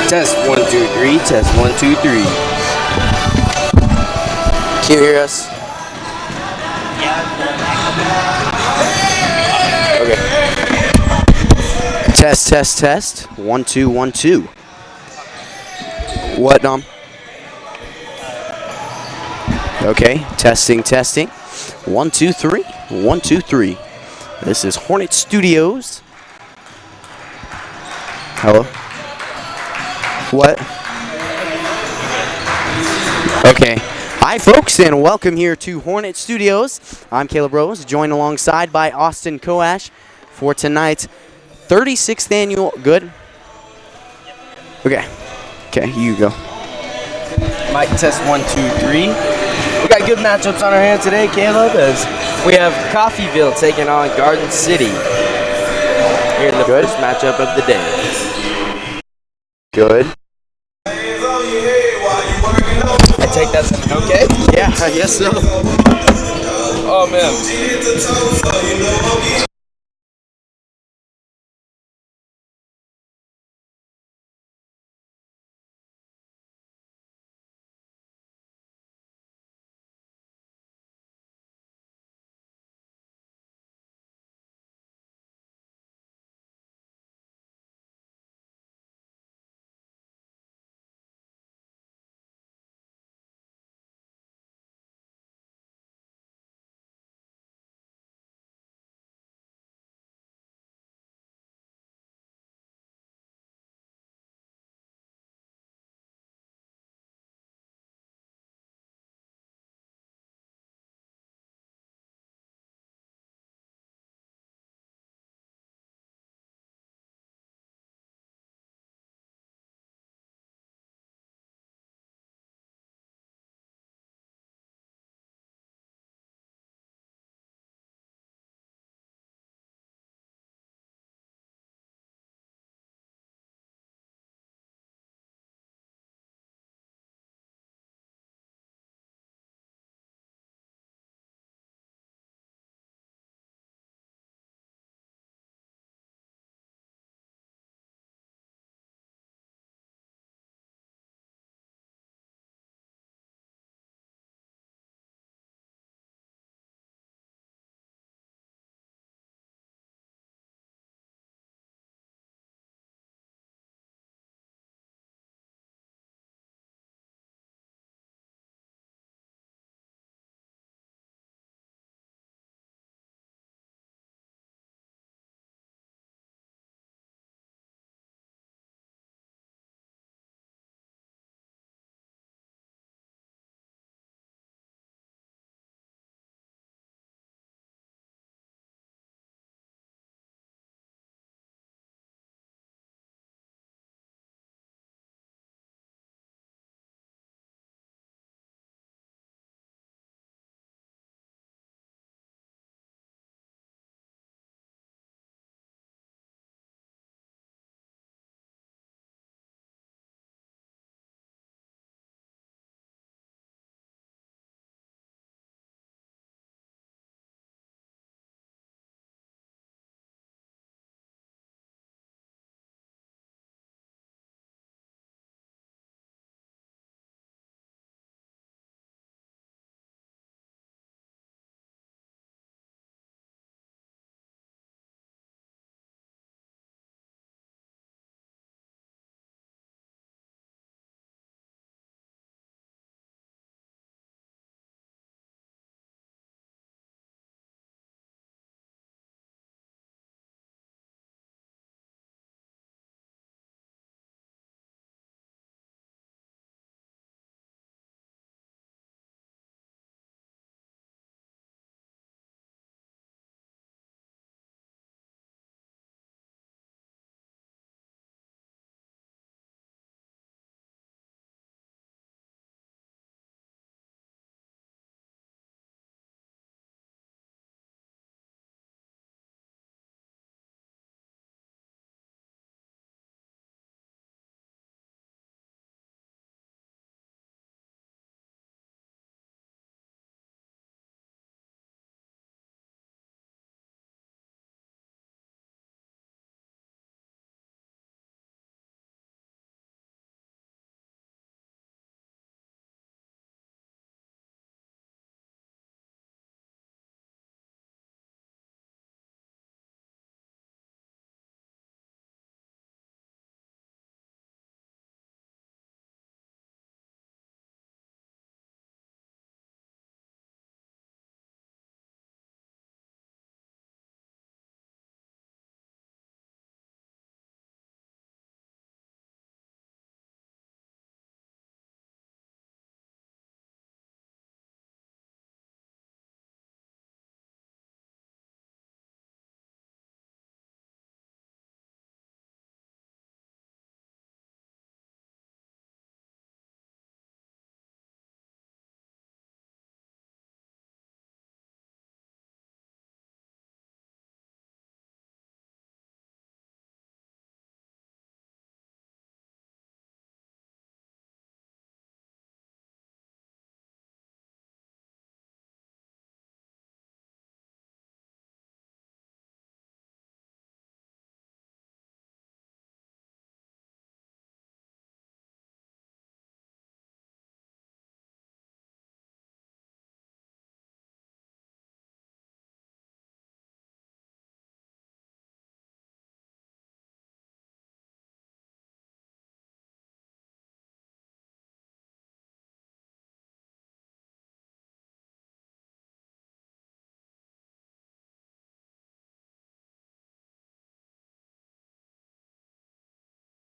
Test 1 2 3. Test 1 2 3. Can you hear us? Okay. Test, test, test. 1 2 1 2. What, Dom? Okay. Testing, testing. 1 2 3. 1 2 3. This is Hornet Studios. Hello? What? Okay. Hi, folks, and welcome here to Hornet Studios. I'm Caleb Rose, joined alongside by Austin Koash for tonight's 36th annual. Good? Okay. Okay, you go. Mic test 1 2 3. We got good matchups on our hands today, Caleb, as we have Coffeeville taking on Garden City here in the first matchup of the day. Good. I take that as an okay? Yeah, I guess so. Oh, man.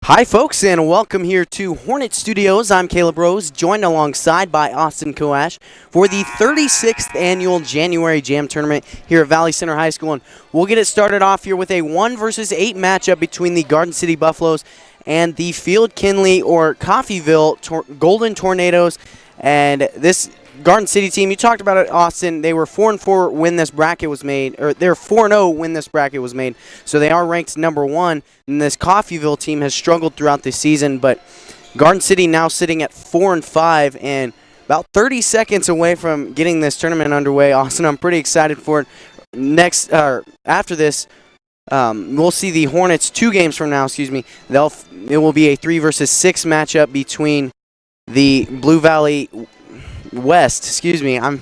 Hi, folks, and welcome here to Hornet Studios. I'm Caleb Rose, joined alongside by Austin Koash for the 36th annual January Jam Tournament here at Valley Center High School. And we'll get it started off here with a 1 versus 8 matchup between the Garden City Buffaloes and the Field Kinley or Coffeyville Golden Tornadoes. And this Garden City team, you talked about it, Austin. They were 4-4 when this bracket was made, or they're 4-0 when this bracket was made. So they are ranked number 1. And this Coffeyville team has struggled throughout the season, but Garden City now sitting at 4-5 and about 30 seconds away from getting this tournament underway. Austin, I'm pretty excited for it. After this, we'll see the Hornets 2 games from now. It will be a 3 versus 6 matchup between the Blue Valley West, I'm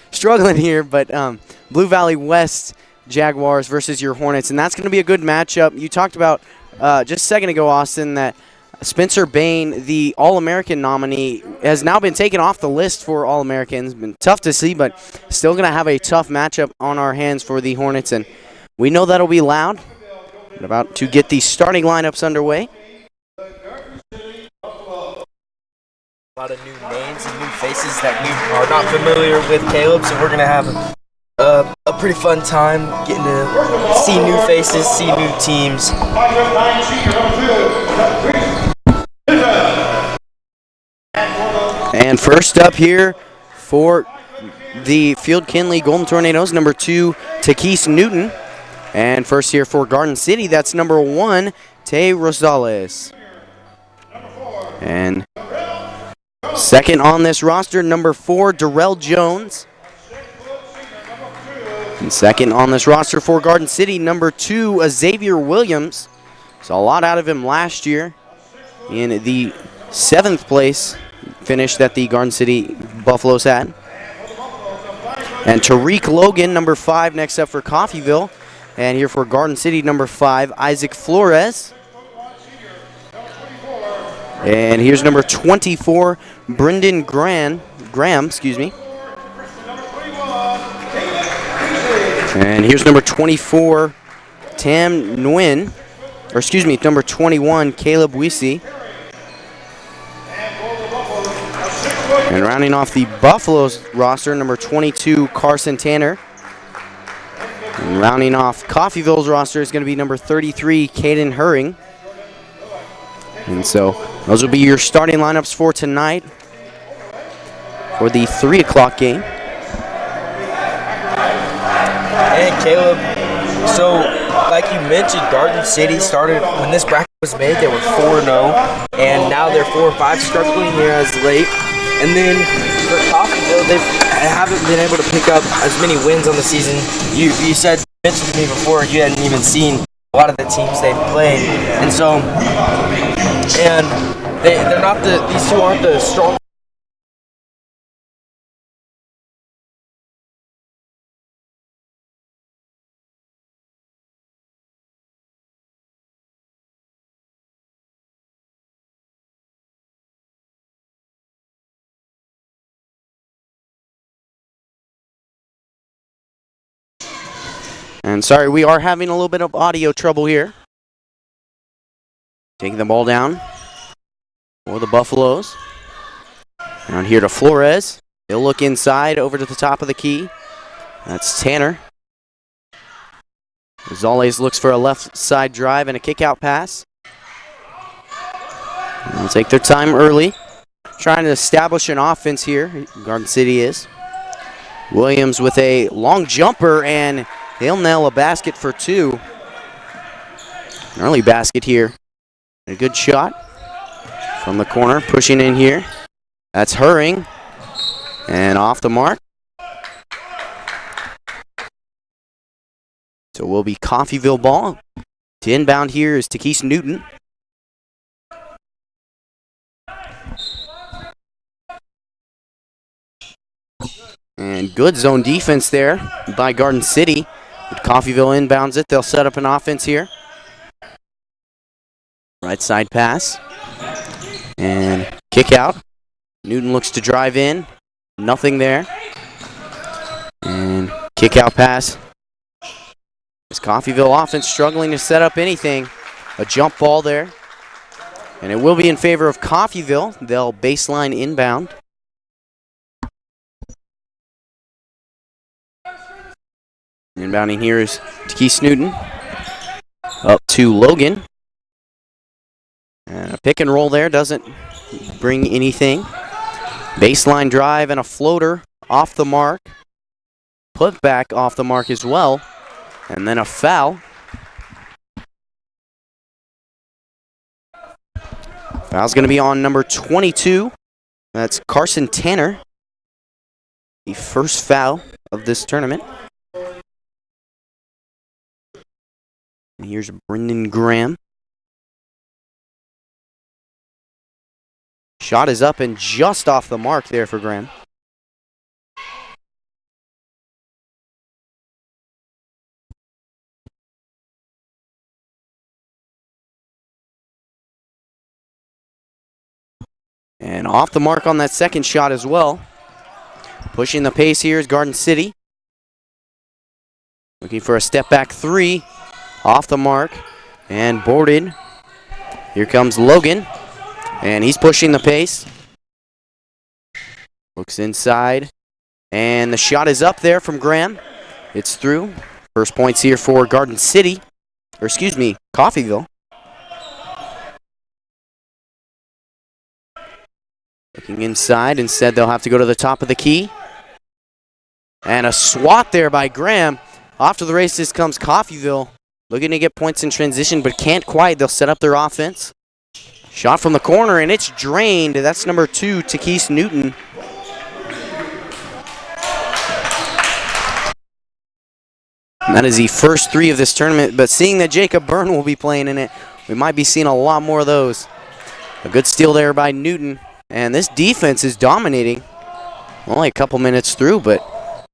struggling here, but Blue Valley West Jaguars versus your Hornets, and that's going to be a good matchup. You talked about just a second ago, Austin, that Spencer Bain, the All-American nominee, has now been taken off the list for All-Americans. Been tough to see, but still going to have a tough matchup on our hands for the Hornets, and we know that'll be loud. We're about to get the starting lineups underway. A lot of new names and new faces that we are not familiar with, Caleb, so we're going to have a pretty fun time getting to see new faces, see new teams. And first up here for the Field Kinley Golden Tornadoes, number 2, Takis Newton. And first here for Garden City, that's number 1, Tay Rosales. And second on this roster, number 4, Darrell Jones. And second on this roster for Garden City, number 2, Xavier Williams. Saw a lot out of him last year in the 7th place finish that the Garden City Buffaloes had. And Tariq Logan, number 5, next up for Coffeyville. And here for Garden City, number 5, Isaac Flores. And here's number 24, Brendan Graham. And here's number 24, Tam Nguyen. Number 21, Caleb Wisi. And rounding off the Buffaloes roster, number 22, Carson Tanner. And rounding off Coffeyville's roster is going to be number 33, Caden Hurring. And so those will be your starting lineups for tonight for the 3 o'clock game. And Caleb, so like you mentioned, Garden City started, when this bracket was made, they were 4-0, and now they're 4-5, struggling here as late. And then for Coffeyville, they haven't been able to pick up as many wins on the season. You mentioned to me before you hadn't even seen a lot of the teams they've played, and so they're not these two aren't the strong. And sorry, we are having a little bit of audio trouble here. Taking the ball down for the Buffaloes. Down here to Flores. He'll look inside over to the top of the key. That's Tanner. Zales looks for a left side drive and a kick out pass. They'll take their time early. Trying to establish an offense here. Garden City is. Williams with a long jumper, and he'll nail a basket for 2. An early basket here. A good shot from the corner, pushing in here. That's Hurring, and off the mark. So will be Coffeyville ball. To inbound here is Takis Newton. And good zone defense there by Garden City. But Coffeyville inbounds it. They'll set up an offense here. Right side pass. And kick out. Newton looks to drive in. Nothing there. And kick out pass. This Coffeyville offense struggling to set up anything. A jump ball there. And it will be in favor of Coffeyville. They'll baseline inbound. Inbounding here is Keith Newton. Up to Logan. And a pick and roll there doesn't bring anything. Baseline drive and a floater off the mark. Put back off the mark as well. And then a foul. Foul's going to be on number 22. That's Carson Tanner. The first foul of this tournament. And here's Brendan Graham. Shot is up and just off the mark there for Graham. And off the mark on that second shot as well. Pushing the pace here is Garden City. Looking for a step back three. Off the mark and boarded. Here comes Logan. And he's pushing the pace. Looks inside. And the shot is up there from Graham. It's through. First points here for Garden City. Or excuse me, Coffeyville. Looking inside. Instead, they'll have to go to the top of the key. And a swat there by Graham. Off to the races comes Coffeyville. Looking to get points in transition, but can't quite. They'll set up their offense. Shot from the corner, and it's drained. That's number 2, Keith Newton. And that is the first 3 of this tournament, but seeing that Jacob Byrne will be playing in it, we might be seeing a lot more of those. A good steal there by Newton. And this defense is dominating. Only a couple minutes through, but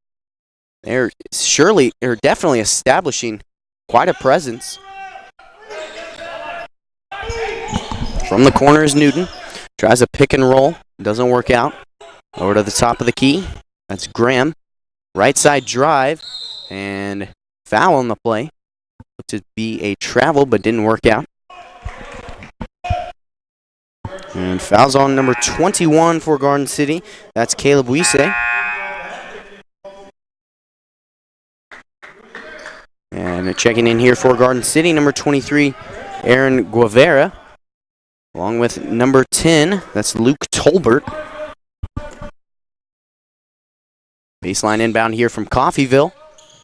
they're definitely establishing quite a presence. From the corner is Newton. Tries a pick and roll. Doesn't work out. Over to the top of the key. That's Graham. Right side drive. And foul on the play. Looked to be a travel, but didn't work out. And fouls on number 21 for Garden City. That's Caleb Wiese. And checking in here for Garden City, number 23, Aaron Guevara. Along with number 10, that's Luke Tolbert. Baseline inbound here from Coffeyville.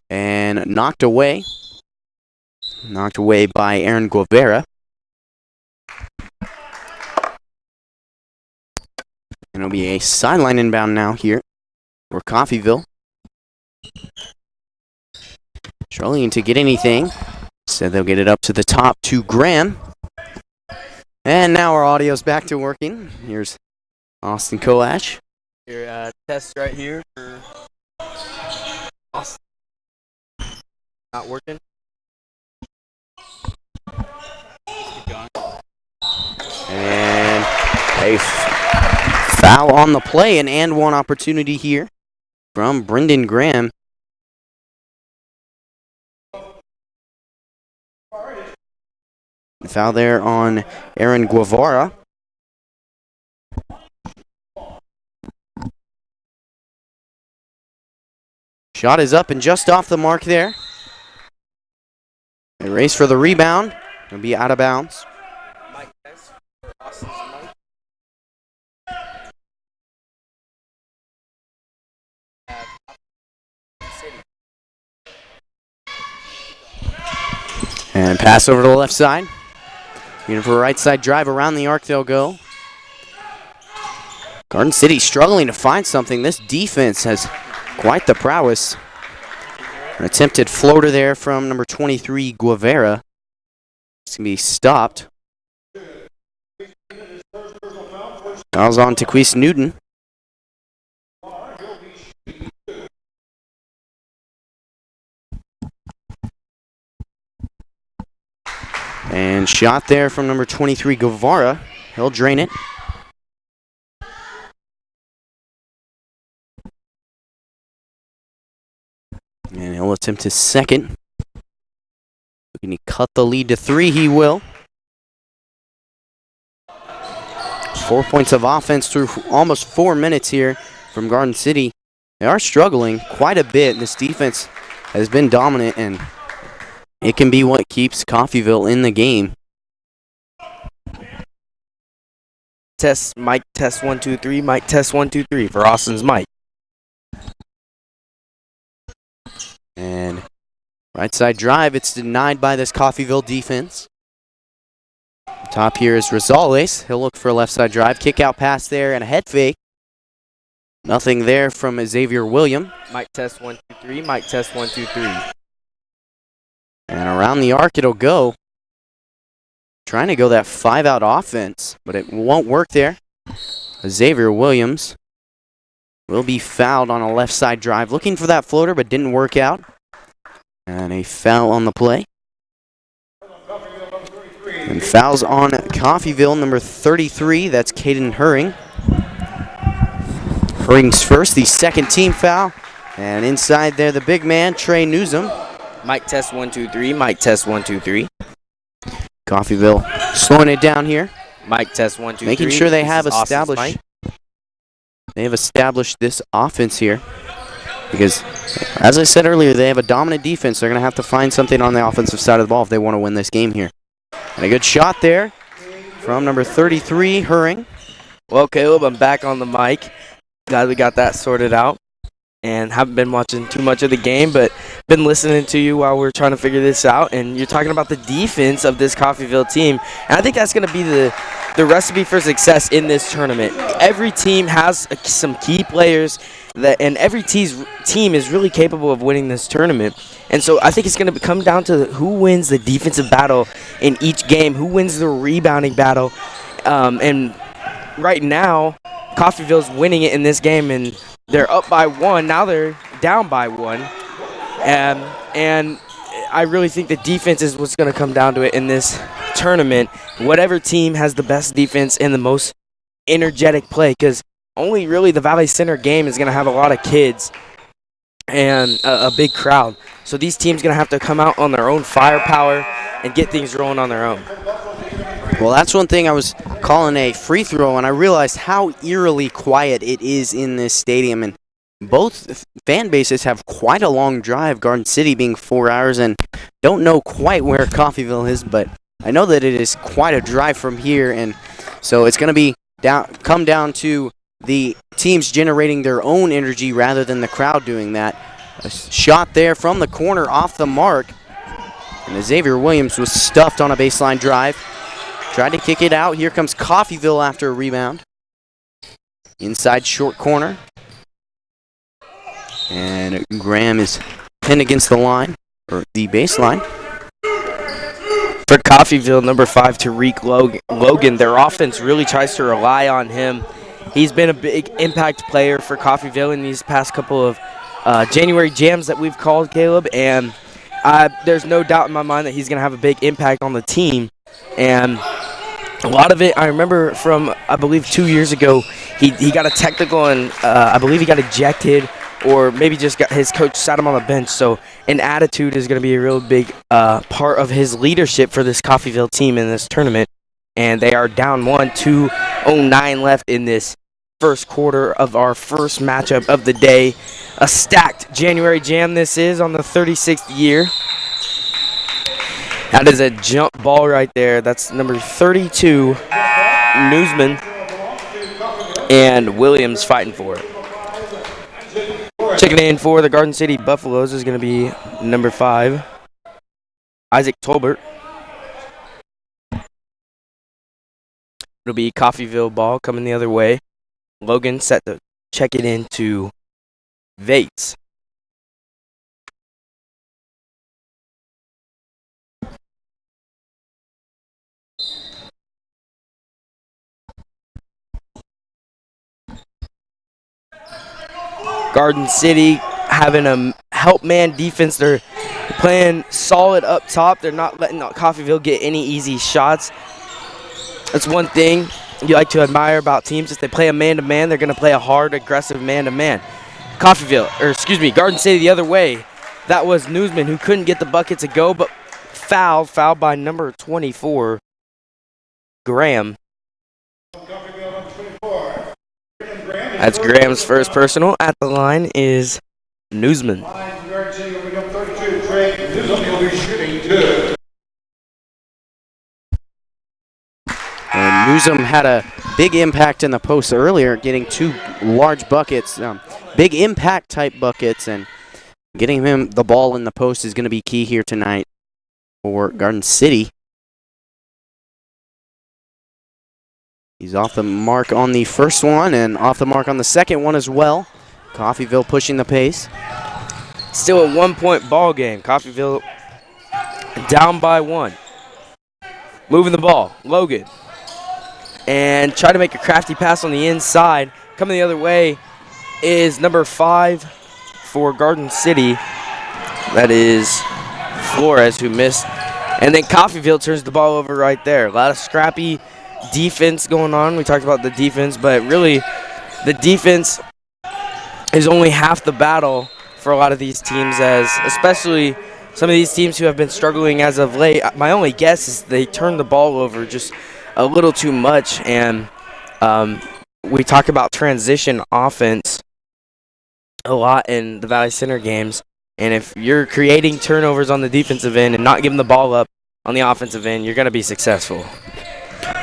And knocked away. Knocked away by Aaron Guevara. And it'll be a sideline inbound now here for Coffeyville. Struggling to get anything. So they'll get it up to the top to Graham. And now our audio's back to working. Here's Austin Koash. Your test right here for Austin. Not working. Keep going. And a foul on the play, an and one opportunity here from Brendan Graham. Foul there on Aaron Guevara. Shot is up and just off the mark there. A race for the rebound. It'll be out of bounds. And pass over to the left side. Looking for a right side drive around the arc they'll go. Garden City struggling to find something. This defense has quite the prowess. An attempted floater there from number 23, Guevara. It's going to be stopped. Fouls on to Keith Newton. And shot there from number 23, Guevara. He'll drain it. And he'll attempt his second. Can he cut the lead to 3? He will. 4 points of offense through almost 4 minutes here from Garden City. They are struggling quite a bit. This defense has been dominant, and it can be what keeps Coffeyville in the game. Test, mic test 1 2 3, mic test 1 2 3 for Austin's mic. And right side drive, it's denied by this Coffeyville defense. Top here is Rosales. He'll look for a left side drive. Kick out pass there and a head fake. Nothing there from Xavier William. Mic test 1 2 3, mic test 1 2 3. And around the arc it'll go. Trying to go that 5-out offense, but it won't work there. Xavier Williams will be fouled on a left side drive. Looking for that floater, but didn't work out. And a foul on the play. And fouls on Coffeyville, number 33. That's Caden Herring. Herring's first, the second team foul. And inside there, the big man, Trey Newsom. Mic test 1 2 3, mic test 1 2 3. Coffeyville slowing it down here. Mic test 1 2 3. Making sure they have Austin's established. mic. They have established this offense here. Because, as I said earlier, they have a dominant defense. They're going to have to find something on the offensive side of the ball if they want to win this game here. And a good shot there from number 33, Herring. Well, Caleb, I'm back on the mic. Glad we got that sorted out. And haven't been watching too much of the game, but been listening to you while we're trying to figure this out. And you're talking about the defense of this Coffeyville team. And I think that's going to be the recipe for success in this tournament. Every team has some key players, and every team is really capable of winning this tournament. And so I think it's going to come down to who wins the defensive battle in each game, who wins the rebounding battle. And right now, Coffeyville's winning it in this game, and they're up by 1. Now they're down by 1. And I really think the defense is what's going to come down to it in this tournament. Whatever team has the best defense and the most energetic play, because only really the Valley Center game is going to have a lot of kids and a big crowd. So these teams going to have to come out on their own firepower and get things rolling on their own. Well, that's one thing I was calling a free throw, and I realized how eerily quiet it is in this stadium. And both fan bases have quite a long drive, Garden City being 4 hours, and don't know quite where Coffeyville is, but I know that it is quite a drive from here, and so it's going to be come down to the teams generating their own energy rather than the crowd doing that. A shot there from the corner off the mark, and Xavier Williams was stuffed on a baseline drive. Tried to kick it out. Here comes Coffeyville after a rebound. Inside short corner. And Graham is pinned against the line, or the baseline. For Coffeyville, number 5, Tariq Logan, their offense really tries to rely on him. He's been a big impact player for Coffeyville in these past couple of January jams that we've called, Caleb, and there's no doubt in my mind that he's going to have a big impact on the team. And a lot of it, I remember from, I believe, 2 years ago, he got a technical, and I believe he got ejected, or maybe just got his coach sat him on the bench. So an attitude is going to be a real big part of his leadership for this Coffeyville team in this tournament. And they are down 1, 2:09 left in this first quarter of our first matchup of the day. A stacked January jam this is on the 36th year. That is a jump ball right there. That's number 32, Newsman, and Williams fighting for it. Checking in for the Garden City Buffaloes is going to be number 5, Isaac Tolbert. It'll be Coffeyville ball coming the other way. Logan set to check it into Vates. Garden City having a help man defense. They're playing solid up top. They're not letting Coffeyville get any easy shots. That's one thing you like to admire about teams. If they play a man-to-man, they're going to play a hard, aggressive man-to-man. Garden City the other way. That was Newsman who couldn't get the bucket to go, but fouled by number 24, Graham. That's Graham's first personal. At the line is Newsman. And Newsom had a big impact in the post earlier, getting 2 large buckets, big impact type buckets, and getting him the ball in the post is going to be key here tonight for Garden City. He's off the mark on the first one and off the mark on the second one as well. Coffeyville pushing the pace. Still a 1-point ball game. Coffeyville down by 1. Moving the ball. Logan. And try to make a crafty pass on the inside. Coming the other way is number 5 for Garden City. That is Flores, who missed. And then Coffeyville turns the ball over right there. A lot of scrappy defense going on. We talked about the defense, but really the defense is only half the battle for a lot of these teams, as especially some of these teams who have been struggling as of late. My only guess is they turn the ball over just a little too much, and we talk about transition offense a lot in the Valley Center games, and if you're creating turnovers on the defensive end and not giving the ball up on the offensive end, you're going to be successful.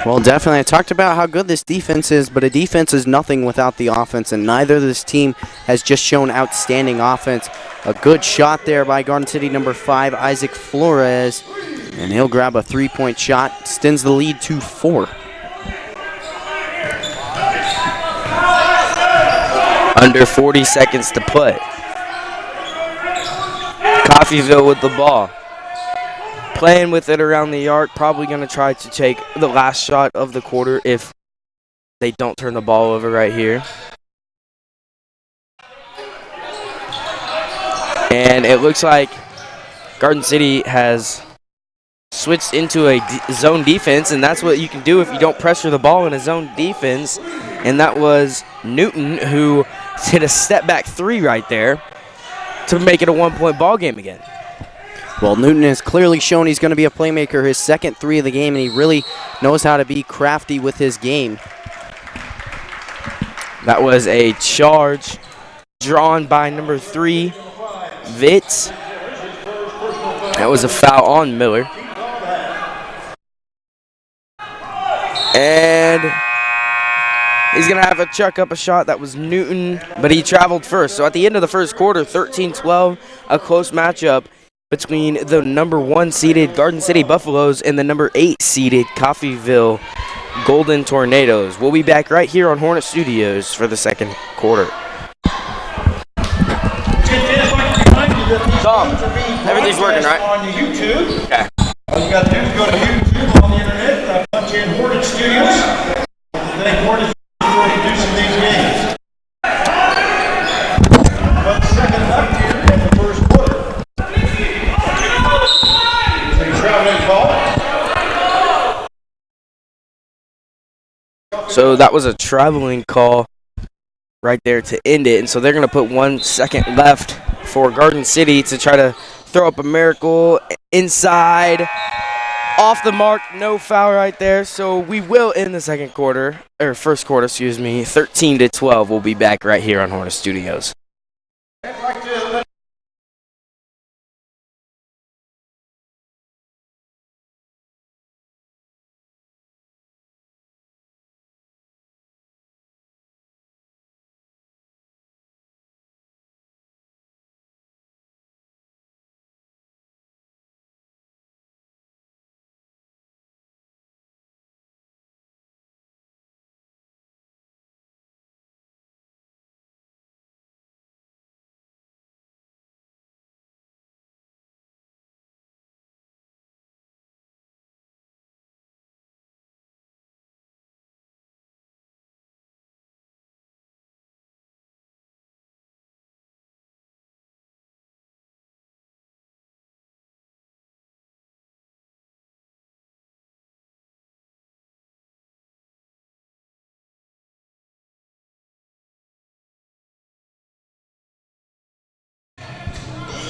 Well, definitely. I talked about how good this defense is, but a defense is nothing without the offense, and neither of this team has just shown outstanding offense. A good shot there by Garden City number 5, Isaac Flores, and he'll grab a 3-point shot, extends the lead to 4. Under 40 seconds to play. Coffeyville with the ball. Playing with it around the arc, probably going to try to take the last shot of the quarter if they don't turn the ball over right here. And it looks like Garden City has switched into a zone defense, and that's what you can do if you don't pressure the ball in a zone defense. And that was Newton, who hit a step-back 3 right there to make it a 1-point ball game again. Well, Newton has clearly shown he's going to be a playmaker, his second 3 of the game, and he really knows how to be crafty with his game. That was a charge drawn by number 3, Vitz. That was a foul on Miller. And he's going to have to chuck up a shot. That was Newton, but he traveled first. So at the end of the first quarter, 13-12, a close matchup between the number 1 seeded Garden City Buffaloes and the number 8 seeded Coffeyville Golden Tornadoes. We'll be back right here on Hornet Studios for the second quarter. Tom, everything's working, right? On YouTube. Okay. All you got to do is go to YouTube on the internet, punch in Hornet Studios. Thank Hornet for producing these games. But second up here in the first quarter. A traveling call. So that was a traveling call right there to end it. And so they're going to put 1 second left for Garden City to try to throw up a miracle inside. Off the mark, no foul right there. So we will end the second quarter, or first quarter, excuse me, 13-12. We'll be back right here on Hornet Studios.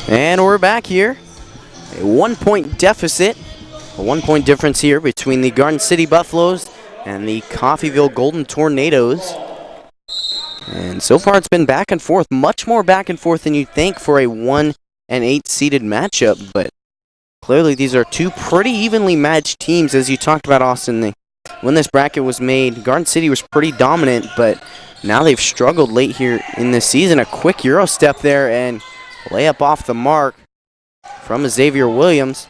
And we're back here. A 1-point deficit. A 1-point difference here between the Garden City Buffaloes and the Coffeyville Golden Tornadoes. And so far it's been back and forth, much more back and forth than you'd think for a 1 and 8 seeded matchup, but clearly these are two pretty evenly matched teams. As you talked about, Austin, when this bracket was made, Garden City was pretty dominant, but now they've struggled late here in this season. A quick Euro step there and layup off the mark from Xavier Williams.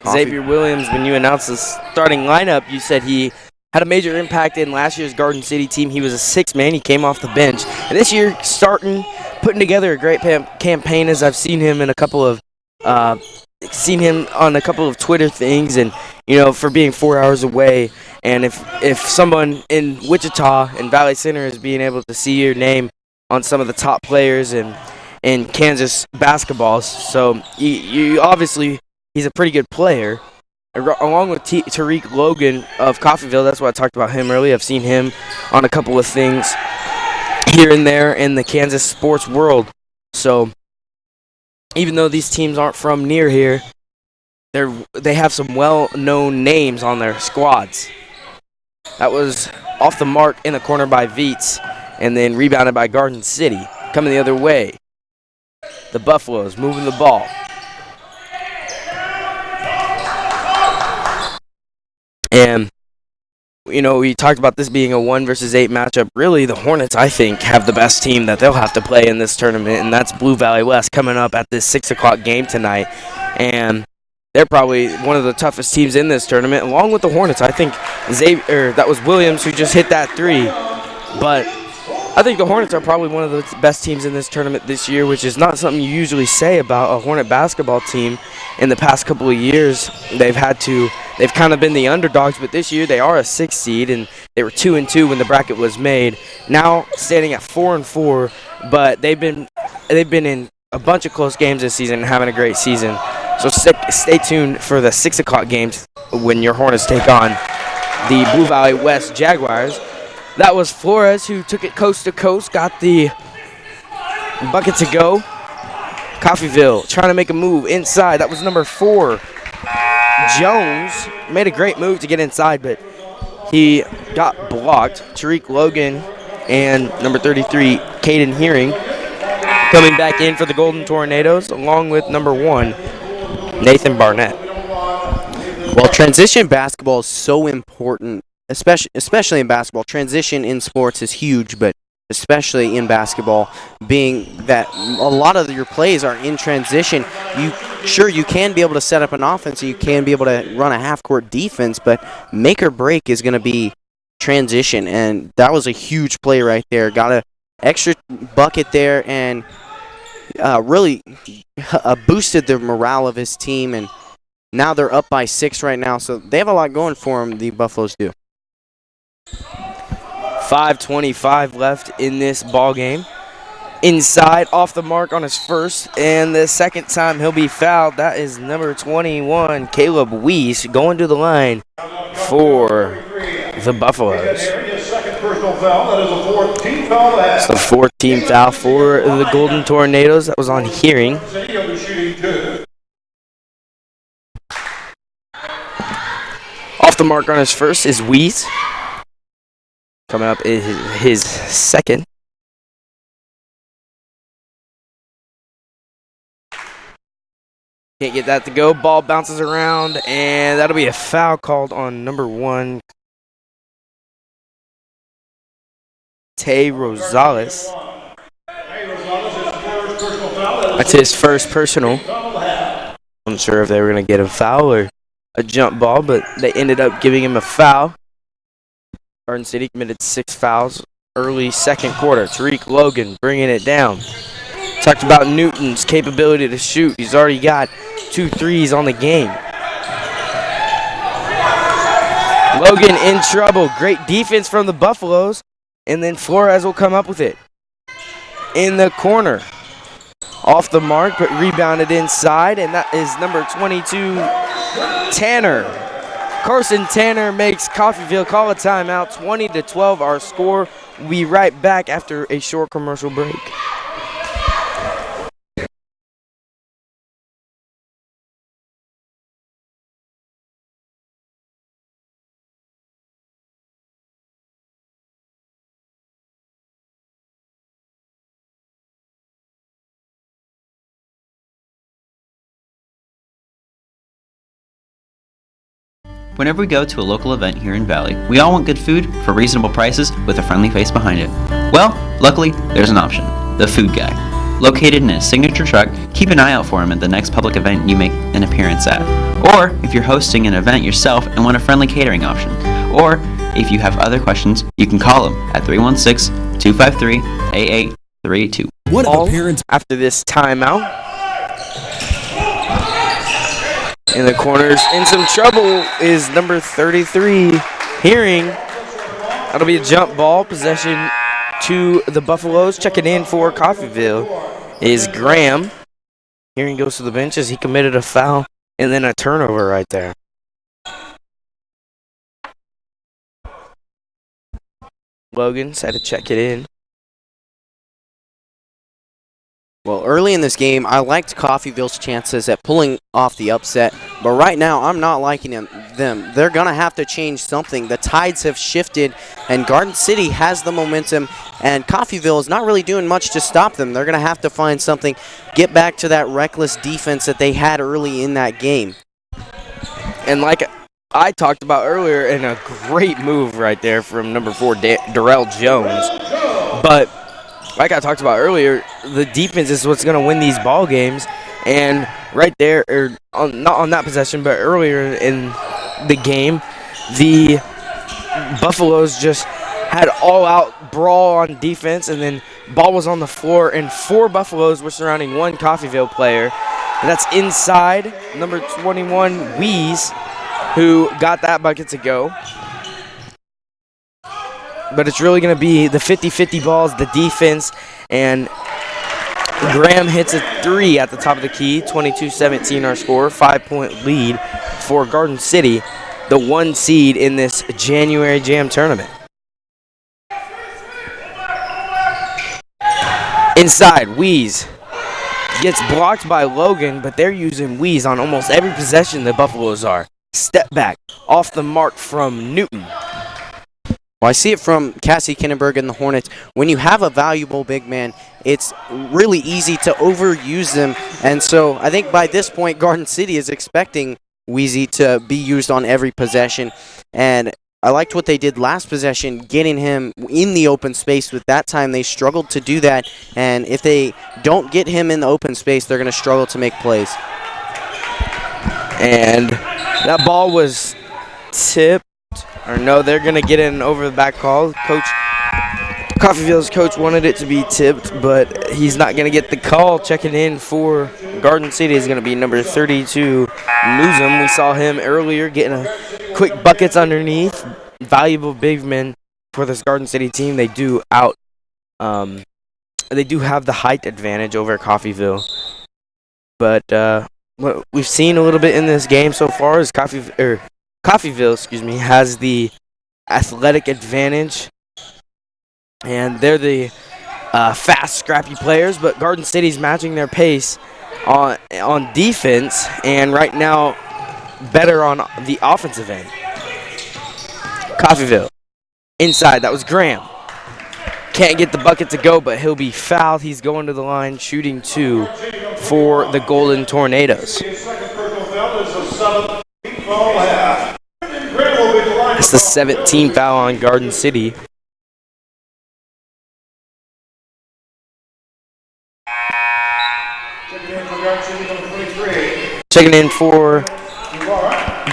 Xavier Williams, when you announced the starting lineup, you said he had a major impact in last year's Garden City team. He was a sixth man. He came off the bench. And this year, putting together a great campaign, as I've seen him in a couple of Twitter things, and for being 4 hours away. And if someone in Wichita and Valley Center is being able to see your name on some of the top players in Kansas basketballs, so you obviously. He's a pretty good player, along with Tariq Logan of Coffeyville. That's why I talked about him earlier. I've seen him on a couple of things here and there in the Kansas sports world. So even though these teams aren't from near here, they have some well-known names on their squads. That was off the mark in the corner by Viets, and then rebounded by Garden City. Coming the other way, the Buffaloes moving the ball. And, we talked about this being a 1 versus 8 matchup. Really, the Hornets, I think, have the best team that they'll have to play in this tournament, and that's Blue Valley West coming up at this 6 o'clock game tonight. And they're probably one of the toughest teams in this tournament, along with the Hornets. I think that was Williams who just hit that 3. But I think the Hornets are probably one of the best teams in this tournament this year, which is not something you usually say about a Hornet basketball team. In the past couple of years, they've kind of been the underdogs, but this year they are a 6 seed, and they were 2-2 when the bracket was made. Now standing at 4-4, but they've been in a bunch of close games this season and having a great season. So stay tuned for the 6 o'clock games when your Hornets take on the Blue Valley West Jaguars. That was Flores who took it coast to coast, got the bucket to go. Coffeyville trying to make a move inside. That was number 4. Jones made a great move to get inside, but he got blocked. Tariq Logan and number 33, Caden Hearing, coming back in for the Golden Tornadoes, along with number 1, Nathan Barnett. Well, transition basketball is so important, especially in basketball. Transition in sports is huge, but especially in basketball, being that a lot of your plays are in transition. You can be able to set up an offense and you can be able to run a half-court defense, but make or break is going to be transition, and that was a huge play right there. Got an extra bucket there and really boosted the morale of his team, and now they're up by 6 right now, so they have a lot going for them, the Buffaloes do. 5:25 left in this ball game. Inside, off the mark on his first, and the second time he'll be fouled. That is number 21, Caleb Weiss, going to the line for the Buffaloes. It's the 14th foul for the Golden Tornadoes. That was on Hearing. Off the mark on his first is Weiss. Coming up is his second. Can't get that to go. Ball bounces around, and that'll be a foul called on number 1, Tay Rosales. That's his first personal. I'm sure if they were going to get a foul or a jump ball, but they ended up giving him a foul. Garden City committed 6 fouls early second quarter. Tariq Logan bringing it down. Talked about Newton's capability to shoot. He's already got 2 threes on the game. Logan in trouble. Great defense from the Buffaloes. And then Flores will come up with it. In the corner. Off the mark, but rebounded inside. And that is number 22, Tanner. Carson Tanner makes Coffeyville call a timeout. 20-12 our score. We'll be right back after a short commercial break. Whenever we go to a local event here in Valley, we all want good food for reasonable prices with a friendly face behind it. Well, luckily, there's an option. The Food Guy. Located in his signature truck, keep an eye out for him at the next public event you make an appearance at. Or if you're hosting an event yourself and want a friendly catering option. Or if you have other questions, you can call him at 316-253-8832. What appearance after this timeout. In the corners, in some trouble is number 33, Hearing. That'll be a jump ball, possession to the Buffaloes. Checking in for Coffeyville is Graham. Hearing goes to the bench as he committed a foul and then a turnover right there. Logan's had to check it in. Well, early in this game, I liked Coffeyville's chances at pulling off the upset, but right now I'm not liking them. They're going to have to change something. The tides have shifted, and Garden City has the momentum, and Coffeyville is not really doing much to stop them. They're going to have to find something, get back to that reckless defense that they had early in that game. And like I talked about earlier, and a great move right there from number 4, Darrell Jones. But like I talked about earlier, the defense is what's going to win these ball games. And right there, not on that possession, but earlier in the game, the Buffaloes just had all-out brawl on defense, and then ball was on the floor, and 4 Buffaloes were surrounding 1 Coffeyville player. And that's inside, number 21, Weeze, who got that bucket to go. But it's really going to be the 50-50 balls, the defense, and Graham hits a 3 at the top of the key, 22-17 our score, 5-point lead for Garden City, the 1 seed in this January Jam tournament. Inside, Weeze gets blocked by Logan, but they're using Weeze on almost every possession the Buffaloes are. Step back, off the mark from Newton. Well, I see it from Cassie Kinnenberg and the Hornets. When you have a valuable big man, it's really easy to overuse them. And so I think by this point, Garden City is expecting Weezy to be used on every possession. And I liked what they did last possession, getting him in the open space. With that time, they struggled to do that. And if they don't get him in the open space, they're going to struggle to make plays. And that ball was tipped. Or no, they're going to get in over the back call. Coffeyville's coach wanted it to be tipped, but he's not going to get the call. Checking in for Garden City is going to be number 32, Newsom. We saw him earlier getting a quick buckets underneath. Valuable big men for this Garden City team. They do have the height advantage over Coffeyville. But what we've seen a little bit in this game so far is Coffeyville, has the athletic advantage, and they're the fast, scrappy players, but Garden City's matching their pace on defense, and right now better on the offensive end. Coffeyville, inside, that was Graham. Can't get the bucket to go, but he'll be fouled. He's going to the line, shooting 2 for the Golden Tornadoes. It's the 17th foul on Garden City. Checking in for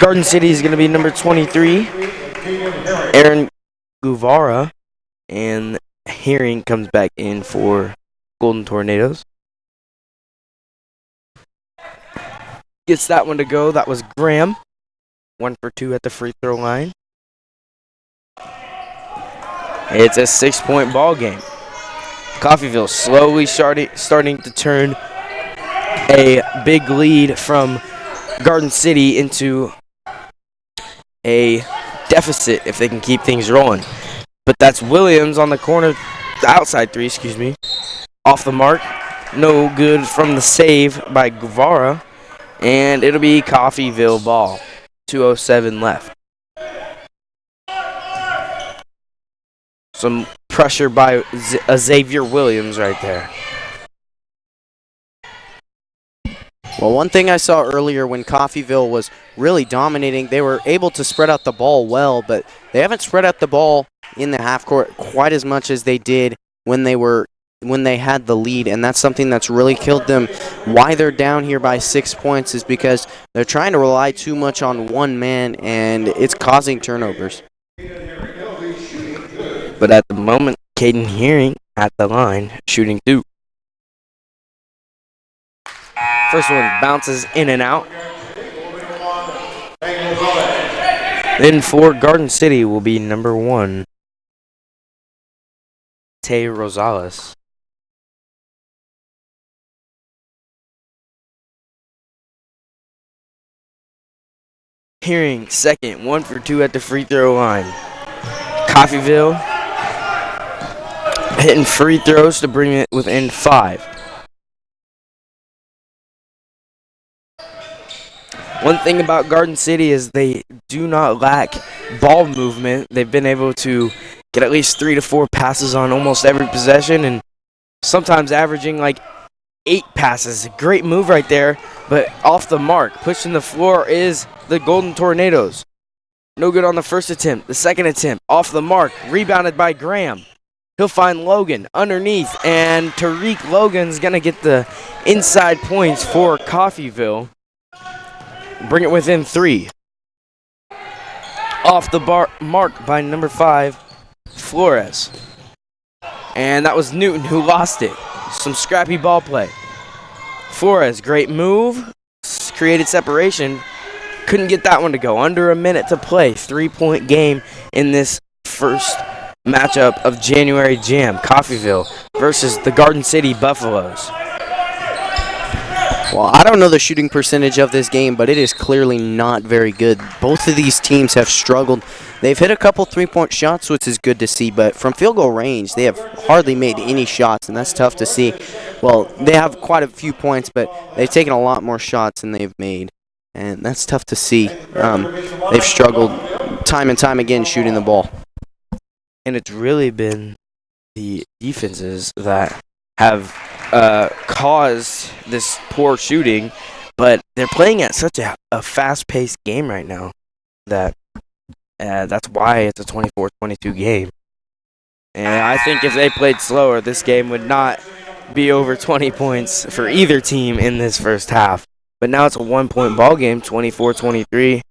Garden City is going to be number 23, Aaron Guevara, and Herring comes back in for Golden Tornadoes. Gets that one to go. That was Graham. 1 for 2 at the free throw line. It's a 6-point ball game. Coffeyville slowly starting to turn a big lead from Garden City into a deficit if they can keep things rolling. But that's Williams on the corner, the outside 3, off the mark. No good from the save by Guevara, and it'll be Coffeyville ball. 2:07 left. Some pressure by Xavier Williams right there. Well, one thing I saw earlier when Coffeyville was really dominating, they were able to spread out the ball well, but they haven't spread out the ball in the half court quite as much as they did when they had the lead, and that's something that's really killed them. Why they're down here by 6 points is because they're trying to rely too much on one man, and it's causing turnovers. But at the moment, Caden Hearing at the line, shooting 2. First one bounces in and out. Then for Garden City will be number 1, Tay Rosales. Hearing second, 1 for 2 at the free throw line. Coffeyville hitting free throws to bring it within 5. One thing about Garden City is they do not lack ball movement. They've been able to get at least 3 to 4 passes on almost every possession, and sometimes averaging like 8 passes. Great move right there, but off the mark. Pushing the floor is the Golden Tornadoes. No good on the first attempt. The second attempt, off the mark, rebounded by Graham. He'll find Logan underneath, and Tariq Logan's going to get the inside points for Coffeyville. Bring it within 3. Off the mark by number 5, Flores. And that was Newton who lost it. Some scrappy ball play. Flores, great move. Created separation. Couldn't get that one to go. Under a minute to play. 3-point game in this first matchup of January Jam. Coffeyville versus the Garden City Buffaloes. Well, I don't know the shooting percentage of this game, but it is clearly not very good. Both of these teams have struggled. They've hit a couple three-point shots, which is good to see, but from field goal range, they have hardly made any shots, and that's tough to see. Well, they have quite a few points, but they've taken a lot more shots than they've made, and that's tough to see. They've struggled time and time again shooting the ball. And it's really been the defenses that have caused this poor shooting, but they're playing at such a fast-paced game right now that that's why it's a 24-22 game. And I think if they played slower, this game would not be over 20 points for either team in this first half. But now it's a 1-point ball game, 24-23,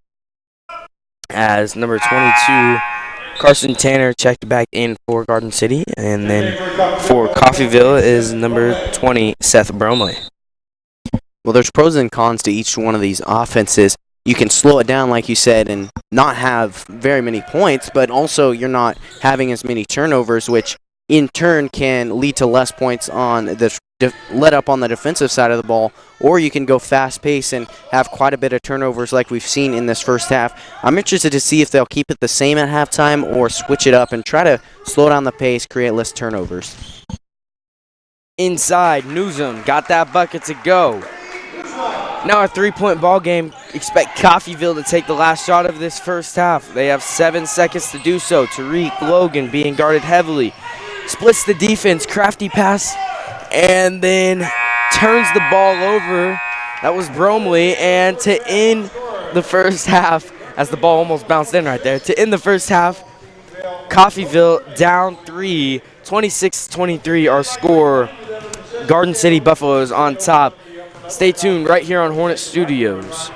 as number 22, Carson Tanner, checked back in for Garden City. And then for Coffeyville is number 20, Seth Bromley. Well, there's pros and cons to each one of these offenses. You can slow it down, like you said, and not have very many points, but also you're not having as many turnovers, which in turn can lead to less points on the let up on the defensive side of the ball, or you can go fast pace and have quite a bit of turnovers like we've seen in this first half. I'm interested to see if they'll keep it the same at halftime or switch it up and try to slow down the pace, create less turnovers. Inside, Newsom got that bucket to go. Now a 3-point ball game. Expect Coffeyville to take the last shot of this first half. They have 7 seconds to do so. Tariq Logan being guarded heavily. Splits the defense, crafty pass, and then turns the ball over. That was Bromley, and to end the first half, as the ball almost bounced in right there, to end the first half, Coffeyville down 3, 26-23 our score. Garden City Buffaloes on top. Stay tuned right here on Hornet Studios.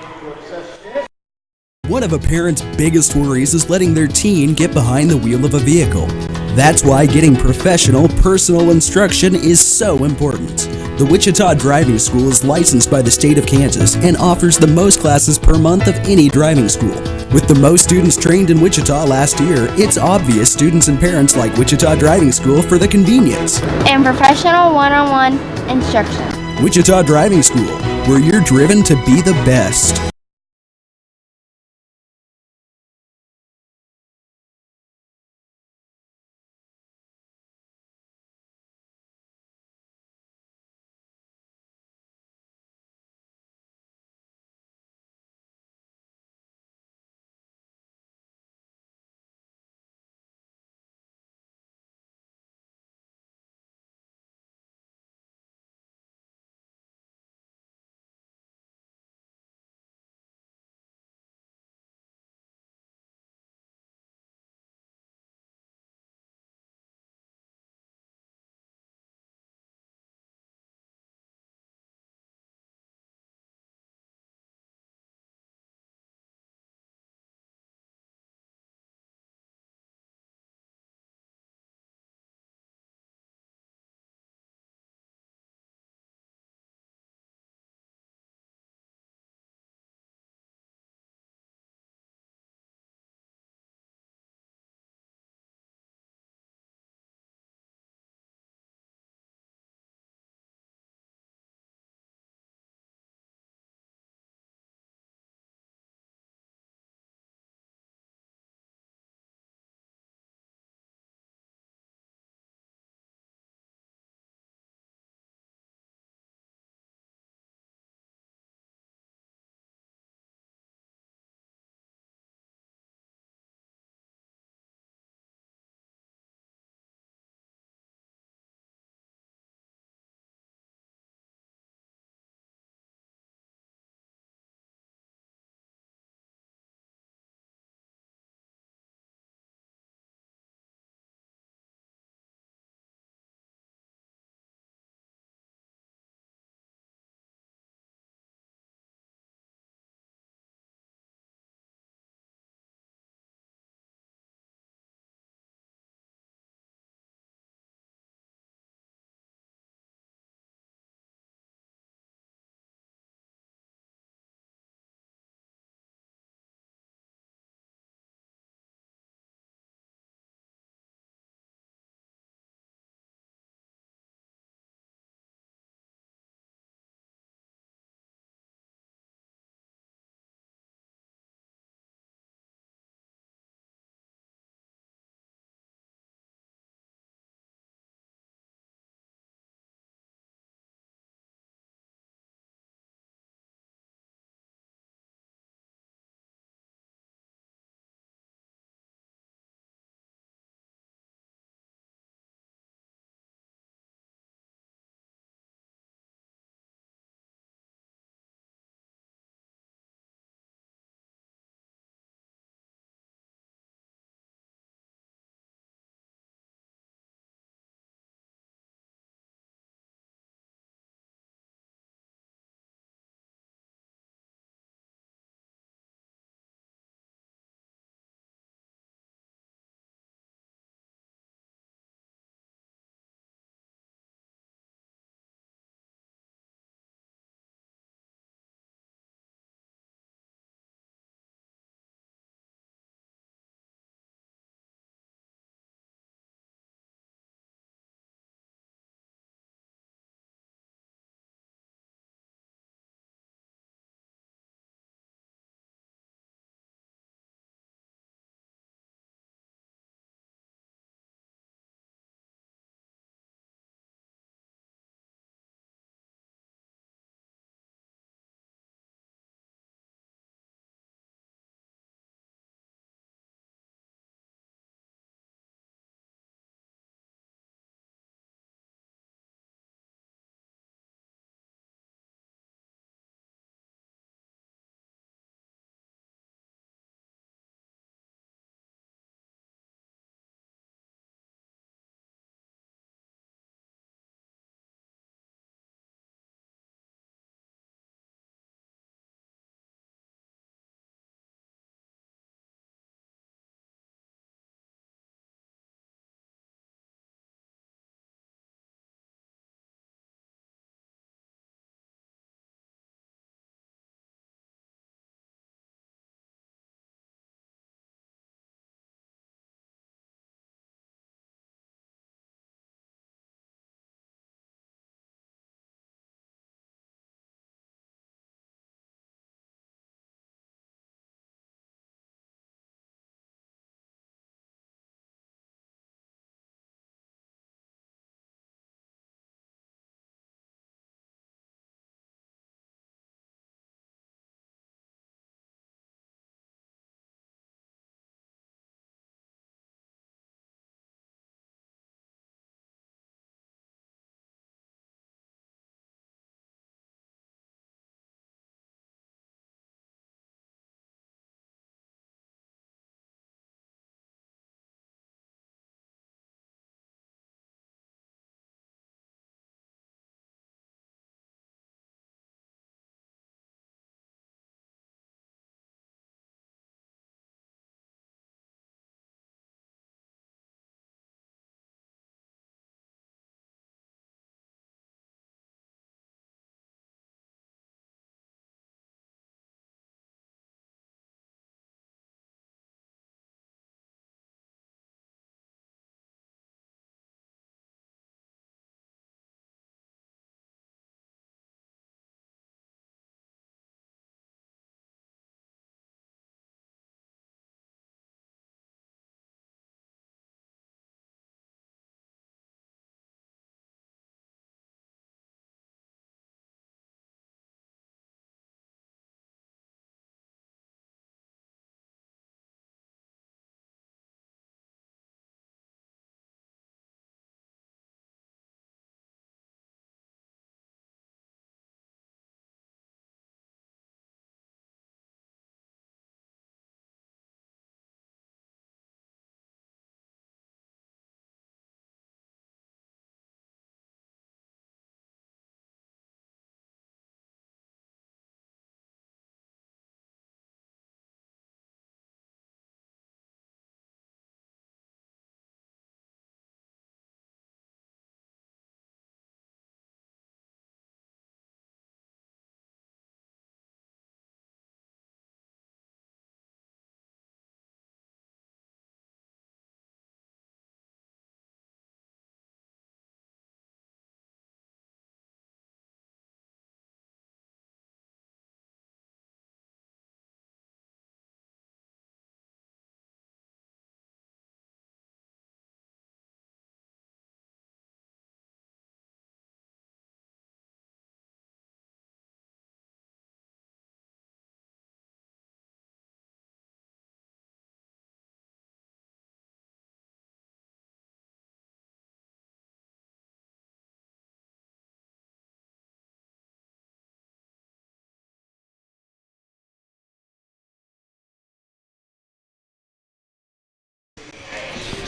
One of a parent's biggest worries is letting their teen get behind the wheel of a vehicle. That's why getting professional, personal instruction is so important. The Wichita Driving School is licensed by the state of Kansas and offers the most classes per month of any driving school. With the most students trained in Wichita last year, it's obvious students and parents like Wichita Driving School for the convenience and professional one-on-one instruction. Wichita Driving School, where you're driven to be the best.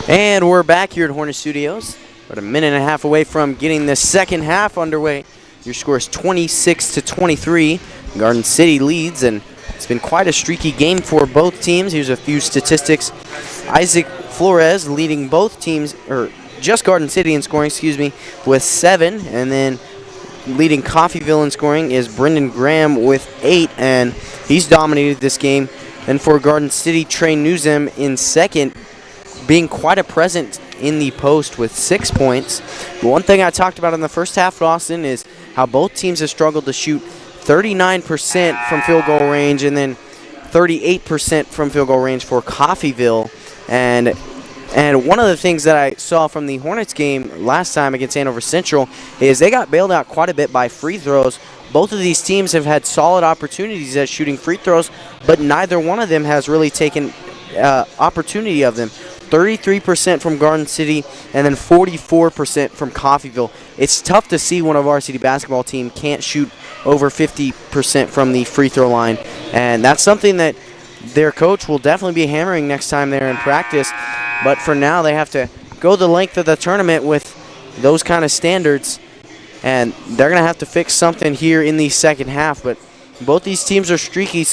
And we're back here at Hornet Studios. About a minute and a half away from getting the second half underway. Your score is 26-23. Garden City leads, and it's been quite a streaky game for both teams. Here's a few statistics. Isaac Flores leading both teams, or just Garden City in scoring, with 7. And then leading Coffeyville in scoring is Brendan Graham with 8, and he's dominated this game. And for Garden City, Trey Newsom in second, being quite a presence in the post with 6 points. But one thing I talked about in the first half, Austin, is how both teams have struggled to shoot 39% from field goal range and then 38% from field goal range for Coffeyville. And one of the things that I saw from the Hornets game last time against Hanover Central is they got bailed out quite a bit by free throws. Both of these teams have had solid opportunities at shooting free throws, but neither one of them has really taken opportunity of them. 33% from Garden City and then 44% from Coffeyville. It's tough to see when a varsity basketball team can't shoot over 50% from the free throw line, and that's something that their coach will definitely be hammering next time they're in practice. But for now, they have to go the length of the tournament with those kind of standards, and they're going to have to fix something here in the second half. But both these teams are streaky,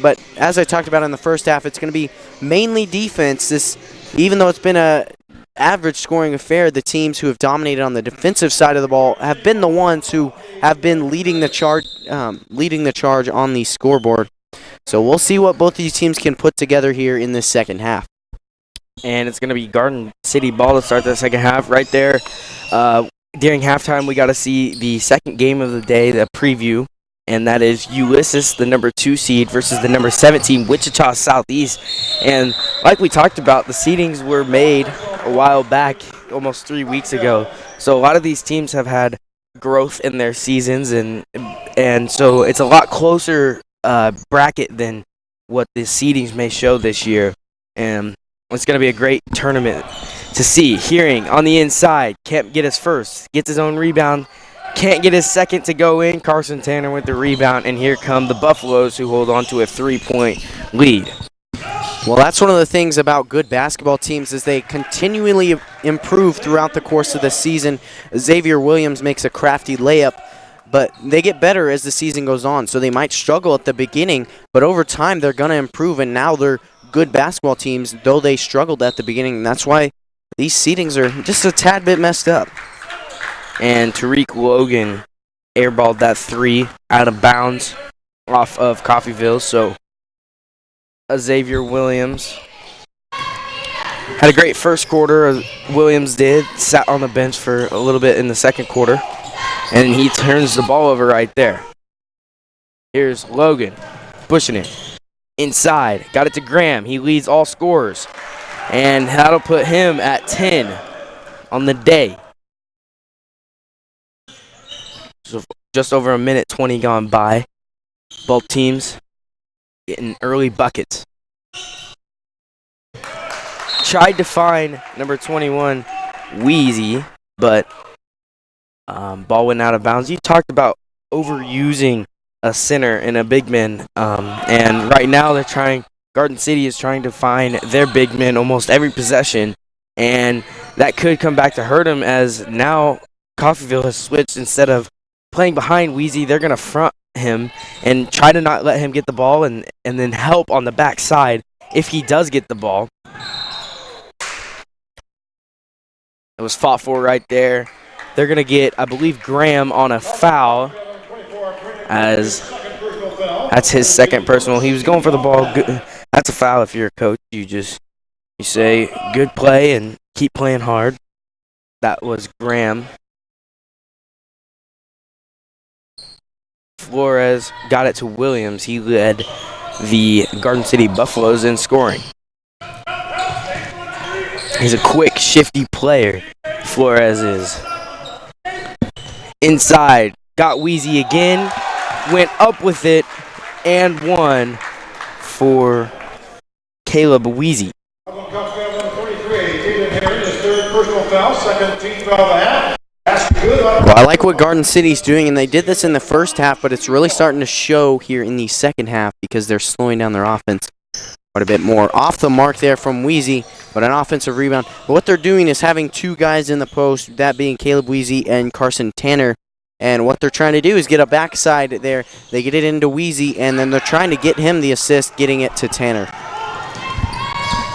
but as I talked about in the first half, it's going to be mainly defense. Even though it's been a average scoring affair, the teams who have dominated on the defensive side of the ball have been the ones who have been leading the charge on the scoreboard. So we'll see what both these teams can put together here in this second half. And it's going to be Garden City ball to start the second half right there. During halftime, we got to see the second game of the day, the preview, and that is Ulysses, the number 2 seed, versus the number 17, Wichita Southeast. And like we talked about, the seedings were made a while back, almost 3 weeks ago. So a lot of these teams have had growth in their seasons, and so it's a lot closer bracket than what the seedings may show this year. And it's going to be a great tournament to see. Hearing on the inside, can't get his first, gets his own rebound, can't get his second to go in. Carson Tanner with the rebound, and here come the Buffaloes, who hold on to a 3-point lead. Well, that's one of the things about good basketball teams is they continually improve throughout the course of the season. Xavier Williams makes a crafty layup, but they get better as the season goes on. So they might struggle at the beginning, but over time they're going to improve, and now they're good basketball teams, though they struggled at the beginning. And that's why these seedings are just a tad bit messed up. And Tariq Logan airballed that 3 out of bounds off of Coffeyville. So Xavier Williams had a great first quarter. Williams did, sat on the bench for a little bit in the second quarter, and he turns the ball over right there. Here's Logan pushing it inside, got it to Graham. He leads all scorers, and that'll put him at 10 on the day. So just over a minute 20 gone by. Both teams getting early buckets. Tried to find number 21, Wheezy, but ball went out of bounds. You talked about overusing a center and a big man, and right now Garden City is trying to find their big men almost every possession, and that could come back to hurt them, as now Coffeyville has switched. Instead of playing behind Wheezy, they're going to front him and try to not let him get the ball, and then help on the backside if he does get the ball. It was fought for right there. They're going to get, I believe, Graham on a foul, as that's his second personal. He was going for the ball. Good. That's a foul if you're a coach. You say good play and keep playing hard. That was Graham. Flores got it to Williams. He led the Garden City Buffaloes in scoring. He's a quick, shifty player, Flores is. Inside, got Wheezy again, went up with it, and one for Caleb Wheezy. Well, I like what Garden City's doing, and they did this in the first half, but it's really starting to show here in the second half because they're slowing down their offense. quite a bit more. Off the mark there from Wheezy, but an offensive rebound. But what they're doing is having two guys in the post, that being Caleb Wheezy and Carson Tanner. And what they're trying to do is get a backside there. They get it into Wheezy, and then they're trying to get him the assist, getting it to Tanner.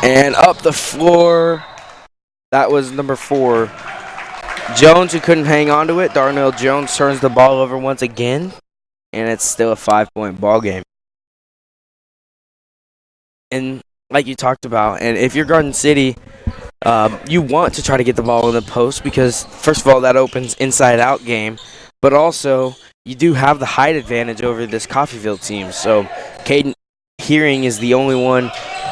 And up the floor, that was number 4. Jones, who couldn't hang on to it. Darnell Jones turns the ball over once again, and it's still a 5-point ball game. And like you talked about, and if you're Garden City, you want to try to get the ball in the post because, first of all, that opens inside-out game, but also you do have the height advantage over this Coffeyville team. So Caden Hearing is the only one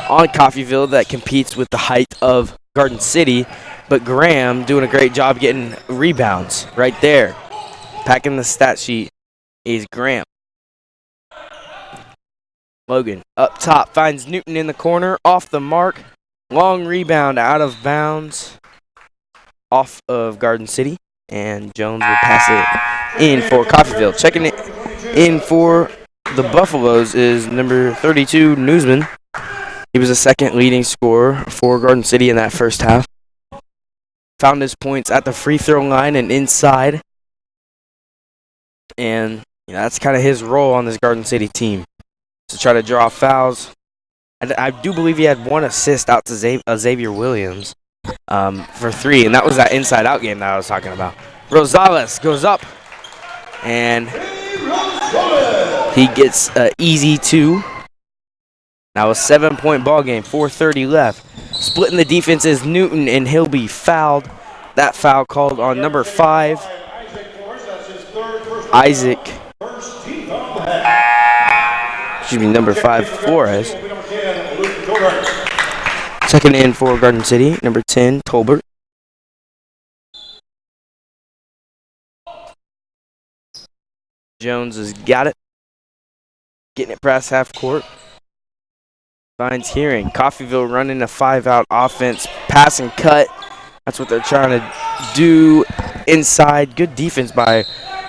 on Coffeyville that competes with the height of Garden City, but Graham doing a great job getting rebounds right there. Packing the stat sheet is Graham. Logan up top finds Newton in the corner, off the mark. Long rebound out of bounds off of Garden City, and Jones will pass it in for Coffeyville. Checking it in for the Buffaloes is number 32, Newsman. He was the second leading scorer for Garden City in that first half. Found his points at the free throw line and inside. And that's kind of his role on this Garden City team, to try to draw fouls. I do believe he had one assist out to Xavier Williams for 3, and that was that inside-out game that I was talking about. Rosales goes up, and he gets an easy 2. Now a 7-point ball game, 4:30 left. Splitting the defense is Newton, and he'll be fouled. That foul called on number 5, Isaac. Number 5, Flores. Checking in for Garden City, number 10, Tolbert. Jones has got it. Getting it past half court. Finds Hearing. Coffeyville running a 5-out offense. Pass and cut. That's what they're trying to do inside. Good defense by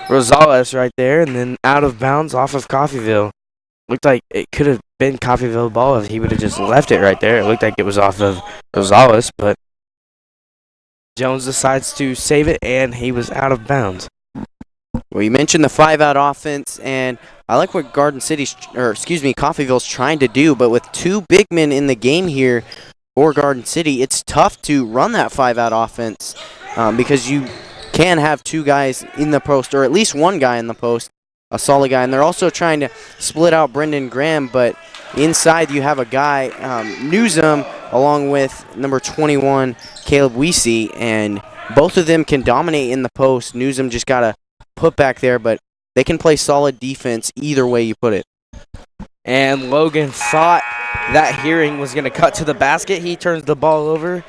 Rosales right there. And then out of bounds off of Coffeyville. Looked like it could have been Coffeyville ball if he would have just left it right there. It looked like it was off of Rosales, but Jones decides to save it, and he was out of bounds. Well, you mentioned the 5-out offense, and I like what Coffeyville's trying to do, but with 2 big men in the game here for Garden City, it's tough to run that 5-out offense because you can have 2 guys in the post, or at least 1 guy in the post, a solid guy. And they're also trying to split out Brendan Graham, but inside you have a guy, Newsom, along with number 21, Caleb Weesey, and both of them can dominate in the post. Newsom just got a put back there, but they can play solid defense either way you put it. And Logan thought that Hearing was going to cut to the basket. He turns the ball over.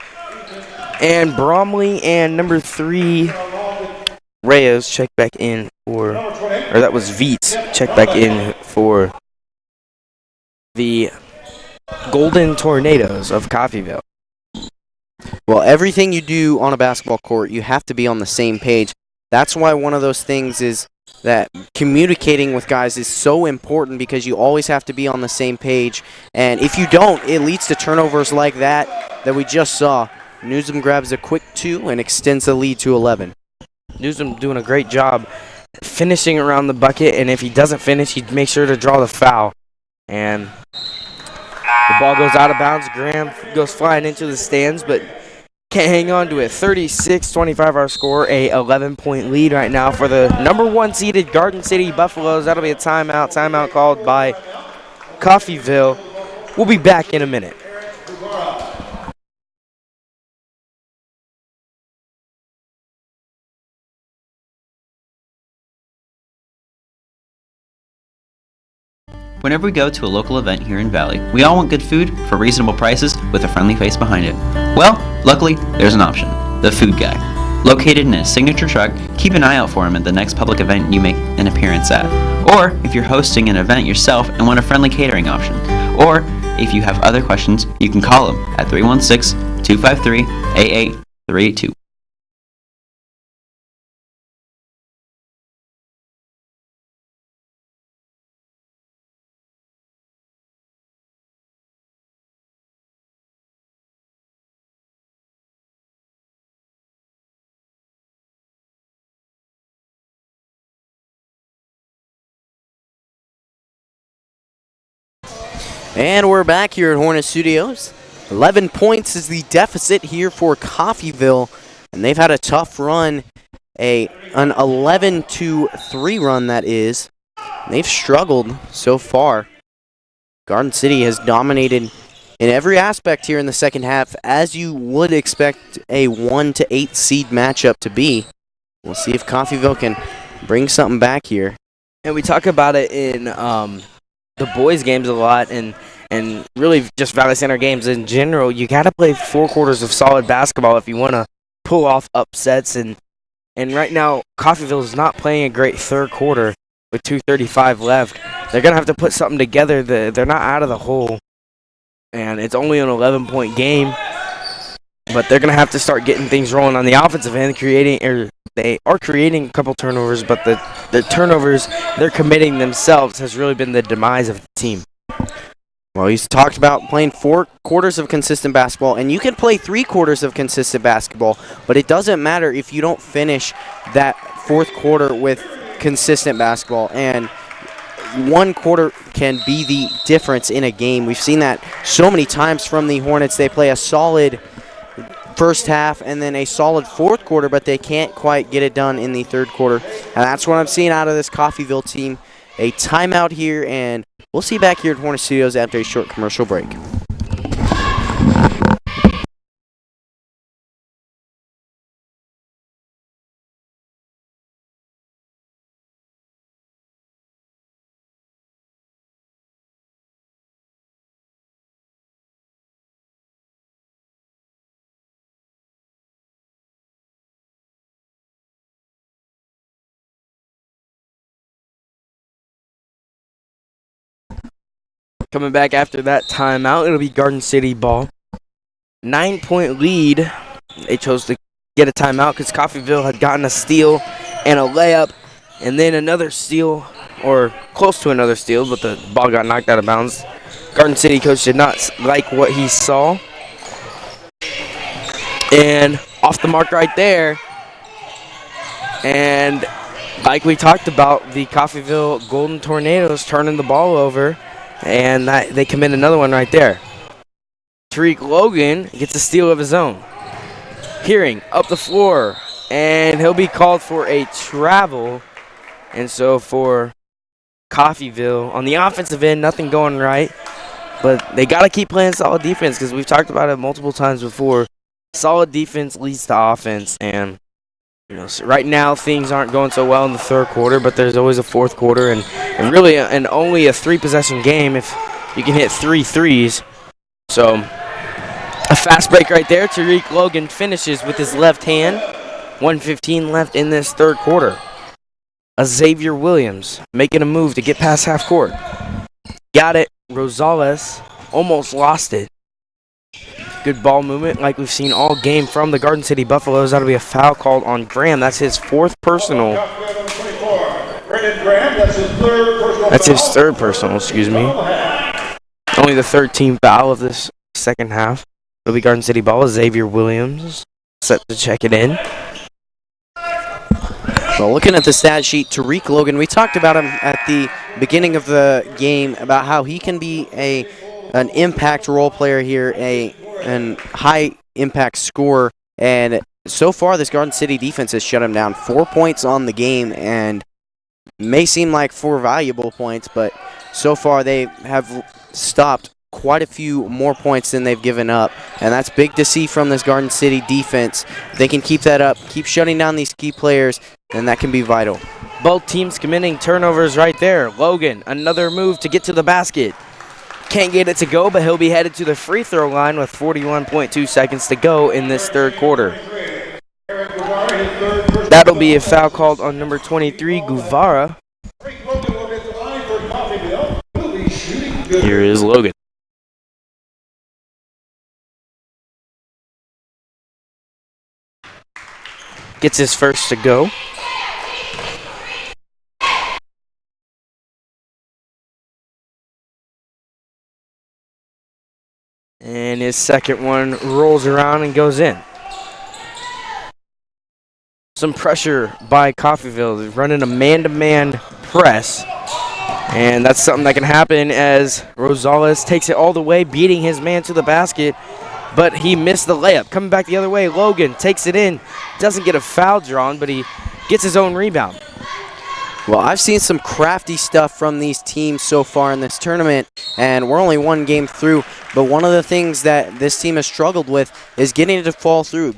And Bromley and number 3, Reyes, check back in for, or that was Vietz, check back in for the Golden Tornadoes of Coffeyville. Well, everything you do on a basketball court, you have to be on the same page. That's why one of those things is that communicating with guys is so important, because you always have to be on the same page. And if you don't, it leads to turnovers like that we just saw. Newsom grabs a quick 2 and extends the lead to 11. Newsom doing a great job finishing around the bucket, and if he doesn't finish, he'd make sure to draw the foul. And the ball goes out of bounds. Graham goes flying into the stands, but can't hang on to it. 36-25 our score, a 11-point lead right now for the number 1 seeded Garden City Buffaloes. That'll be a timeout called by Coffeyville. We'll be back in a minute. Whenever we go to a local event here in Valley, we all want good food for reasonable prices with a friendly face behind it. Well, luckily, there's an option, the Food Guy. Located in his signature truck, keep an eye out for him at the next public event you make an appearance at. Or if you're hosting an event yourself and want a friendly catering option. Or if you have other questions, you can call him at 316-253-8832. And we're back here at Hornet Studios. 11 points is the deficit here for Coffeyville, and they've had a tough run, an 11-3 run that is. They've struggled so far. Garden City has dominated in every aspect here in the second half, as you would expect a 1-8 seed matchup to be. We'll see if Coffeyville can bring something back here. And we talk about it in the boys' games a lot, and really just Valley Center games in general. You got to play 4 quarters of solid basketball if you want to pull off upsets. And right now, Coffeyville is not playing a great third quarter with 2:35 left. They're going to have to put something together. They're not out of the hole, and it's only an 11-point game. But they're going to have to start getting things rolling on the offensive end, they are creating a couple turnovers, but the turnovers they're committing themselves has really been the demise of the team. Well, he's talked about playing 4 quarters of consistent basketball, and you can play 3 quarters of consistent basketball, but it doesn't matter if you don't finish that 4th quarter with consistent basketball, and 1 quarter can be the difference in a game. We've seen that so many times from the Hornets. They play a solid first half and then a solid 4th quarter, but they can't quite get it done in the 3rd quarter. And that's what I'm seeing out of this Coffeyville team. A timeout here, and we'll see you back here at Hornet Studios after a short commercial break. Coming back after that timeout, it'll be Garden City ball. 9-point lead. They chose to get a timeout because Coffeyville had gotten a steal and a layup, and then another steal, or close to another steal, but the ball got knocked out of bounds. Garden City coach did not like what he saw. And off the mark right there. And like we talked about, the Coffeyville Golden Tornadoes turning the ball over. And they commit another one right there. Tariq Logan gets a steal of his own. Hearing up the floor, and he'll be called for a travel. And so for Coffeyville, on the offensive end, nothing going right. But they got to keep playing solid defense because we've talked about it multiple times before. Solid defense leads to offense, and so right now things aren't going so well in the 3rd quarter, but there's always a 4th quarter, and really only a 3-possession game if you can hit 3 threes. So a fast break right there. Tariq Logan finishes with his left hand. 1:15 left in this 3rd quarter. A Xavier Williams making a move to get past half court. Got it. Rosales almost lost it. Good ball movement like we've seen all game from the Garden City Buffaloes. That'll be a foul called on Graham. That's his 4th personal. That's his 3rd personal, excuse me. Only the 13th foul of this second half. It'll be Garden City ball. Xavier Williams set to check it in. Well, looking at the stat sheet, Tariq Logan, we talked about him at the beginning of the game about how he can be an impact role player here, an high-impact scorer. And so far, this Garden City defense has shut him down. 4 points on the game, and may seem like 4 valuable points, but so far they have stopped quite a few more points than they've given up. And that's big to see from this Garden City defense. If they can keep that up, keep shutting down these key players, then that can be vital. Both teams committing turnovers right there. Logan, another move to get to the basket. Can't get it to go, but he'll be headed to the free throw line with 41.2 seconds to go in this 3rd quarter. That'll be a foul called on number 23, Guevara. Here is Logan. Gets his first to go. And his second one rolls around and goes in. Some pressure by Coffeyville. They're running a man-to-man press. And that's something that can happen as Rosales takes it all the way, beating his man to the basket, but he missed the layup. Coming back the other way, Logan takes it in, doesn't get a foul drawn, but he gets his own rebound. Well, I've seen some crafty stuff from these teams so far in this tournament, and we're only one game through, but one of the things that this team has struggled with is getting it to fall through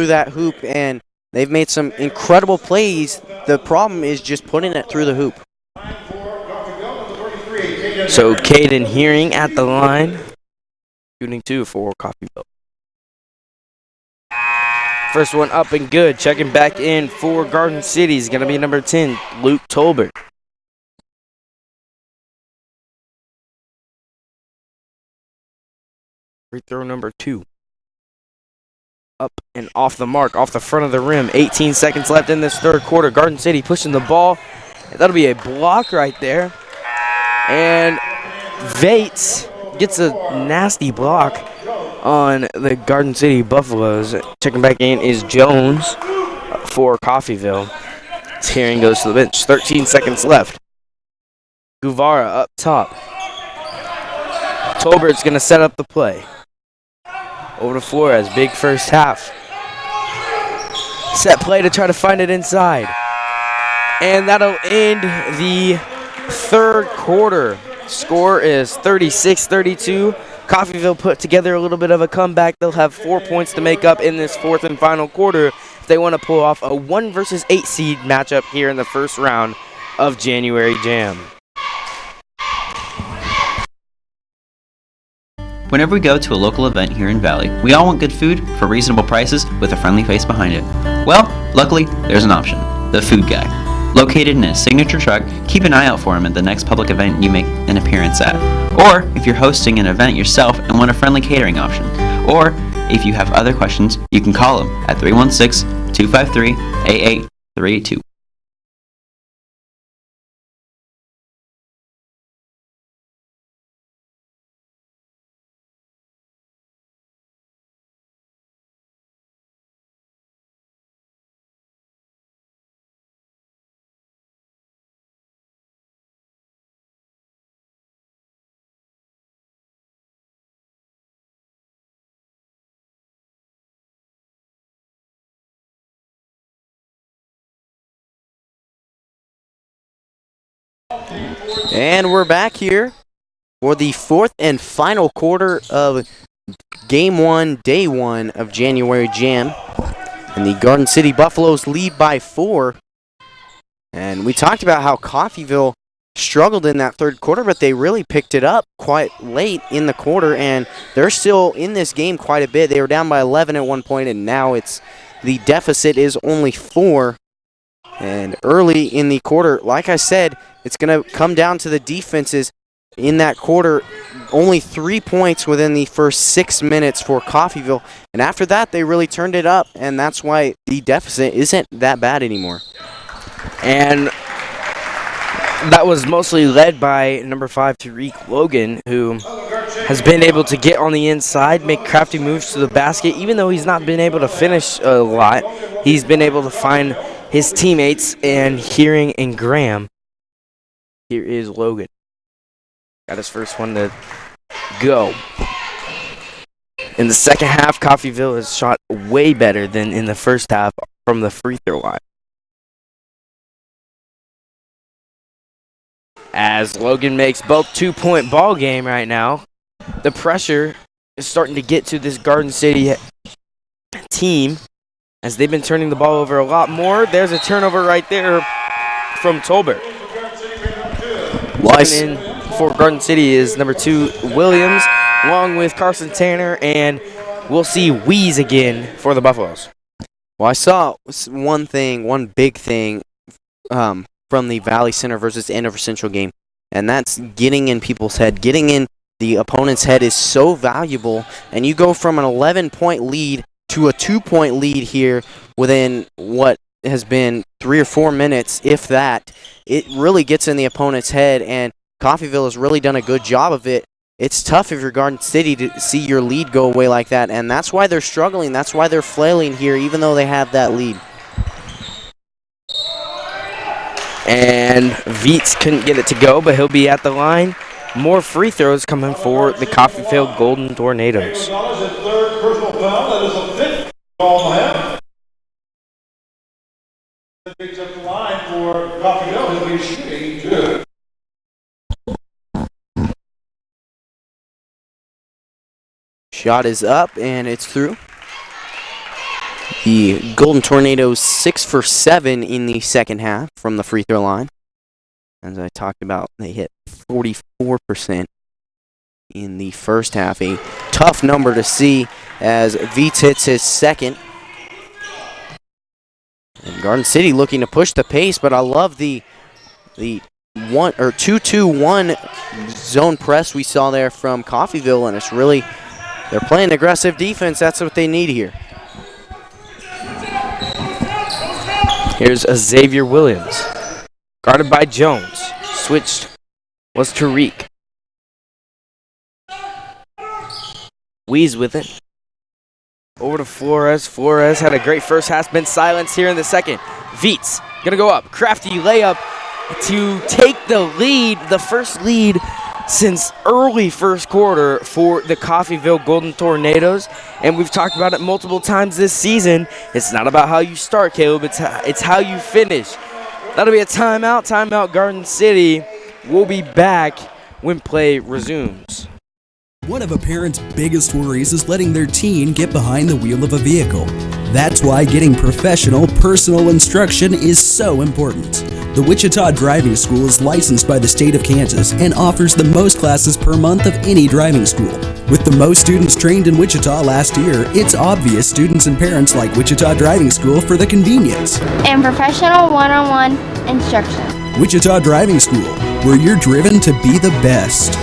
that hoop, and they've made some incredible plays. The problem is just putting it through the hoop. So Caden Hearing at the line, shooting 2 for Coffeyville. First one up and good. Checking back in for Garden City is going to be number 10, Luke Tolbert. Free throw number 2. Up and off the mark, off the front of the rim. 18 seconds left in this third quarter. Garden City pushing the ball. That'll be a block right there. And Vates gets a nasty block on the Garden City Buffaloes. Checking back in is Jones for Coffeyville. Hearing goes to the bench. 13 seconds left. Guevara up top. Tolbert's going to set up the play. Over to Flores. Big first half. Set play to try to find it inside. And that'll end the third quarter. Score is 36-32. Coffeyville put together a little bit of a comeback. They'll have 4 points to make up in this fourth and final quarter if they want to pull off a 1 versus 8 seed matchup here in the first round of January Jam. Whenever we go to a local event here in Valley, we all want good food for reasonable prices with a friendly face behind it. Well, luckily, there's an option, the Food Guy. Located in his signature truck, keep an eye out for him at the next public event you make an appearance at. Or if you're hosting an event yourself and want a friendly catering option. Or if you have other questions, you can call him at 316-253-8832. And we're back here for the fourth and final quarter of Game 1, Day 1 of January Jam. And the Garden City Buffaloes lead by 4. And we talked about how Coffeyville struggled in that third quarter, but they really picked it up quite late in the quarter, and they're still in this game quite a bit. They were down by 11 at one point, and now the deficit is only 4. And early in the quarter, like I said, it's going to come down to the defenses in that quarter. Only 3 points within the first 6 minutes for Coffeyville. And after that, they really turned it up, and that's why the deficit isn't that bad anymore. And that was mostly led by number 5, Tariq Logan, who has been able to get on the inside, make crafty moves to the basket. Even though he's not been able to finish a lot, he's been able to find his teammates and Hearing and Graham. Here is Logan. Got his first one to go. In the second half, Coffeyville has shot way better than in the first half from the free throw line. As Logan makes both 2-point ball game right now, the pressure is starting to get to this Garden City team as they've been turning the ball over a lot more. There's a turnover right there from Tolbert. Coming in for Garden City is number 2, Williams, along with Carson Tanner, and we'll see Weeze again for the Buffaloes. Well, I saw one big thing from the Valley Center versus Andover Central game, and that's getting in people's head. Getting in the opponent's head is so valuable, and you go from an 11-point lead to a 2-point lead here within what has been 3 or 4 minutes, if that. It really gets in the opponent's head, and Coffeyville has really done a good job of it. It's tough if you're Garden City to see your lead go away like that, and that's why they're struggling. That's why they're flailing here, even though they have that lead. And Viets couldn't get it to go, but he'll be at the line. More free throws coming for the Coffeyville Golden Tornadoes. Third personal foul. That is a fifth foul on him. Picks up the line for Coffeyville. He'll be shooting two. Shot is up and it's through. The Golden Tornadoes 6 for 7 in the second half from the free throw line. As I talked about, they hit 44% in the first half. A tough number to see as Viets hits his second. And Garden City looking to push the pace, but I love the 2-2-1 zone press we saw there from Coffeyville, and it's really, they're playing aggressive defense. That's what they need here. Here's a Xavier Williams, guarded by Jones. Switched was Tariq. Weeze with it. Over to Flores. Flores had a great first half, been silenced here in the second. Viets gonna go up. Crafty layup to take the lead, the first lead since early first quarter for the Coffeyville Golden Tornadoes. And we've talked about it multiple times this season. It's not about how you start, Caleb. It's how you finish. That'll be a timeout. Timeout, Garden City. We'll be back when play resumes. One of a parent's biggest worries is letting their teen get behind the wheel of a vehicle. That's why getting professional, personal instruction is so important. The Wichita Driving School is licensed by the state of Kansas and offers the most classes per month of any driving school. With the most students trained in Wichita last year, it's obvious students and parents like Wichita Driving School for the convenience and professional one-on-one instruction. Wichita Driving School, where you're driven to be the best.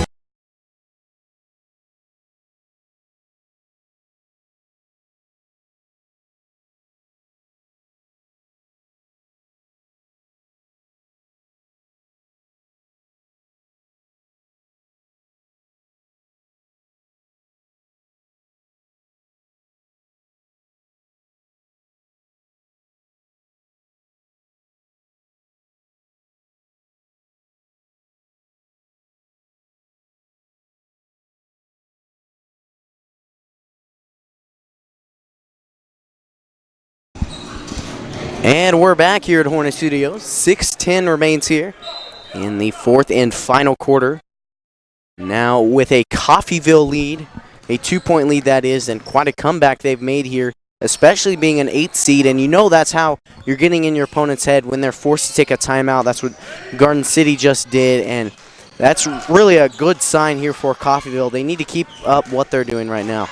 And we're back here at Hornet Studios. 6:10 remains here in the fourth and final quarter. Now with a Coffeyville lead, a 2-point lead that is, and quite a comeback they've made here, especially being an 8th seed. And you know that's how you're getting in your opponent's head when they're forced to take a timeout. That's what Garden City just did, and that's really a good sign here for Coffeyville. They need to keep up what they're doing right now.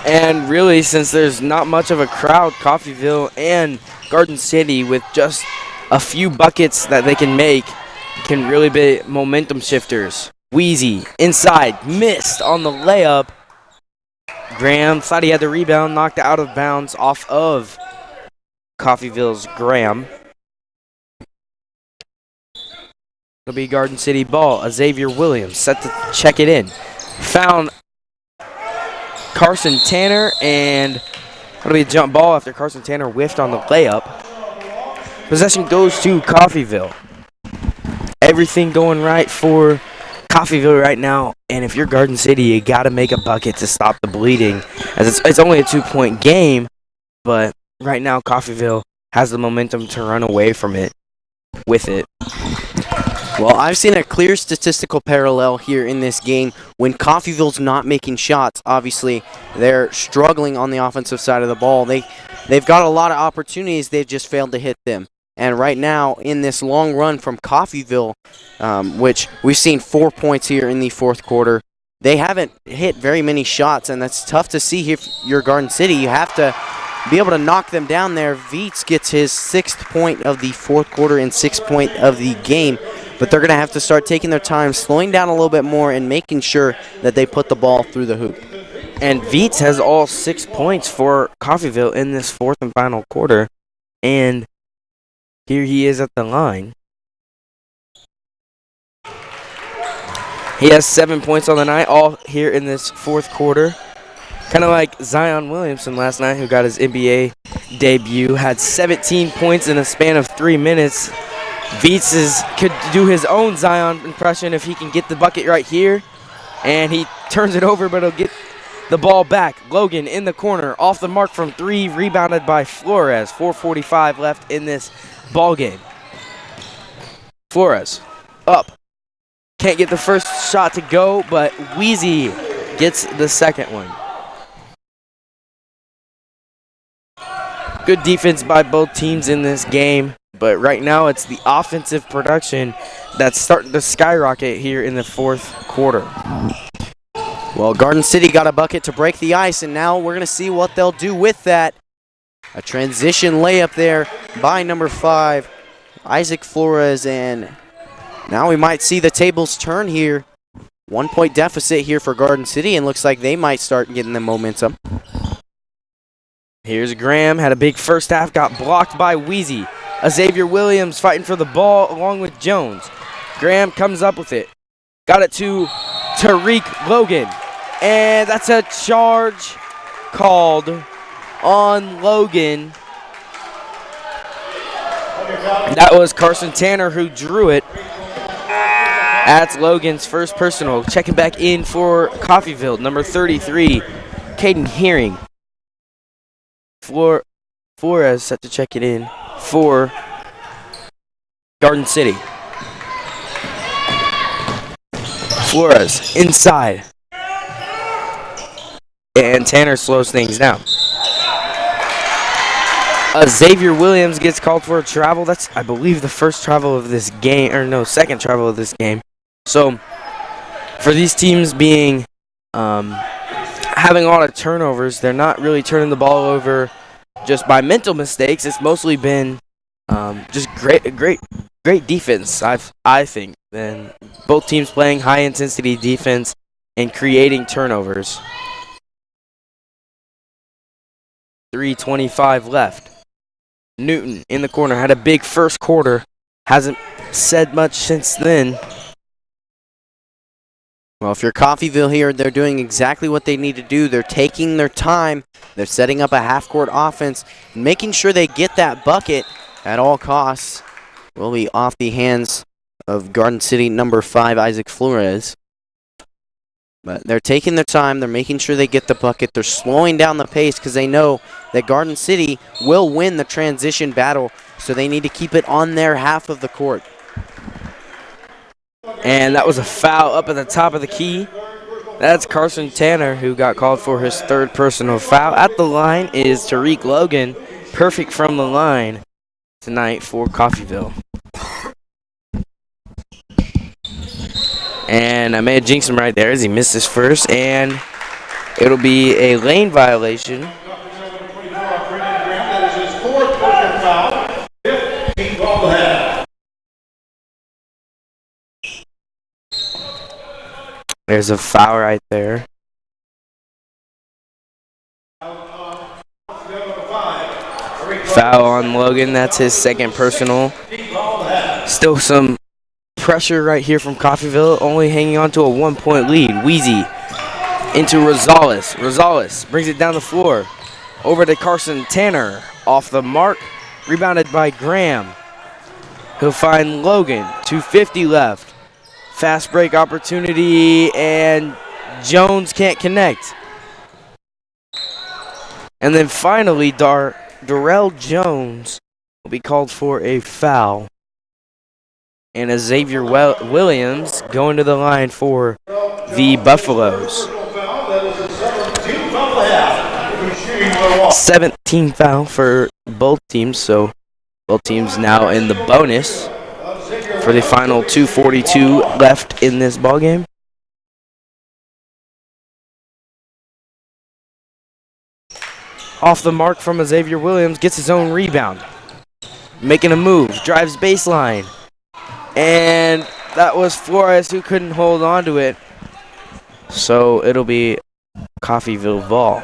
And really, since there's not much of a crowd, Coffeyville and Garden City, with just a few buckets that they can make, can really be momentum shifters. Wheezy inside, missed on the layup. Graham thought he had the rebound, knocked out of bounds off of Coffeyville's Graham. It'll be Garden City ball. Xavier Williams set to check it in. Found Carson Tanner, and it'll be a jump ball after Carson Tanner whiffed on the layup. Possession goes to Coffeyville. Everything going right for Coffeyville right now, and if you're Garden City, you got to make a bucket to stop the bleeding, as it's only a 2-point game, but right now Coffeyville has the momentum to run away from it with it. Well, I've seen a clear statistical parallel here in this game. When Coffeyville's not making shots, obviously they're struggling on the offensive side of the ball. They've got a lot of opportunities, they've just failed to hit them. And right now, in this long run from Coffeyville, which we've seen 4 points here in the fourth quarter, they haven't hit very many shots, and that's tough to see here if you're Garden City. You have to be able to knock them down there. Viets gets his 6th point of the fourth quarter and 6th point of the game. But they're going to have to start taking their time, slowing down a little bit more, and making sure that they put the ball through the hoop. And Viets has all 6 points for Coffeyville in this fourth and final quarter. And here he is at the line. He has 7 points on the night, all here in this fourth quarter. Kind of like Zion Williamson last night, who got his NBA debut, had 17 points in a span of 3 minutes. Could do his own Zion impression if he can get the bucket right here. And he turns it over, but he'll get the ball back. Logan in the corner, off the mark from 3, rebounded by Flores. 4:45 left in this ball game. Flores up. Can't get the first shot to go, but Wheezy gets the second one. Good defense by both teams in this game, but right now it's the offensive production that's starting to skyrocket here in the fourth quarter. Well, Garden City got a bucket to break the ice, and now we're going to see what they'll do with that. A transition layup there by number 5, Isaac Flores, and now we might see the tables turn here. 1-point deficit here for Garden City, and looks like they might start getting the momentum. Here's Graham, had a big first half, got blocked by Wheezy. Xavier Williams fighting for the ball along with Jones. Graham comes up with it. Got it to Tariq Logan. And that's a charge called on Logan. That was Carson Tanner who drew it. That's Logan's first personal. Checking back in for Coffeyville, number 33, Caden Hearing. Flores set to check it in for Garden City. Flores inside. And Tanner slows things down. Xavier Williams gets called for a travel. That's, I believe, the first travel of this game, or no, second travel of this game. So, for these teams being having a lot of turnovers, they're not really turning the ball over just by mental mistakes. It's mostly been just great defense, I think. And both teams playing high intensity defense and creating turnovers. 3:25 left. Newton in the corner had a big first quarter. Hasn't said much since then. Well, if you're Coffeyville here, they're doing exactly what they need to do. They're taking their time. They're setting up a half-court offense, and making sure they get that bucket at all costs. Will be off the hands of Garden City number 5, Isaac Flores. But they're taking their time. They're making sure they get the bucket. They're slowing down the pace because they know that Garden City will win the transition battle, so they need to keep it on their half of the court. And that was a foul up at the top of the key. That's Carson Tanner, who got called for his third personal foul. At the line is Tariq Logan, perfect from the line tonight for Coffeyville. And I may have jinxed him right there as he missed his first, and it'll be a lane violation. That is his fourth personal foul. 15 ball to have. There's a foul right there. Foul on Logan. That's his second personal. Still some pressure right here from Coffeyville, only hanging on to a 1-point lead. Wheezy into Rosales. Rosales brings it down the floor. Over to Carson Tanner. Off the mark. Rebounded by Graham. He'll find Logan. 2:50 left. Fast break opportunity, and Jones can't connect. And then finally, Darrell Jones will be called for a foul. And Xavier Williams going to the line for the Buffaloes. 17 foul for both teams, so both teams now in the bonus for the final 2:42 left in this ballgame. Off the mark from Xavier Williams, gets his own rebound. Making a move, drives baseline. And that was Flores who couldn't hold on to it. So it'll be Coffeyville ball.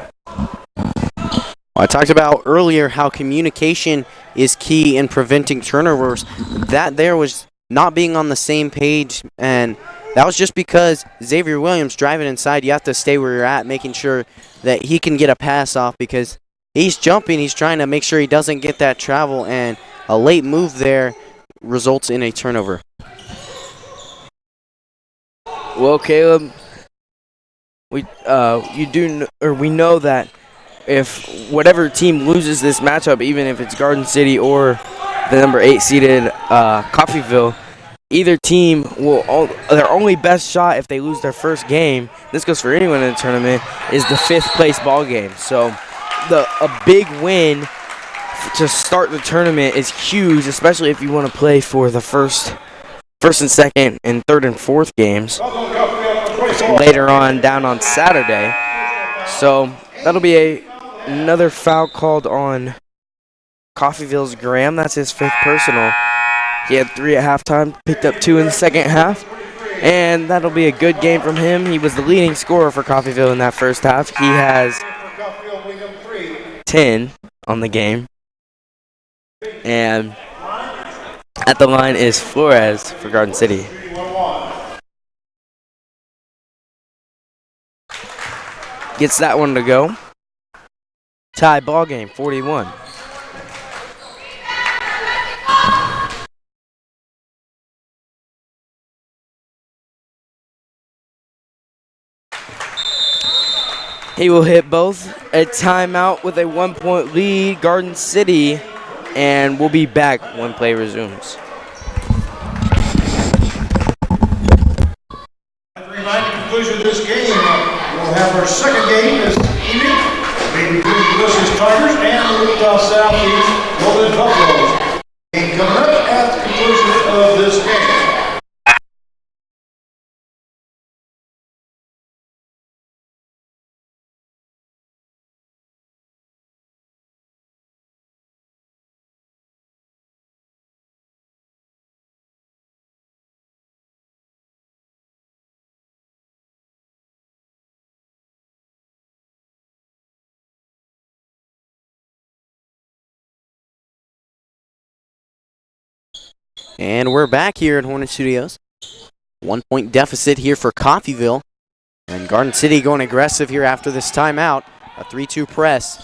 I talked about earlier how communication is key in preventing turnovers. That there was not being on the same page, and that was just because Xavier Williams driving inside. You have to stay where you're at, making sure that he can get a pass off because he's jumping. He's trying to make sure he doesn't get that travel, and a late move there results in a turnover. Well, Caleb, we know that if whatever team loses this matchup, even if it's Garden City or the number 8 seeded Coffeyville, either team their only best shot if they lose their first game, this goes for anyone in the tournament, is the 5th place ball game. So a big win to start the tournament is huge, especially if you want to play for the first and second and third and fourth games later on down on Saturday. So that'll be another foul called on Coffeyville's Graham. That's his 5th personal. He had 3 at halftime, picked up 2 in the second half, and that'll be a good game from him. He was the leading scorer for Coffeyville in that first half. He has 10 on the game. And at the line is Flores for Garden City. Gets that one to go. Tie ball game, 41. He will hit both. A timeout with a 1-point lead, Garden City, and we'll be back when play resumes. At the conclusion of this game, we'll have our second game this evening between Ulysses Tigers and Wichita Southeast Golden Buffaloes. Game coming up at the conclusion of this game. And we're back here at Hornet Studios. 1-point deficit here for Coffeyville. And Garden City going aggressive here after this timeout. A 3-2 press.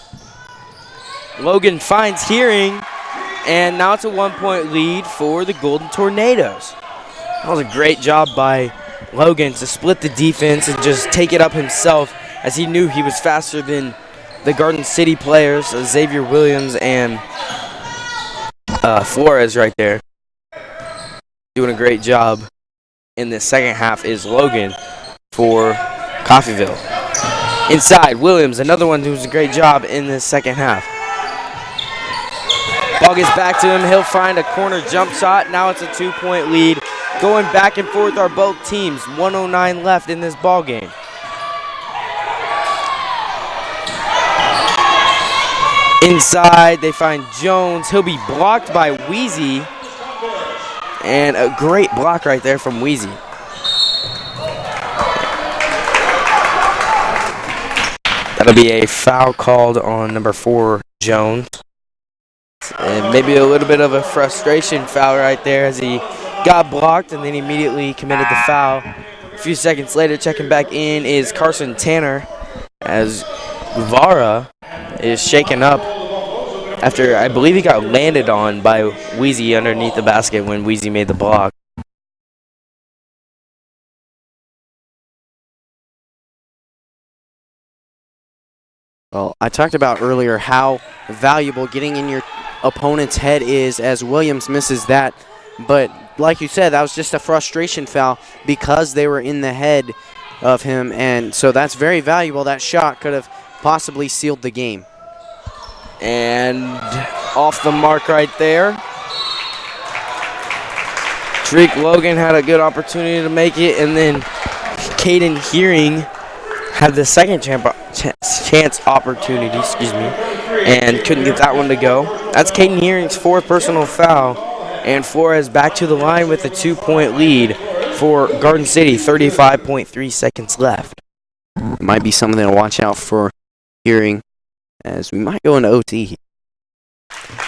Logan finds Hearing, and now it's a 1-point lead for the Golden Tornadoes. That was a great job by Logan to split the defense and just take it up himself, as he knew he was faster than the Garden City players, Xavier Williams and Flores right there. Doing a great job in the second half is Logan for Coffeyville. Inside, Williams, another one who's a great job in the second half. Ball gets back to him. He'll find a corner jump shot. Now it's a 2-point lead. Going back and forth are both teams. 1:09 left in this ball game. Inside, they find Jones. He'll be blocked by Wheezy. And a great block right there from Wheezy. That'll be a foul called on number 4, Jones. And maybe a little bit of a frustration foul right there, as he got blocked and then immediately committed the foul. A few seconds later, checking back in is Carson Tanner, as Guevara is shaken up after, I believe, he got landed on by Wheezy underneath the basket when Wheezy made the block. Well, I talked about earlier how valuable getting in your opponent's head is, as Williams misses that. But like you said, that was just a frustration foul because they were in the head of him. And so that's very valuable. That shot could have possibly sealed the game. And off the mark right there. Drake Logan had a good opportunity to make it, and then Caden Hearing had the second chance opportunity, and couldn't get that one to go. That's Caden Hearing's 4th personal foul, and Flores back to the line with a 2-point lead for Garden City, 35.3 seconds left. Might be something to watch out for Hearing, as we might go into OT.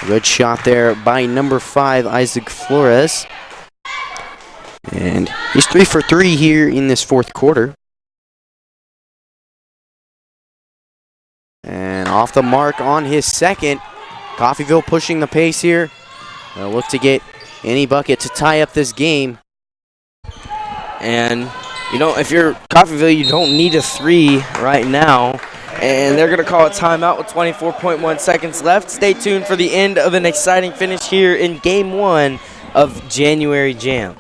Good shot there by number 5, Isaac Flores. And he's 3 for 3 here in this 4th quarter. And off the mark on his second. Coffeyville pushing the pace here. They'll look to get any bucket to tie up this game. And, if you're Coffeyville, you don't need a 3 right now. And they're going to call a timeout with 24.1 seconds left. Stay tuned for the end of an exciting finish here in Game 1 of January Jam.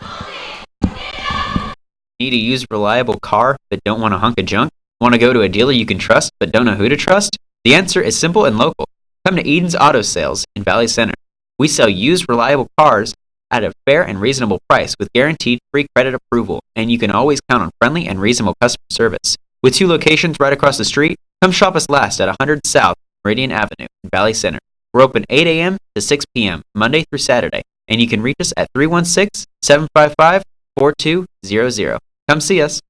Need a used reliable car but don't want a hunk of junk? Want to go to a dealer you can trust but don't know who to trust? The answer is simple and local. Come to Eden's Auto Sales in Valley Center. We sell used reliable cars at a fair and reasonable price with guaranteed free credit approval, and you can always count on friendly and reasonable customer service. With 2 locations right across the street, come shop us last at 100 South Meridian Avenue in Valley Center. We're open 8 a.m. to 6 p.m. Monday through Saturday, and you can reach us at 316-755-4200. Come see us.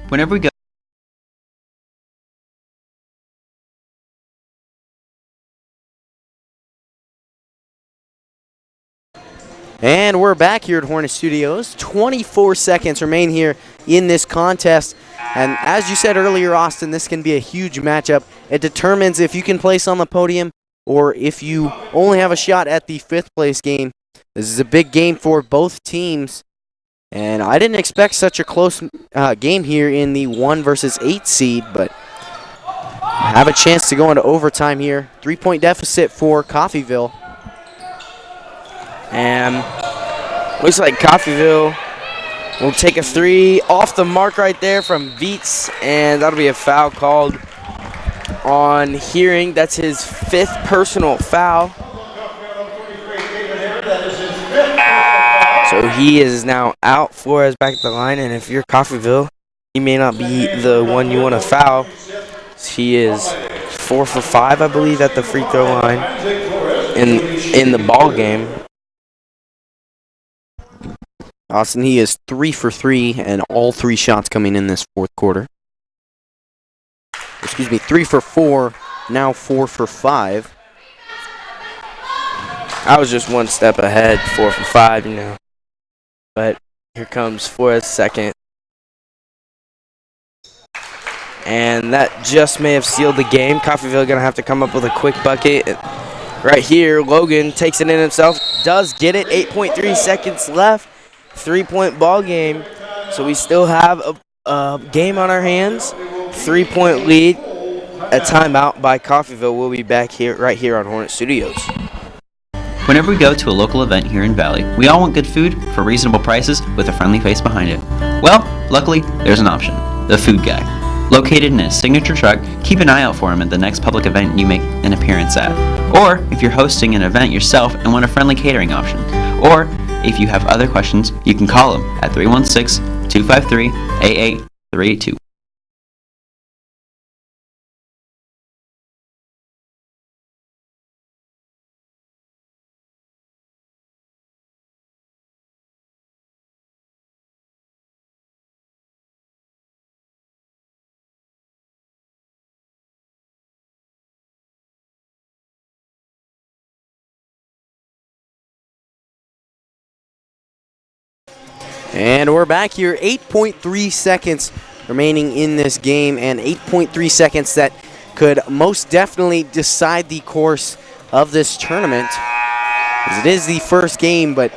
Whenever we go. And we're back here at Hornet Studios. 24 seconds remain here in this contest. And as you said earlier, Austin, this can be a huge matchup. It determines if you can place on the podium or if you only have a shot at the 5th place game. This is a big game for both teams. And I didn't expect such a close game here in the 1 versus 8 seed, but have a chance to go into overtime here. 3-point deficit for Coffeyville. And looks like Coffeyville will take a 3 off the mark right there from Vietz, and that'll be a foul called on Hearing. That's his 5th personal foul. So he is now out. Flores back at the line, and if you're Coffeyville, he may not be the one you want to foul. He is 4 for 5, I believe, at the free throw line in the ball game. Austin, he is 3 for 3, and all 3 shots coming in this 4th quarter. 3 for 4, now 4 for 5. I was just one step ahead, 4 for 5, But here comes Flores second. And that just may have sealed the game. Coffeyville going to have to come up with a quick bucket. Right here, Logan takes it in himself. Does get it. 8.3 seconds left. 3-point ball game. So we still have a game on our hands. 3-point lead. A timeout by Coffeyville. We'll be back here, right here on Hornet Studios. Whenever we go to a local event here in Valley, we all want good food for reasonable prices with a friendly face behind it. Well, luckily, there's an option. The Food Guy. Located in his signature truck, keep an eye out for him at the next public event you make an appearance at. Or if you're hosting an event yourself and want a friendly catering option. Or if you have other questions, you can call him at 316-253-8832. And we're back here. 8.3 seconds remaining in this game, and 8.3 seconds that could most definitely decide the course of this tournament. As it is the first game, but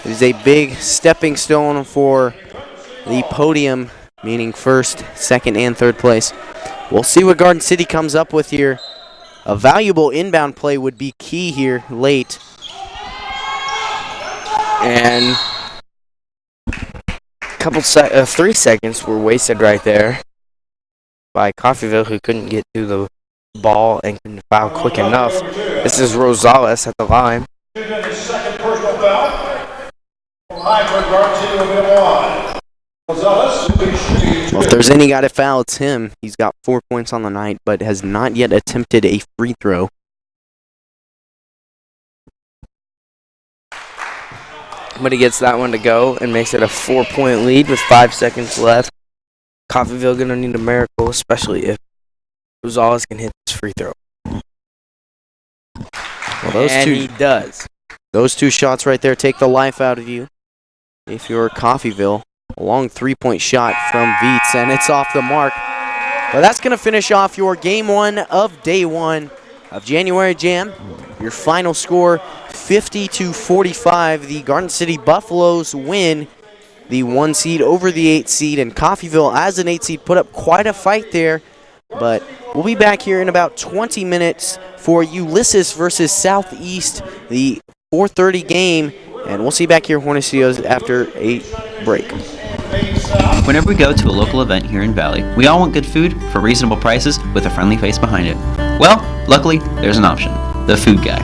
it is a big stepping stone for the podium, meaning 1st, 2nd, and 3rd place. We'll see what Garden City comes up with here. A valuable inbound play would be key here late. And 3 seconds were wasted right there by Coffeyville, who couldn't get to the ball and couldn't foul quick enough. This is Rosales at the line. Well, if there's any guy to foul, it's him. He's got 4 points on the night, but has not yet attempted a free throw. But he gets that one to go and makes it a 4-point lead with 5 seconds left. Coffeyville going to need a miracle, especially if Rosales can hit this free throw. Well, he does. Those 2 shots right there take the life out of you if you're Coffeyville. A long three-point shot from Viets, and it's off the mark. But that's going to finish off your game one of day one of January Jam. Your final score, 50-45. The Garden City Buffaloes win the 1 seed over the 8 seed, and Coffeyville, as an 8 seed, put up quite a fight there. But we'll be back here in about 20 minutes for Ulysses versus Southeast, the 4:30 game, and we'll see you back here at Hornet Studios after a break. Whenever we go to a local event here in Valley, we all want good food for reasonable prices with a friendly face behind it. Well, luckily, there's an option, the Food Guy.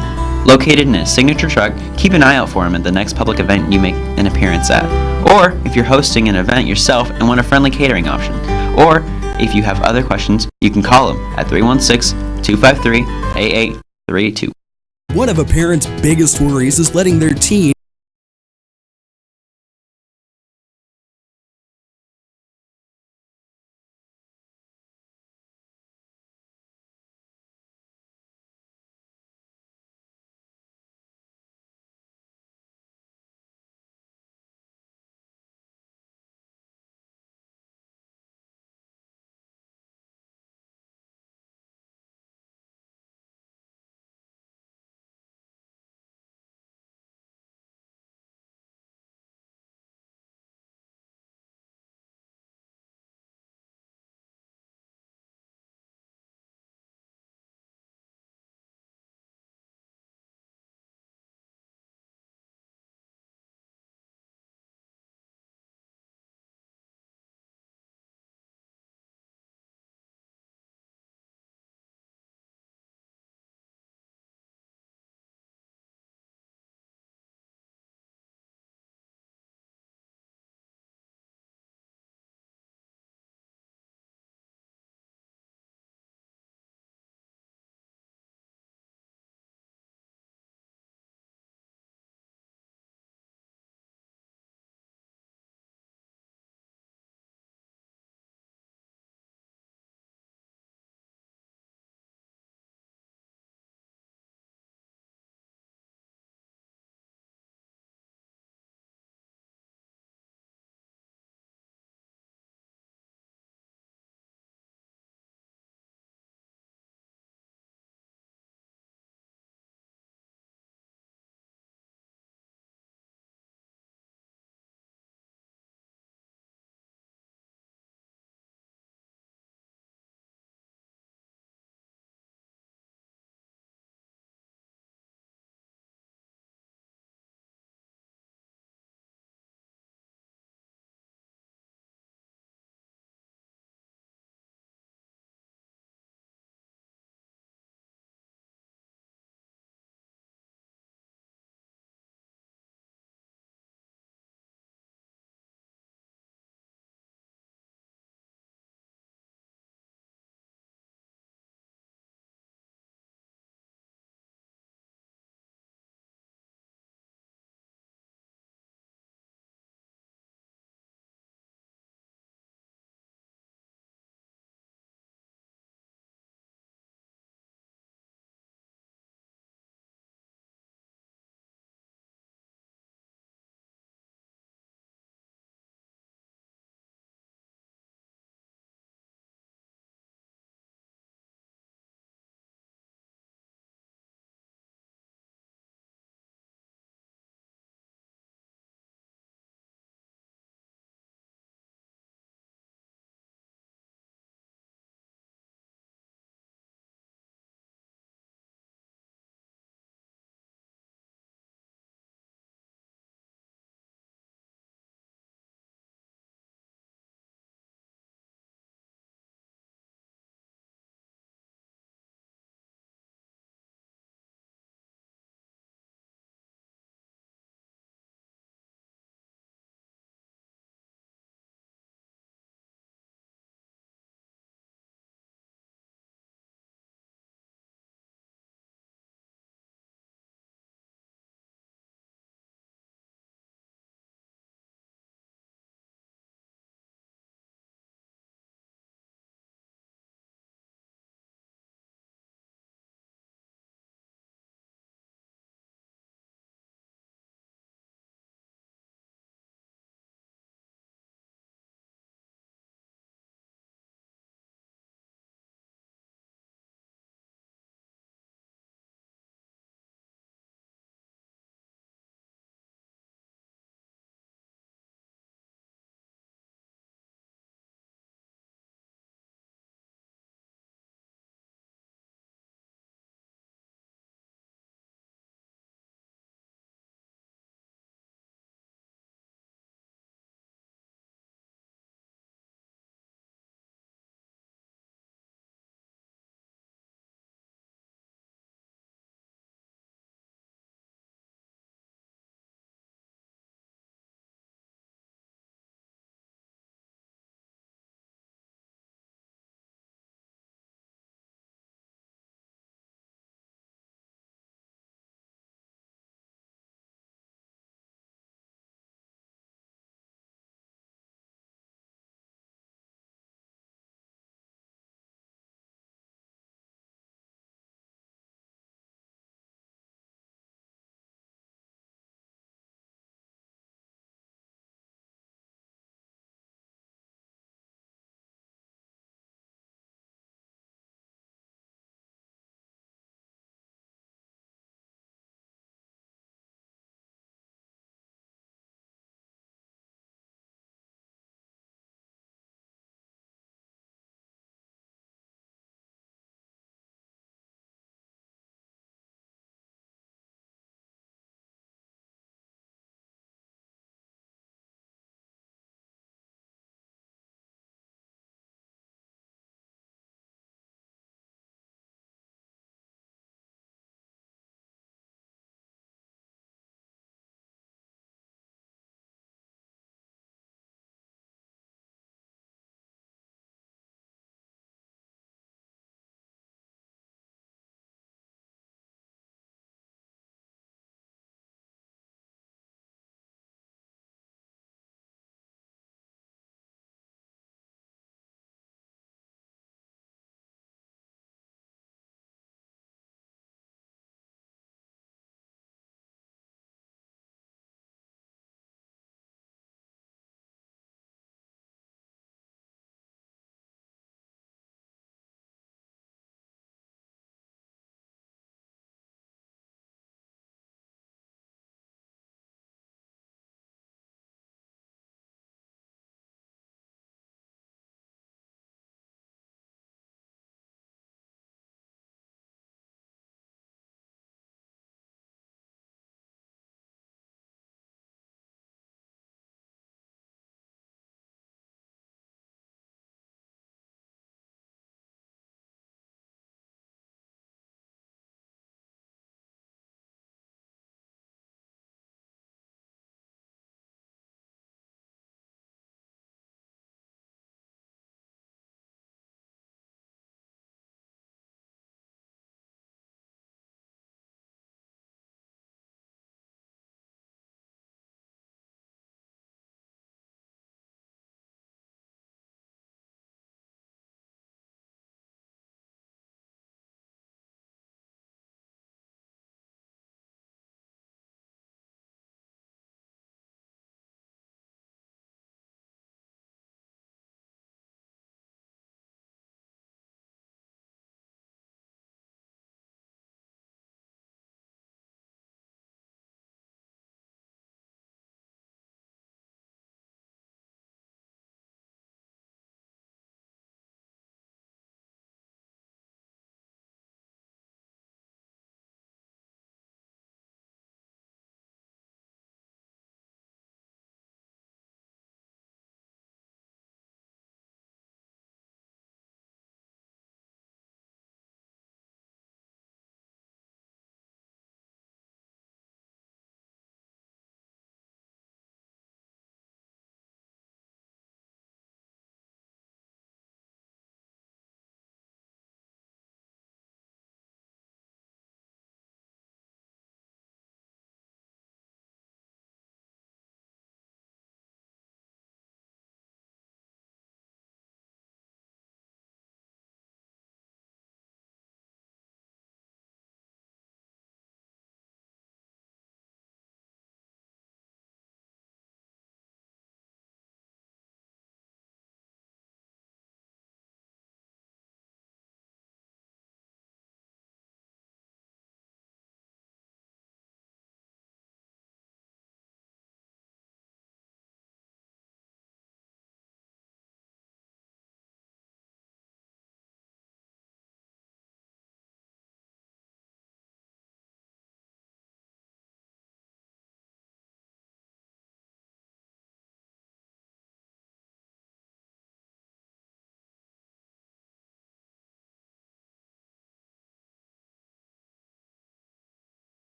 Located in his signature truck, keep an eye out for him at the next public event you make an appearance at. Or if you're hosting an event yourself and want a friendly catering option. Or if you have other questions, you can call him at 316-253-8832. One of a parent's biggest worries is letting their teen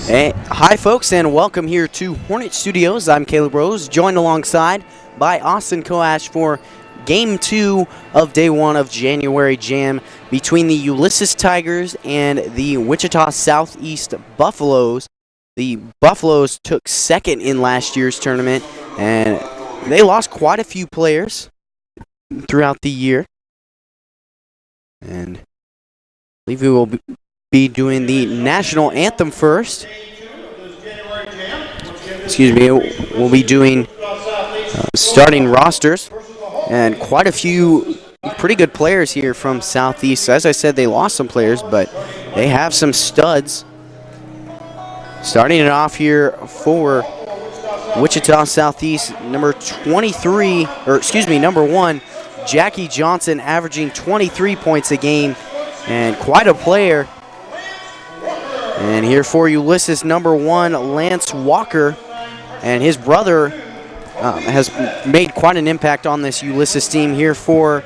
Hey, hi, folks, and welcome here to Hornet Studios. I'm Caleb Rose, joined alongside by Austin Koash for Game 2 of Day 1 of January Jam between the Ulysses Tigers and the Wichita Southeast Buffaloes. The Buffaloes took second in last year's tournament, and they lost quite a few players throughout the year. And I believe we will be doing the national anthem first. Excuse me, we'll be doing starting rosters, and quite a few pretty good players here from Southeast. As I said, they lost some players, but they have some studs. Starting it off here for Wichita Southeast, number 1, Jackie Johnson, averaging 23 points a game, and quite a player. And here for Ulysses, number 1, Lance Walker, and his brother has made quite an impact on this Ulysses team. Here for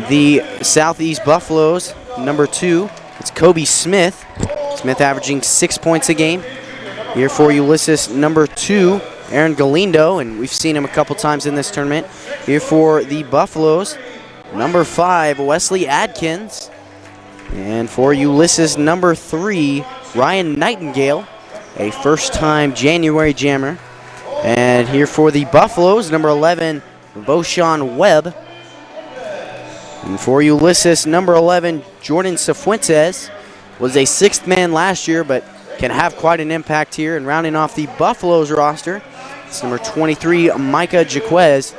the Southeast Buffaloes, number 2, it's Kobe Smith. Smith averaging 6 points a game. Here for Ulysses, number 2, Aaron Galindo, and we've seen him a couple times in this tournament. Here for the Buffaloes, number 5, Wesley Adkins. And for Ulysses, number 3, Ryan Nightingale, a first-time January Jammer. And here for the Buffaloes, number 11, Voshan Webb. And for Ulysses, number 11, Jordan Cifuentes, was a 6th man last year, but can have quite an impact here. And rounding off the Buffaloes roster, it's number 23, Micah Jaquez.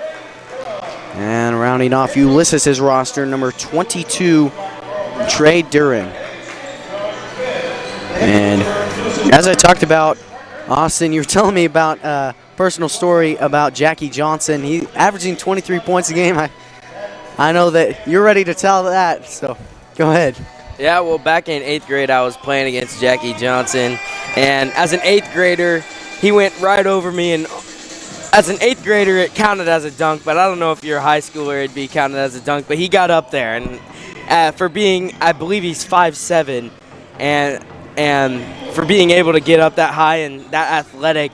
And rounding off Ulysses' roster, number 22, Trey Duran. And as I talked about, Austin, you were telling me about a personal story about Jackie Johnson. He averaging 23 points a game. I know that you're ready to tell that, so go ahead. Yeah, well, back in 8th grade, I was playing against Jackie Johnson, and as an 8th grader, he went right over me, and as an 8th grader, it counted as a dunk, but I don't know if you're a high schooler, it'd be counted as a dunk, but he got up there, and for being, I believe he's 5'7", and for being able to get up that high and that athletic,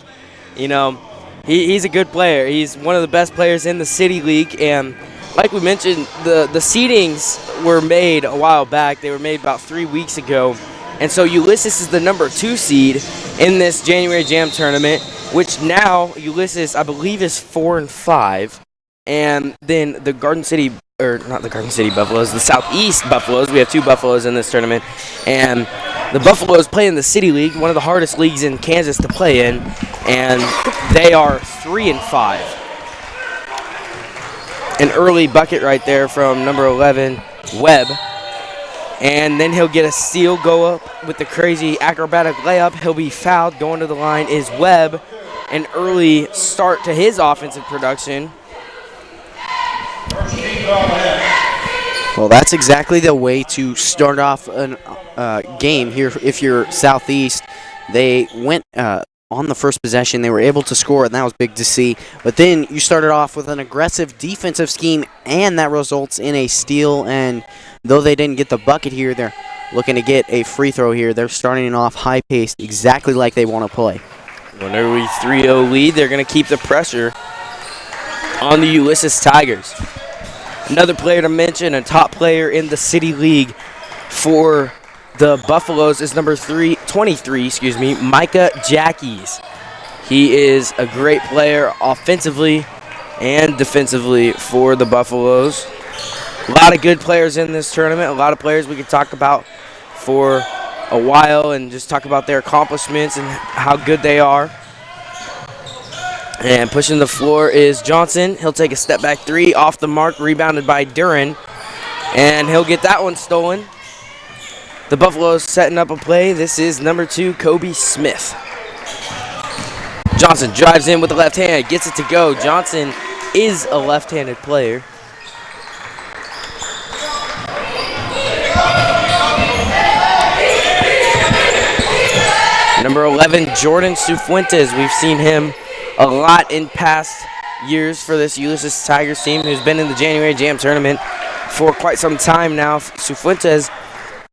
you know, he's a good player. He's one of the best players in the City League, and like we mentioned, the seedings were made a while back. They were made about 3 weeks ago, and so Ulysses is the number 2 seed in this January Jam tournament, which now Ulysses, I believe, is 4-5, and then the Garden City, or not the Garden City Buffaloes, the Southeast Buffaloes. We have 2 Buffaloes in this tournament, and the Buffaloes play in the City League, one of the hardest leagues in Kansas to play in, and they are 3-5. An early bucket right there from number 11, Webb. And then he'll get a steal, go up with the crazy acrobatic layup. He'll be fouled. Going to the line is Webb. An early start to his offensive production. Well, that's exactly the way to start off a game here. If you're Southeast, they went on the first possession. They were able to score, and that was big to see. But then you started off with an aggressive defensive scheme, and that results in a steal. And though they didn't get the bucket here, they're looking to get a free throw here. They're starting off high-paced, exactly like they want to play. Whenever we 3-0 lead, they're going to keep the pressure on the Ulysses Tigers. Another player to mention, a top player in the City League for the Buffaloes is number 23, Micah Jackies. He is a great player offensively and defensively for the Buffaloes. A lot of good players in this tournament, a lot of players we could talk about for a while and just talk about their accomplishments and how good they are. And pushing the floor is Johnson. He'll take a step back 3 off the mark, rebounded by Duran, and he'll get that one stolen. The Buffaloes setting up a play. This is number 2, Kobe Smith. Johnson drives in with the left hand, gets it to go. Johnson is a left-handed player. Number 11, Jordan Cifuentes. We've seen him a lot in past years for this Ulysses Tigers team, who's been in the January Jam tournament for quite some time now. Cifuentes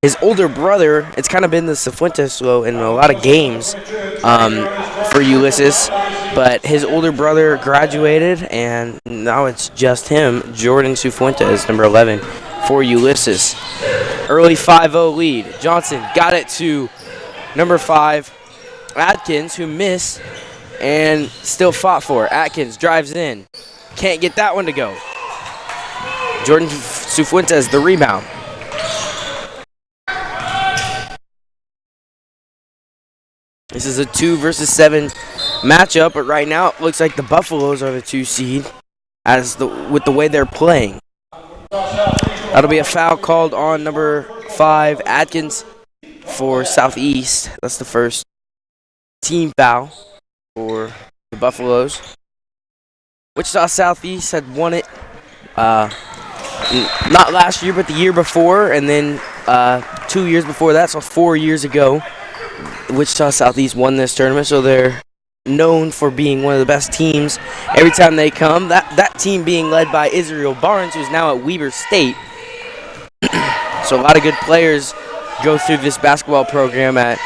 his older brother, it's kind of been the Cifuentes flow in a lot of games for Ulysses, but his older brother graduated, and now it's just him, Jordan Cifuentes, number 11, for Ulysses. Early 5-0 lead. Johnson got it to number 5, Atkins, who missed and still fought for it. Atkins drives in. Can't get that one to go. Jordan Cifuentes, the rebound. This is a 2 versus 7 matchup, but right now it looks like the Buffaloes are the 2 seed with the way they're playing. That'll be a foul called on number 5, Atkins, for Southeast. That's the first team foul for the Buffaloes. Wichita Southeast had won it not last year, but the year before, and then 2 years before that, so 4 years ago. Wichita Southeast won this tournament, so they're known for being one of the best teams every time they come. That team being led by Israel Barnes, who's now at Weber State. So a lot of good players go through this basketball program at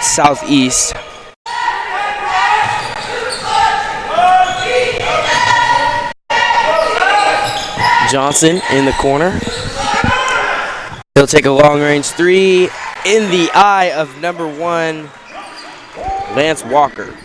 Southeast. Johnson in the corner. He'll take a long-range 3 in the eye of number 1, Lance Walker.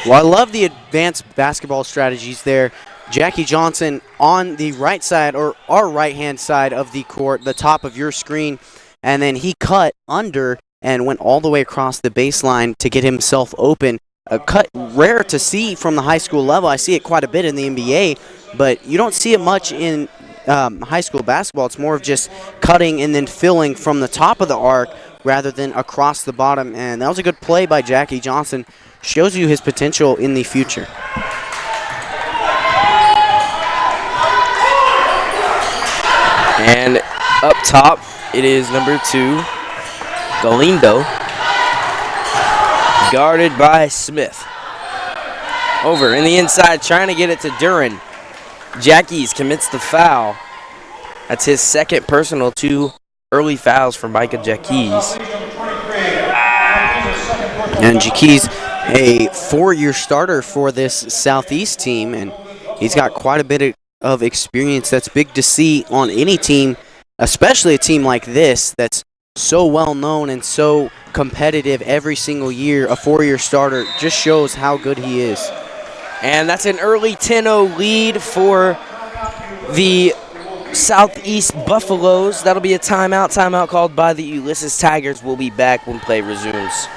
Well, I love the advanced basketball strategies there. Jackie Johnson on the right side, or our right-hand side of the court, the top of your screen, and then he cut under and went all the way across the baseline to get himself open. A cut rare to see from the high school level. I see it quite a bit in the NBA, but you don't see it much in high school basketball. It's more of just cutting and then filling from the top of the arc rather than across the bottom, and that was a good play by Jackie Johnson. Shows you his potential in the future. And up top, it is number 2, Galindo, guarded by Smith. Over in the inside, trying to get it to Duran. Jackies commits the foul. That's his second personal, 2 early fouls for Micah Jackies. And Jackies, a 4-year starter for this Southeast team, and he's got quite a bit of experience. That's big to see on any team, especially a team like this that's so well known and so competitive every single year. A 4-year starter just shows how good he is. And that's an early 10-0 lead for the Southeast Buffaloes. That'll be a timeout called by the Ulysses Tigers. We'll be back when play resumes.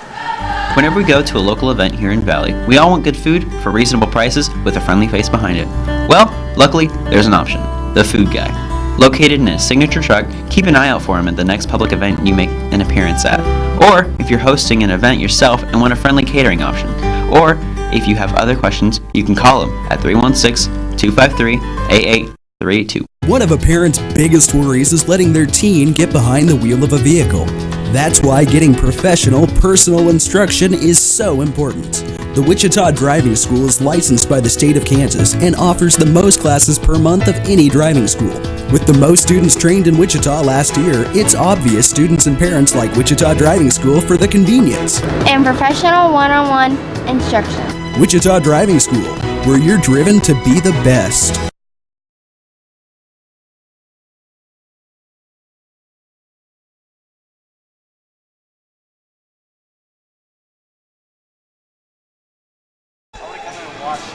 Whenever we go to a local event here in Valley, we all want good food for reasonable prices with a friendly face behind it. Well, luckily, there's an option. The Food Guy. Located in his signature truck, keep an eye out for him at the next public event you make an appearance at. Or if you're hosting an event yourself and want a friendly catering option. Or if you have other questions, you can call him at 316-253-8832. One of a parent's biggest worries is letting their teen get behind the wheel of a vehicle. That's why getting professional, personal instruction is so important. The Wichita Driving School is licensed by the state of Kansas and offers the most classes per month of any driving school. With the most students trained in Wichita last year, it's obvious students and parents like Wichita Driving School for the convenience and professional one-on-one instruction. Wichita Driving School, where you're driven to be the best.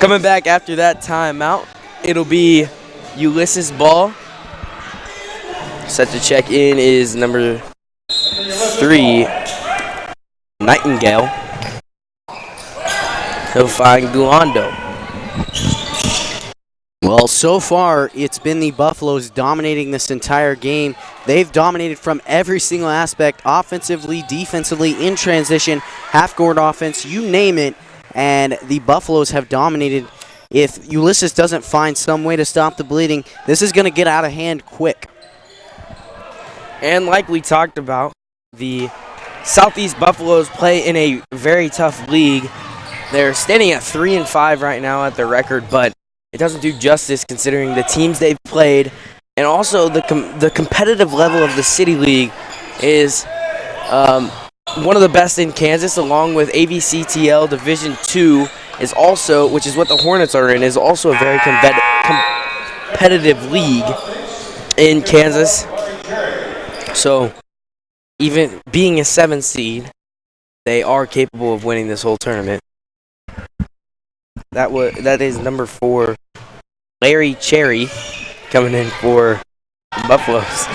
Coming back after that timeout, it'll be Ulysses ball. Set to check in is number 3, Nightingale. He'll find Gulando. Well, so far, it's been the Buffaloes dominating this entire game. They've dominated from every single aspect, offensively, defensively, in transition, half-court offense, you name it. And the Buffaloes have dominated. If Ulysses doesn't find some way to stop the bleeding, this is going to get out of hand quick. And like we talked about, the Southeast Buffaloes play in a very tough league. They're standing at 3-5 right now at their record, but it doesn't do justice considering the teams they've played and also the competitive level of the City League is one of the best in Kansas, along with AVCTL Division II, is also, which is what the Hornets are in, is also a very competitive league in Kansas. So even being a 7 seed, they are capable of winning this whole tournament. That is number 4, Larry Cherry, coming in for the Buffaloes.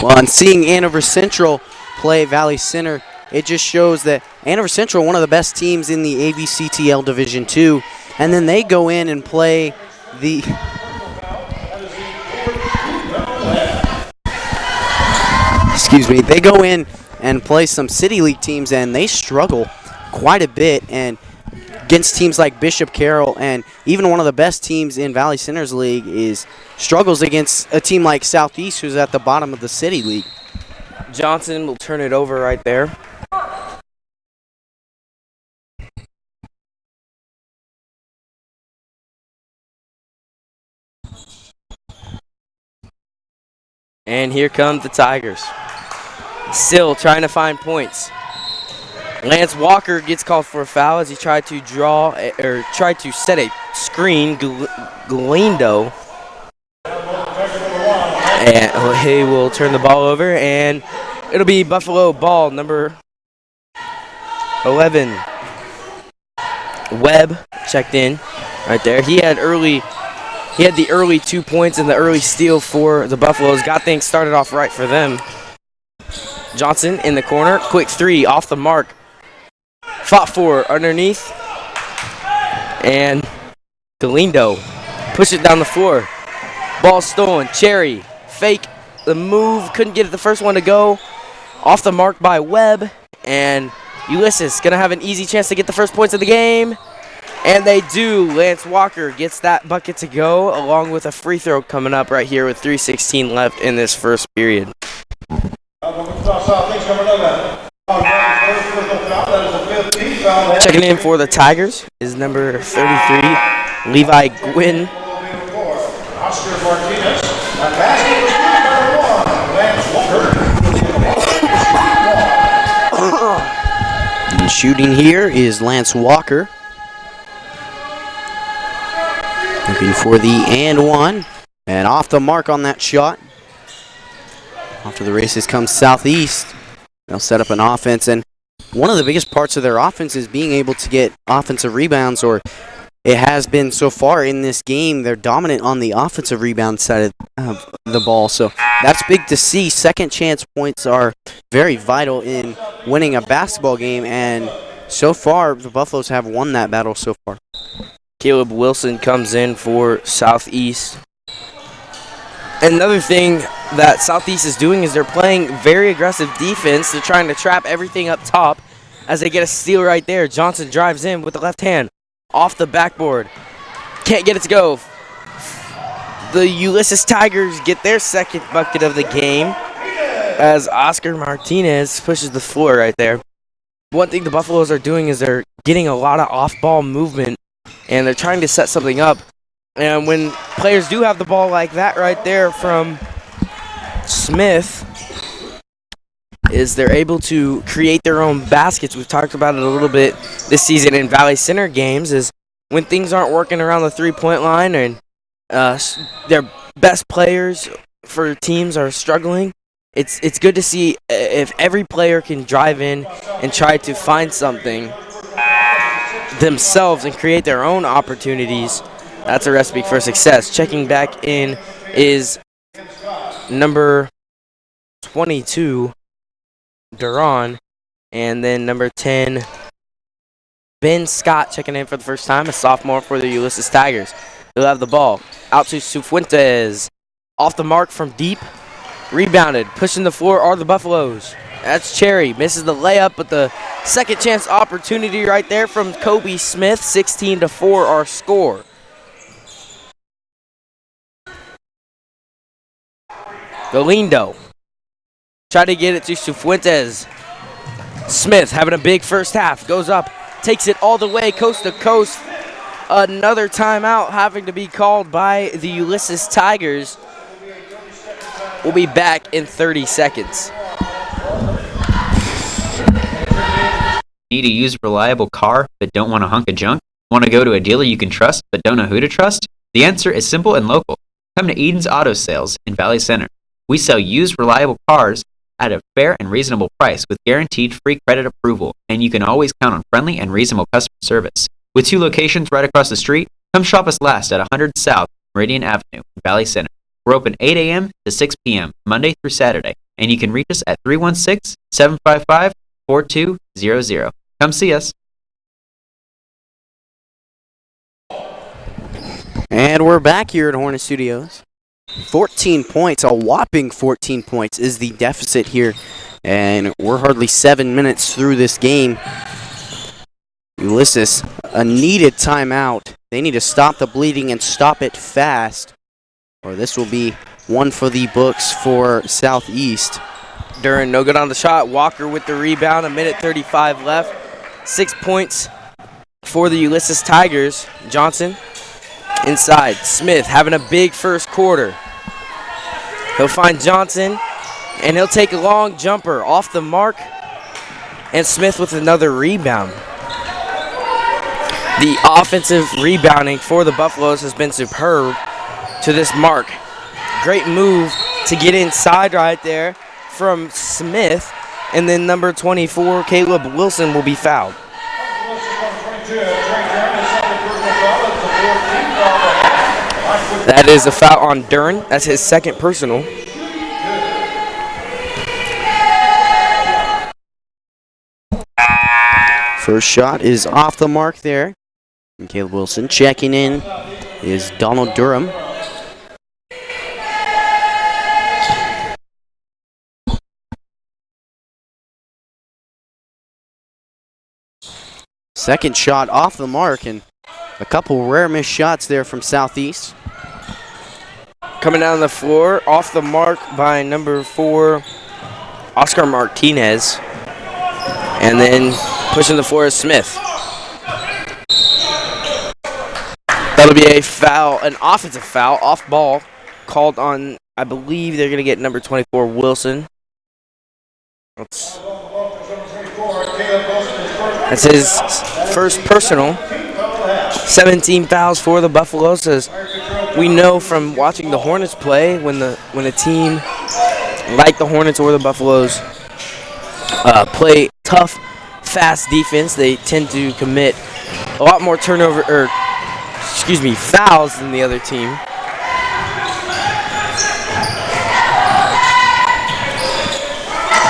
Well, and seeing Andover Central play Valley Center, it just shows that Andover Central, one of the best teams in the AVCTL Division II, and then they go in and play the they go in and play some City League teams, and they struggle quite a bit, and against teams like Bishop Carroll, and even one of the best teams in Valley Center's league struggles against a team like Southeast, who's at the bottom of the City League. Johnson will turn it over right there. And here come the Tigers. Still trying to find points. Lance Walker gets called for a foul as he tried to set a screen. Galindo. And he will turn the ball over, and it'll be Buffalo ball, number 11. Webb checked in right there. He had the early 2 points and the early steal for the Buffaloes. Got things started off right for them. Johnson in the corner, quick 3 off the mark. Fought for underneath, and Galindo push it down the floor. Ball stolen. Cherry fake the move, couldn't get it the first one to go. Off the mark by Webb, and Ulysses gonna have an easy chance to get the first points of the game, and they do. Lance Walker gets that bucket to go, along with a free throw coming up right here with 3:16 left in this first period. Checking in for the Tigers is number 33, Levi Gwynn. Oscar Martinez. That basket was number 1, Lance Walker. And shooting here is Lance Walker. Looking for the and one. And off the mark on that shot. After the races comes Southeast. They'll set up an offense, and one of the biggest parts of their offense is being able to get offensive rebounds, or it has been so far in this game. They're dominant on the offensive rebound side of the ball, so that's big to see. Second chance points are very vital in winning a basketball game, and so far the Buffaloes have won that battle so far. Caleb Wilson comes in for Southeast. Another thing that Southeast is doing is they're playing very aggressive defense. They're trying to trap everything up top as they get a steal right there. Johnson drives in with the left hand off the backboard. Can't get it to go. The Ulysses Tigers get their second bucket of the game as Oscar Martinez pushes the floor right there. One thing the Buffaloes are doing is they're getting a lot of off-ball movement, and they're trying to set something up. And when players do have the ball like that right there from Smith, is they're able to create their own baskets. We've talked about it a little bit this season in Valley Center games, is when things aren't working around the three-point line and their best players for teams are struggling, it's good to see if every player can drive in and try to find something themselves and create their own opportunities. That's a recipe for success. Checking back in is number 22, Duran, and then number 10, Ben Scott, checking in for the first time, a sophomore for the Ulysses Tigers. They'll have the ball out to Cifuentes. Off the mark from deep. Rebounded. Pushing the floor are the Buffaloes. That's Cherry. Misses the layup, but the second chance opportunity right there from Kobe Smith. 16-4 our score. Galindo. Try to get it to Cifuentes. Smith having a big first half. Goes up. Takes it all the way coast to coast. Another timeout having to be called by the Ulysses Tigers. We'll be back in 30 seconds. Need a used reliable car but don't want a hunk of junk? Want to go to a dealer you can trust but don't know who to trust? The answer is simple and local. Come to Eden's Auto Sales in Valley Center. We sell used reliable cars at a fair and reasonable price with guaranteed free credit approval, and you can always count on friendly and reasonable customer service. With 2 locations right across the street, come shop us last at 100 South Meridian Avenue in Valley Center. We're open 8 a.m. to 6 p.m. Monday through Saturday, and you can reach us at 316-755-4200. Come see us. And we're back here at Hornet Studios. 14 points, a whopping 14 points is the deficit here. And we're hardly 7 minutes through this game. Ulysses, a needed timeout. They need to stop the bleeding and stop it fast, or this will be one for the books for Southeast. Duran, no good on the shot. Walker with the rebound, 1:35 left. 6 points for the Ulysses Tigers. Johnson inside. Smith having a big first quarter. He'll find Johnson, and he'll take a long jumper off the mark. And Smith with another rebound. The offensive rebounding for the Buffaloes has been superb to this mark. Great move to get inside right there from Smith. And then number 24, Caleb Wilson, will be fouled. That is a foul on Duran. That's his second personal. First shot is off the mark there. And Caleb Wilson checking in is Donald Durham. Second shot off the mark, and a couple rare missed shots there from Southeast. Coming down the floor, off the mark by number 4, Oscar Martinez. And then pushing the floor is Smith. That'll be a foul, an offensive foul, off ball, called on, I believe they're going to get number 24, Wilson. That's his first personal. 17 fouls for the Buffaloes, as we know from watching the Hornets play, when a team like the Hornets or the Buffaloes play tough, fast defense, they tend to commit a lot more fouls than the other team.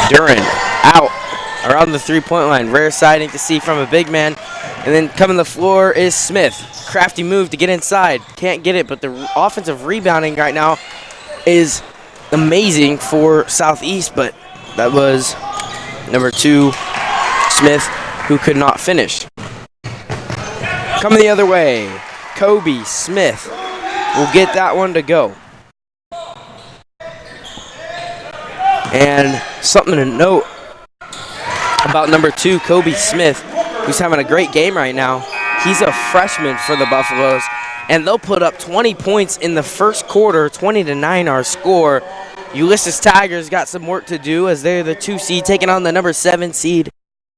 Duran out around the three-point line. Rare sighting to see from a big man. And then coming to the floor is Smith. Crafty move to get inside. Can't get it, but the offensive rebounding right now is amazing for Southeast, but that was number 2, Smith, who could not finish. Coming the other way, Kobe Smith will get that one to go. And something to note about number 2, Kobe Smith, who's having a great game right now. He's a freshman for the Buffaloes, and they'll put up 20 points in the first quarter, 20-9 our score. Ulysses Tigers got some work to do as they're the 2 seed taking on the number 7 seed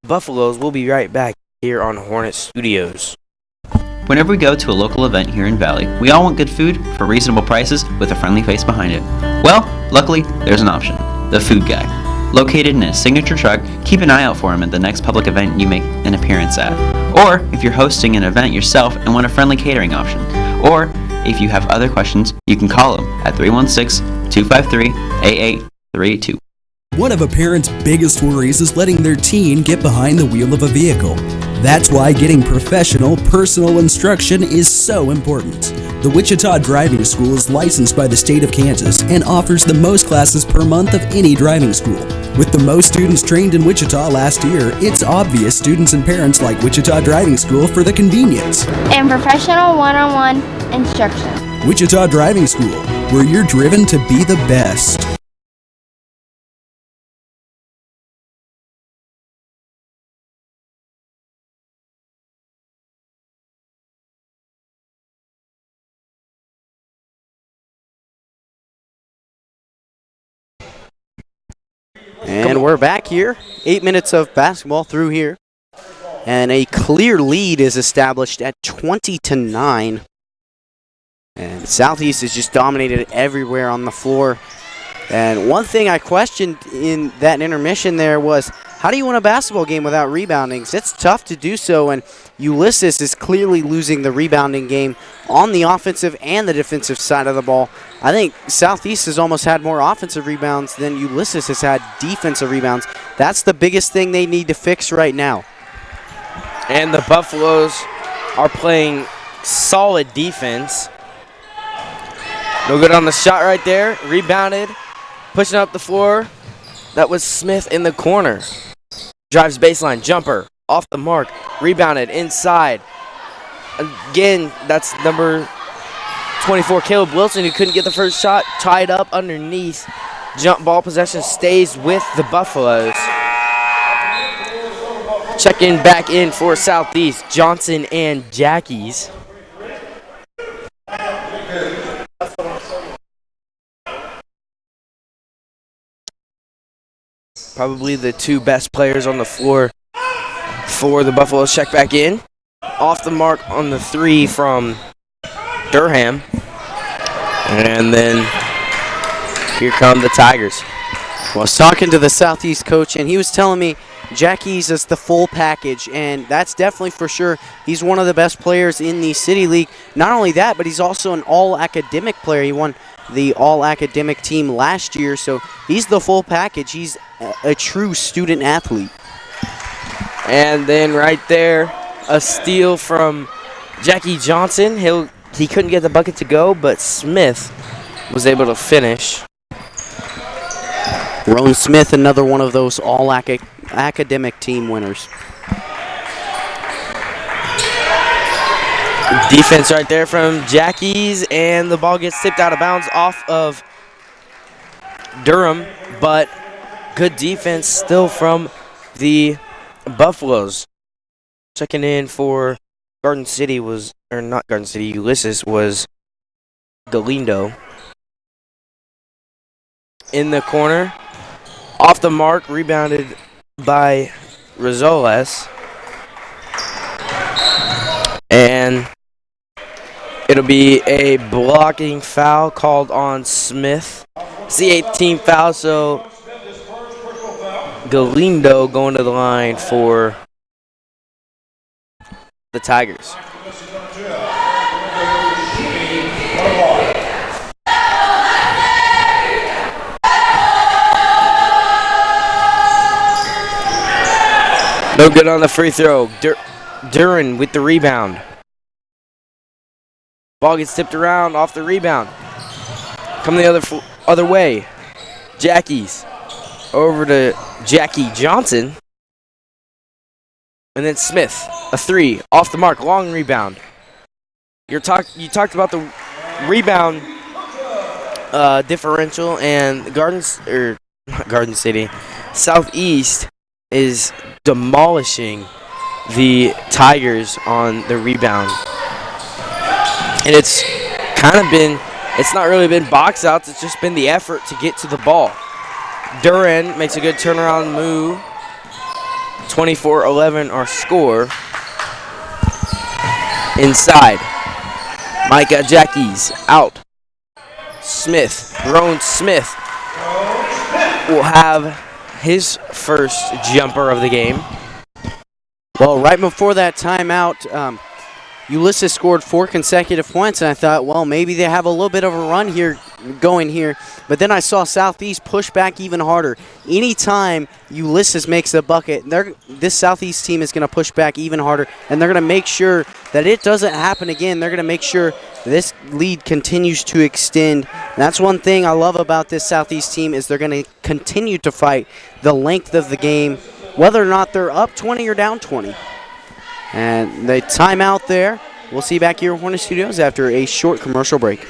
Buffaloes. We'll be right back here on Hornet Studios. Whenever we go to a local event here in Valley, we all want good food for reasonable prices with a friendly face behind it. Well, luckily, there's an option. The Food Guy. Located in a signature truck, keep an eye out for him at the next public event you make an appearance at. Or if you're hosting an event yourself and want a friendly catering option. Or if you have other questions, you can call him at 316-253-8832. One of a parent's biggest worries is letting their teen get behind the wheel of a vehicle. That's why getting professional, personal instruction is so important. The Wichita Driving School is licensed by the state of Kansas and offers the most classes per month of any driving school. With the most students trained in Wichita last year, it's obvious students and parents like Wichita Driving School for the convenience And professional one-on-one instruction. Wichita Driving School, where you're driven to be the best. And we're back here. 8 minutes of basketball through here. And a clear lead is established at 20-9. And Southeast has just dominated everywhere on the floor. And one thing I questioned in that intermission there was, how do you win a basketball game without rebounding? It's tough to do so, and Ulysses is clearly losing the rebounding game on the offensive and the defensive side of the ball. I think Southeast has almost had more offensive rebounds than Ulysses has had defensive rebounds. That's the biggest thing they need to fix right now. And the Buffaloes are playing solid defense. No good on the shot right there. Rebounded. Pushing up the floor. That was Smith in the corner. Drives baseline. Jumper. Off the mark. Rebounded inside. Again, that's number 24, Caleb Wilson, who couldn't get the first shot. Tied up underneath. Jump ball possession stays with the Buffaloes. Checking back in for Southeast, Johnson and Jackies. Probably the two best players on the floor for the Buffaloes. Check back in. Off the mark on the three from Durham. And then here come the Tigers. Well, I was talking to the Southeast coach, and he was telling me Jackie's is the full package, and that's definitely for sure. He's one of the best players in the City League. Not only that, but he's also an all-academic player. He won the all-academic team last year, so he's the full package. He's a true student athlete. And then right there, a steal from Jackie Johnson. He couldn't get the bucket to go, but Smith was able to finish. Roan Smith, another one of those all-academic team winners. Defense right there from Jackie's, and the ball gets tipped out of bounds off of Durham, but good defense still from the Buffaloes. Checking in for Garden City was, or not Garden City, Ulysses was Galindo. In the corner, off the mark, rebounded by Rizoles. And it'll be a blocking foul called on Smith. It's the 18th foul, so Galindo going to the line for the Tigers. No good on the free throw. Duran with the rebound. Ball gets tipped around off the rebound. Coming the other way. Jackie's over to Jackie Johnson. And then Smith, a three, off the mark, long rebound. You talked about the rebound differential, and Garden City Southeast is demolishing the Tigers on the rebound. And it's not really been box outs, it's just been the effort to get to the ball. Duran makes a good turnaround move. 24-11 our score. Inside. Micah Jackies out. Roan Smith will have his first jumper of the game. Well, right before that timeout, Ulysses scored 4 consecutive points, and I thought, well, maybe they have a little bit of a run going here. But then I saw Southeast push back even harder. Anytime Ulysses makes a bucket, this Southeast team is going to push back even harder, and they're going to make sure that it doesn't happen again. They're going to make sure this lead continues to extend. And that's one thing I love about this Southeast team is they're going to continue to fight the length of the game, whether or not they're up 20 or down 20. And the timeout there. We'll see you back here at Hornet Studios after a short commercial break.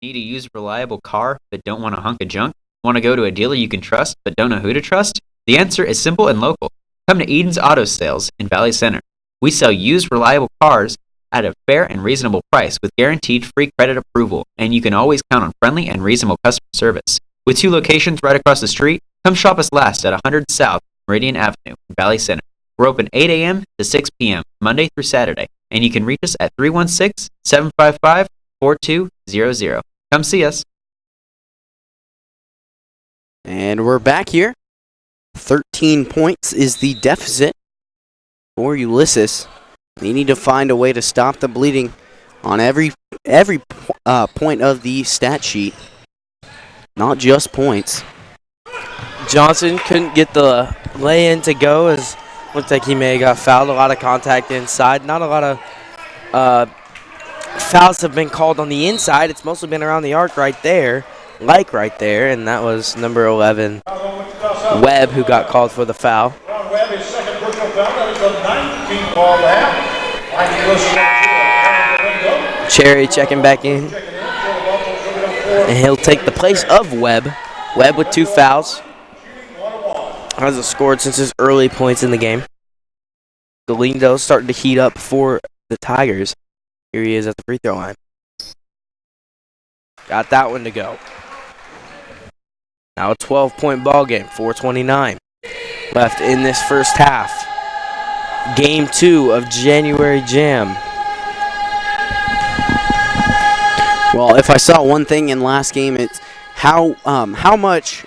Need a used reliable car but don't want a hunk of junk? Want to go to a dealer you can trust but don't know who to trust? The answer is simple and local. Come to Eden's Auto Sales in Valley Center. We sell used reliable cars at a fair and reasonable price with guaranteed free credit approval, and you can always count on friendly and reasonable customer service. With 2 locations right across the street, Come shop us last at 100 South Meridian Avenue in Valley Center. We're open 8 a.m. to 6 p.m. Monday through Saturday, and you can reach us at 316-755-4200. Come see us. And we're back here. 13 points is the deficit for Ulysses. They need to find a way to stop the bleeding on every point of the stat sheet, not just points. Johnson couldn't get the lay-in to go, as looked like he may have got fouled. A lot of contact inside. Not a lot of fouls have been called on the inside. It's mostly been around the arc right there, and that was number 11, Webb, who got called for the foul. Webb, his second personal foul. That is the 19th ball of the half. Cherry checking back in, and he'll take the place of Webb. Webb with 2 fouls. Hasn't scored since his early points in the game. Galindo starting to heat up for the Tigers. Here he is at the free throw line. Got that one to go. Now a 12-point ball game, 4:29 left in this first half. Game 2 of January Jam. Well, if I saw one thing in last game, it's how much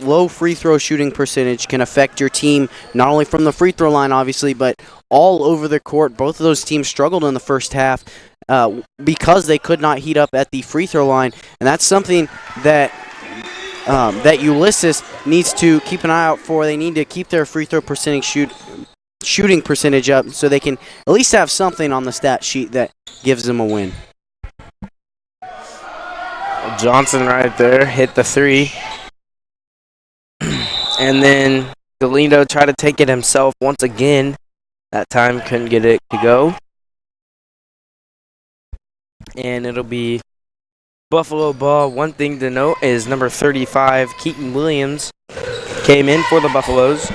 low free throw shooting percentage can affect your team, not only from the free throw line, obviously, but all over the court. Both of those teams struggled in the first half because they could not heat up at the free throw line, and that's something that that Ulysses needs to keep an eye out for. They need to keep their free throw percentage shooting percentage up so they can at least have something on the stat sheet that gives them a win. Johnson right there hit the 3. And then Galindo tried to take it himself once again. That time couldn't get it to go. And it'll be Buffalo ball. One thing to note is number 35, Keaton Williams, came in for the Buffaloes.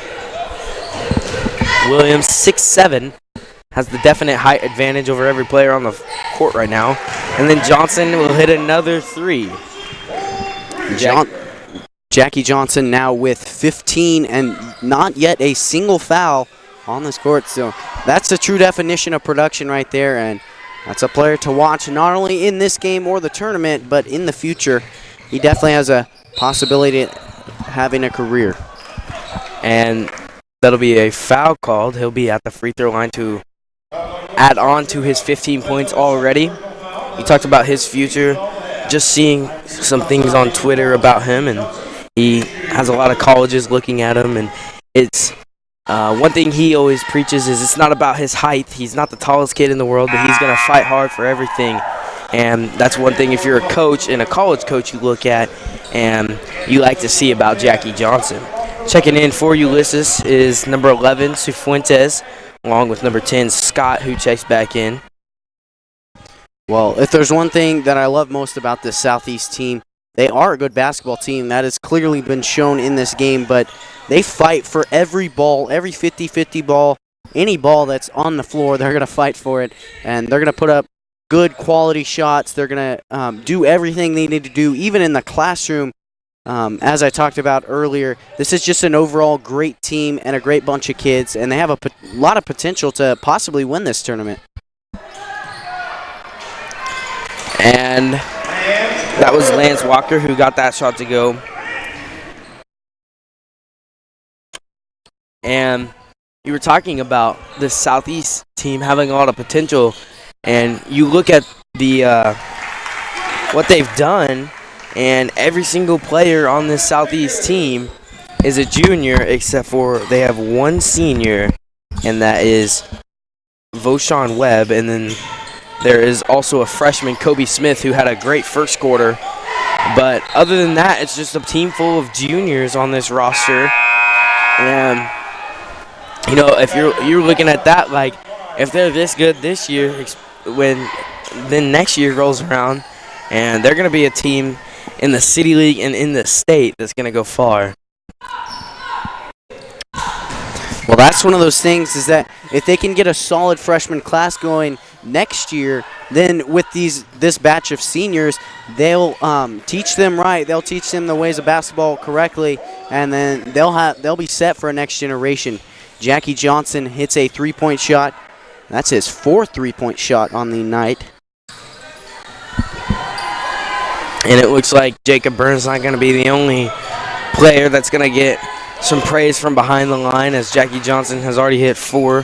Williams, 6'7", has the definite height advantage over every player on the court right now. And then Johnson will hit another 3. Jackie Johnson now with 15 and not yet a single foul on this court. So that's the true definition of production right there, and that's a player to watch not only in this game or the tournament, but in the future. He definitely has a possibility of having a career. And that'll be a foul called. He'll be at the free throw line to add on to his 15 points already. He talked about his future, just seeing some things on Twitter about him, and he has a lot of colleges looking at him, and it's one thing he always preaches is it's not about his height. He's not the tallest kid in the world, but he's going to fight hard for everything. And that's one thing if you're a coach and a college coach you look at and you like to see about Jackie Johnson. Checking in for Ulysses is number 11, Cifuentes, along with number 10, Scott, who checks back in. Well, if there's one thing that I love most about this Southeast team, they are a good basketball team. That has clearly been shown in this game, but they fight for every ball, every 50-50 ball, any ball that's on the floor, they're going to fight for it, and they're going to put up good quality shots. They're going to do everything they need to do, even in the classroom. As I talked about earlier, this is just an overall great team and a great bunch of kids, and they have a lot of potential to possibly win this tournament. And that was Lance Walker who got that shot to go. And you were talking about this Southeast team having a lot of potential, and you look at the what they've done, and every single player on this Southeast team is a junior except for they have one senior, and that is Voshawn Webb, and then there is also a freshman, Kobe Smith, who had a great first quarter. But other than that, it's just a team full of juniors on this roster. And, you know, if you're looking at that, like, if they're this good this year, then next year rolls around, and they're going to be a team in the City League and in the state that's going to go far. Well, that's one of those things is that if they can get a solid freshman class going, next year, then with this batch of seniors, they'll teach them right. They'll teach them the ways of basketball correctly, and then they'll be set for a next generation. Jackie Johnson hits a 3-point shot. That's his 4th 3-point shot on the night. And it looks like Jacob Burns not going to be the only player that's going to get some praise from behind the line, as Jackie Johnson has already hit 4.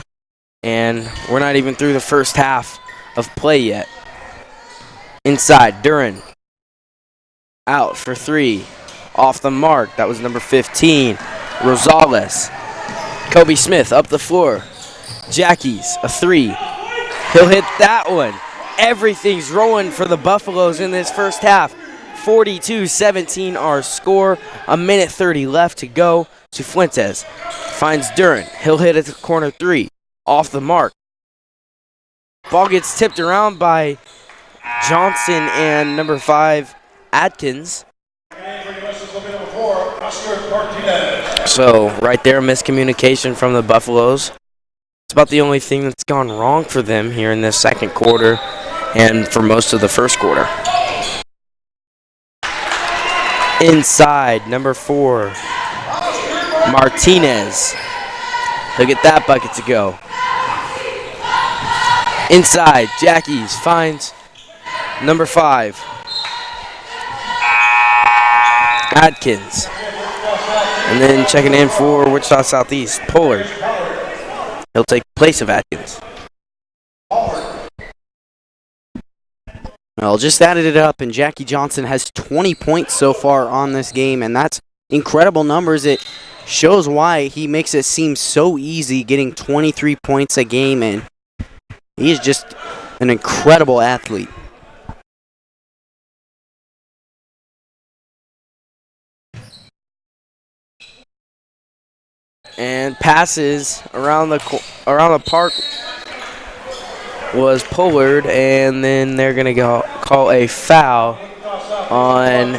And we're not even through the first half of play yet. Inside, Duran. Out for 3. Off the mark. That was number 15, Rosales. Kobe Smith up the floor. Jackie's a 3. He'll hit that one. Everything's rolling for the Buffaloes in this first half. 42-17 our score. A minute 30 left to go. Cifuentes finds Duran. He'll hit at the corner 3. Off the mark. Ball gets tipped around by Johnson and number 5, Atkins. So right there, miscommunication from the Buffaloes. It's about the only thing that's gone wrong for them here in this second quarter and for most of the first quarter. Inside, number 4, Martinez. He'll get that bucket to go. Inside, Jackie's finds number 5, Adkins. And then checking in for Wichita Southeast, Pollard. He'll take the place of Adkins. Well, just added it up, and Jackie Johnson has 20 points so far on this game, and that's incredible numbers. It shows why he makes it seem so easy getting 23 points a game, and he is just an incredible athlete. And passes around the park was Pollard, and then they're going to call a foul on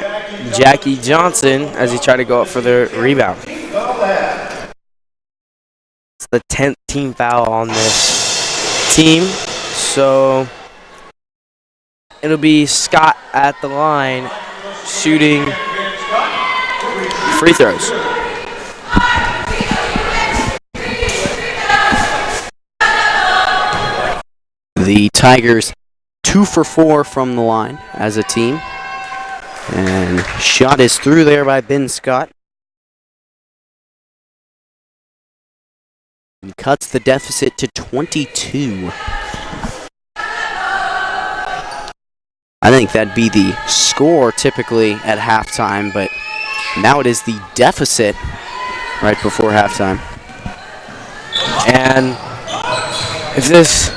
Jackie Johnson as he tried to go up for the rebound. It's the 10th team foul on this team, so it'll be Scott at the line shooting free throws. The Tigers 2 for 4 from the line as a team. And shot is through there by Ben Scott. And cuts the deficit to 22. I think that'd be the score typically at halftime, but now it is the deficit right before halftime. And if this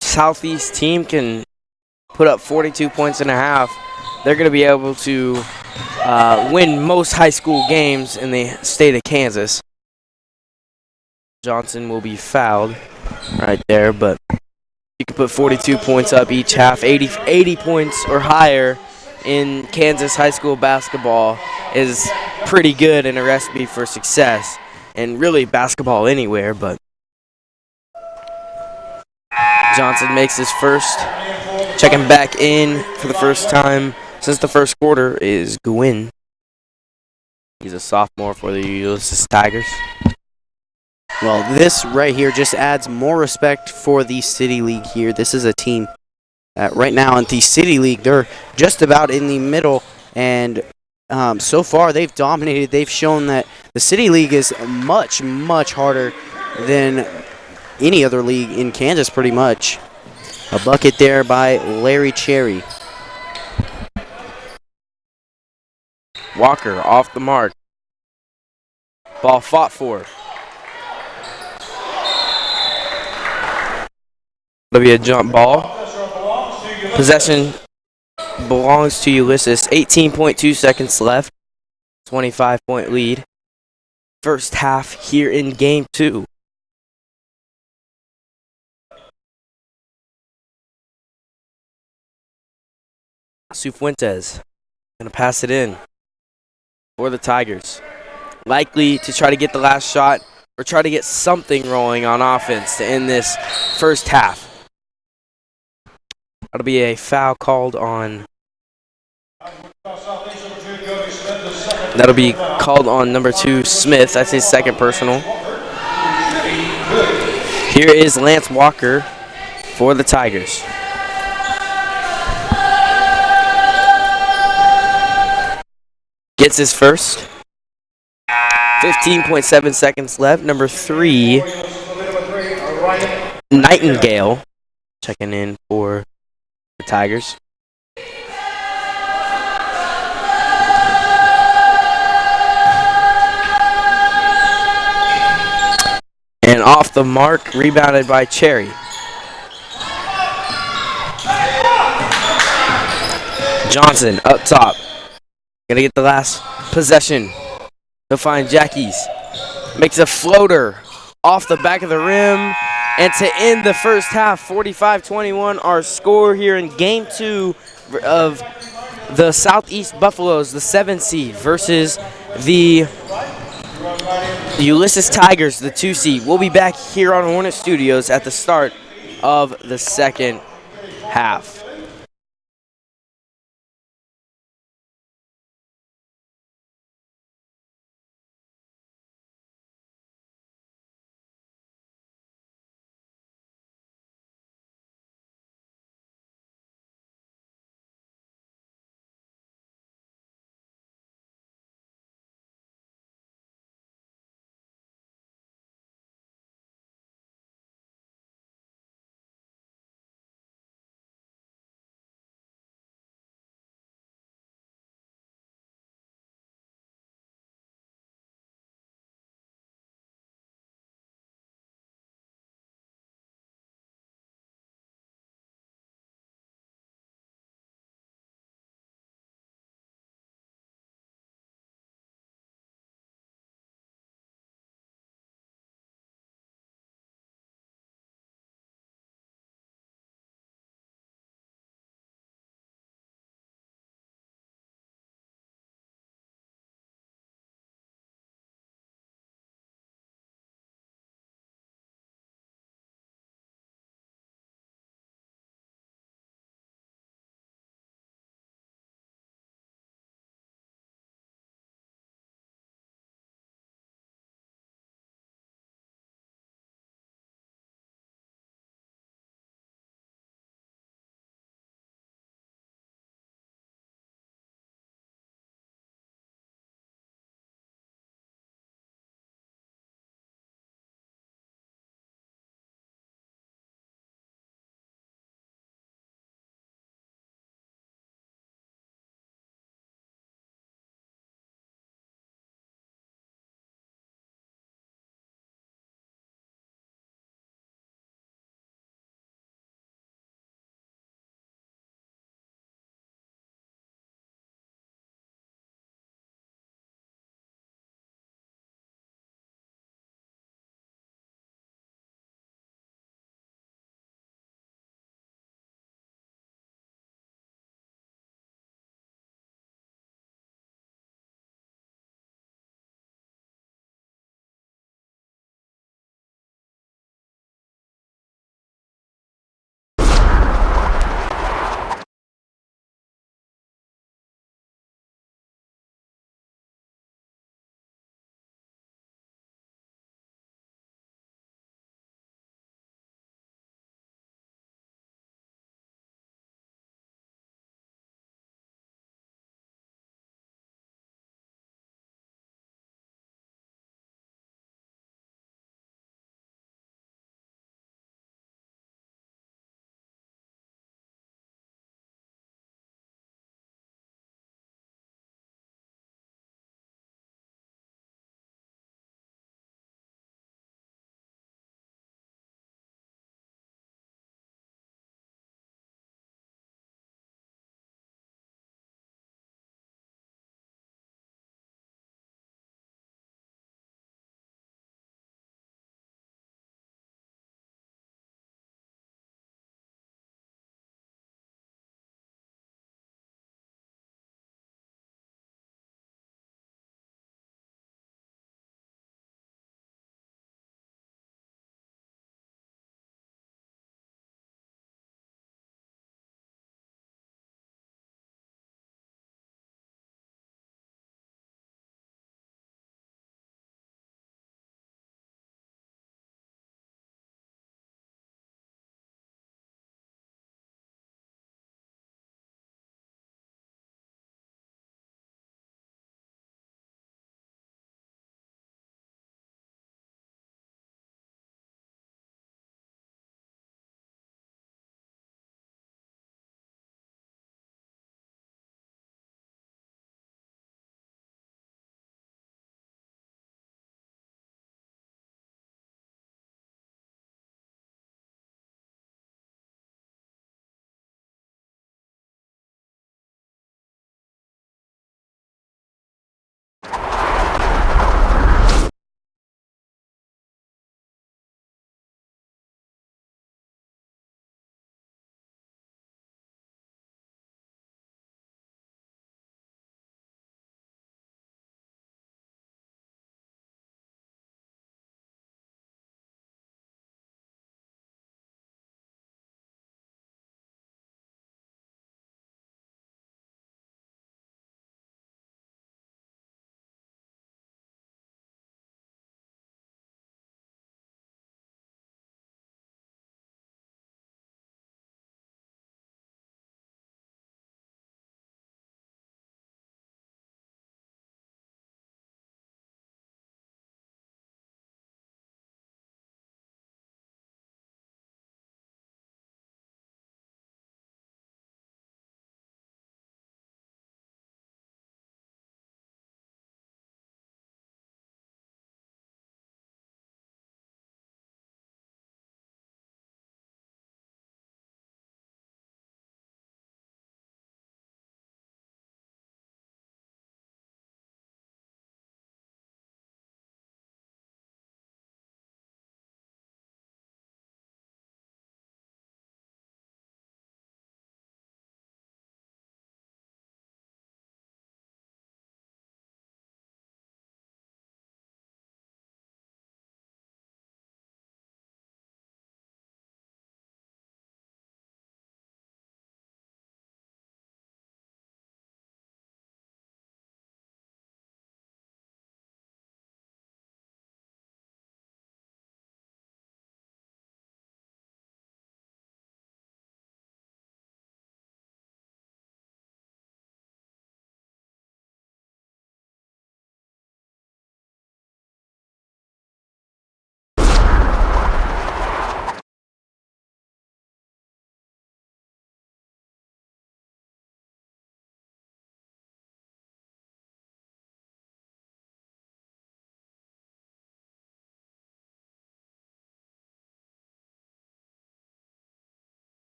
Southeast team can put up 42 points and a half, they're going to be able to win most high school games in the state of Kansas. Johnson will be fouled right there, but you can put 42 points up each half. 80 points or higher in Kansas high school basketball is pretty good and a recipe for success, and really basketball anywhere, but Johnson makes his first. Checking back in for the first time since the first quarter is Gwynn. He's a sophomore for the Ulysses Tigers. Well, this right here just adds more respect for the City League here. This is a team that right now in the City League, they're just about in the middle, and so far they've dominated. They've shown that the City League is much, much harder than any other league in Kansas, pretty much. A bucket there by Larry Cherry. Walker off the mark. Ball fought for. It'll be a jump ball. Possession belongs to Ulysses. 18.2 seconds left. 25-point lead. First half here in game 2. Cifuentes going to pass it in for the Tigers. Likely to try to get the last shot or try to get something rolling on offense to end this first half. That'll be a foul called on. That'll be called on number 2, Smith. That's his second personal. Here is Lance Walker for the Tigers. Gets his first. 15.7 seconds left. Number 3, Nightingale, checking in for the Tigers. And off the mark, rebounded by Cherry. Johnson up top. Gonna get the last possession. He'll find Jackies. Makes a floater off the back of the rim. And to end the first half, 45-21, our score here in Game 2 of the Southeast Buffaloes, the 7 seed, versus the Ulysses Tigers, the 2 seed. We'll be back here on Hornet Studios at the start of the second half.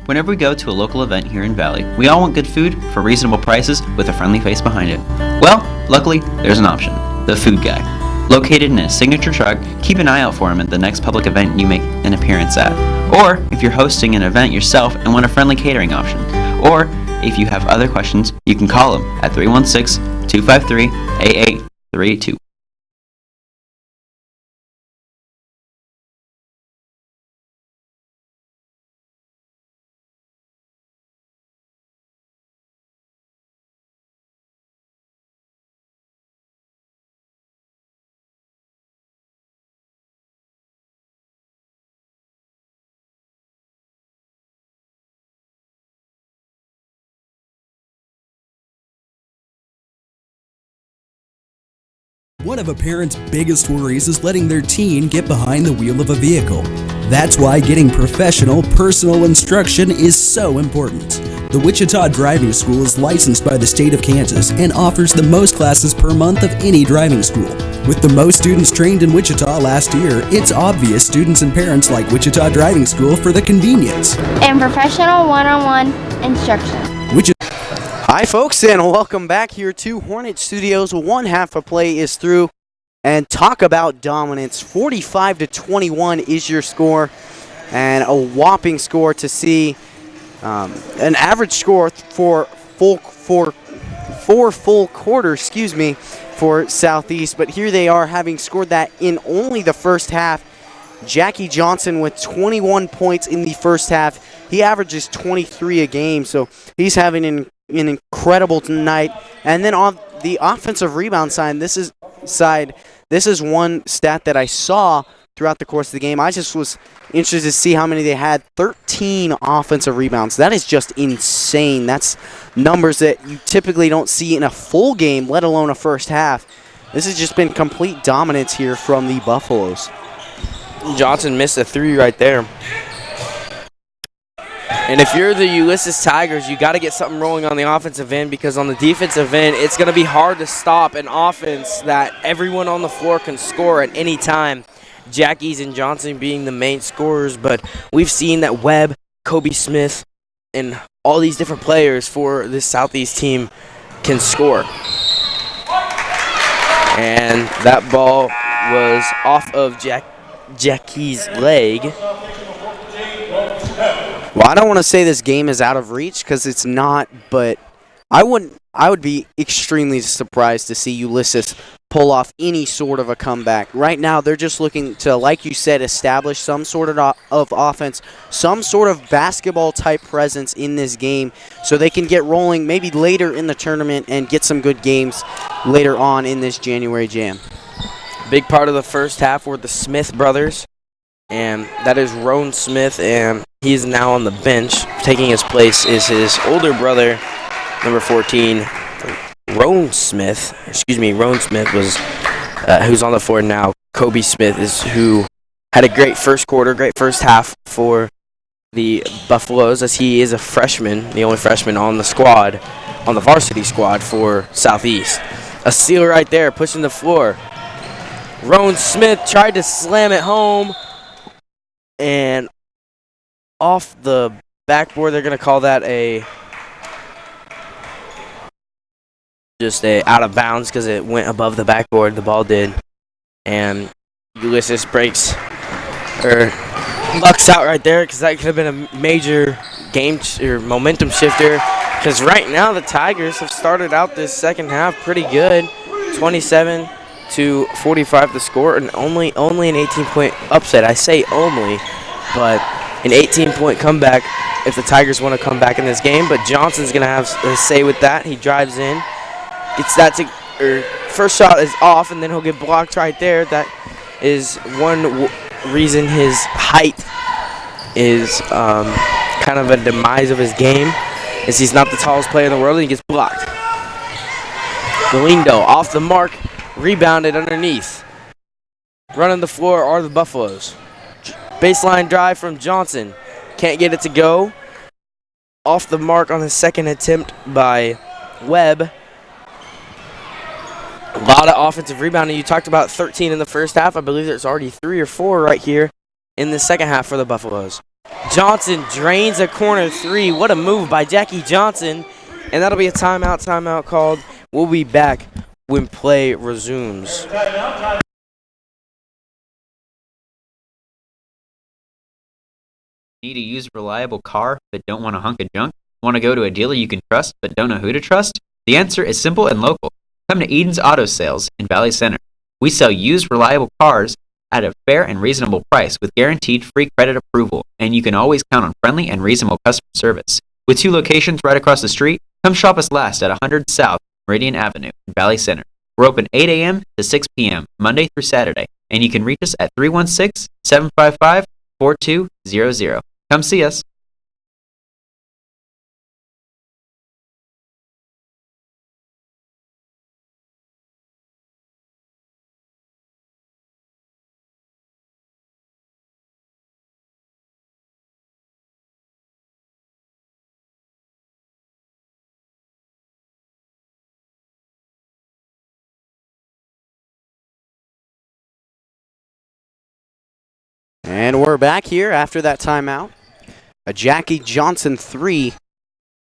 Whenever we go to a local event here in Valley, we all want good food for reasonable prices with a friendly face behind it. Well, luckily, there's an option. The Food Guy. Located in a signature truck, keep an eye out for him at the next public event you make an appearance at. Or if you're hosting an event yourself and want a friendly catering option. Or if you have other questions, you can call him at 316-253-8832. One of a parent's biggest worries is letting their teen get behind the wheel of a vehicle. That's why getting professional, personal instruction is so important. The Wichita Driving School is licensed by the state of Kansas and offers the most classes per month of any driving school. With the most students trained in Wichita last year, it's obvious students and parents like Wichita Driving School for the convenience and professional one-on-one instruction. Hi folks, and welcome back here to Hornet Studios. One half of play is through, and talk about dominance. 45-21 is your score, and a whopping score to see. An average score for four full quarters, for Southeast. But here they are, having scored that in only the first half. Jackie Johnson with 21 points in the first half. He averages 23 a game, so he's having an incredible night. And then on the offensive rebound side, this is one stat that I saw throughout the course of the game. I just was interested to see how many they had. 13 offensive rebounds. That is just insane. That's numbers that you typically don't see in a full game, let alone a first half. This has just been complete dominance here from the Buffaloes. Johnson missed a three right there. And if you're the Ulysses Tigers, you got to get something rolling on the offensive end, because on the defensive end, it's going to be hard to stop an offense that everyone on the floor can score at any time. Jackie's and Johnson being the main scorers, but we've seen that Webb, Kobe Smith, and all these different players for this Southeast team can score. And that ball was off of Jackie's leg. Well, I don't want to say this game is out of reach, because it's not, but I would be extremely surprised to see Ulysses pull off any sort of a comeback. Right now, they're just looking to, like you said, establish some sort of offense, some sort of basketball-type presence in this game, so they can get rolling maybe later in the tournament and get some good games later on in this January Jam. Big part of the first half were the Smith brothers, and that is Roan Smith, and he's now on the bench. Taking his place is his older brother, number 14, Roan Smith was who's on the floor now. Kobe Smith is who had a great first quarter, great first half for the Buffaloes, as he is a freshman, the only freshman on the squad, on the varsity squad for Southeast. A steal right there, pushing the floor. Roan Smith tried to slam it home, and off the backboard, they're going to call that just a out of bounds, because it went above the backboard. The ball did, and Ulysses lucks out right there, because that could have been a major momentum shifter. Because right now the Tigers have started out this second half pretty good, 27-45 the score, and only an 18-point upset. I say only, but an 18-point comeback if the Tigers want to come back in this game. But Johnson's going to have a say with that. He drives in. Gets that first shot is off, and then he'll get blocked right there. That is one reason his height is kind of a demise of his game, is he's not the tallest player in the world, and he gets blocked. Galindo off the mark, rebounded underneath. Running the floor are the Buffaloes. Baseline drive from Johnson. Can't get it to go. Off the mark on his second attempt by Webb. A lot of offensive rebounding. You talked about 13 in the first half. I believe there's already 3 or 4 right here in the second half for the Buffaloes. Johnson drains a corner three. What a move by Jackie Johnson. And that'll be a timeout called. We'll be back when play resumes. Need a used reliable car but don't want a hunk of junk? Want to go to a dealer you can trust but don't know who to trust? The answer is simple and local. Come to Eden's Auto Sales in Valley Center. We sell used reliable cars at a fair and reasonable price with guaranteed free credit approval, and you can always count on friendly and reasonable customer service. With 2 locations right across the street, come shop us last at 100 South Meridian Avenue in Valley Center. We're open 8 a.m. to 6 p.m. Monday through Saturday, and you can reach us at 316-755-4200. Come see us. And we're back here after that timeout. A Jackie Johnson 3.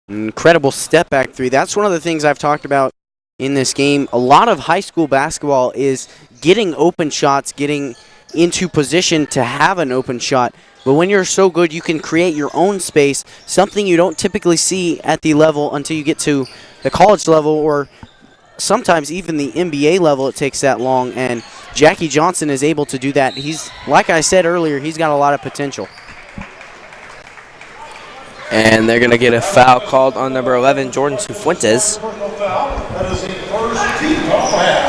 Incredible step back 3. That's one of the things I've talked about in this game. A lot of high school basketball is getting open shots, getting into position to have an open shot. But when you're so good, you can create your own space, something you don't typically see at the level until you get to the college level, or sometimes even the NBA level. It takes that long, and Jackie Johnson is able to do that. He's, like I said earlier, he's got a lot of potential. And they're going to get a foul called on number 11, Jordan Cifuentes.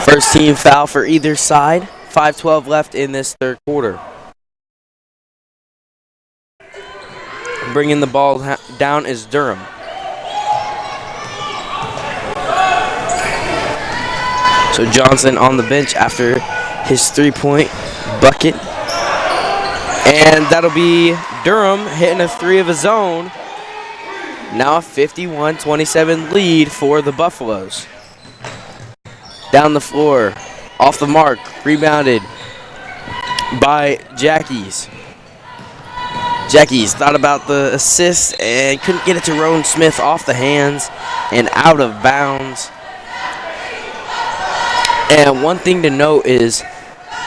First team foul for either side. 5:12 left in this third quarter. Bringing the ball down is Durham. So Johnson on the bench after his three-point bucket. And that'll be Durham hitting a 3 of his own. Now a 51-27 lead for the Buffaloes. Down the floor, off the mark, rebounded by Jackies. Jackies thought about the assist and couldn't get it to Rowan Smith, off the hands and out of bounds. And one thing to note is,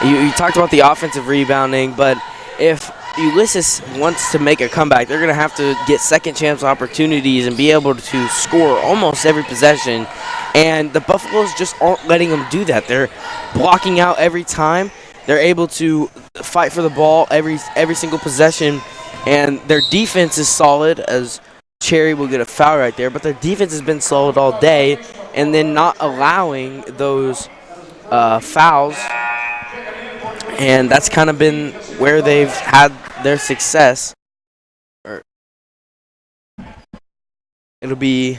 you talked about the offensive rebounding, but if Ulysses wants to make a comeback, they're going to have to get second chance opportunities and be able to score almost every possession. And the Buffaloes just aren't letting them do that. They're blocking out every time. They're able to fight for the ball every single possession. And their defense is solid, as Cherry will get a foul right there. But their defense has been solid all day, and then not allowing those fouls. And that's kind of been where they've had their success. It'll be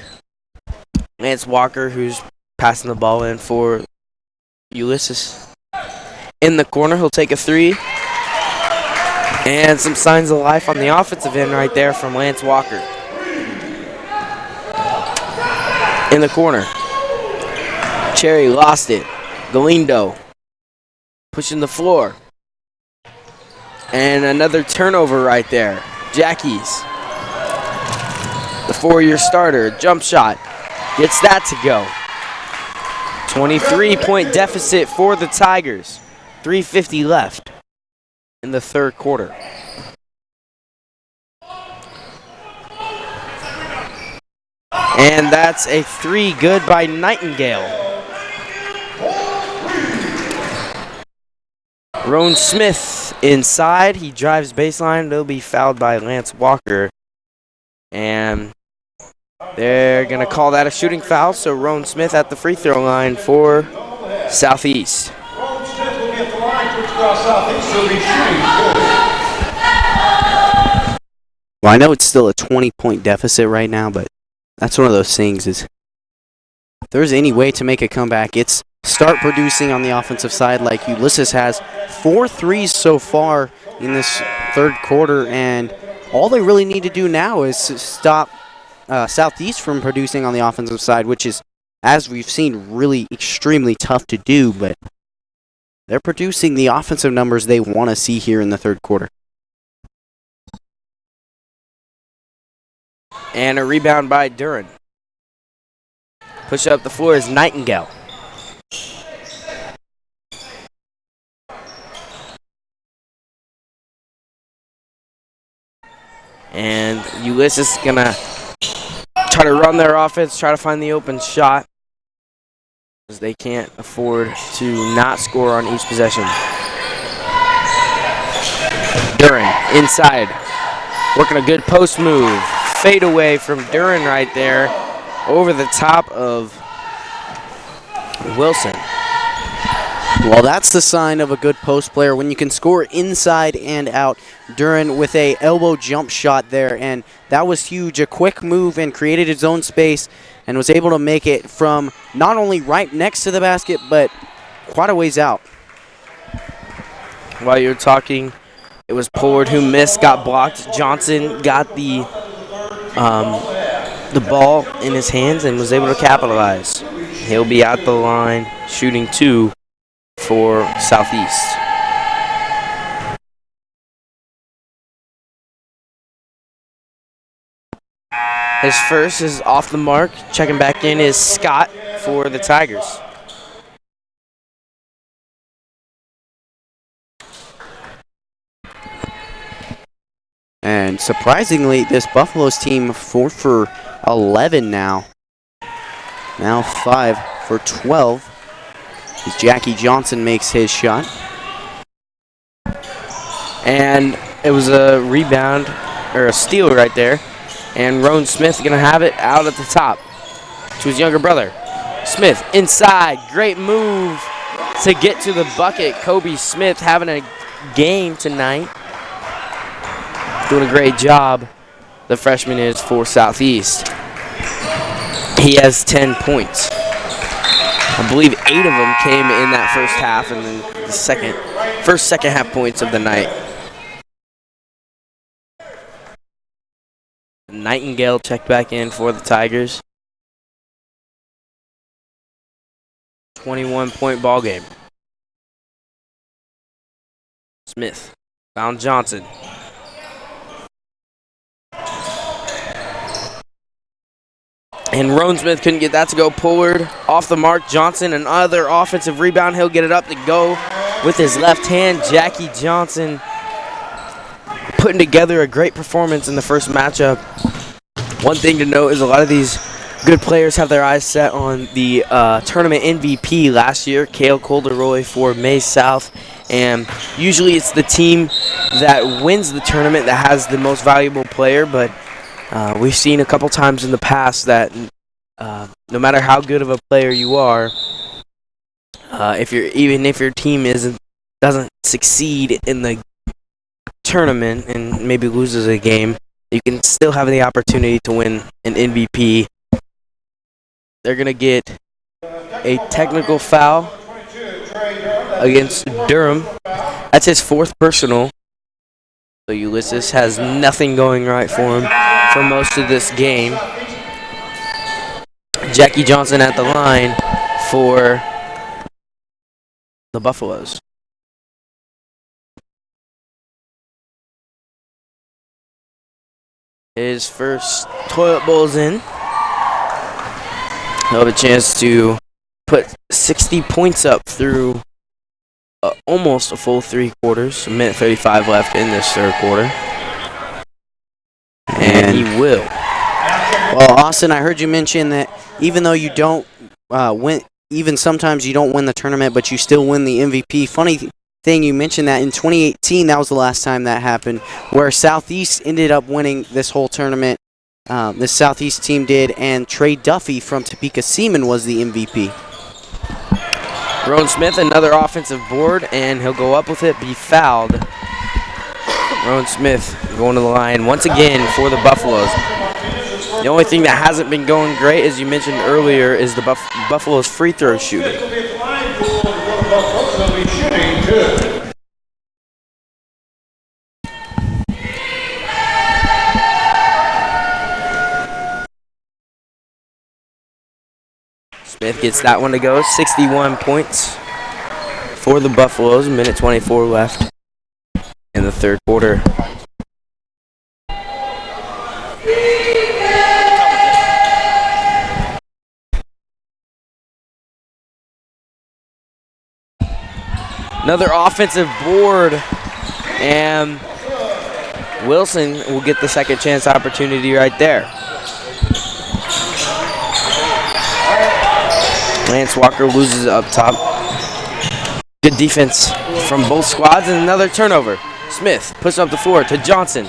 Lance Walker who's passing the ball in for Ulysses. In the corner, he'll take a 3. And some signs of life on the offensive end right there from Lance Walker. In the corner, Cherry lost it. Galindo pushing the floor. And another turnover right there. Jackies, the 4-year starter, jump shot, gets that to go. 23-point deficit for the Tigers. 3:50 left in the third quarter. And that's a 3, good by Nightingale. Roan Smith inside. He drives baseline. They'll be fouled by Lance Walker. And they're going to call that a shooting foul. So Roan Smith at the free throw line for Southeast. Rowan Smith will be at the line to cross Southeast. He'll be shooting. Well, I know it's still a 20-point deficit right now, but that's one of those things is if there's any way to make a comeback, it's start producing on the offensive side like Ulysses has. 4 threes so far in this third quarter, and all they really need to do now is stop Southeast from producing on the offensive side, which is, as we've seen, really extremely tough to do, but they're producing the offensive numbers they want to see here in the third quarter. And a rebound by Duran. Push up the floor is Nightingale. And Ulysses is going to try to run their offense, try to find the open shot, because they can't afford to not score on each possession. Duran inside, working a good post move. Fade away from Duran right there, over the top of Wilson. Well, that's the sign of a good post player when you can score inside and out. Duran with a elbow jump shot there, and that was huge. A quick move and created his own space and was able to make it from not only right next to the basket, but quite a ways out. While you're talking, it was Pollard who missed, got blocked. Johnson got the ball in his hands and was able to capitalize. He'll be at the line shooting 2 for Southeast. His first is off the mark. Checking back in is Scott for the Tigers. And surprisingly, this Buffaloes team 4 for 11 now. Now 5 for 12. As Jackie Johnson makes his shot. And it was a rebound, or a steal right there. And Roan Smith going to have it out at the top to his younger brother. Smith inside, great move to get to the bucket. Kobe Smith having a game tonight. Doing a great job, the freshman is, for Southeast. He has 10 points. I believe 8 of them came in that first half, and then the first second half points of the night. Nightingale checked back in for the Tigers. 21-point ball game. Smith found Johnson. And Roan Smith couldn't get that to go. Pollard off the mark. Johnson, another offensive rebound. He'll get it up to go with his left hand. Jackie Johnson putting together a great performance in the first matchup. One thing to note is a lot of these good players have their eyes set on the tournament MVP last year, Cale Colderoy for Maize South. And usually it's the team that wins the tournament that has the most valuable player, but we've seen a couple times in the past that no matter how good of a player you are, even if your team doesn't succeed in the tournament and maybe loses a game, you can still have the opportunity to win an MVP. They're gonna get a technical foul against Durham. That's his 4th personal. So Ulysses has nothing going right for him for most of this game. Jackie Johnson at the line for the Buffaloes. His first toilet bowl's in. He'll have a chance to put 60 points up through almost a full 3 quarters. A minute 35 left in this 3rd quarter. And he will. Well, Austin, I heard you mention that even though you don't win, even sometimes you don't win the tournament, but you still win the MVP. Funny thing, you mentioned that in 2018, that was the last time that happened, where Southeast ended up winning this whole tournament. This Southeast team did, and Trey Duffy from Topeka Seaman was the MVP. Roan Smith, another offensive board, and he'll go up with it, be fouled. Roan Smith going to the line once again for the Buffaloes. The only thing that hasn't been going great, as you mentioned earlier, is the Buffaloes free throw shooting. Smith gets that one to go. 61 points for the Buffaloes. A minute 24 left in the 3rd quarter. Another offensive board, and Wilson will get the second chance opportunity right there. Lance Walker loses up top. Good defense from both squads, and another turnover. Smith puts up the floor to Johnson.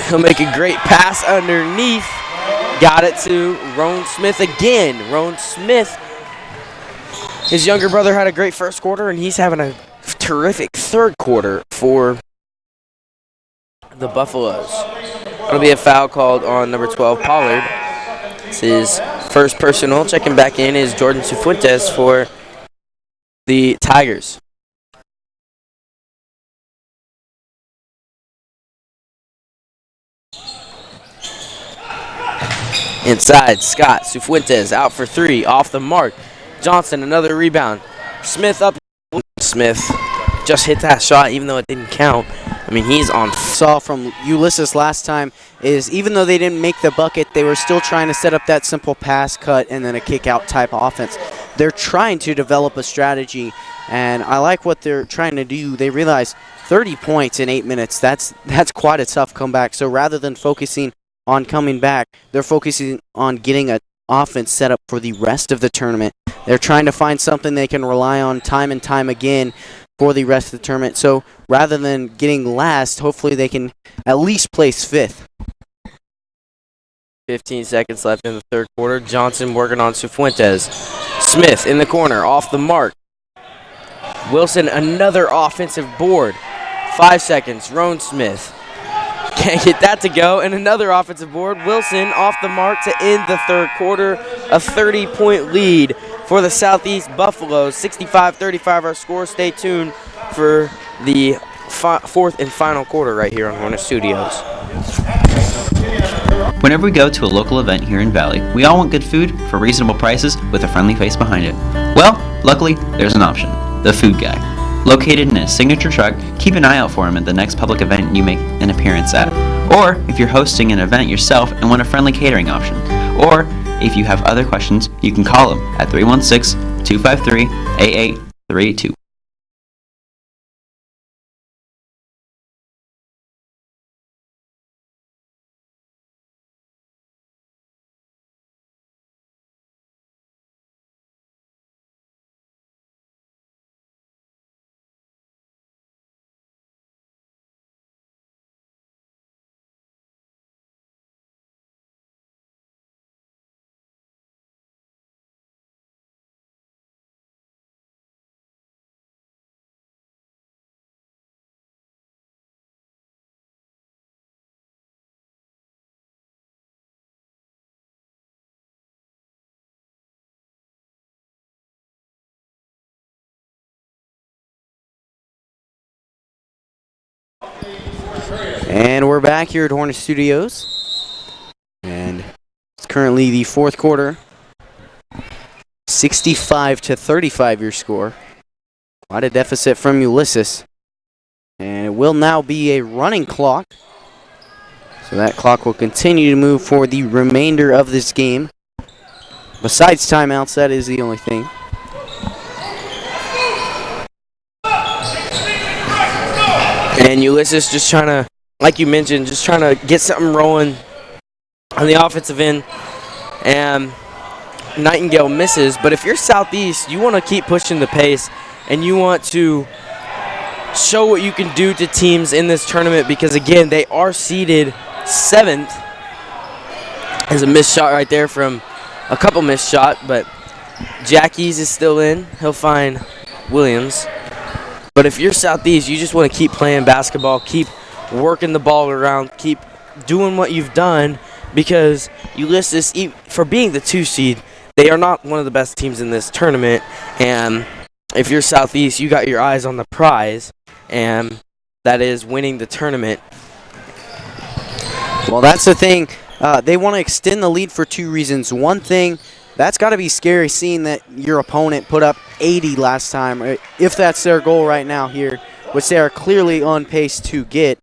He'll make a great pass underneath. Got it to Roan Smith again. Roan Smith, his younger brother had a great first quarter, and he's having a terrific third quarter for the Buffaloes. That'll be a foul called on number 12, Pollard. It's his first personal. Checking back in is Jordan Cifuentes for the Tigers. Inside, Scott Cifuentes out for three, off the mark. Johnson, another rebound. Smith up. Smith just hit that shot even though it didn't count. I mean, he's on. Saw from Ulysses last time is even though they didn't make the bucket, they were still trying to set up that simple pass, cut, and then a kick-out type offense. They're trying to develop a strategy, and I like what they're trying to do. They realize 30 points in 8 minutes, that's quite a tough comeback. So rather than focusing on coming back, they're focusing on getting an offense set up for the rest of the tournament. They're trying to find something they can rely on time and time again for the rest of the tournament. So rather than getting last, hopefully they can at least place fifth. 15 seconds left in the third quarter. Johnson working on Cifuentes. Smith in the corner, off the mark. Wilson, another offensive board. 5 seconds, Roan Smith. Can't get that to go, and another offensive board. Wilson off the mark to end the third quarter. A 30-point lead for the Southeast Buffaloes. 65-35 our score. Stay tuned for the fourth and final quarter right here on Hornet Studios. Whenever we go to a local event here in Valley, we all want good food for reasonable prices with a friendly face behind it. Well, luckily, there's an option. The Food Guy. Located in a signature truck, keep an eye out for him at the next public event you make an appearance at. Or if you're hosting an event yourself and want a friendly catering option. Or if you have other questions, you can call him at 316-253-8832. And we're back here at Hornet Studios. And it's currently the fourth quarter. 65-35 your score. Quite a deficit from Ulysses. And it will now be a running clock. So that clock will continue to move for the remainder of this game. Besides timeouts, that is the only thing. And Ulysses just trying to, like you mentioned, just trying to get something rolling on the offensive end. And Nightingale misses. But if you're Southeast, you want to keep pushing the pace, and you want to show what you can do to teams in this tournament because, again, they are seeded 7th. There's a missed shot right there from a couple missed shot, but Jackie's is still in. He'll find Williams. But if you're Southeast, you just want to keep playing basketball, keep working the ball around, keep doing what you've done because Ulysses, for being the 2 seed, they are not one of the best teams in this tournament. And if you're Southeast, you got your eyes on the prize, and that is winning the tournament. Well, that's the thing. They want to extend the lead for 2 reasons. One thing, that's got to be scary seeing that your opponent put up 80 last time, if that's their goal right now here, which they are clearly on pace to get,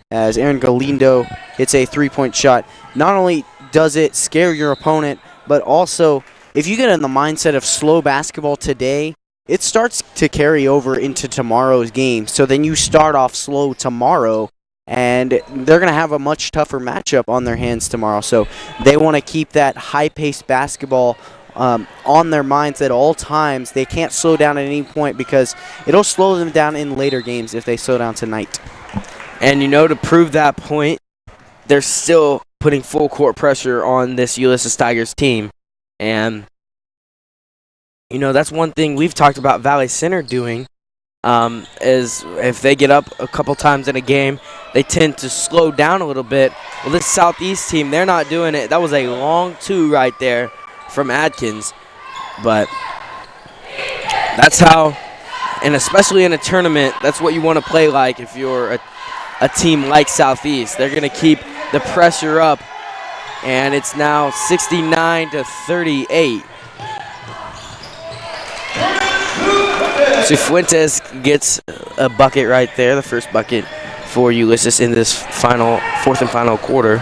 as Aaron Galindo hits a 3-point shot. Not only does it scare your opponent, but also if you get in the mindset of slow basketball today, it starts to carry over into tomorrow's game. So then you start off slow tomorrow, and they're going to have a much tougher matchup on their hands tomorrow. So they want to keep that high-paced basketball on their minds at all times. They can't slow down at any point because it'll slow them down in later games if they slow down tonight. And, to prove that point, they're still putting full court pressure on this Ulysses Tigers team. And, that's one thing we've talked about Valley Center doing, is if they get up a couple times in a game, they tend to slow down a little bit. Well, this Southeast team, they're not doing it. That was a long two right there from Atkins. But that's how, and especially in a tournament, that's what you want to play like if you're a team like Southeast. They're going to keep the pressure up, and it's now 69-38. Cifuentes gets a bucket right there, the first bucket for Ulysses in this fourth and final quarter.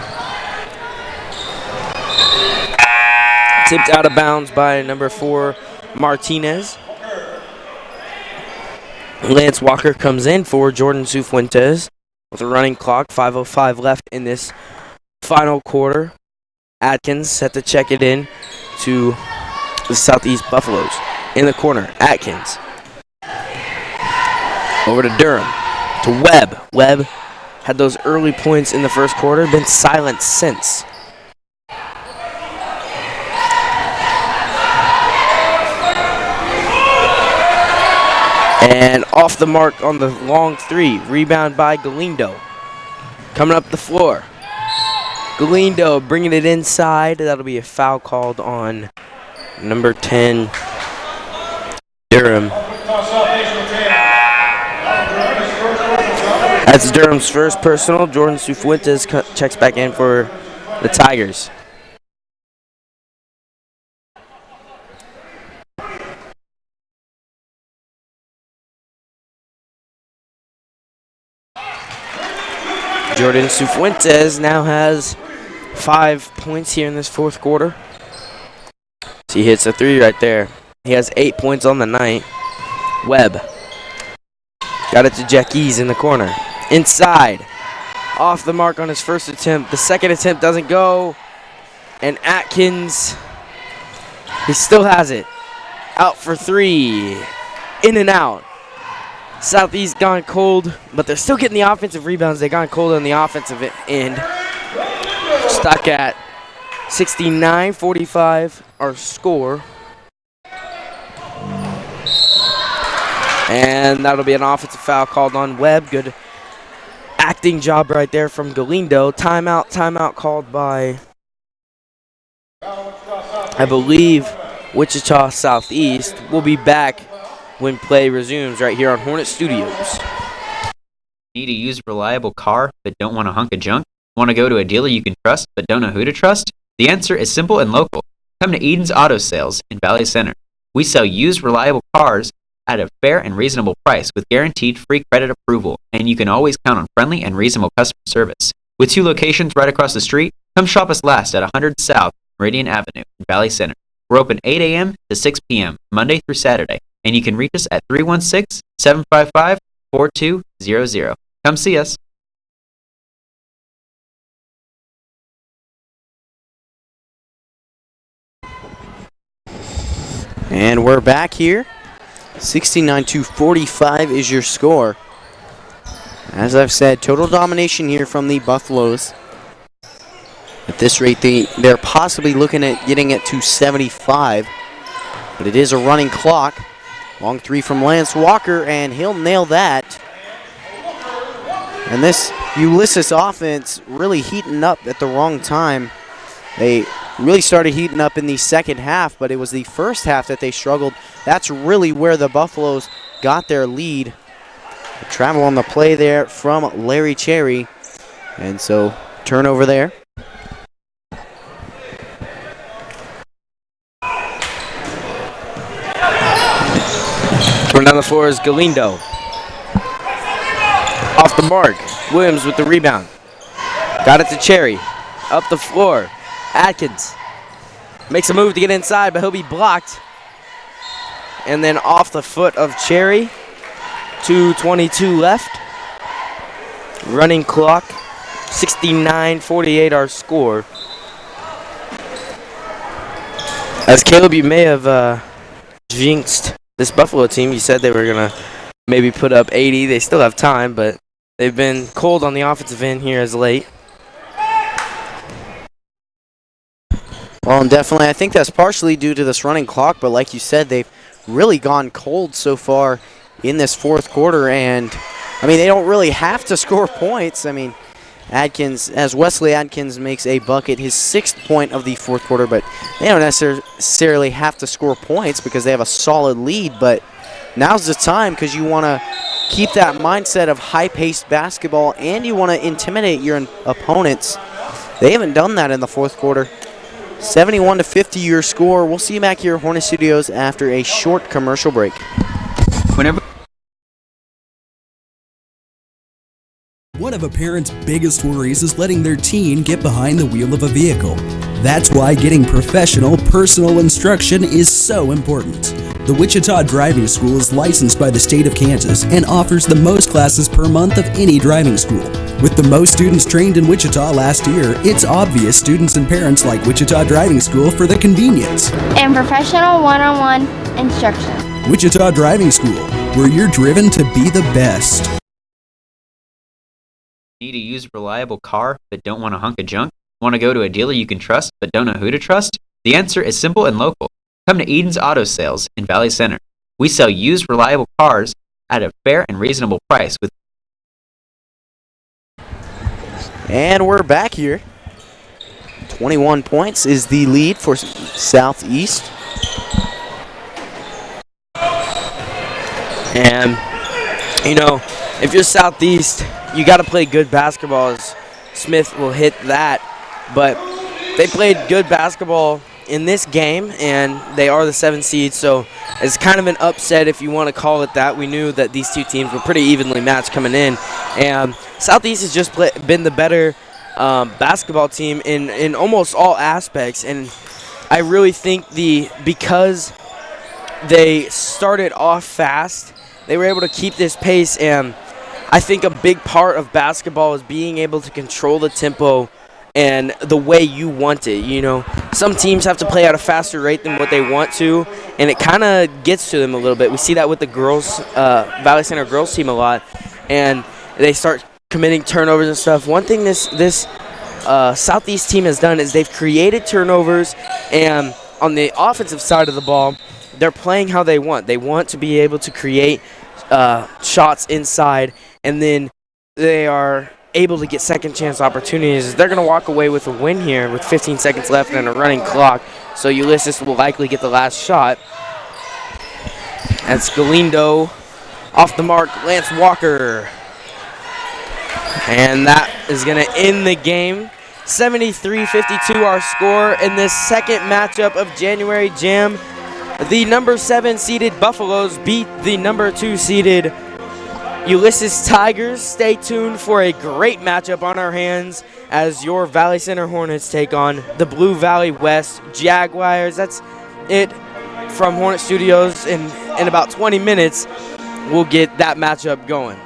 Tipped out of bounds by number 4, Martinez. Lance Walker comes in for Jordan Cifuentes with a running clock, 5:05 left in this final quarter. Atkins set to check it in to the Southeast Buffaloes. In the corner, Atkins. Over to Durham, to Webb. Webb had those early points in the first quarter, been silent since. And off the mark on the long three, rebound by Galindo. Coming up the floor. Galindo bringing it inside. That'll be a foul called on number 10, Durham. That's Durham's first personal. Jordan Cifuentes checks back in for the Tigers. Jordan Cifuentes now has 5 points here in this fourth quarter. So he hits a three right there. He has 8 points on the night. Webb. Got it to Jackies in the corner. Inside. Off the mark on his first attempt. The second attempt doesn't go. And Atkins, he still has it. Out for three. In and out. Southeast gone cold, but they're still getting the offensive rebounds. They gone cold on the offensive end. Stuck at 69-45, our score. And that'll be an offensive foul called on Webb. Good acting job right there from Galindo. Timeout called by, I believe, Wichita Southeast. We'll be back when play resumes right here on Hornet Studios. Need to use a reliable car but don't want a hunk of junk? Want to go to a dealer you can trust but don't know who to trust? The answer is simple and local. Come to Eden's Auto Sales in Valley Center. We sell used reliable cars at a fair and reasonable price with guaranteed free credit approval, and you can always count on friendly and reasonable customer service. With 2 locations right across the street, come shop us last at 100 South Meridian Avenue in Valley Center. We're open 8 a.m. to 6 p.m. Monday through Saturday, and you can reach us at 316-755-4200. Come see us. And we're back here. 69-45 is your score. As I've said, total domination here from the Buffaloes. At this rate, they're possibly looking at getting it to 75. But it is a running clock. Long three from Lance Walker, and he'll nail that. And this Ulysses offense really heating up at the wrong time. They really started heating up in the second half, but it was the first half that they struggled. That's really where the Buffaloes got their lead. Travel on the play there from Larry Cherry. And so, turnover there. Coming down the floor is Galindo. Off the mark. Williams with the rebound. Got it to Cherry. Up the floor. Atkins makes a move to get inside, but he'll be blocked. and then off the foot of Cherry. 2:22 left. Running clock, 69-48 our score. As Caleb, you may have jinxed this Buffalo team. You said they were going to maybe put up 80. They still have time, but they've been cold on the offensive end here as late. Well, and definitely, I think that's partially due to this running clock, but like you said, they've really gone cold so far in this fourth quarter, and I mean, they don't really have to score points. I mean, as Wesley Adkins makes a bucket, his 6th point of the fourth quarter, but they don't necessarily have to score points because they have a solid lead, but now's the time because you want to keep that mindset of high-paced basketball and you want to intimidate your opponents. They haven't done that in the fourth quarter. 71-50 your score. We'll see you back here at Hornet Studios after a short commercial break. Whenever One of a parent's biggest worries is letting their teen get behind the wheel of a vehicle. That's why getting professional, personal instruction is so important. The Wichita Driving School is licensed by the state of Kansas and offers the most classes per month of any driving school. With the most students trained in Wichita last year, it's obvious students and parents like Wichita Driving School for the convenience. And professional one-on-one instruction. Wichita Driving School, where you're driven to be the best. Need a used reliable car but don't want a hunk of junk? Want to go to a dealer you can trust but don't know who to trust? The answer is simple and local. Come to Eden's Auto Sales in Valley Center. We sell used reliable cars at a fair and reasonable price. And we're back here. 21 points is the lead for Southeast. And, you know, if you're Southeast, you got to play good basketball, as Smith will hit that. But they played good basketball in this game, and they are the 7th seed, so it's kind of an upset if you want to call it that. We knew that these two teams were pretty evenly matched coming in, and Southeast has just been the better basketball team in almost all aspects, and I really think because they started off fast, they were able to keep this pace, and I think a big part of basketball is being able to control the tempo and the way you want it. You know, some teams have to play at a faster rate than what they want to, and it kind of gets to them a little bit. We see that with the girls, Valley Center girls team a lot, and they start committing turnovers and stuff. One thing this Southeast team has done is they've created turnovers, and on the offensive side of the ball, they're playing how they want. They want to be able to create shots inside, and then they are able to get second chance opportunities. They're going to walk away with a win here with 15 seconds left and a running clock. So Ulysses will likely get the last shot. That's Galindo off the mark, Lance Walker. And that is going to end the game. 73-52 our score in this second matchup of January Jam. The number 7 seeded Buffaloes beat the number 2 seeded Ulysses Tigers. Stay tuned for a great matchup on our hands as your Valley Center Hornets take on the Blue Valley West Jaguars. That's it from Hornet Studios. In about 20 minutes, we'll get that matchup going.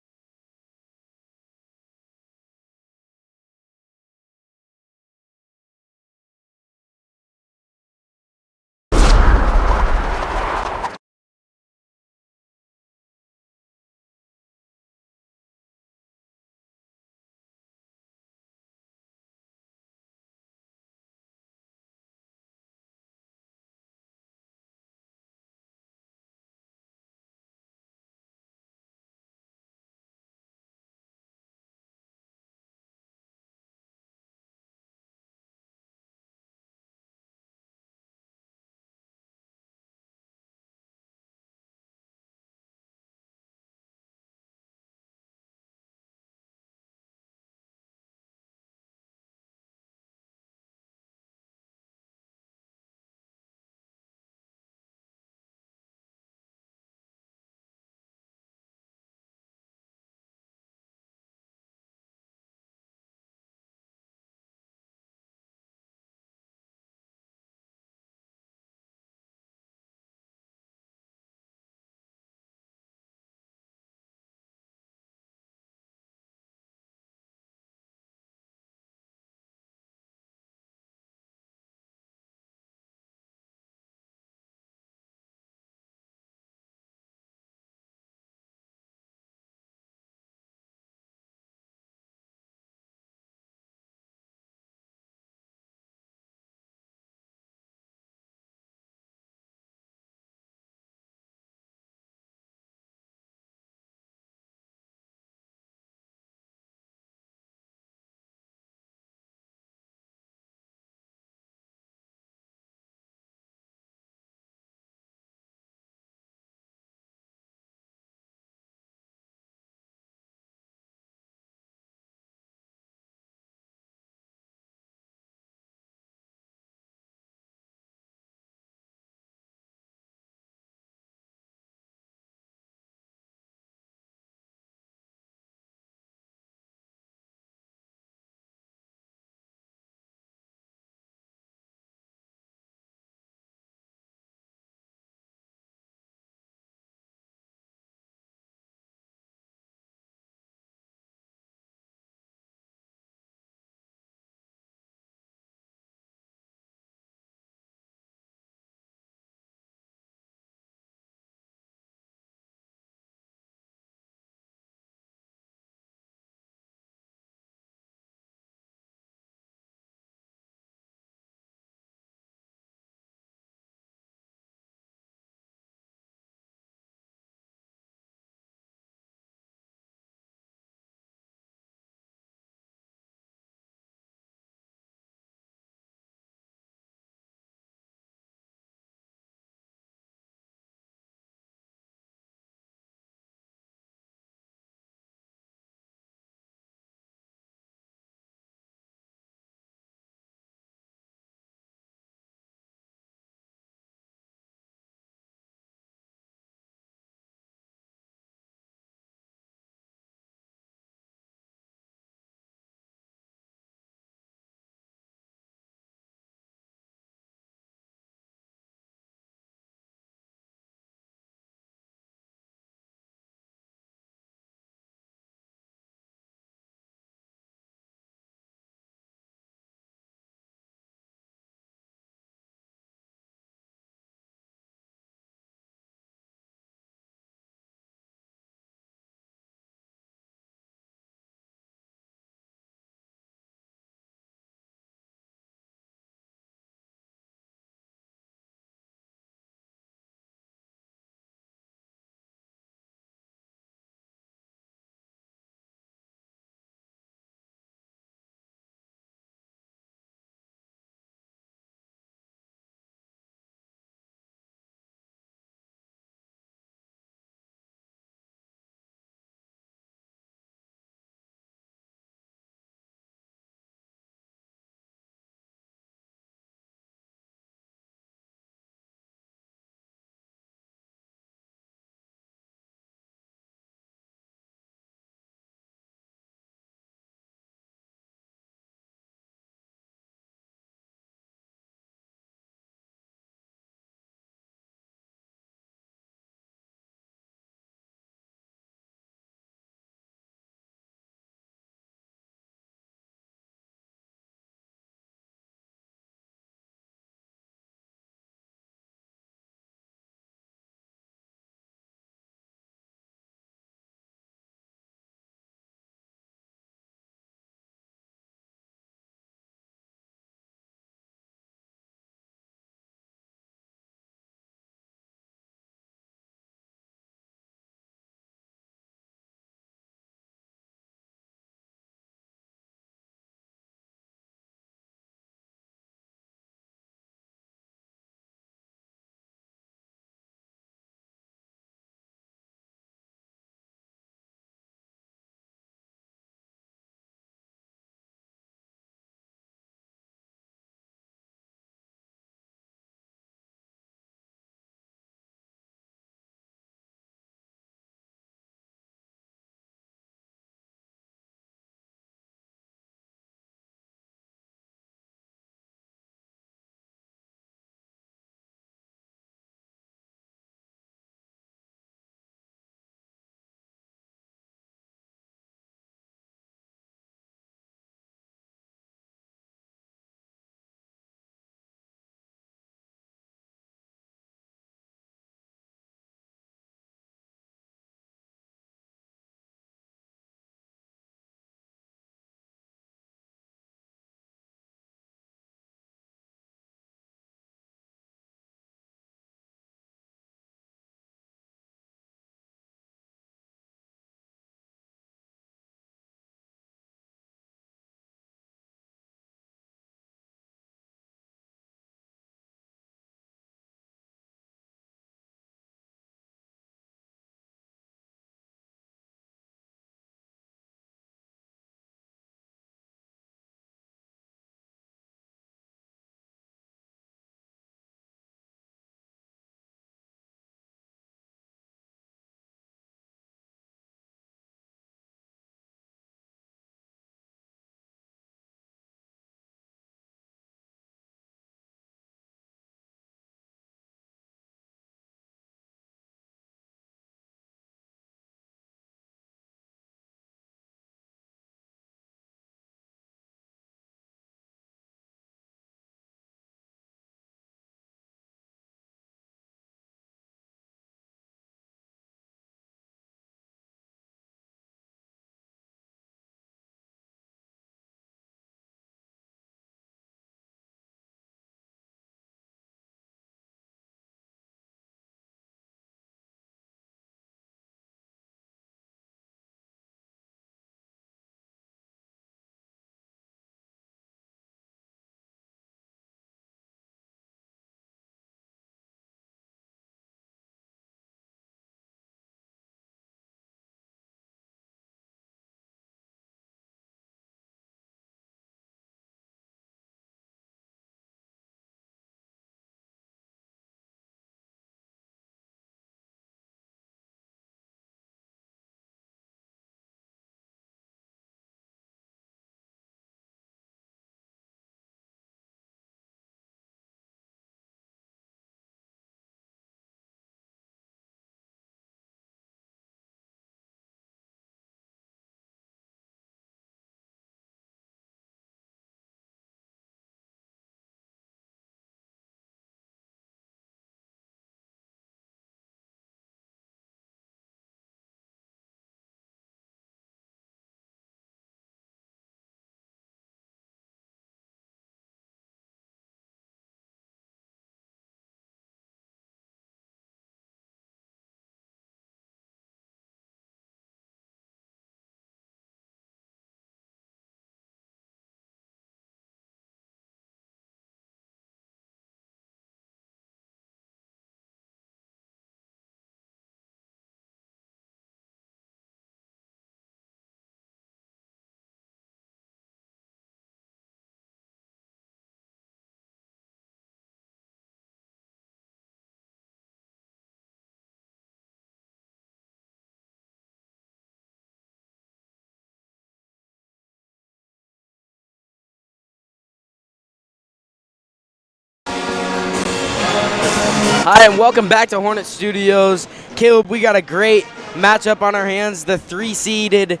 Hi, and welcome back to Hornet Studios. Caleb, we got a great matchup on our hands. The 3-seeded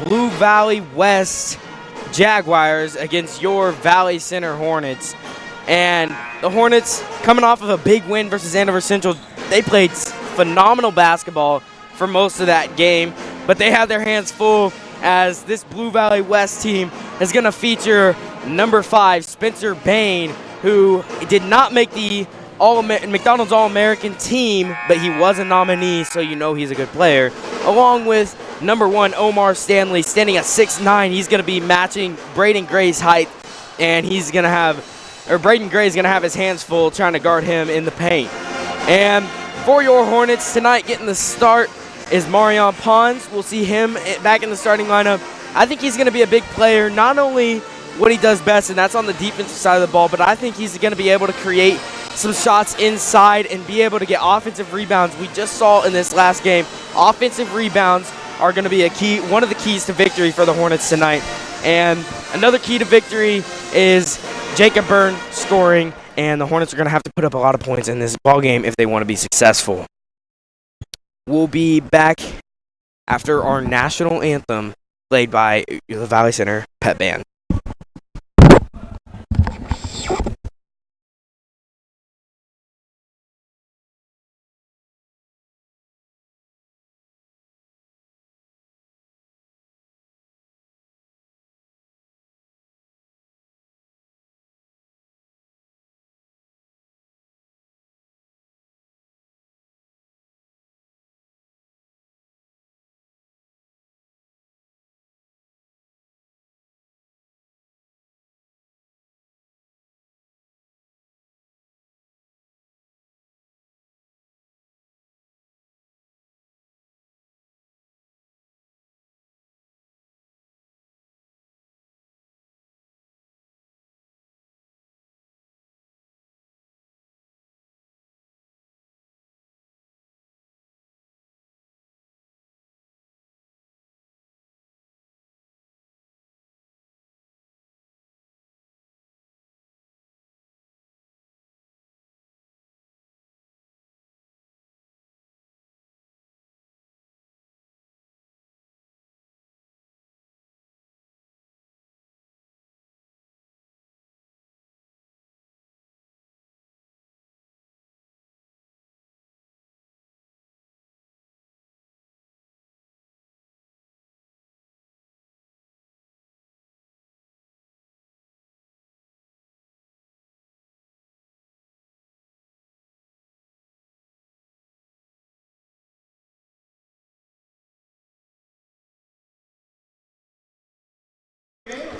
Blue Valley West Jaguars against your Valley Center Hornets. And the Hornets, coming off of a big win versus Andover Central, they played phenomenal basketball for most of that game, but they have their hands full as this Blue Valley West team is going to feature number 5, Spencer Bain, who did not make the McDonald's All-American team, but he was a nominee, so you know he's a good player. Along with number 1, Omar Stanley, standing at 6'9". He's going to be matching Braden Gray's height, and Braden Gray's going to have his hands full trying to guard him in the paint. And for your Hornets tonight, getting the start is Marion Pons. We'll see him back in the starting lineup. I think he's going to be a big player, not only what he does best, and that's on the defensive side of the ball, but I think he's going to be able to create some shots inside and be able to get offensive rebounds. We just saw in this last game, offensive rebounds are going to be one of the keys to victory for the Hornets tonight. And another key to victory is Jacob Byrne scoring, and the Hornets are going to have to put up a lot of points in this ball game if they want to be successful. We'll be back after our national anthem played by the Valley Center Pep Band.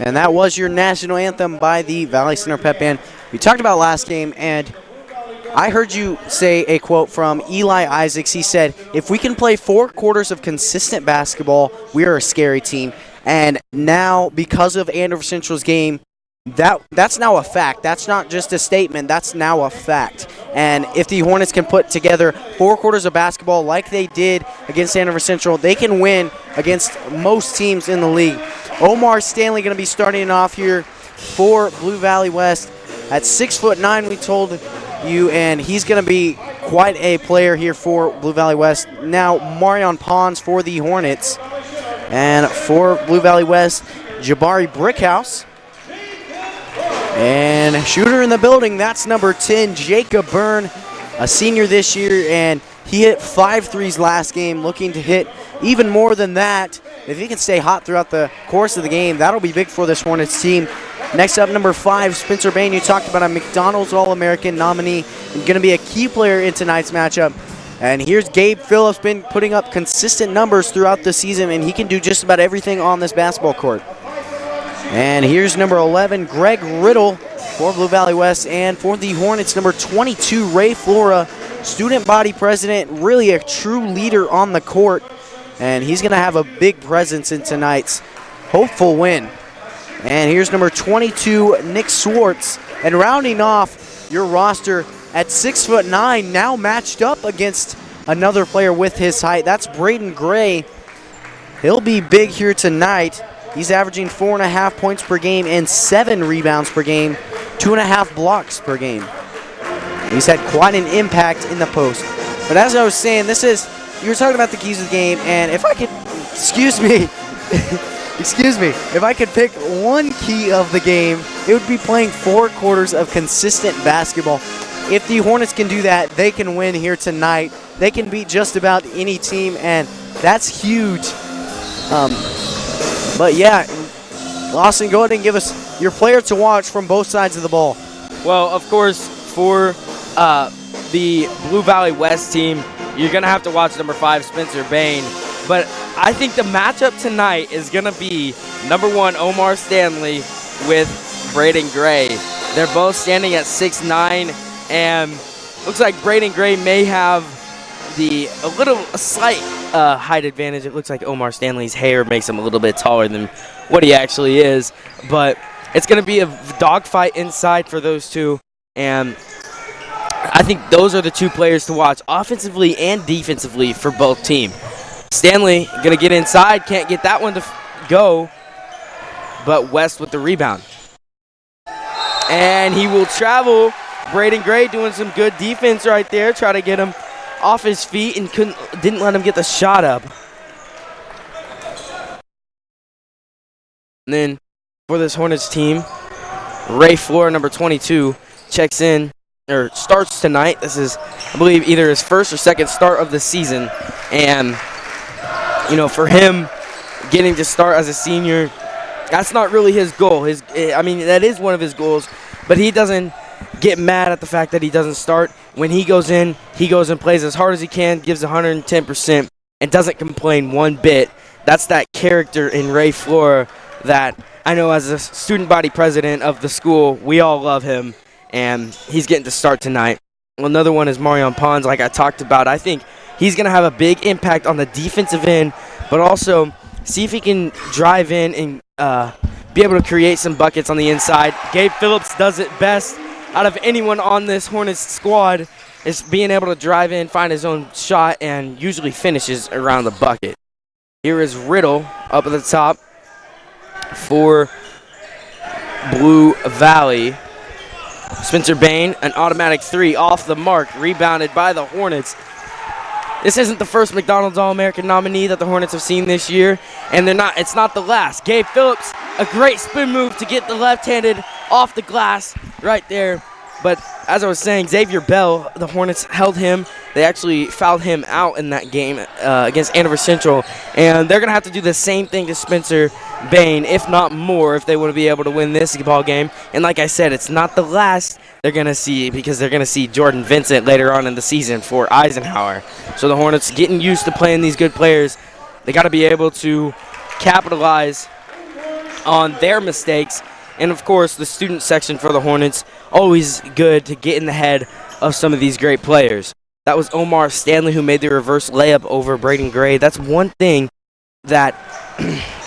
And that was your national anthem by the Valley Center Pep Band. We talked about last game, and I heard you say a quote from Eli Isaacs. He said, if we can play 4 quarters of consistent basketball, we are a scary team. And now, because of Andover Central's game, that's now a fact. That's not just a statement. That's now a fact. And if the Hornets can put together 4 quarters of basketball like they did against Andover Central, they can win against most teams in the league. Omar Stanley going to be starting off here for Blue Valley West at 6'9", we told you, and he's going to be quite a player here for Blue Valley West. Now, Marion Pons for the Hornets. And for Blue Valley West, Jabari Brickhouse. And shooter in the building, that's number 10, Jacob Byrne, a senior this year, and he hit 5 threes last game, looking to hit even more than that. If he can stay hot throughout the course of the game, that'll be big for this Hornets team. Next up, number 5, Spencer Bain. You talked about a McDonald's All-American nominee and going to be a key player in tonight's matchup. And here's Gabe Phillips, been putting up consistent numbers throughout the season, and he can do just about everything on this basketball court. And here's number 11, Greg Riddle for Blue Valley West. And for the Hornets, number 22, Ray Flora, student body president, really a true leader on the court. And he's going to have a big presence in tonight's hopeful win. And here's number 22, Nick Swartz. And rounding off your roster at 6'9", now matched up against another player with his height. That's Braden Gray. He'll be big here tonight. He's averaging 4.5 points per game and 7 rebounds per game, 2.5 blocks per game. He's had quite an impact in the post. But as I was saying, you were talking about the keys of the game, and if I could, excuse me, if I could pick one key of the game, it would be playing 4 quarters of consistent basketball. If the Hornets can do that, they can win here tonight. They can beat just about any team, and that's huge. But yeah, Lawson, go ahead and give us your player to watch from both sides of the ball. Well, of course, for the Blue Valley West team, you're going to have to watch number 5, Spencer Bain. But I think the matchup tonight is going to be number 1, Omar Stanley with Braden Gray. They're both standing at 6'9", and looks like Braden Gray may have a slight height advantage. It looks like Omar Stanley's hair makes him a little bit taller than what he actually is. But it's going to be a dogfight inside for those two, and I think those are the 2 players to watch offensively and defensively for both teams. Stanley going to get inside, can't get that one to go, but West with the rebound. And he will travel. Braden Gray doing some good defense right there, try to get him off his feet and didn't let him get the shot up. And then for this Hornets team, Ray Flora, number 22, checks in, or starts tonight. This is, I believe, either his first or second start of the season. And, you know, for him getting to start as a senior, that's not really his goal. That is one of his goals, but he doesn't get mad at the fact that he doesn't start. When he goes in, plays as hard as he can, gives 110%, and doesn't complain one bit. That's that character in Ray Flora that I know as a student body president of the school, we all love him, and he's getting to start tonight. Another one is Marion Pons, like I talked about. I think he's going to have a big impact on the defensive end, but also see if he can drive in and be able to create some buckets on the inside. Gabe Phillips does it best out of anyone on this Hornets squad, is being able to drive in, find his own shot, and usually finishes around the bucket. Here is Riddle up at the top for Blue Valley. Spencer Bain, an automatic 3 off the mark, rebounded by the Hornets. This isn't the first McDonald's All-American nominee that the Hornets have seen this year, and it's not the last. Gabe Phillips, a great spin move to get the left-handed off the glass right there. But as I was saying, Xavier Bell, the Hornets held him. They actually fouled him out in that game against Andover Central, and they're going to have to do the same thing to Spencer Bain, if not more, if they want to be able to win this ball game. And like I said, it's not the last they're going to see, because they're going to see Jordan Vincent later on in the season for Eisenhower. So the Hornets getting used to playing these good players. They got to be able to capitalize on their mistakes. And, of course, the student section for the Hornets, always good to get in the head of some of these great players. That was Omar Stanley who made the reverse layup over Braden Gray. That's one thing that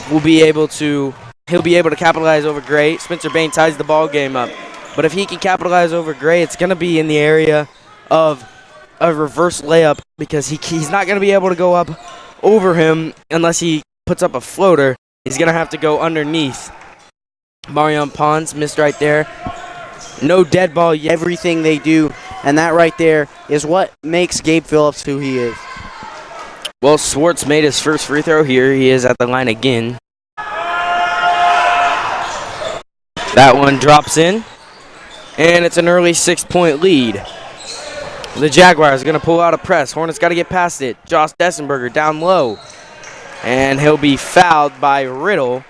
he'll be able to capitalize over Gray. Spencer Bain ties the ball game up. But if he can capitalize over Gray, it's going to be in the area of a reverse layup, because he's not going to be able to go up over him unless he puts up a floater. He's going to have to go underneath. Marion Pons missed right there. No dead ball, everything they do, and that right there is what makes Gabe Phillips who he is. Well, Swartz made his first free throw. Here he is at the line again. That one drops in, and it's an early 6-point lead. The Jaguars are going to pull out a press. Hornets got to get past it. Josh Dessenberger down low, and he'll be fouled by Riddle.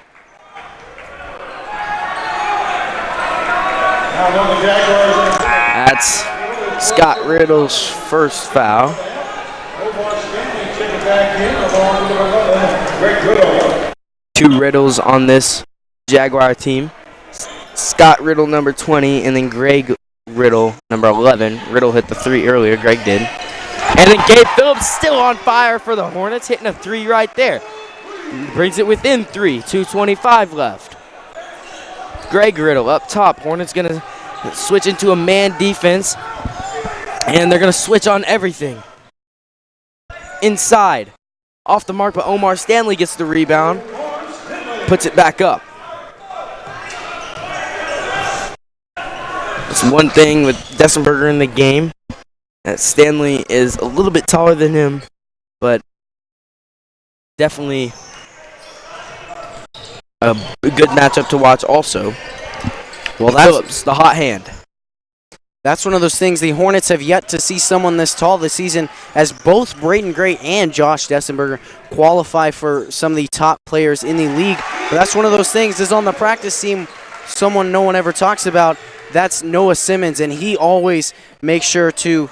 That's Scott Riddle's first foul. 2 Riddles on this Jaguar team. Scott Riddle, number 20, and then Greg Riddle, number 11. Riddle hit the 3 earlier, Greg did. And then Gabe Phillips still on fire for the Hornets, hitting a 3 right there. Brings it within 3, 2:25 left. Greg Riddle up top. Hornets going to switch into a man defense, and they're going to switch on everything. Inside. Off the mark, but Omar Stanley gets the rebound. Puts it back up. It's one thing with Dessenberger in the game, that Stanley is a little bit taller than him, but definitely a good matchup to watch also. Well, Phillips, the hot hand. that's one of those things. The Hornets have yet to see someone this tall this season, as both Braden Gray and Josh Dessenberger qualify for some of the top players in the league. But that's one of those things. Is on the practice team, someone no one ever talks about. That's Noah Simmons, and he always makes sure to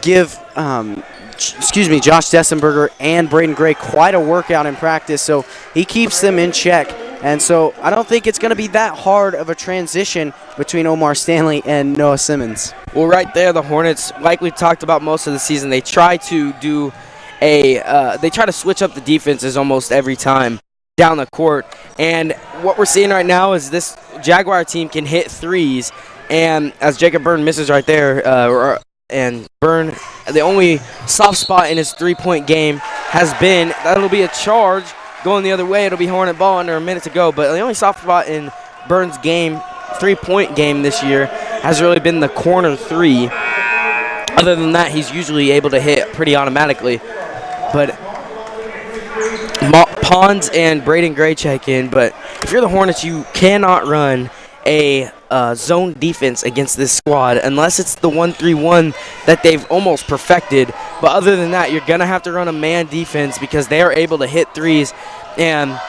give Josh Dessenberger and Braden Gray quite a workout in practice, so he keeps them in check. And so I don't think it's going to be that hard of a transition between Omar Stanley and Noah Simmons. Well, right there, the Hornets, like we talked about most of the season, they try to do they try to switch up the defenses almost every time down the court. And what we're seeing right now is this Jaguar team can hit threes, and as Jacob Byrne misses right there, and Byrne, the only soft spot in his three-point game has been, that'll be a charge going the other way. It'll be Hornet ball under a minute to go, but the only soft spot in Byrne's game, three-point game this year, has really been the corner three. Other than that, he's usually able to hit pretty automatically. But Pons and Braden Gray check in, but if you're the Hornets, you cannot run a zone defense against this squad unless it's the 1-3-1 that they've almost perfected. But other than that, you're going to have to run a man defense because they are able to hit threes, and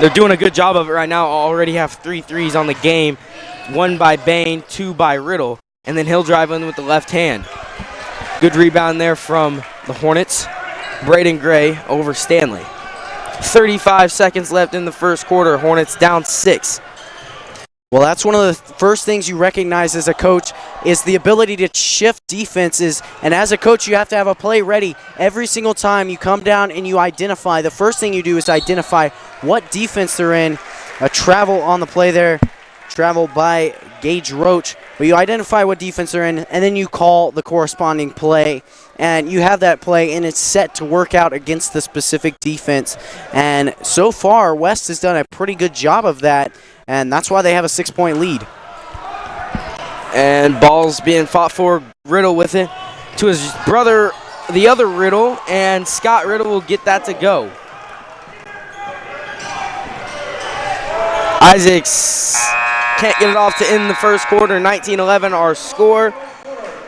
they're doing a good job of it right now. Already have 3 threes on the game, 1 by Bain, 2 by Riddle, and then he'll drive in with the left hand. Good rebound there from the Hornets. Braden Gray over Stanley. 35 seconds left in the first quarter. Hornets down 6. Well, that's one of the first things you recognize as a coach is the ability to shift defenses. And as a coach, you have to have a play ready every single time you come down and you identify. The first thing you do is identify what defense they're in. A travel on the play there, travel by Gage Roach. But you identify what defense they're in, and then you call the corresponding play. And you have that play, and it's set to work out against the specific defense. And so far, West has done a pretty good job of that, and that's why they have a 6-point lead. And ball's being fought for. Riddle with it to his brother, the other Riddle, and Scott Riddle will get that to go. Isaacs can't get it off to end the first quarter. 19-11 our score,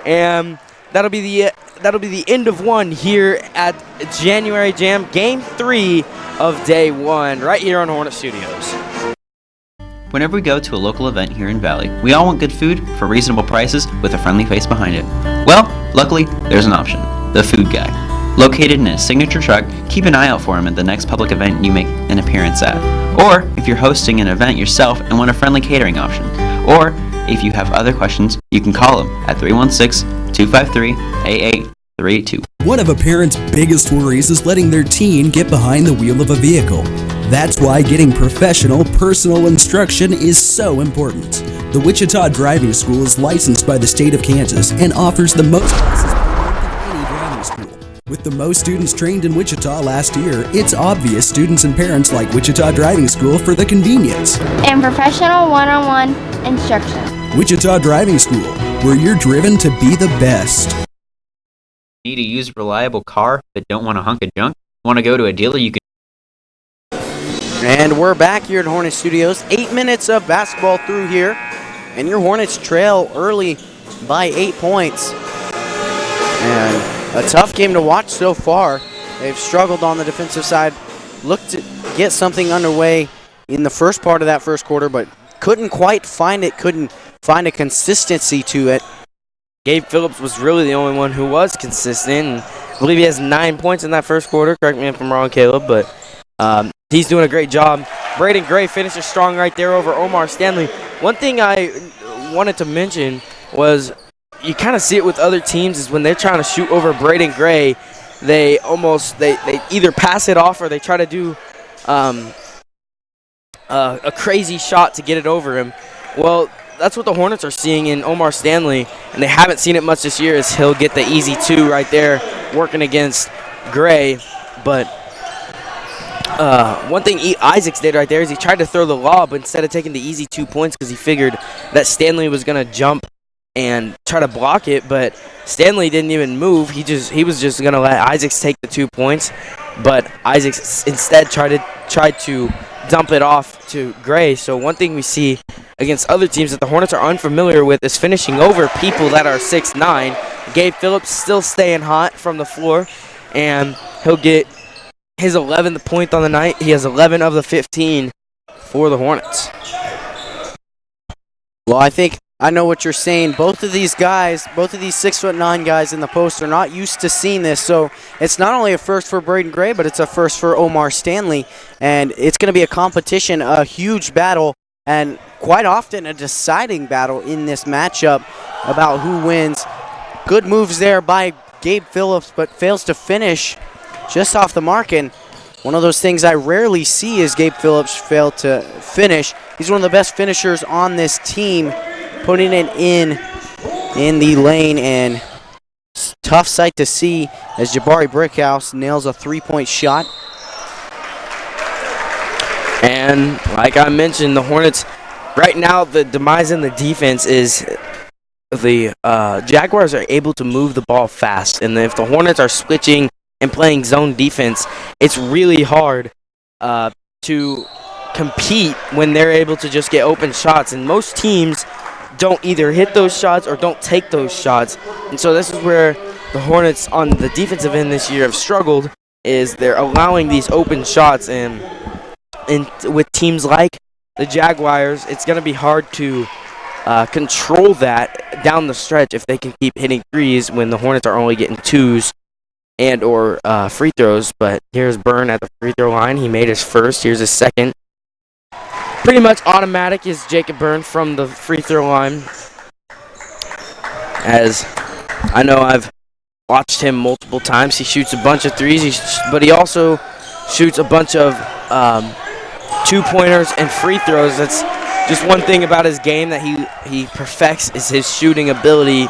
and that'll be the end of one here at January Jam, Game 3 of Day 1, right here on Hornet Studios. Whenever we go to a local event here in Valley, we all want good food for reasonable prices with a friendly face behind it. Well, luckily, there's an option. The Food Guy. Located in his signature truck, keep an eye out for him at the next public event you make an appearance at. Or if you're hosting an event yourself and want a friendly catering option. Or if you have other questions, you can call him at 316-253-8832. One of a parent's biggest worries is letting their teen get behind the wheel of a vehicle. That's why getting professional, personal instruction is so important. The Wichita Driving School is licensed by the state of Kansas and offers the most classes per month of any driving school. With the most students trained in Wichita last year, it's obvious students and parents like Wichita Driving School for the convenience and professional one-on-one instruction. Wichita Driving School, where you're driven to be the best. Need a used reliable car but don't want a hunk of junk? Want to go to a dealer you can. And we're back here at Hornet Studios. 8 minutes of basketball through here, and your Hornets trail early by 8 points. And a tough game to watch so far. They've struggled on the defensive side, looked to get something underway in the first part of that first quarter, but couldn't quite find it, couldn't find a consistency to it. Gabe Phillips was really the only one who was consistent, and I believe he has 9 points in that first quarter. Correct me if I'm wrong, Caleb, but he's doing a great job. Braden Gray finishes strong right there over Omar Stanley. One thing I wanted to mention was you kind of see it with other teams is when they're trying to shoot over Braden Gray, they either pass it off or they try to do a crazy shot to get it over him. Well, that's what the Hornets are seeing in Omar Stanley, and they haven't seen it much this year as he'll get the easy 2 right there working against Gray. But one thing Isaacs did right there is he tried to throw the lob instead of taking the easy 2 points because he figured that Stanley was going to jump and try to block it, but Stanley didn't even move. He was just going to let Isaacs take the 2 points, but Isaacs instead tried to dump it off to Gray. So one thing we see against other teams that the Hornets are unfamiliar with is finishing over people that are 6'9". Gabe Phillips still staying hot from the floor, and he'll get his 11th point on the night. He has 11 of the 15 for the Hornets. Well, I know what you're saying. Both of these 6'9" guys in the post are not used to seeing this. So it's not only a first for Braden Gray, but it's a first for Omar Stanley. And it's going to be a competition, a huge battle, and quite often a deciding battle in this matchup about who wins. Good moves there by Gabe Phillips, but fails to finish just off the mark. And one of those things I rarely see is Gabe Phillips fail to finish. He's one of the best finishers on this team, putting it in the lane, and tough sight to see as Jabari Brickhouse nails a 3-point shot. And like I mentioned, the Hornets, right now the demise in the defense is the Jaguars are able to move the ball fast, and if the Hornets are switching and playing zone defense, it's really hard to compete when they're able to just get open shots, and most teams don't either hit those shots or don't take those shots. And so this is where the Hornets on the defensive end this year have struggled, is they're allowing these open shots, and with teams like the Jaguars, it's going to be hard to control that down the stretch if they can keep hitting threes when the Hornets are only getting twos and or free throws. But here's Byrne at the free throw line. He made his first. Here's his second. Pretty much automatic is Jacob Byrne from the free throw line. As I know, I've watched him multiple times. He shoots a bunch of threes, but he also shoots a bunch of two-pointers and free throws. That's just one thing about his game that he perfects, is his shooting ability.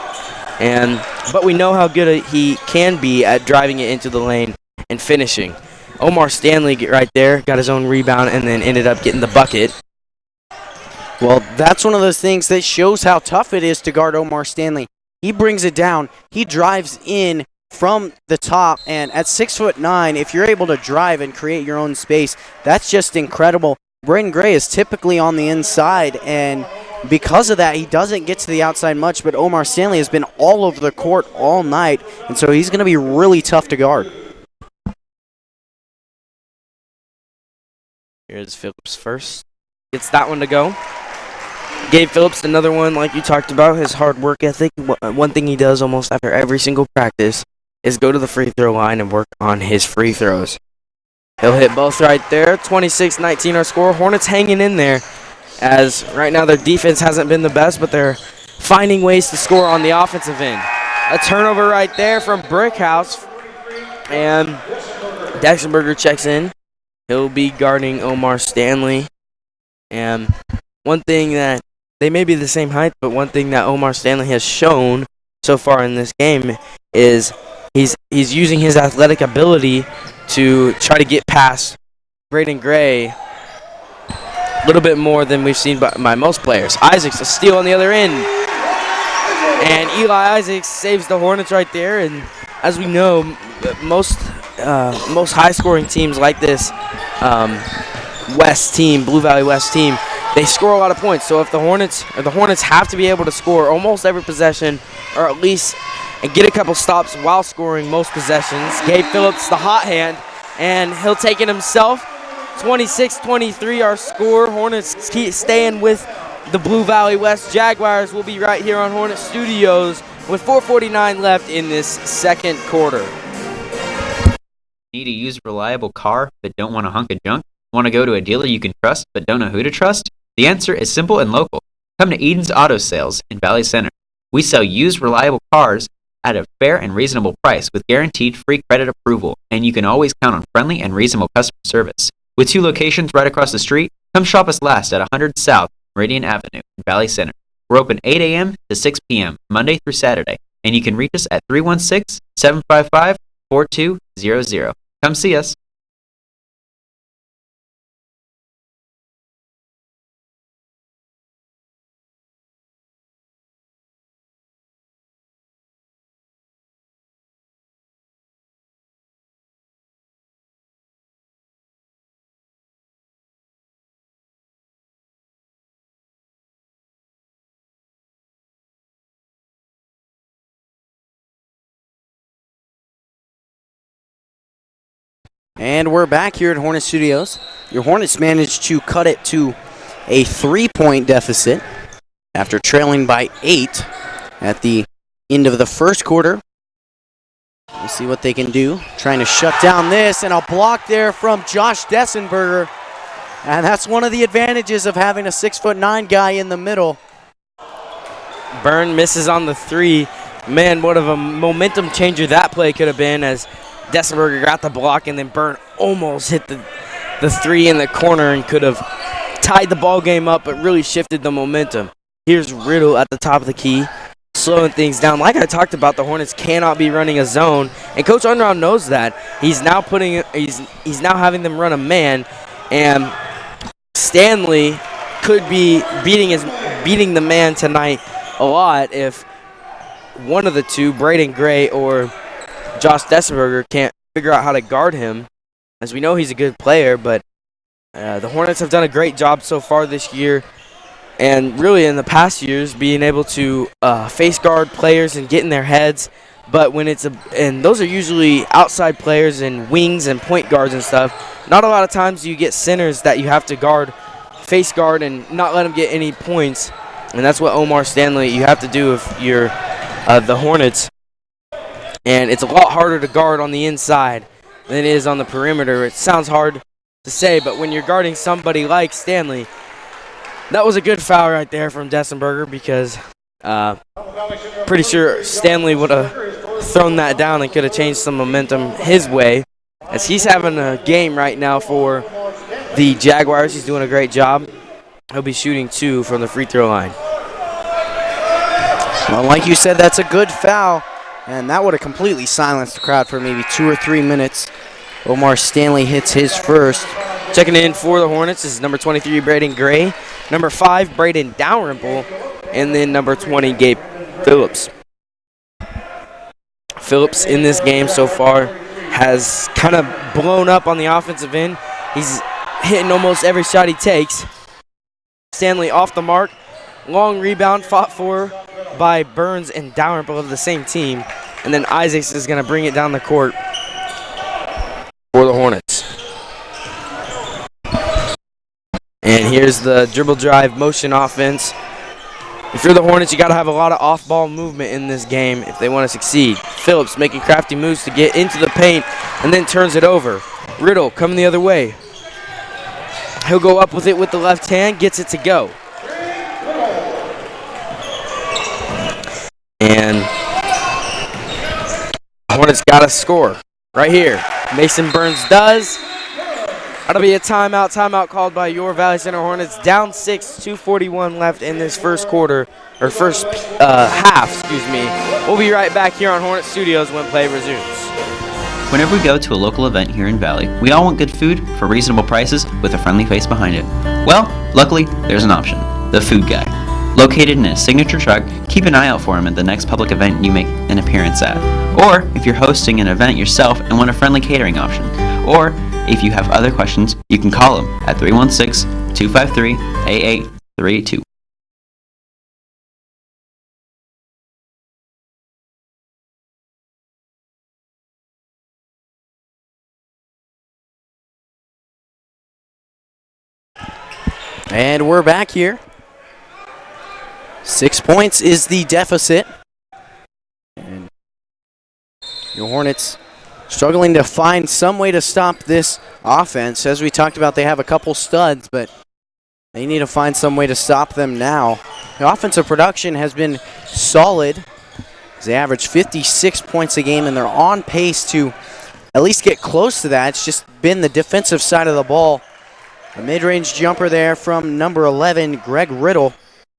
But we know how good he can be at driving it into the lane and finishing. Omar Stanley right there got his own rebound and then ended up getting the bucket. Well, that's one of those things that shows how tough it is to guard Omar Stanley. He brings it down. He drives in from the top, and at 6'9", if you're able to drive and create your own space, that's just incredible. Braden Gray is typically on the inside, and because of that, he doesn't get to the outside much, but Omar Stanley has been all over the court all night, and so he's going to be really tough to guard. Here's Phillips first. Gets that one to go. Gabe Phillips, another one like you talked about, his hard work ethic. One thing he does almost after every single practice is go to the free throw line and work on his free throws. He'll hit both right there. 26-19 our score. Hornets hanging in there, as right now their defense hasn't been the best, but they're finding ways to score on the offensive end. A turnover right there from Brickhouse, and Daxenberger checks in. He'll be guarding Omar Stanley. And one thing that they may be the same height, but one thing that Omar Stanley has shown so far in this game is he's using his athletic ability to try to get past Braden Gray a little bit more than we've seen by most players. Isaacs, a steal on the other end. And Eli Isaacs saves the Hornets right there. And as we know, most high-scoring teams like this West team, Blue Valley West team, they score a lot of points. So if the Hornets have to be able to score almost every possession, or at least and get a couple stops while scoring most possessions. Gabe Phillips, the hot hand, and he'll take it himself. 26-23 our score. Hornets keep staying with the Blue Valley West Jaguars. We'll be right here on Hornet Studios with 4:49 left in this second quarter. Need a used reliable car but don't want a hunk of junk? Want to go to a dealer you can trust but don't know who to trust? The answer is simple and local. Come to Eden's Auto Sales in Valley Center. We sell used reliable cars at a fair and reasonable price with guaranteed free credit approval, and you can always count on friendly and reasonable customer service. With 2 locations right across the street, come shop us last at 100 South Meridian Avenue in Valley Center. We're open 8 a.m. to 6 p.m. Monday through Saturday, and you can reach us at 316-755-4200. Come see us. And we're back here at Hornet Studios. Your Hornets managed to cut it to a 3-point deficit after trailing by 8 at the end of the first quarter. We'll see what they can do. Trying to shut down this, and a block there from Josh Dessenberger. And that's one of the advantages of having a 6'9" guy in the middle. Byrne misses on the 3. Man, what of a momentum changer that play could have been, as Dessenberger got the block and then Byrne almost hit the 3 in the corner and could have tied the ball game up, but really shifted the momentum. Here's Riddle at the top of the key, slowing things down. Like I talked about, the Hornets cannot be running a zone, and Coach Unraw knows that. He's now having them run a man, and Stanley could be beating the man tonight a lot if one of the two, Braden Gray or Josh Dessenberger, can't figure out how to guard him. As we know, he's a good player, but the Hornets have done a great job so far this year, and really in the past years, being able to face guard players and get in their heads. But when and those are usually outside players and wings and point guards and stuff. Not a lot of times you get centers that you have to face guard and not let them get any points. And that's what Omar Stanley, you have to do if you're the Hornets. And it's a lot harder to guard on the inside than it is on the perimeter. It sounds hard to say, but when you're guarding somebody like Stanley, that was a good foul right there from Dessenberger, because pretty sure Stanley would have thrown that down and could have changed some momentum his way, as he's having a game right now for the Jaguars. He's doing a great job. He'll be shooting 2 from the free throw line. Well, like you said, that's a good foul, and that would have completely silenced the crowd for maybe 2 or 3 minutes. Omar Stanley hits his first. Checking in for the Hornets is number 23, Braden Gray, number 5, Braden Dalrymple, and then number 20, Gabe Phillips. Phillips in this game so far has kind of blown up on the offensive end. He's hitting almost every shot he takes. Stanley off the mark. Long rebound fought for by Burns and Dalrymple of the same team. And then Isaacs is going to bring it down the court for the Hornets. And here's the dribble drive motion offense. If you're the Hornets, you got to have a lot of off-ball movement in this game if they want to succeed. Phillips making crafty moves to get into the paint and then turns it over. Riddle coming the other way. He'll go up with it with the left hand, gets it to go. And Hornets got to score right here. Mason Burns does. That'll be a timeout. Timeout called by your Valley Center Hornets. Down 6, 2:41 left in this first quarter, or first half, excuse me. We'll be right back here on Hornet Studios when play resumes. Whenever we go to a local event here in Valley, we all want good food for reasonable prices with a friendly face behind it. Well, luckily, there's an option. The Food Guy. Located in a signature truck, keep an eye out for him at the next public event you make an appearance at. Or if you're hosting an event yourself and want a friendly catering option. Or if you have other questions, you can call him at 316-253-8832. And we're back here. 6 points is the deficit. And your Hornets struggling to find some way to stop this offense. As we talked about, they have a couple studs, but they need to find some way to stop them now. The offensive production has been solid. They average 56 points a game, and they're on pace to at least get close to that. It's just been the defensive side of the ball. A mid-range jumper there from number 11, Greg Riddle.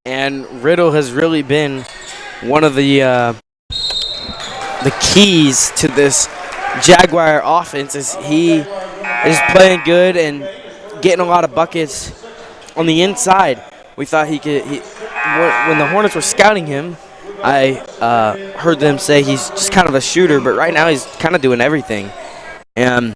And Riddle has really been one of the keys to this Jaguar offense, as he is playing good and getting a lot of buckets on the inside. We thought he could, when the Hornets were scouting him, I heard them say he's just kind of a shooter, but right now he's kind of doing everything. And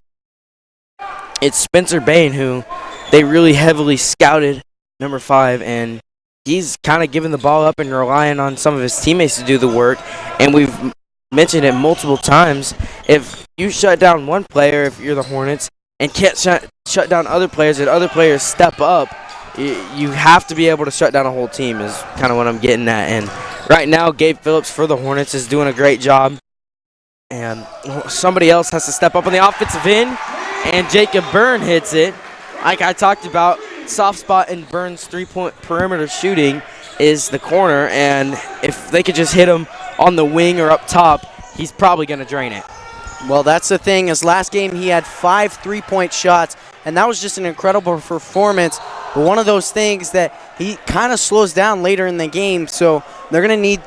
it's Spencer Bain who they really heavily scouted, number 5, and he's kind of giving the ball up and relying on some of his teammates to do the work. And we've mentioned it multiple times. If you shut down one player, if you're the Hornets, and can't shut down other players, and other players step up, you have to be able to shut down a whole team is kind of what I'm getting at. And right now, Gabe Phillips for the Hornets is doing a great job. And somebody else has to step up on the offensive end, and Jacob Byrne hits it. Like I talked about, soft spot in Byrne's three-point perimeter shooting is the corner, and if they could just hit him on the wing or up top, he's probably going to drain it. Well, that's the thing. His last game, he had 5 3-point shots, and that was just an incredible performance. But one of those things that he kind of slows down later in the game, so they're going to need,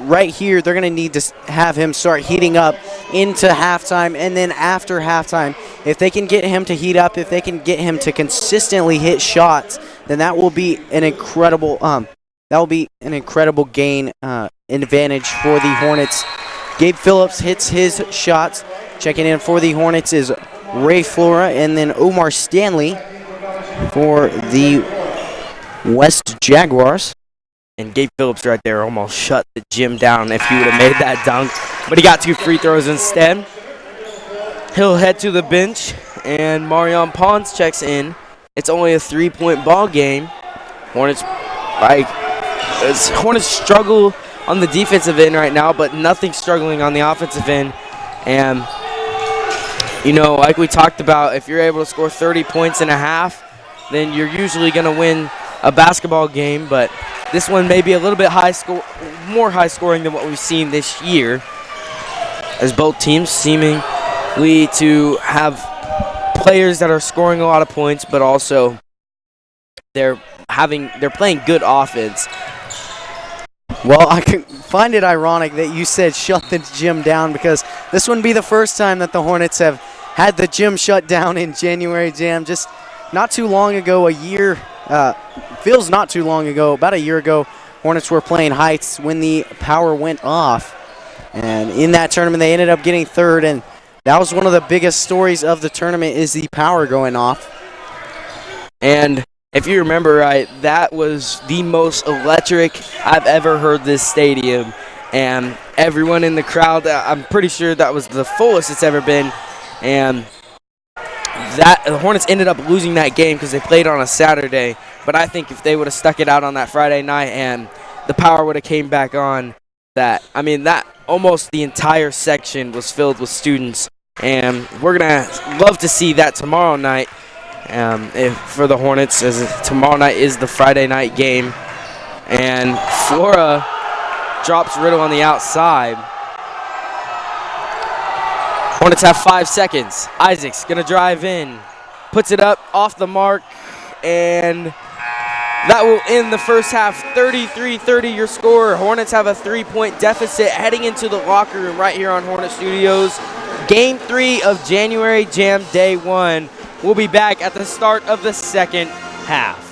right here, they're going to need to have him start heating up into halftime, and then after halftime, if they can get him to heat up, if they can get him to consistently hit shots, then that will be an incredible gain advantage for the Hornets. Gabe Phillips hits his shots. Checking in for the Hornets is Ray Flora, and then Omar Stanley for the West Jaguars. And Gabe Phillips right there almost shut the gym down if he would have made that dunk. But he got 2 free throws instead. He'll head to the bench, and Marion Pons checks in. It's only a 3-point ball game. Hornets struggle on the defensive end right now, but nothing struggling on the offensive end. And, you know, like we talked about, if you're able to score 30 points in a half, then you're usually going to win a basketball game. But this one may be a little bit more high scoring than what we've seen this year, as both teams seemingly to have players that are scoring a lot of points, but also they're playing good offense. Well, I can find it ironic that you said shut the gym down, because this wouldn't be the first time that the Hornets have had the gym shut down in January Jam. Just not too long ago, feels not too long ago, about a year ago, Hornets were playing Heights when the power went off. And in that tournament, they ended up getting third, and that was one of the biggest stories of the tournament, is the power going off. And if you remember right, that was the most electric I've ever heard this stadium. And everyone in the crowd, I'm pretty sure that was the fullest it's ever been. And the Hornets ended up losing that game because they played on a Saturday. But I think if they would have stuck it out on that Friday night and the power would have came back on, that almost the entire section was filled with students. And we're going to love to see that tomorrow night. For the Hornets, as tomorrow night is the Friday night game. And Flora drops Riddle on the outside. Hornets have 5 seconds. Isaac's going to drive in, puts it up off the mark, and that will end the first half. 33-30 your score. Hornets have a 3-point deficit heading into the locker room right here on Hornet Studios. Game 3 of January Jam Day 1. We'll be back at the start of the second half.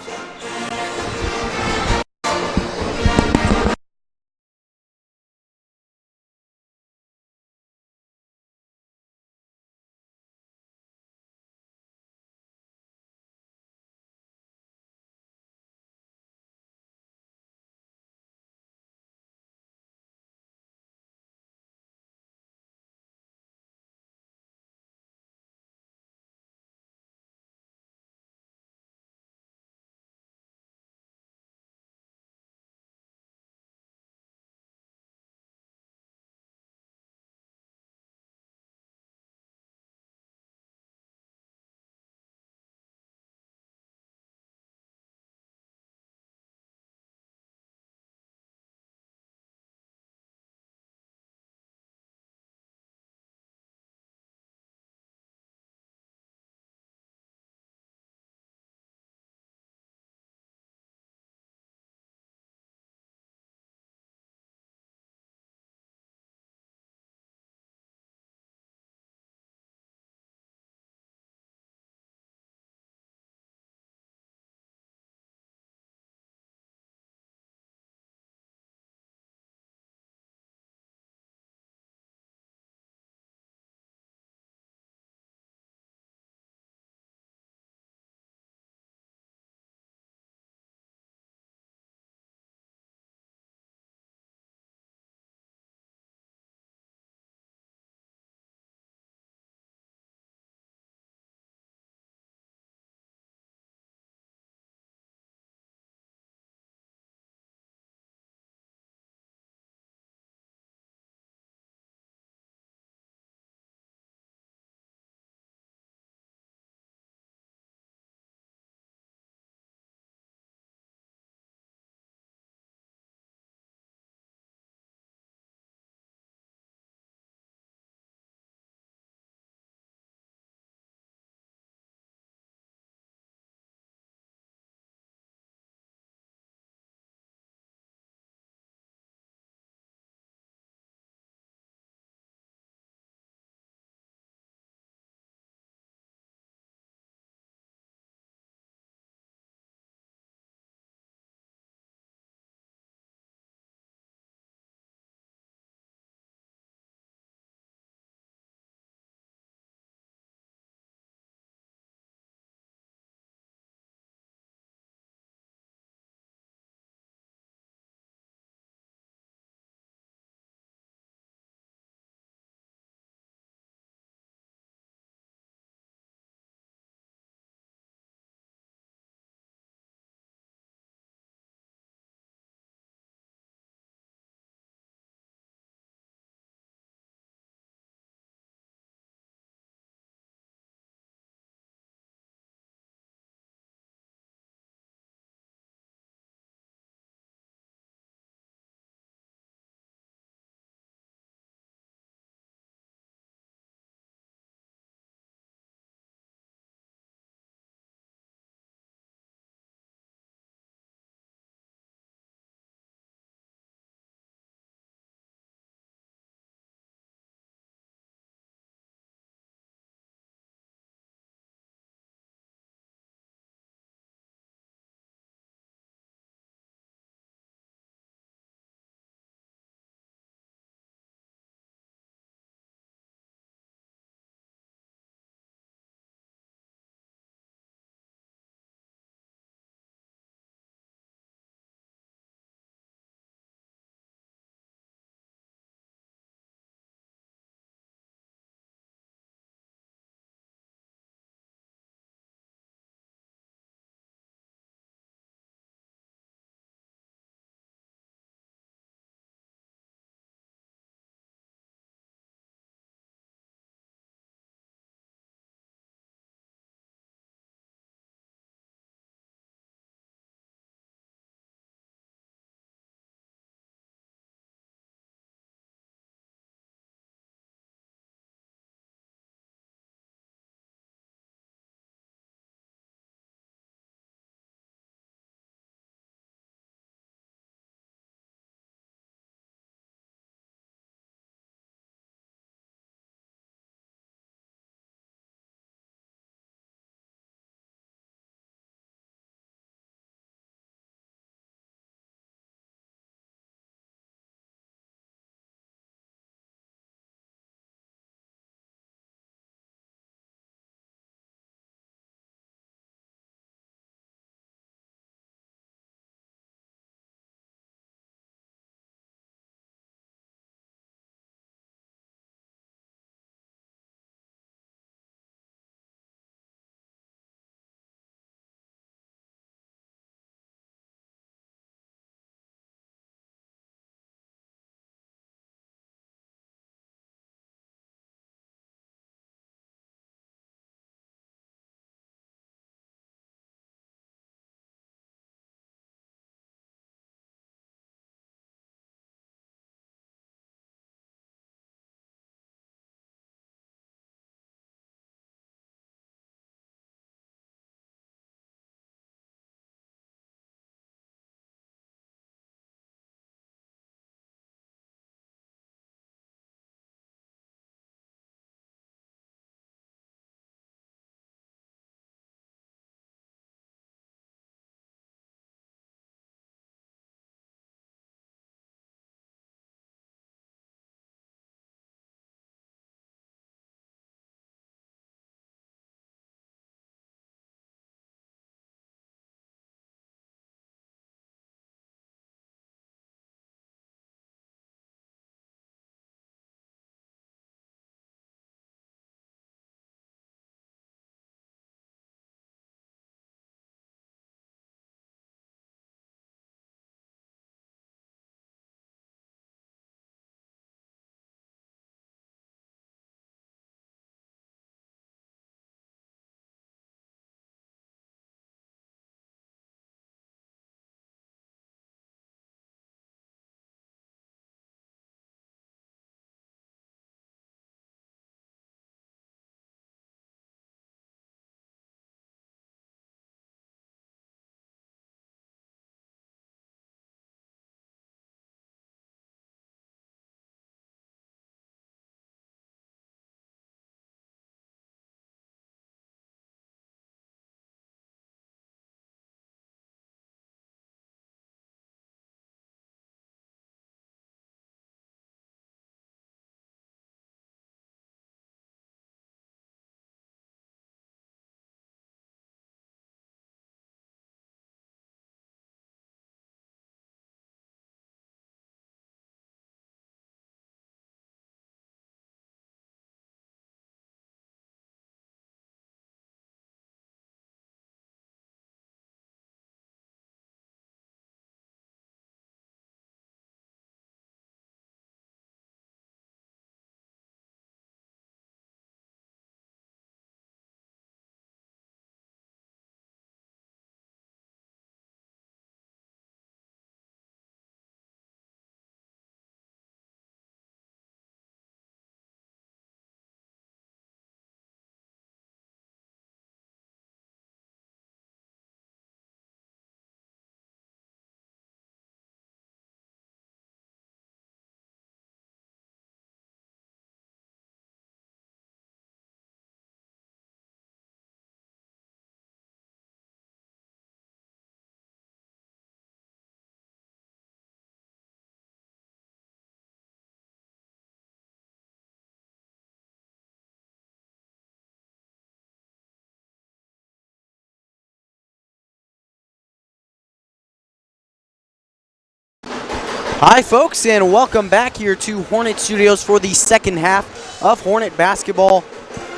Hi, folks, and welcome back here to Hornet Studios for the second half of Hornet basketball.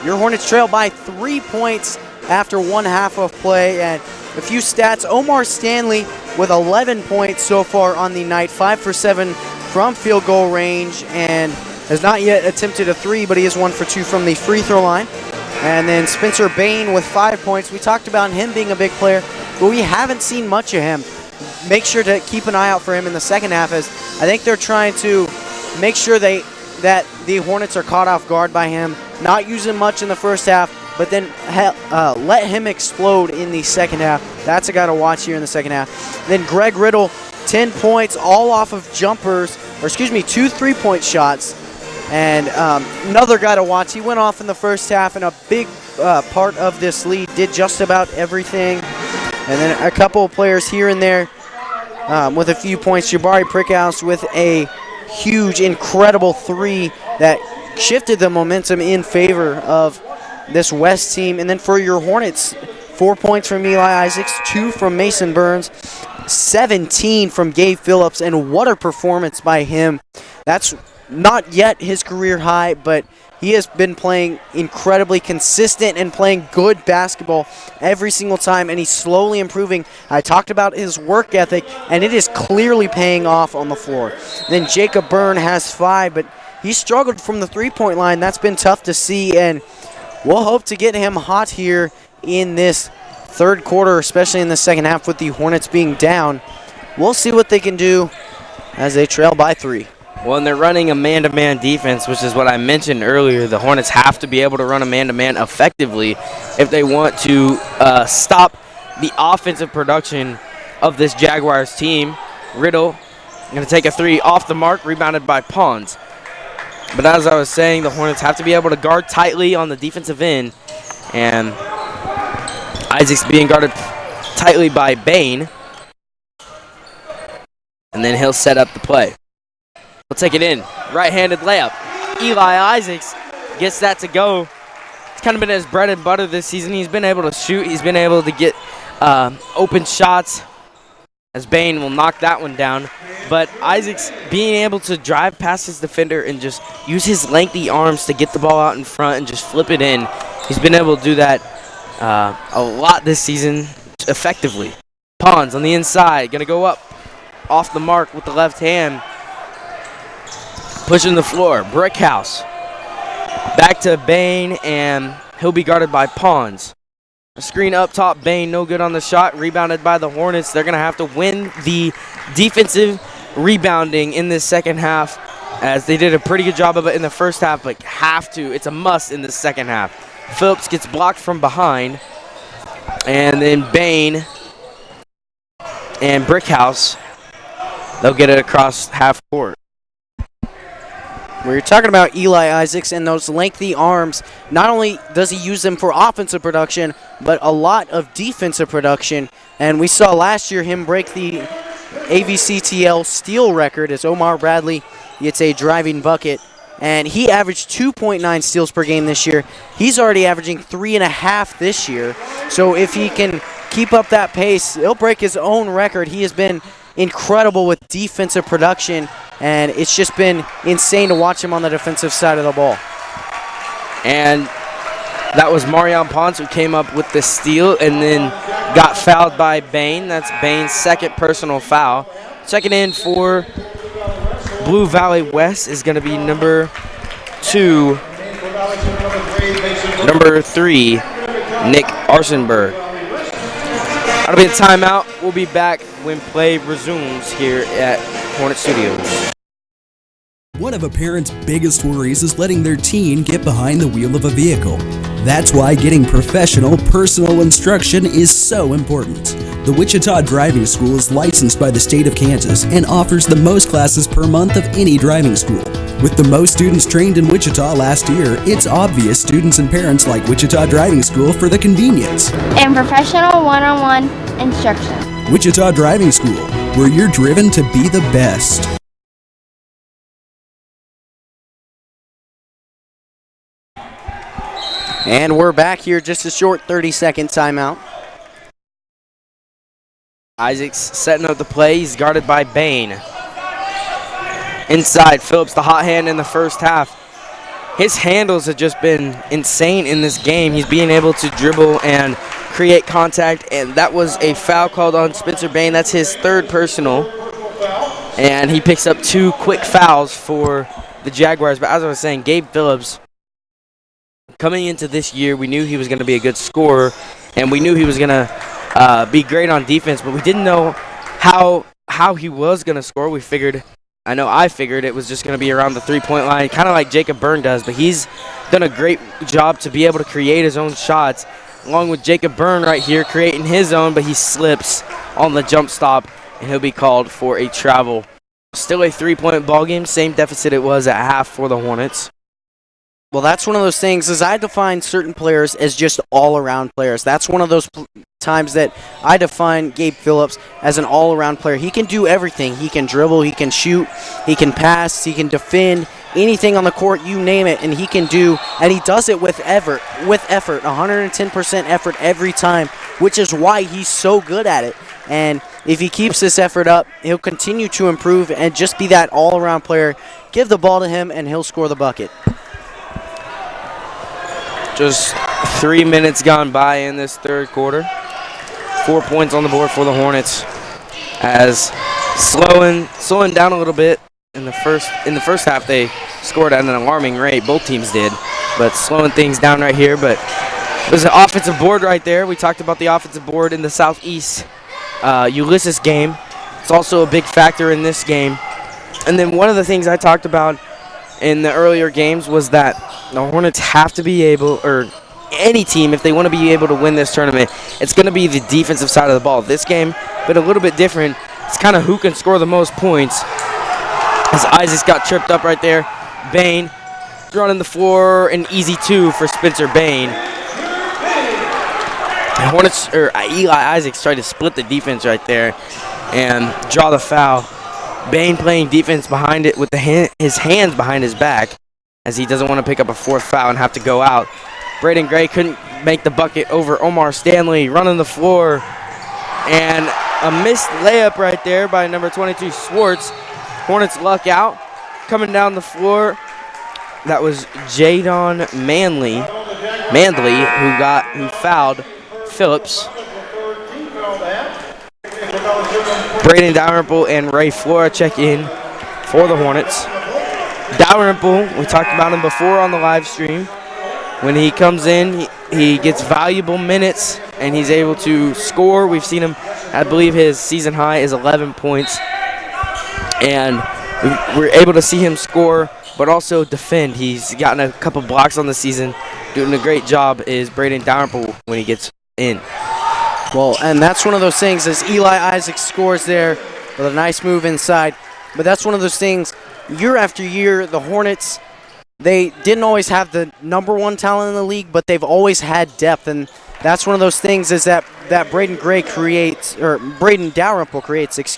Your Hornets trail by 3 points after one half of play. And a few stats: Omar Stanley with 11 points so far on the night, 5 for 7 from field goal range, and has not yet attempted a three, but he is 1 for 2 from the free throw line. And then Spencer Bain with 5 points. We talked about him being a big player, but we haven't seen much of him. Make sure to keep an eye out for him in the second half, as I think they're trying to make sure that the Hornets are caught off guard by him, not use him much in the first half, but then let him explode in the second half. That's a guy to watch here in the second half. Then Greg Riddle, 10 points, all off of jumpers, or excuse me, 2 3-point shots. And another guy to watch. He went off in the first half, and a big part of this lead, did just about everything. And then a couple of players here and there with a few points. Jabari Prickhouse with a huge, incredible three that shifted the momentum in favor of this West team. And then for your Hornets, 4 points from Eli Isaacs, 2 from Mason Burns, 17 from Gabe Phillips, and what a performance by him. That's not yet his career high, but he has been playing incredibly consistent and playing good basketball every single time, and he's slowly improving. I talked about his work ethic, and it is clearly paying off on the floor. Then Jacob Byrne has 5, but he struggled from the three-point line. That's been tough to see, and we'll hope to get him hot here in this third quarter, especially in the second half with the Hornets being down. We'll see what they can do as they trail by 3. Well, and they're running a man-to-man defense, which is what I mentioned earlier. The Hornets have to be able to run a man-to-man effectively if they want to stop the offensive production of this Jaguars team. Riddle going to take a three off the mark, rebounded by Pons. But as I was saying, the Hornets have to be able to guard tightly on the defensive end, and Isaac's being guarded tightly by Bain, and then he'll set up the play. We'll take it in. Right-handed layup. Eli Isaacs gets that to go. It's kind of been his bread and butter this season. He's been able to shoot. He's been able to get open shots, as Bain will knock that one down. But Isaacs being able to drive past his defender and just use his lengthy arms to get the ball out in front and just flip it in. He's been able to do that a lot this season effectively. Pons on the inside. Going to go up off the mark with the left hand. Pushing the floor, Brickhouse. Back to Bain, and he'll be guarded by Pons. A screen up top, Bain no good on the shot, rebounded by the Hornets. They're going to have to win the defensive rebounding in this second half, as they did a pretty good job of it in the first half, but have to. It's a must in the second half. Phillips gets blocked from behind, and then Bain and Brickhouse, they'll get it across half court. We're talking about Eli Isaacs and those lengthy arms. Not only does he use them for offensive production, but a lot of defensive production. And we saw last year him break the AVCTL steal record as Omar Bradley gets a driving bucket. And he averaged 2.9 steals per game this year. He's already averaging 3.5 this year. So if he can keep up that pace, he'll break his own record. He has been incredible with defensive production, and it's just been insane to watch him on the defensive side of the ball. And that was Marion Pons who came up with the steal and then got fouled by Bain. That's Bain's second personal foul. Checking in for Blue Valley West is going to be number 3, Nick Arsenberg. That'll be a timeout. We'll be back when play resumes here at Hornet Studios. One of a parent's biggest worries is letting their teen get behind the wheel of a vehicle. That's why getting professional, personal instruction is so important. The Wichita Driving School is licensed by the state of Kansas and offers the most classes per month of any driving school. With the most students trained in Wichita last year, it's obvious students and parents like Wichita Driving School for the convenience and professional one-on-one instruction. Wichita Driving School, where you're driven to be the best. And we're back here, just a short 30-second timeout. Isaacs setting up the play. He's guarded by Bain. Inside, Phillips, the hot hand in the first half. His handles have just been insane in this game. He's being able to dribble and create contact, and that was a foul called on Spencer Bain. That's his third personal, and he picks up 2 quick fouls for the Jaguars. But as I was saying, Gabe Phillips, coming into this year, we knew he was going to be a good scorer, and we knew he was going to be great on defense, but we didn't know how he was going to score. I figured it was just going to be around the three-point line, kind of like Jacob Byrne does, but he's done a great job to be able to create his own shots, along with Jacob Byrne right here creating his own, but he slips on the jump stop, and he'll be called for a travel. Still a 3-point ball game, same deficit it was at half for the Hornets. Well, that's one of those things, is I define certain players as just all-around players. That's one of those times that I define Gabe Phillips as an all-around player. He can do everything. He can dribble, he can shoot, he can pass, he can defend, anything on the court, you name it, and he can do, and he does it with effort, 110% effort every time, which is why he's so good at it. And if he keeps this effort up, he'll continue to improve and just be that all-around player. Give the ball to him, and he'll score the bucket. Just 3 minutes gone by in this third quarter. 4 points on the board for the Hornets, as slowing down a little bit. In the first half, they scored at an alarming rate. Both teams did, but slowing things down right here. But there's an offensive board right there. We talked about the offensive board in the Southeast Ulysses game. It's also a big factor in this game. And then one of the things I talked about in the earlier games was that the Hornets have to be able, or any team, if they want to be able to win this tournament, it's going to be the defensive side of the ball. This game, but a little bit different. It's kind of who can score the most points. As Isaacs got tripped up right there. Bain running the floor, an easy 2 for Spencer Bain. Eli Isaacs tried to split the defense right there and draw the foul. Bain playing defense behind it with his hands behind his back, as he doesn't want to pick up a 4th foul and have to go out. Braden Gray couldn't make the bucket over Omar Stanley, running the floor, and a missed layup right there by number 22 Schwartz. Hornets luck out. Coming down the floor, that was Jadon Manley who fouled Phillips. Braden Dalrymple and Ray Flora check in for the Hornets. Dalrymple, we talked about him before on the live stream. When he comes in, he gets valuable minutes, and he's able to score. We've seen him, I believe his season high is 11 points. And we're able to see him score, but also defend. He's gotten a couple blocks on the season. Doing a great job is Braden Dalrymple when he gets in. Well, and that's one of those things, as Eli Isaacs scores there with a nice move inside. But that's one of those things, year after year, the Hornets, they didn't always have the #1 talent in the league, but they've always had depth. And that's one of those things is that Braden Dalrymple creates,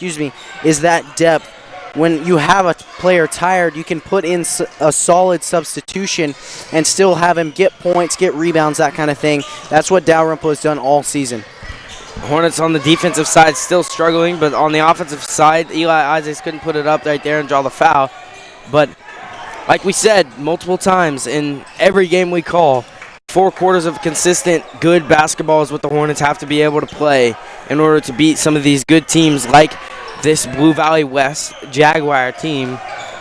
is that depth. When you have a player tired, you can put in a solid substitution and still have him get points, get rebounds, that kind of thing. That's what Dalrymple has done all season. Hornets on the defensive side still struggling, but on the offensive side, Eli Isaacs couldn't put it up right there and draw the foul. But like we said multiple times in every game we call, 4 quarters of consistent good basketball is what the Hornets have to be able to play in order to beat some of these good teams like this Blue Valley West Jaguar team.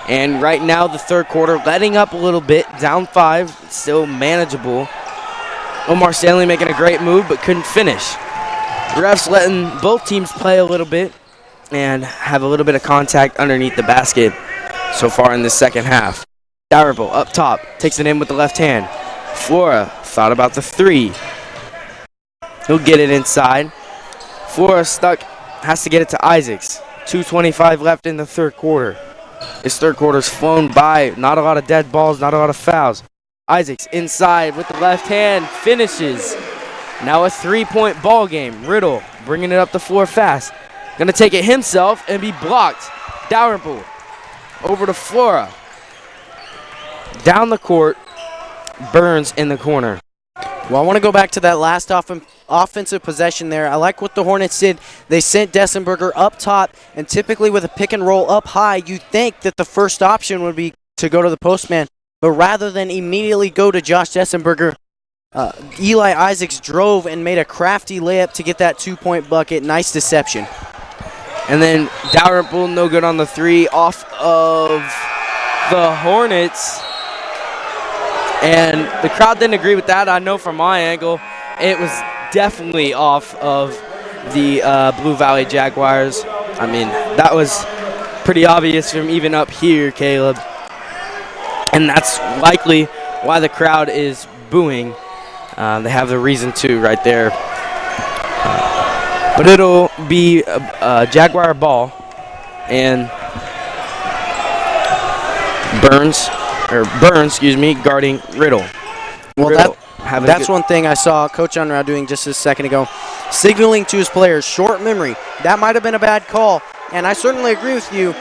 And right now, the third quarter, letting up a little bit, down 5, still manageable. Omar Stanley making a great move, but couldn't finish. Refs letting both teams play a little bit and have a little bit of contact underneath the basket so far in the second half. Dalrymple up top, takes it in with the left hand. Flora thought about the 3. He'll get it inside. Flora stuck, has to get it to Isaacs. 2:25 left in the third quarter. This third quarter's flown by. Not a lot of dead balls, not a lot of fouls. Isaacs inside with the left hand, finishes. Now a 3-point ball game. Riddle bringing it up the floor fast. Gonna take it himself and be blocked. Dalrymple over to Flora. Down the court, Burns in the corner. Well, I want to go back to that last offensive possession there. I like what the Hornets did. They sent Dessenberger up top, and typically with a pick and roll up high, you'd think that the first option would be to go to the postman. But rather than immediately go to Josh Dessenberger, Eli Isaacs drove and made a crafty layup to get that 2-point bucket. Nice deception. And then Dalrymple, no good on the 3 off of the Hornets. And the crowd didn't agree with that. I know from my angle, it was definitely off of the Blue Valley Jaguars. I mean, that was pretty obvious from even up here, Caleb. And that's likely why the crowd is booing. They have the reason to right there. But it'll be a Jaguar ball, and Burns, guarding Riddle. Well, that's one thing I saw Coach Unruh doing just a second ago, signaling to his players, short memory. That might have been a bad call, and I certainly agree with you,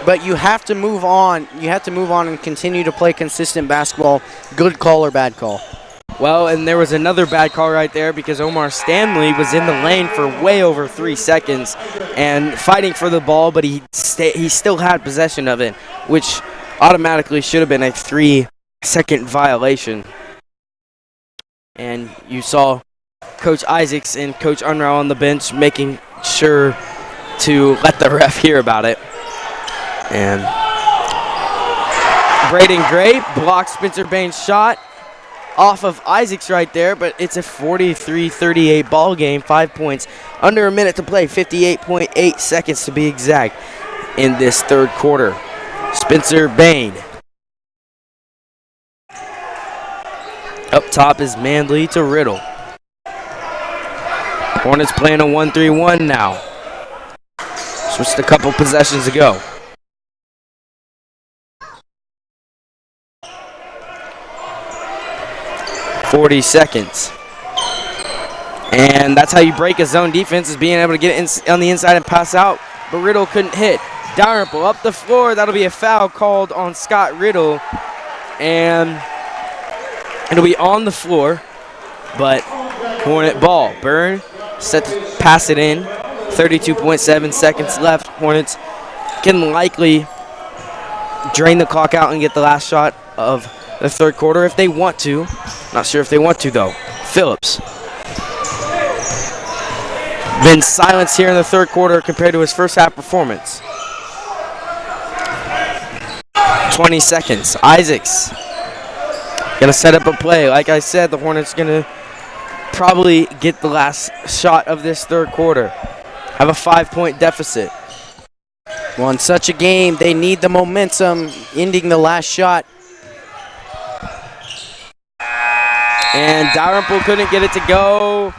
but you have to move on. You have to move on and continue to play consistent basketball, good call or bad call. Well, and there was another bad call right there because Omar Stanley was in the lane for way over 3 seconds and fighting for the ball, but he still had possession of it, which automatically should have been a 3-second violation. And you saw Coach Isaacs and Coach Unruh on the bench making sure to let the ref hear about it. And Braden Gray blocks Spencer Bain's shot off of Isaacs right there, but it's a 43-38 ball game, 5 points. Under a minute to play, 58.8 seconds to be exact in this third quarter. Spencer Bain. Up top is Manley to Riddle. Hornets playing a 1-3-1 now. Switched a couple possessions ago. .40 seconds. And that's how you break a zone defense, is being able to get on the inside and pass out. But Riddle couldn't hit. Dalrymple up the floor. That'll be a foul called on Scott Riddle. And it'll be on the floor. But Hornet ball. Byrne set to pass it in. 32.7 seconds left. Hornets can likely drain the clock out and get the last shot of the third quarter if they want to. Not sure if they want to, though. Phillips. Been silenced here in the third quarter compared to his first half performance. 20 seconds. Isaacs gonna set up a play. Like I said, the Hornets gonna probably get the last shot of this third quarter. Have a 5-point deficit. Well, in such a game, they need the momentum, ending the last shot. And Dalrymple couldn't get it to go.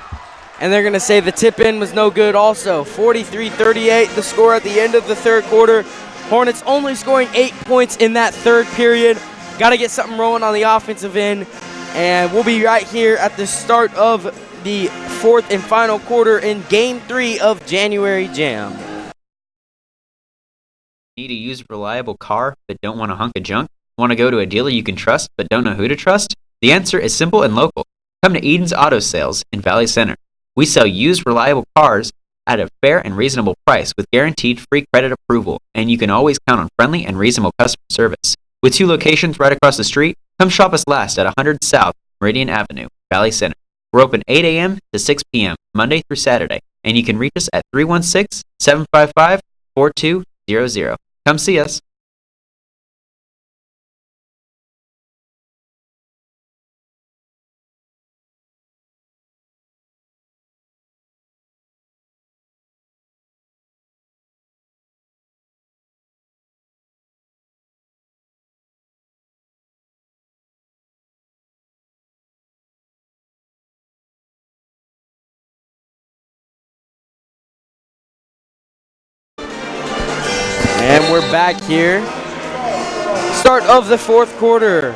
And they're going to say the tip-in was no good also. 43-38, the score at the end of the third quarter. Hornets only scoring 8 points in that third period. Got to get something rolling on the offensive end. And we'll be right here at the start of the fourth and final quarter in Game 3 of January Jam. Need a used reliable car but don't want a hunk of junk? Want to go to a dealer you can trust but don't know who to trust? The answer is simple and local. Come to Eden's Auto Sales in Valley Center. We sell used reliable cars at a fair and reasonable price with guaranteed free credit approval, and you can always count on friendly and reasonable customer service. With 2 locations right across the street, come shop us last at 100 South Meridian Avenue, Valley Center. We're open 8 a.m. to 6 p.m. Monday through Saturday, and you can reach us at 316-755-4200. Come see us. And we're back here. Start of the fourth quarter.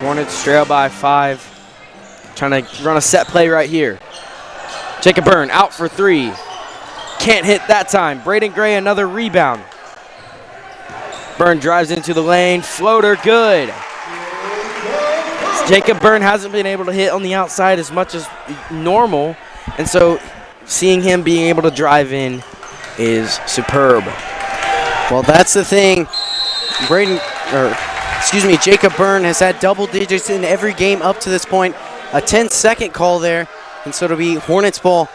Hornets trail by 5. Trying to run a set play right here. Jacob Byrne out for 3. Can't hit that time. Braden Gray another rebound. Byrne drives into the lane. Floater good. Jacob Byrne hasn't been able to hit on the outside as much as normal, and so seeing him being able to drive in is superb. Well, that's the thing. Jacob Byrne has had double digits in every game up to this point. A 10-second call there, and so it'll be Hornets ball.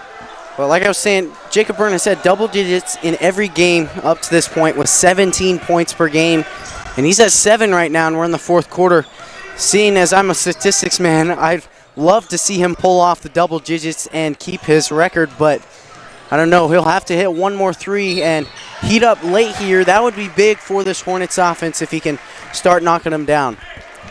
But like I was saying, Jacob Byrne has had double digits in every game up to this point with 17 points per game. And he's at 7 right now, and we're in the fourth quarter. Seeing as I'm a statistics man, I'd love to see him pull off the double digits and keep his record, but I don't know. He'll have to hit one more 3 and heat up late here. That would be big for this Hornets offense if he can start knocking them down.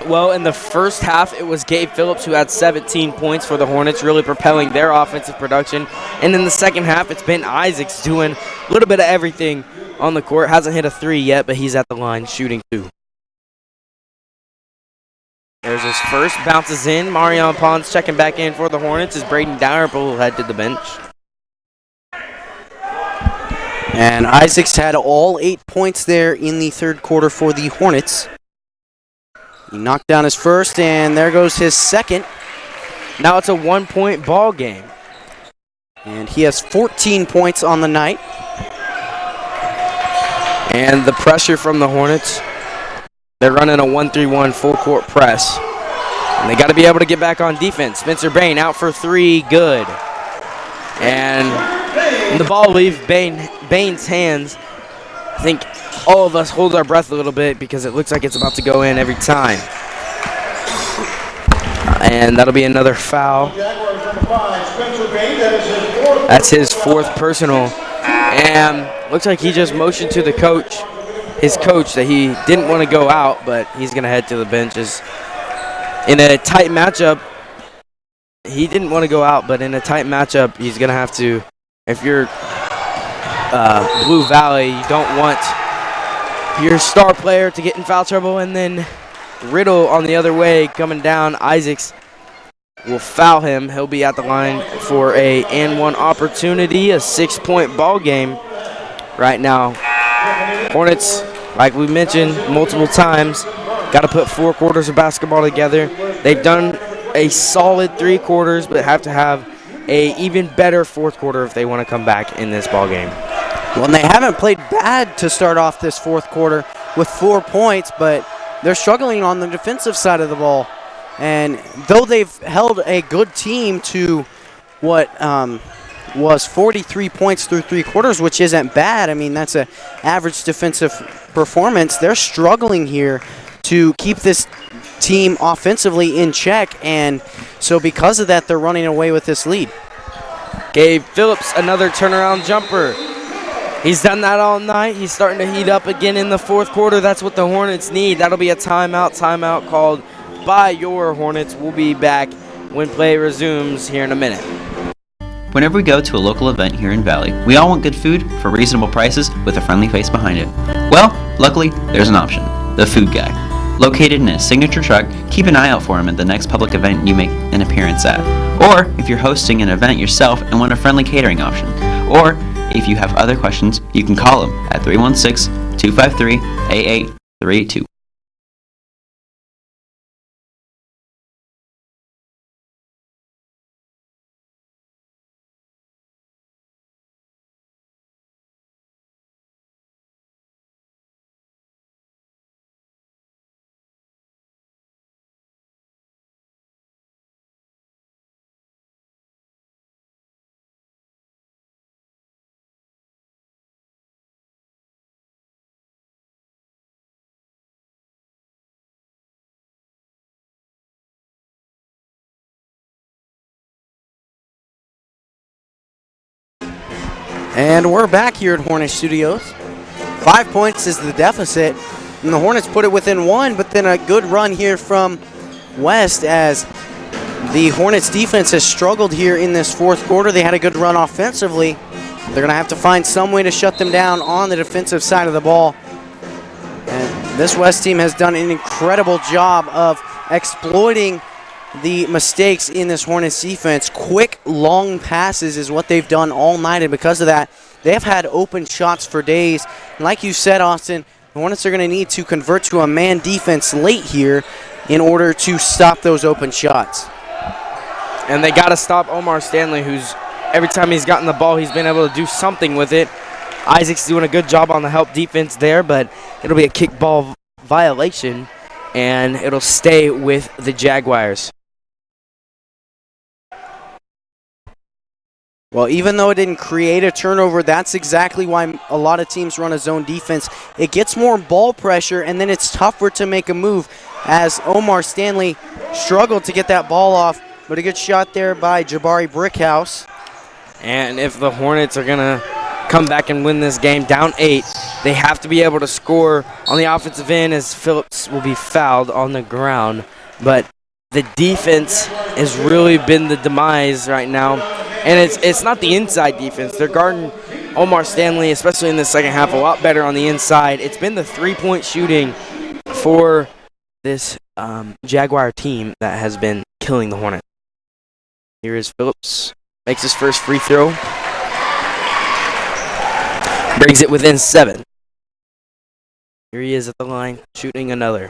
Well, in the first half, it was Gabe Phillips who had 17 points for the Hornets, really propelling their offensive production. And in the second half, it's Ben Isaacs doing a little bit of everything on the court. Hasn't hit a 3 yet, but he's at the line shooting 2. There's his first, bounces in. Marion Pons checking back in for the Hornets as Braden Dalrymple will head to the bench. And Isaacs had all 8 points there in the third quarter for the Hornets. He knocked down his first, and there goes his second. Now it's a 1-point ball game. And he has 14 points on the night. And the pressure from the Hornets, they're running a 1-3-1 full court press. And they got to be able to get back on defense. Spencer Bain out for 3, good. And the ball leaves Bain's hands. I think all of us hold our breath a little bit because it looks like it's about to go in every time. And that'll be another foul. That's his 4th personal. And looks like he just motioned to his coach, that he didn't want to go out, but he's going to head to the benches. In a tight matchup, he didn't want to go out, but in a tight matchup, he's going to have to. If you're Blue Valley, you don't want your star player to get in foul trouble, and then Riddle on the other way coming down. Isaacs will foul him. He'll be at the line for a and-one opportunity, a 6-point ball game right now. Hornets, like we mentioned multiple times, got to put 4 quarters of basketball together. They've done a solid 3 quarters, but have to have a even better fourth quarter if they want to come back in this ball game. Well, and they haven't played bad to start off this fourth quarter with 4 points, but they're struggling on the defensive side of the ball. And though they've held a good team to what was 43 points through 3 quarters, which isn't bad. I mean, that's an average defensive performance. They're struggling here to keep this team offensively in check, and so because of that, they're running away with this lead. Gabe Phillips, another turnaround jumper. He's done that all night. He's starting to heat up again in the fourth quarter. That's what the Hornets need. That'll be a timeout called by your Hornets. We'll be back when play resumes here in a minute. Whenever we go to a local event here in Valley, we all want good food for reasonable prices with a friendly face behind it. Well, luckily, there's an option, the Food Guy. Located in his signature truck, keep an eye out for him at the next public event you make an appearance at. Or if you're hosting an event yourself and want a friendly catering option. Or if you have other questions, you can call him at 316-253-8832. And we're back here at Hornet Studios. 5 points is the deficit, and the Hornets put it within 1, but then a good run here from West as the Hornets defense has struggled here in this fourth quarter. They had a good run offensively. They're going to have to find some way to shut them down on the defensive side of the ball. And this West team has done an incredible job of exploiting the mistakes in this Hornets defense. Quick, long passes is what they've done all night, and because of that, they've had open shots for days. And like you said, Austin, the Hornets are going to need to convert to a man defense late here. in order to stop those open shots. And they got to stop Omar Stanley, who's every time he's gotten the ball, he's been able to do something with it. Isaac's doing a good job on the help defense there, but it'll be a kickball violation, and it'll stay with the Jaguars. Well, even though it didn't create a turnover, that's exactly why a lot of teams run a zone defense. It gets more ball pressure, and then it's tougher to make a move, as Omar Stanley struggled to get that ball off, but a good shot there by Jabari Brickhouse. And if the Hornets are going to come back and win this game down 8, they have to be able to score on the offensive end, as Phillips will be fouled on the ground. But the defense has really been the demise right now. And it's not the inside defense. They're guarding Omar Stanley, especially in the second half, a lot better on the inside. It's been the three-point shooting for this Jaguar team that has been killing the Hornets. Here is Phillips. Makes his first free throw. Brings it within 7. Here he is at the line, shooting another.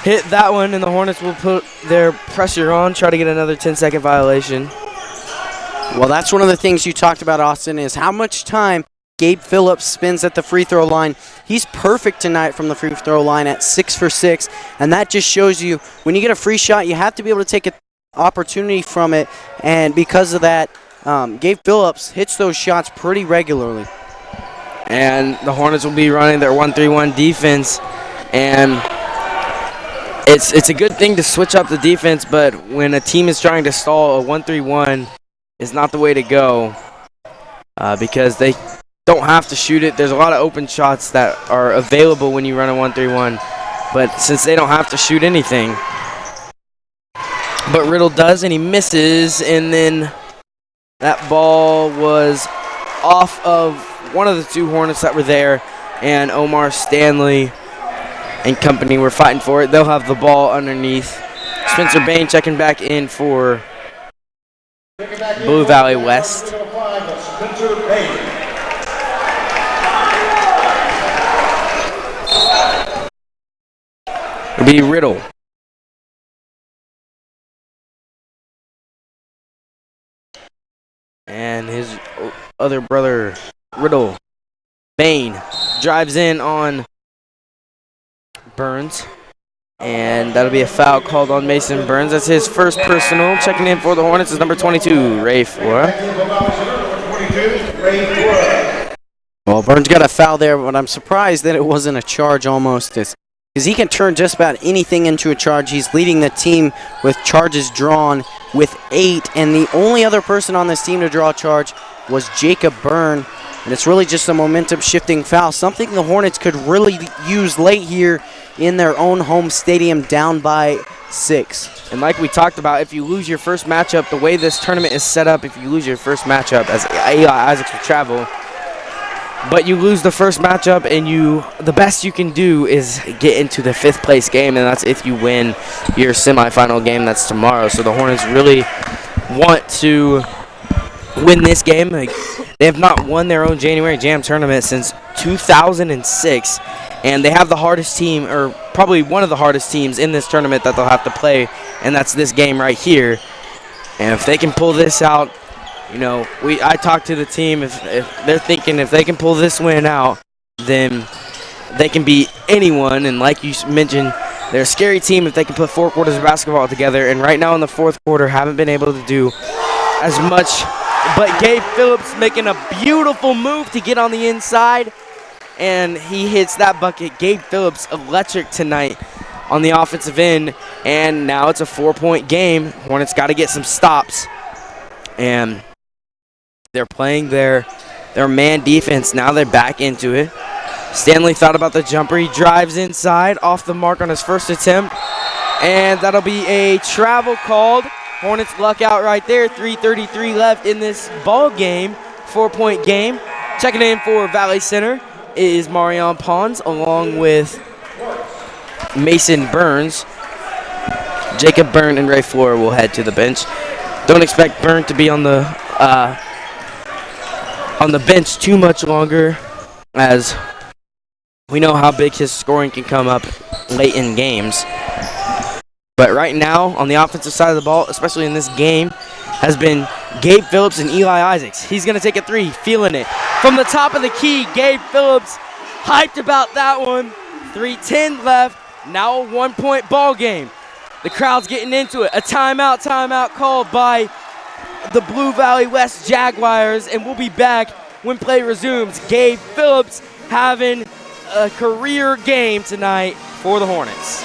Hit that one, and the Hornets will put their pressure on, try to get another 10-second violation. Well, that's one of the things you talked about, Austin, is how much time Gabe Phillips spends at the free throw line. He's perfect tonight from the free throw line at 6 for 6, and that just shows you when you get a free shot, you have to be able to take an opportunity from it, and because of that, Gabe Phillips hits those shots pretty regularly. And the Hornets will be running their 1-3-1 defense, and it's a good thing to switch up the defense, but when a team is trying to stall a 1-3-1, is not the way to go, because they don't have to shoot it. There's a lot of open shots that are available when you run a 1-3-1, but since they don't have to shoot anything. But Riddle does, and he misses, and then that ball was off of one of the two Hornets that were there, and Omar Stanley and company were fighting for it. They'll have the ball underneath. Spencer Bain checking back in for Blue Valley West. It'll be Riddle. And his other brother, Riddle. Bain drives in on Burns. And that'll be a foul called on Mason Burns. That's his first personal. Checking in for the Hornets is number 22, Ray Flora. Well, Burns got a foul there, but I'm surprised that it wasn't a charge almost, because he can turn just about anything into a charge. He's leading the team with charges drawn with 8, and the only other person on this team to draw a charge was Jacob Byrne, and it's really just a momentum-shifting foul, something the Hornets could really use late here in their own home stadium, down by 6. And like we talked about, if you lose your first matchup, the way this tournament is set up, if you lose your first matchup, as Eli Isaacs will travel, but you lose the first matchup, and the best you can do is get into the 5th place game, and that's if you win your semifinal game. That's tomorrow. So the Hornets really want to win this game. They have not won their own January Jam tournament since 2006, and they have the hardest team, or probably one of the hardest teams in this tournament that they'll have to play, and that's this game right here. And if they can pull this out, you know, I talked to the team. If they're thinking if they can pull this win out, then they can beat anyone. And like you mentioned, they're a scary team if they can put 4 quarters of basketball together. And right now in the 4th quarter, haven't been able to do as much. But Gabe Phillips making a beautiful move to get on the inside, and he hits that bucket. Gabe Phillips electric tonight on the offensive end, and now it's a 4-point game. Hornets got to get some stops, and they're playing their man defense. Now they're back into it. Stanley thought about the jumper. He drives inside, off the mark on his first attempt, and that'll be a travel called. Hornets luck out right there. 3:33 left in this ball game. 4-point game. Checking in for Valley Center is Marion Pons along with Mason Burns. Jacob Byrne and Ray Flora will head to the bench. Don't expect Byrne to be on the bench too much longer, as we know how big his scoring can come up late in games. But right now, on the offensive side of the ball, especially in this game, has been Gabe Phillips and Eli Isaacs. He's going to take a three, feeling it. From the top of the key, Gabe Phillips, hyped about that one. 3:10 left, now a 1-point ball game. The crowd's getting into it. A timeout called by the Blue Valley West Jaguars, and we'll be back when play resumes. Gabe Phillips having a career game tonight for the Hornets.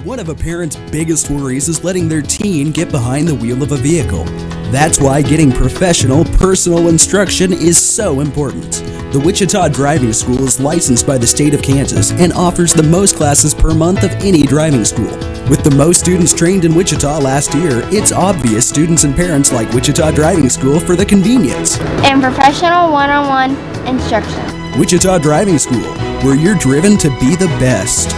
One of a parent's biggest worries is letting their teen get behind the wheel of a vehicle. That's why getting professional, personal instruction is so important. The Wichita Driving School is licensed by the state of Kansas and offers the most classes per month of any driving school. With the most students trained in Wichita last year, it's obvious students and parents like Wichita Driving School for the convenience and professional one-on-one instruction. Wichita Driving School, where you're driven to be the best.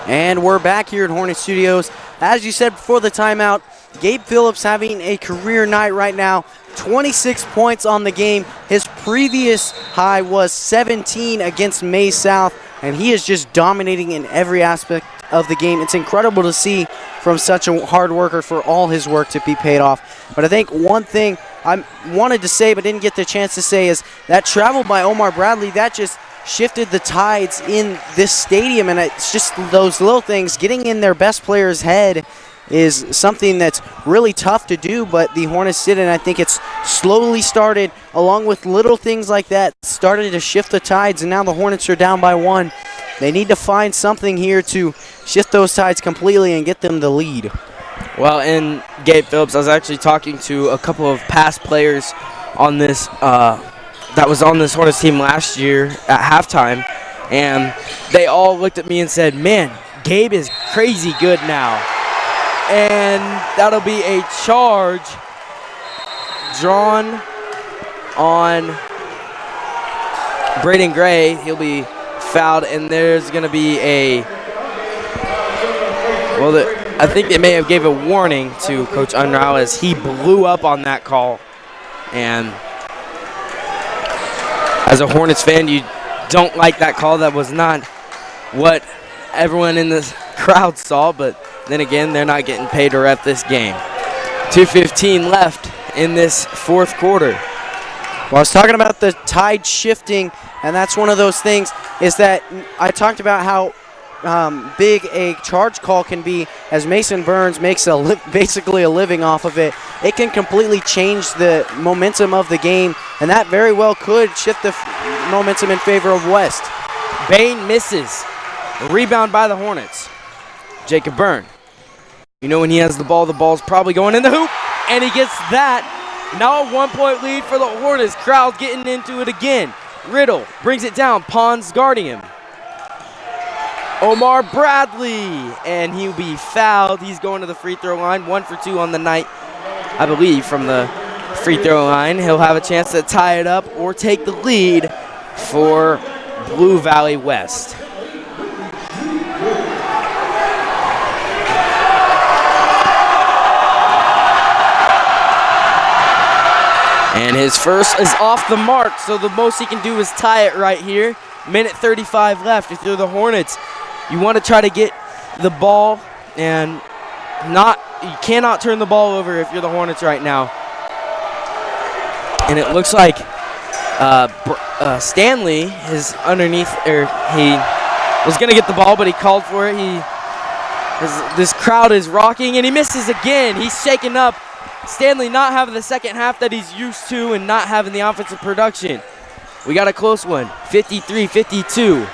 And we're back here at Hornet Studios. As you said before the timeout, Gabe Phillips having a career night right now. 26 points on the game. His previous high was 17 against May South, and he is just dominating in every aspect of the game. It's incredible to see from such a hard worker for all his work to be paid off. But I think one thing I wanted to say but didn't get the chance to say is that travel by Omar Bradley, that just shifted the tides in this stadium, and it's just those little things. Getting in their best player's head is something that's really tough to do, but the Hornets did, and I think it's slowly started, along with little things like that, started to shift the tides, and now the Hornets are down by 1. They need to find something here to shift those tides completely and get them the lead. Well, in Gabe Phillips, I was actually talking to a couple of past players on this that was on this Hornets team last year at halftime, and they all looked at me and said, man, Gabe is crazy good now. And that'll be a charge drawn on Braden Gray. He'll be fouled, and there's going to be I think they may have gave a warning to Coach Unrau as he blew up on that call. And as a Hornets fan, you don't like that call. That was not what everyone in the crowd saw, but then again, they're not getting paid to ref this game. 2:15 left in this fourth quarter. Well, I was talking about the tide shifting, and that's one of those things, is that I talked about how big a charge call can be. As Mason Burns makes basically a living off of it, it can completely change the momentum of the game, and that very well could shift the momentum in favor of West. Bain misses. A rebound by the Hornets. Jacob Byrne. You know when he has the ball's probably going in the hoop, and he gets that. Now a 1-point lead for the Hornets. Crowd getting into it again. Riddle brings it down. Pons guarding him. Omar Bradley, and he'll be fouled. He's going to the free throw line. 1 for 2 on the night, I believe, from the free throw line. He'll have a chance to tie it up or take the lead for Blue Valley West. And his first is off the mark, so the most he can do is tie it right here. Minute 35 left. If you're the Hornets, you want to try to get the ball and you cannot turn the ball over if you're the Hornets right now. And it looks like Stanley is underneath, or he was going to get the ball, but he called for it. This crowd is rocking, and he misses again. He's shaken up. Stanley not having the second half that he's used to and not having the offensive production. We got a close one, 53-52.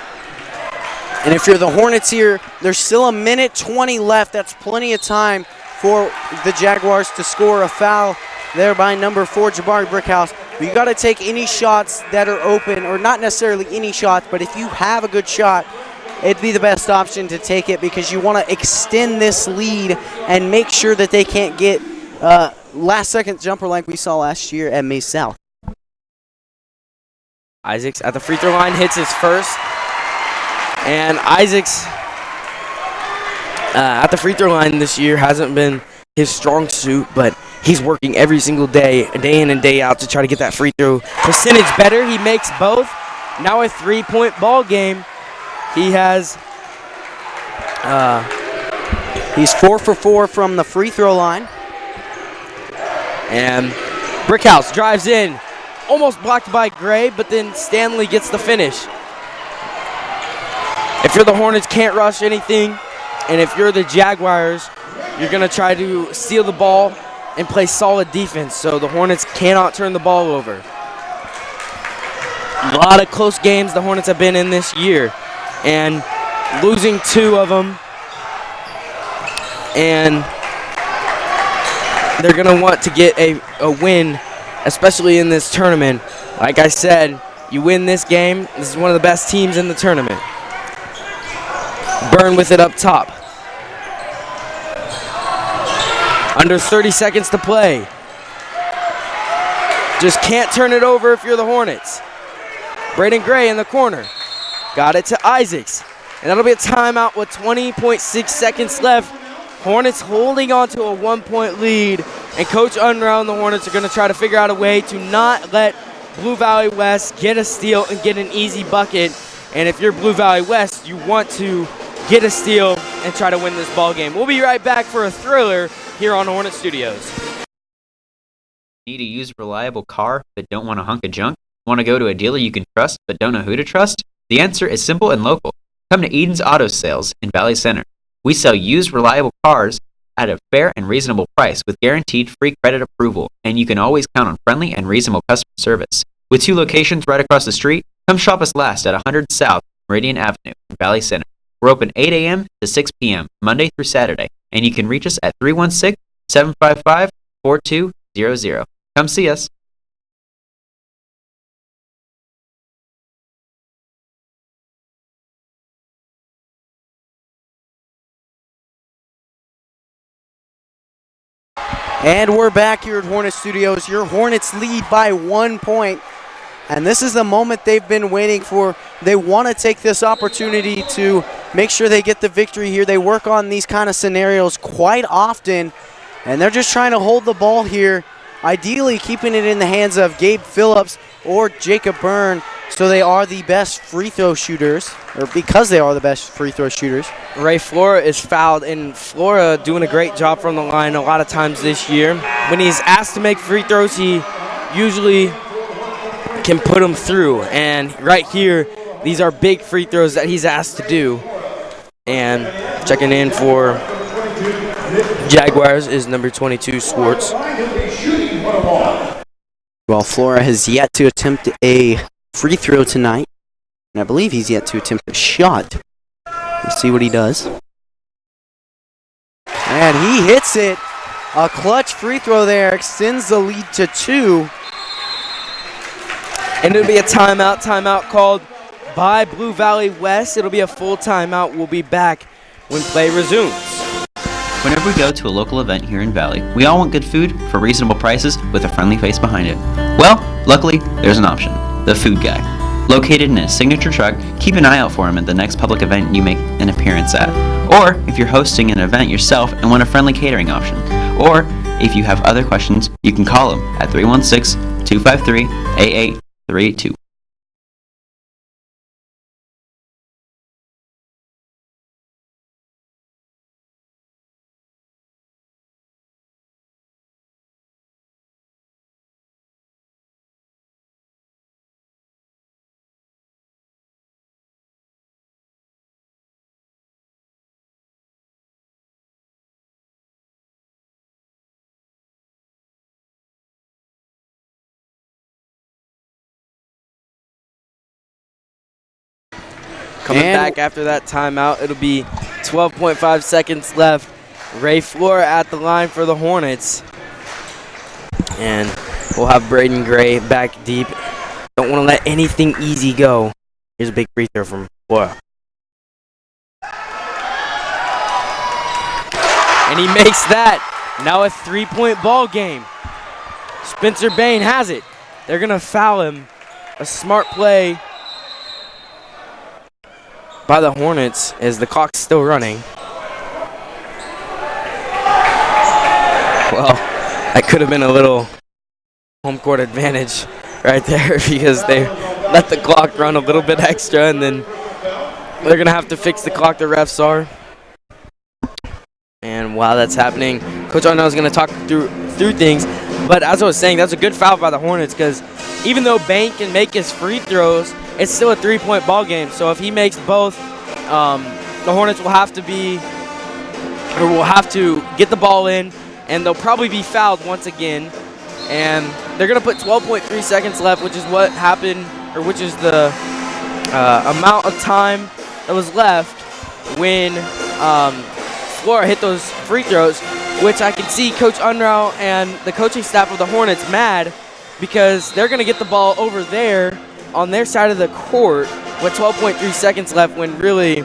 And if you're the Hornets here, there's still a minute 20 left. That's plenty of time for the Jaguars to score a foul there by number 4, Jabari Brickhouse. But you got to take any shots that are open, or not necessarily any shots, but if you have a good shot, it'd be the best option to take it because you want to extend this lead and make sure that they can't get last-second jumper like we saw last year at Mays South. Isaacs at the free throw line hits his first. And Isaacs at the free throw line this year hasn't been his strong suit, but he's working every single day in and day out to try to get that free throw percentage better. He makes both. Now a 3-point ball game. He has he's 4 for 4 from the free throw line. And Brickhouse drives in, almost blocked by Gray, but then Stanley gets the finish. If you're the Hornets, can't rush anything, and if you're the Jaguars, you're going to try to steal the ball and play solid defense, so the Hornets cannot turn the ball over. A lot of close games the Hornets have been in this year, and losing 2 of them, and they're going to want to get a win, especially in this tournament. Like I said, you win this game, this is one of the best teams in the tournament. Burn with it up top. Under 30 seconds to play. Just can't turn it over if you're the Hornets. Braden Gray in the corner. Got it to Isaacs. And that'll be a timeout with 20.6 seconds left. Hornets holding on to a 1-point lead. And Coach Unruh and the Hornets are going to try to figure out a way to not let Blue Valley West get a steal and get an easy bucket. And if you're Blue Valley West, you want to get a steal and try to win this ball game. We'll be right back for a thriller here on Hornet Studios. Need to use a reliable car but don't want a hunk of junk? Want to go to a dealer you can trust but don't know who to trust? The answer is simple and local. Come to Eden's Auto Sales in Valley Center. We sell used reliable cars at a fair and reasonable price with guaranteed free credit approval, and you can always count on friendly and reasonable customer service. With 2 locations right across the street, come shop us last at 100 South Meridian Avenue in Valley Center. We're open 8 a.m. to 6 p.m. Monday through Saturday, and you can reach us at 316-755-4200. Come see us. And we're back here at Hornet Studios. Your Hornets lead by 1 point. And this is the moment they've been waiting for. They want to take this opportunity to make sure they get the victory here. They work on these kind of scenarios quite often, and they're just trying to hold the ball here, ideally keeping it in the hands of Gabe Phillips or Jacob Byrne, so they are the best free throw shooters, or because they are the best free throw shooters. Ray Flora is fouled, and Flora doing a great job from the line a lot of times this year. When he's asked to make free throws, he usually can put them through, and right here these are big free throws that he's asked to do. And checking in for Jaguars is number 22 Swartz. Well, Flora has yet to attempt a free throw tonight, and I believe he's yet to attempt a shot. Let's see what he does. And he hits it. A clutch free throw there, extends the lead to 2. And it'll be a timeout called by Blue Valley West. It'll be a full timeout. We'll be back when play resumes. Whenever we go to a local event here in Valley, we all want good food for reasonable prices with a friendly face behind it. Well, luckily, there's an option. The Food Guy. Located in a signature truck, keep an eye out for him at the next public event you make an appearance at. Or if you're hosting an event yourself and want a friendly catering option. Or if you have other questions, you can call him at 316-253-8832. Coming back after that timeout, it'll be 12.5 seconds left. Ray Flora at the line for the Hornets. And we'll have Braden Gray back deep. Don't want to let anything easy go. Here's a big free throw from Flora. And he makes that. Now a 3-point ball game. Spencer Bain has it. They're going to foul him. A smart play by the Hornets as the clock's still running. Well, that could have been a little home court advantage right there because they let the clock run a little bit extra, and then they're going to have to fix the clock, the refs are. And while that's happening, Coach Arnell is going to talk through things. But as I was saying, that's a good foul by the Hornets because even though Bain can make his free throws, it's still a 3-point ball game. So if he makes both, the Hornets will have to get the ball in, and they'll probably be fouled once again. And they're going to put 12.3 seconds left, which is what happened, or which is the amount of time that was left when Flora hit those free throws, which I can see Coach Unruh and the coaching staff of the Hornets mad because they're going to get the ball over there on their side of the court with 12.3 seconds left when really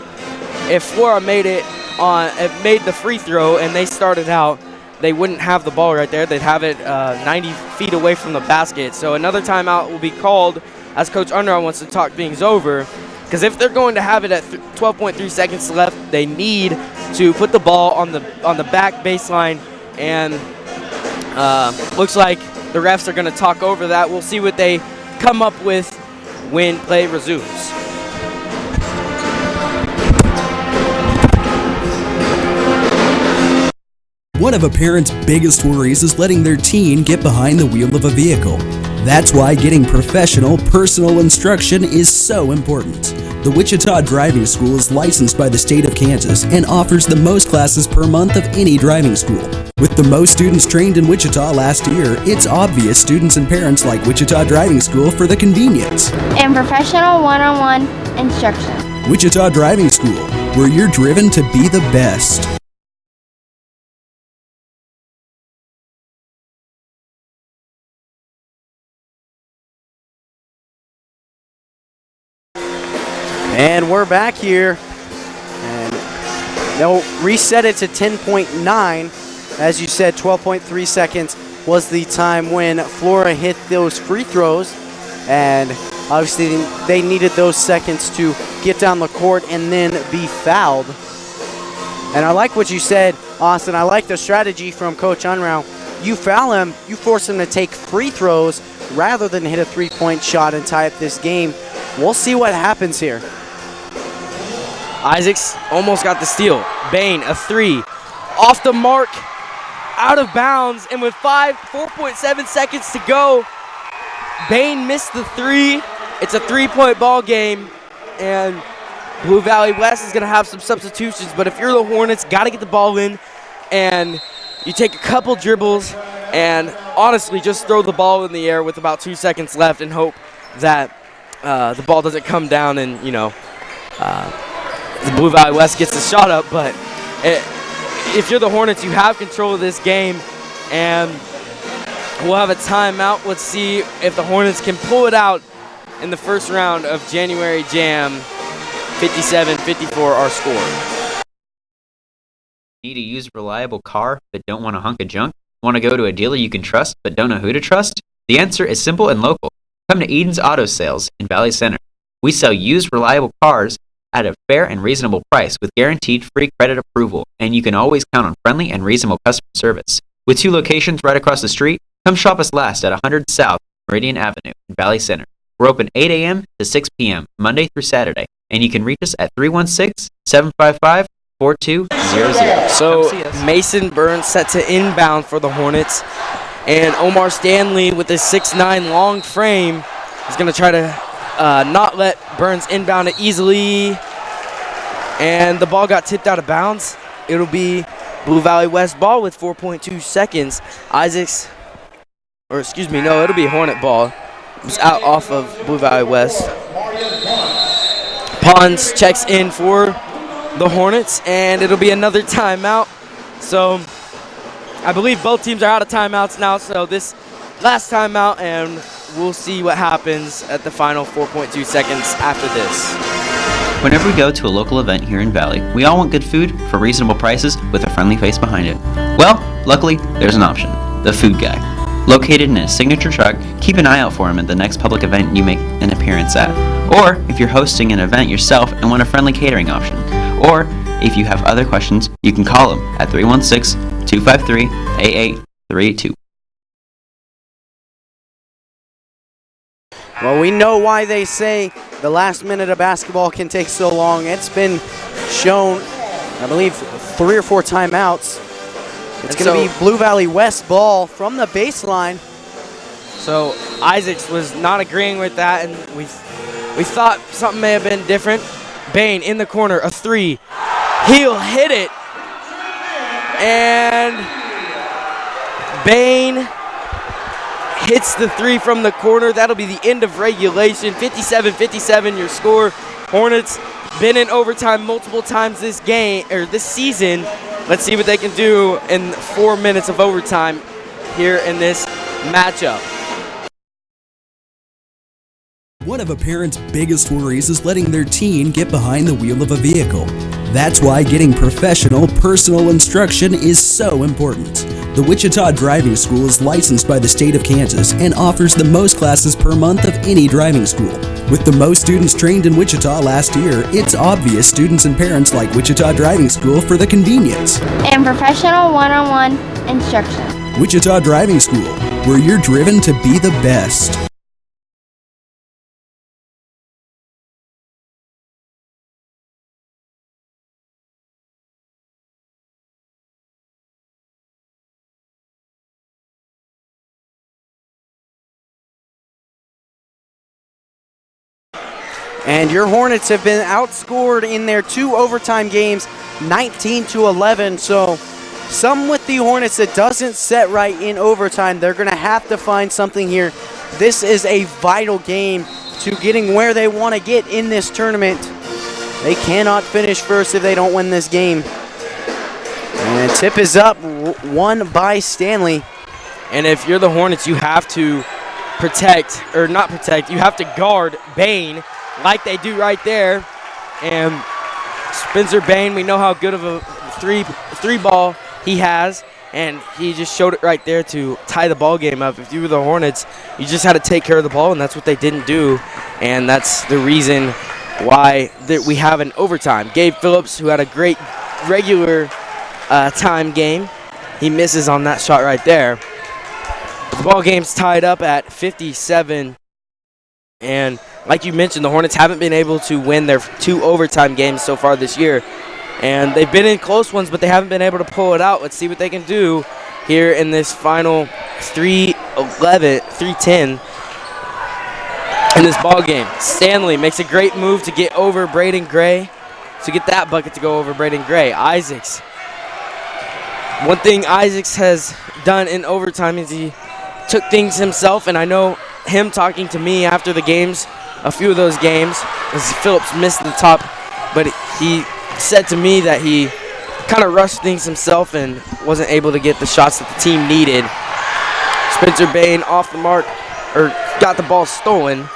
if Flora made the free throw and they started out, they wouldn't have the ball right there. They'd have it 90 feet away from the basket. So another timeout will be called as Coach Unruh wants to talk things over. Because if they're going to have it at 12.3 seconds left, they need to put the ball on the back baseline. And looks like the refs are going to talk over that. We'll see what they come up with when play resumes. One of a parent's biggest worries is letting their teen get behind the wheel of a vehicle. That's why getting professional, personal instruction is so important. The Wichita Driving School is licensed by the state of Kansas and offers the most classes per month of any driving school. With the most students trained in Wichita last year, it's obvious students and parents like Wichita Driving School for the convenience and professional one-on-one instruction. Wichita Driving School, where you're driven to be the best. And we're back here, and they'll reset it to 10.9. As you said, 12.3 seconds was the time when Flora hit those free throws, and obviously they needed those seconds to get down the court and then be fouled. And I like what you said, Austin. I like the strategy from Coach Unruh. You foul him, you force him to take free throws rather than hit a three-point shot and tie up this game. We'll see what happens here. Isaacs almost got the steal. Bain, a three. Off the mark, out of bounds, and with 4.7 seconds to go, Bain missed the three. It's a 3-point ball game, and Blue Valley West is going to have some substitutions, but if you're the Hornets, got to get the ball in, and you take a couple dribbles, and honestly just throw the ball in the air with about 2 seconds left and hope that the ball doesn't come down and, the Blue Valley West gets the shot up. But if you're the Hornets, you have control of this game, and we'll have a timeout. Let's see if the Hornets can pull it out in the first round of January Jam. 57-54 our score. Need to use a reliable car but don't want a hunk of junk? Want to go to a dealer you can trust but don't know who to trust? The answer is simple and local. Come to Eden's Auto Sales in Valley Center. We sell used, reliable cars at a fair and reasonable price with guaranteed free credit approval, and you can always count on friendly and reasonable customer service. With 2 locations right across the street, come shop us last at 100 South Meridian Avenue in Valley Center. We're open 8 a.m. to 6 p.m. Monday through Saturday, and you can reach us at 316-755-4200. So Mason Burns set to inbound for the Hornets, and Omar Stanley with his 6'9" long frame is going to try to not let Burns inbound it easily, and the ball got tipped out of bounds. It'll be Blue Valley West ball with 4.2 seconds. It'll be Hornet ball. It's out off of Blue Valley West. Pons checks in for the Hornets, and it'll be another timeout. So I believe both teams are out of timeouts now, so this last timeout, and we'll see what happens at the final 4.2 seconds after this. Whenever we go to a local event here in Valley, we all want good food for reasonable prices with a friendly face behind it. Well, luckily, there's an option. The Food Guy. Located in his signature truck, keep an eye out for him at the next public event you make an appearance at. Or if you're hosting an event yourself and want a friendly catering option. Or if you have other questions, you can call him at 316-253-8832. Well, we know why they say the last minute of basketball can take so long. It's been shown, I believe, 3 or 4 timeouts. It's going to be Blue Valley West ball from the baseline. So Isaacs was not agreeing with that, and we thought something may have been different. Bain in the corner, a 3. He'll hit it. And Bain hits the 3 from the corner. That'll be the end of regulation. 57-57 your score. Hornets been in overtime multiple times this game or this season. Let's see what they can do in 4 minutes of overtime here in this matchup. One of a parent's biggest worries is letting their teen get behind the wheel of a vehicle. That's why getting professional, personal instruction is so important. The Wichita Driving School is licensed by the state of Kansas and offers the most classes per month of any driving school. With the most students trained in Wichita last year, it's obvious students and parents like Wichita Driving School for the convenience and professional one-on-one instruction. Wichita Driving School, where you're driven to be the best. And your Hornets have been outscored in their 2 overtime games, 19-11. So some with the Hornets that doesn't set right in overtime. They're going to have to find something here. This is a vital game to getting where they want to get in this tournament. They cannot finish first if they don't win this game. And the tip is up, won by Stanley. And if you're the Hornets, you have to protect, or not protect, you have to guard Bain like they do right there. And Spencer Bain, we know how good of a three ball he has, and he just showed it right there to tie the ball game up. If you were the Hornets, you just had to take care of the ball, and that's what they didn't do, and that's the reason why we have an overtime. Gabe Phillips, who had a great regular time game, he misses on that shot right there. The ball game's tied up at 57, and like you mentioned, the Hornets haven't been able to win their 2 overtime games so far this year. And they've been in close ones, but they haven't been able to pull it out. Let's see what they can do here in this final 3:10 in this ball game. Stanley makes a great move to get over Braden Gray, to get that bucket to go over Braden Gray. Isaacs. One thing Isaacs has done in overtime is he took things himself, and I know him talking to me after the games, a few of those games, as Phillips missed the top, but he said to me that he kind of rushed things himself and wasn't able to get the shots that the team needed. Spencer Bain off the mark, or got the ball stolen.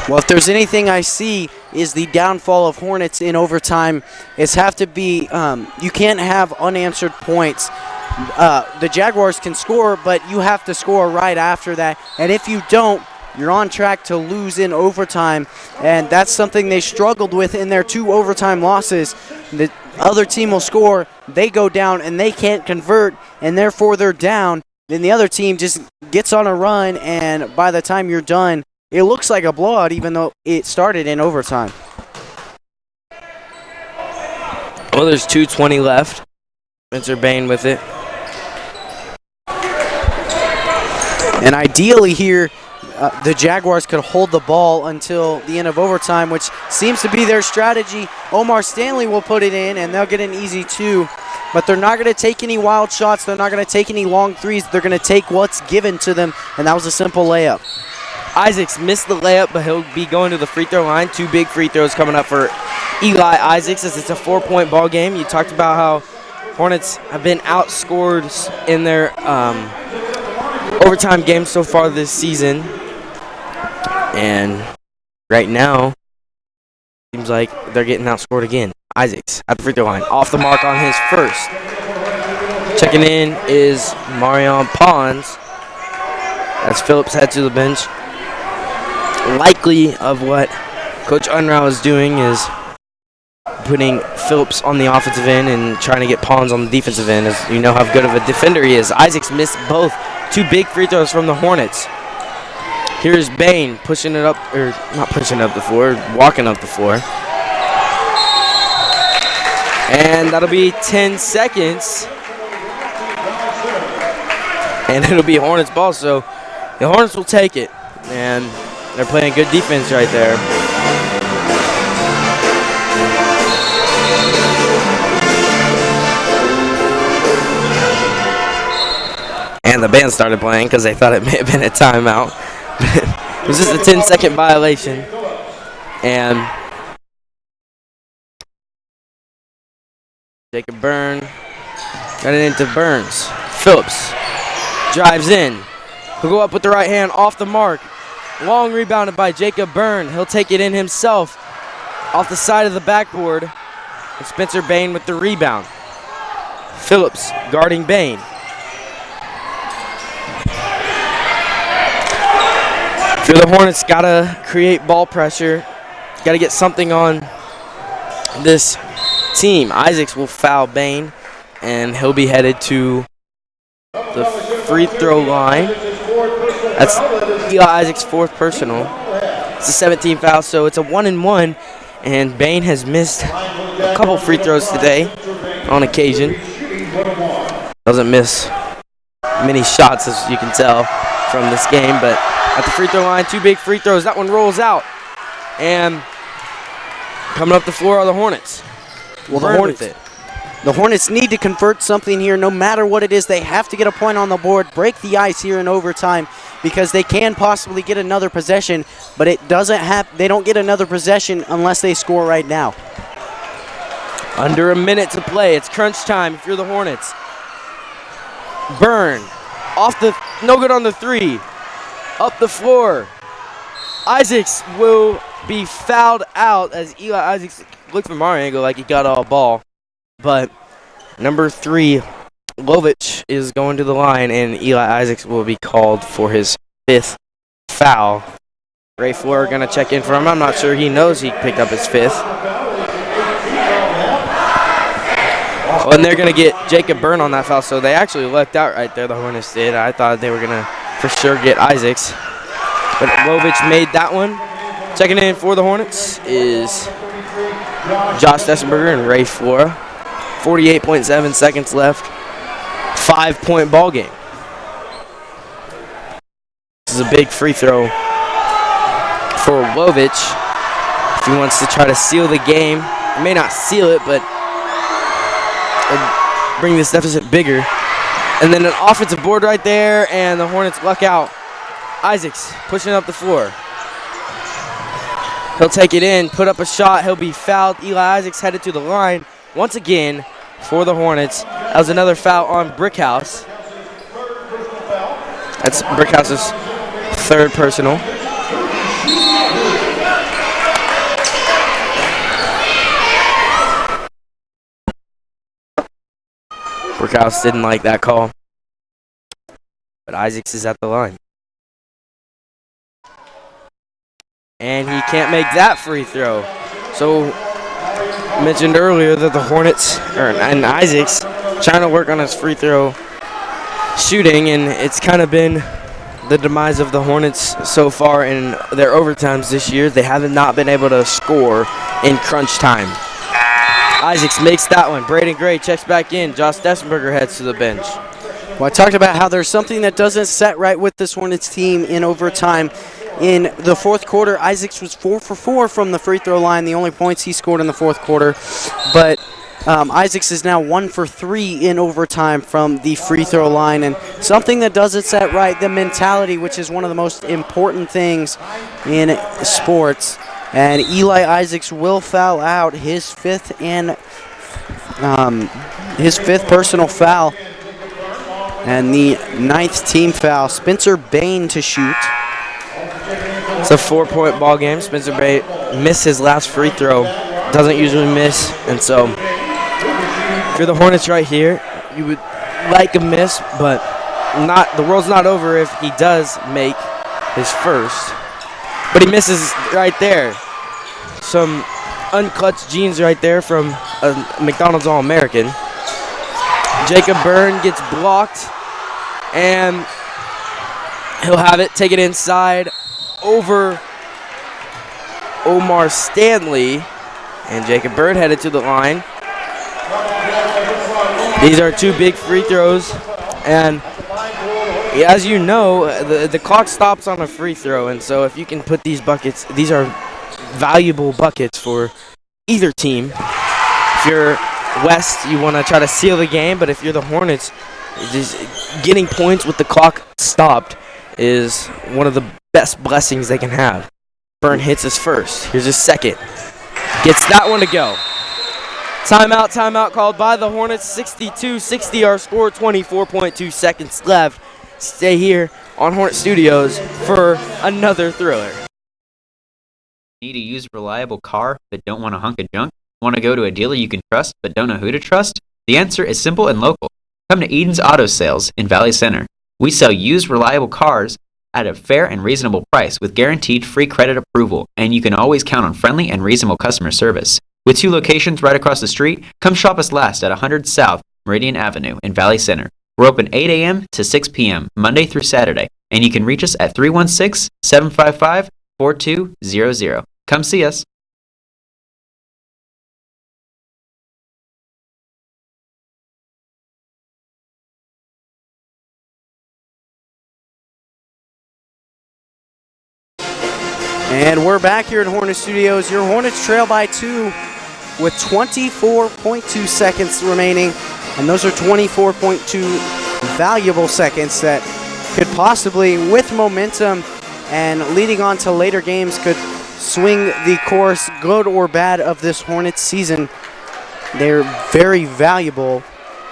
Well, if there's anything I see is the downfall of Hornets in overtime, it's have to be, you can't have unanswered points. The Jaguars can score, but you have to score right after that. And if you don't, you're on track to lose in overtime. And that's something they struggled with in their 2 overtime losses. The other team will score, they go down, and they can't convert, and therefore they're down. Then the other team just gets on a run, and by the time you're done, it looks like a blowout even though it started in overtime. Well, there's 2:20 left. Spencer Bain with it. And ideally here, the Jaguars could hold the ball until the end of overtime, which seems to be their strategy. Omar Stanley will put it in, and they'll get an easy 2. But they're not going to take any wild shots. They're not going to take any long threes. They're going to take what's given to them, and that was a simple layup. Isaacs missed the layup, but he'll be going to the free throw line. 2 big free throws coming up for Eli Isaacs as it's a 4-point ball game. You talked about how Hornets have been outscored in their overtime games so far this season. And right now, seems like they're getting outscored again. Isaacs at the free throw line, off the mark on his first. Checking in is Marion Pons. As Phillips heads to the bench. Likely of what Coach Unrau is doing is putting Phillips on the offensive end and trying to get Pons on the defensive end, as you know how good of a defender he is. Isaacs missed both. 2 big free throws from the Hornets. Here's Bain pushing it up, or not pushing up the floor, walking up the floor. And that'll be 10 seconds. And it'll be Hornets ball, so the Hornets will take it. And they're playing good defense right there. And the band started playing because they thought it may have been a timeout. It was just a 10-second violation. And Jacob Byrne got it into Burns. Phillips drives in. He'll go up with the right hand off the mark. Long rebounded by Jacob Byrne. He'll take it in himself off the side of the backboard. And Spencer Bain with the rebound. Phillips guarding Bain. For the Hornets, gotta create ball pressure. Gotta get something on this team. Isaacs will foul Bain, and he'll be headed to the free throw line. That's Eli Isaacs' 4th personal. It's a 17 foul, so it's a 1-and-1, and Bain has missed a couple free throws today on occasion. Doesn't miss many shots, as you can tell from this game, but at the free throw line, 2 big free throws. That one rolls out. And coming up the floor are the Hornets. Well, the Hornets need to convert something here. No matter what it is, they have to get a point on the board, break the ice here in overtime, because they can possibly get another possession, but it doesn't they don't get another possession unless they score right now. Under a minute to play. It's crunch time if you're the Hornets. Byrne off the, no good on the 3. Up the floor. Isaacs will be fouled out as Eli Isaacs looked from our angle like he got all ball. But number 3, Lovich, is going to the line, and Eli Isaacs will be called for his 5th foul. Ray Fleur going to check in for him. I'm not sure he knows he picked up his 5th. Oh, and they're going to get Jacob Byrne on that foul, so they actually lucked out right there, the Hornets did. I thought they were going to for sure get Isaacs. But Lovich made that one. Checking in for the Hornets is Josh Dessenberger and Ray Flora. 48.7 seconds left. 5-point ball game. This is a big free throw for Lovich. If he wants to try to seal the game, he may not seal it, but bring this deficit bigger. And then an offensive board right there, and the Hornets luck out. Isaacs pushing up the floor. He'll take it in, put up a shot. He'll be fouled. Eli Isaacs headed to the line once again for the Hornets. That was another foul on Brickhouse. That's Brickhouse's 3rd personal. Brickhouse didn't like that call. But Isaacs is at the line. And he can't make that free throw. So, mentioned earlier that the Hornets, and Isaacs, trying to work on his free throw shooting, and it's kind of been the demise of the Hornets so far in their overtimes this year. They have not been able to score in crunch time. Isaacs makes that one. Braden Gray checks back in. Josh Dessenberger heads to the bench. Well, I talked about how there's something that doesn't set right with this Hornets team in overtime. In the 4th quarter, Isaacs was 4 for 4 from the free throw line, the only points he scored in the 4th quarter. But Isaacs is now 1 for 3 in overtime from the free throw line. And something that doesn't set right, the mentality, which is one of the most important things in sports. And Eli Isaacs will foul out his 5th personal foul. And the 9th team foul, Spencer Bain to shoot. It's a 4-point ball game. Spencer Bain missed his last free throw. Doesn't usually miss, and so if you're the Hornets right here, you would like a miss, but the world's not over if he does make his first. But he misses right there. Some unclutched jeans right there from a McDonald's All-American. Jacob Byrne gets blocked, and he'll have it, take it inside over Omar Stanley, and Jacob Byrne headed to the line. These are 2 big free throws, and as you know, the clock stops on a free throw, and so if you can put these buckets, these are valuable buckets for either team. If you're West, you want to try to seal the game, but if you're the Hornets, just getting points with the clock stopped is one of the best blessings they can have. Byrne hits his first. Here's his second. Gets that one to go. Timeout called by the Hornets. 62-60 our score, 24.2 seconds left. Stay here on Hornet Studios for another thriller. Need a used reliable car but don't want a hunk of junk? Want to go to a dealer you can trust but don't know who to trust? The answer is simple and local. Come to Eden's Auto Sales in Valley Center. We sell used reliable cars at a fair and reasonable price with guaranteed free credit approval, and you can always count on friendly and reasonable customer service. With 2 locations right across the street, come shop us last at 100 South Meridian Avenue in Valley Center. We're open 8 a.m. to 6 p.m. Monday through Saturday, and you can reach us at 316-755-4200. Come see us. And we're back here at Hornet Studios. Your Hornets trail by 2 with 24.2 seconds remaining. And those are 24.2 valuable seconds that could possibly, with momentum and leading on to later games, could swing the course, good or bad, of this Hornets season. They're very valuable.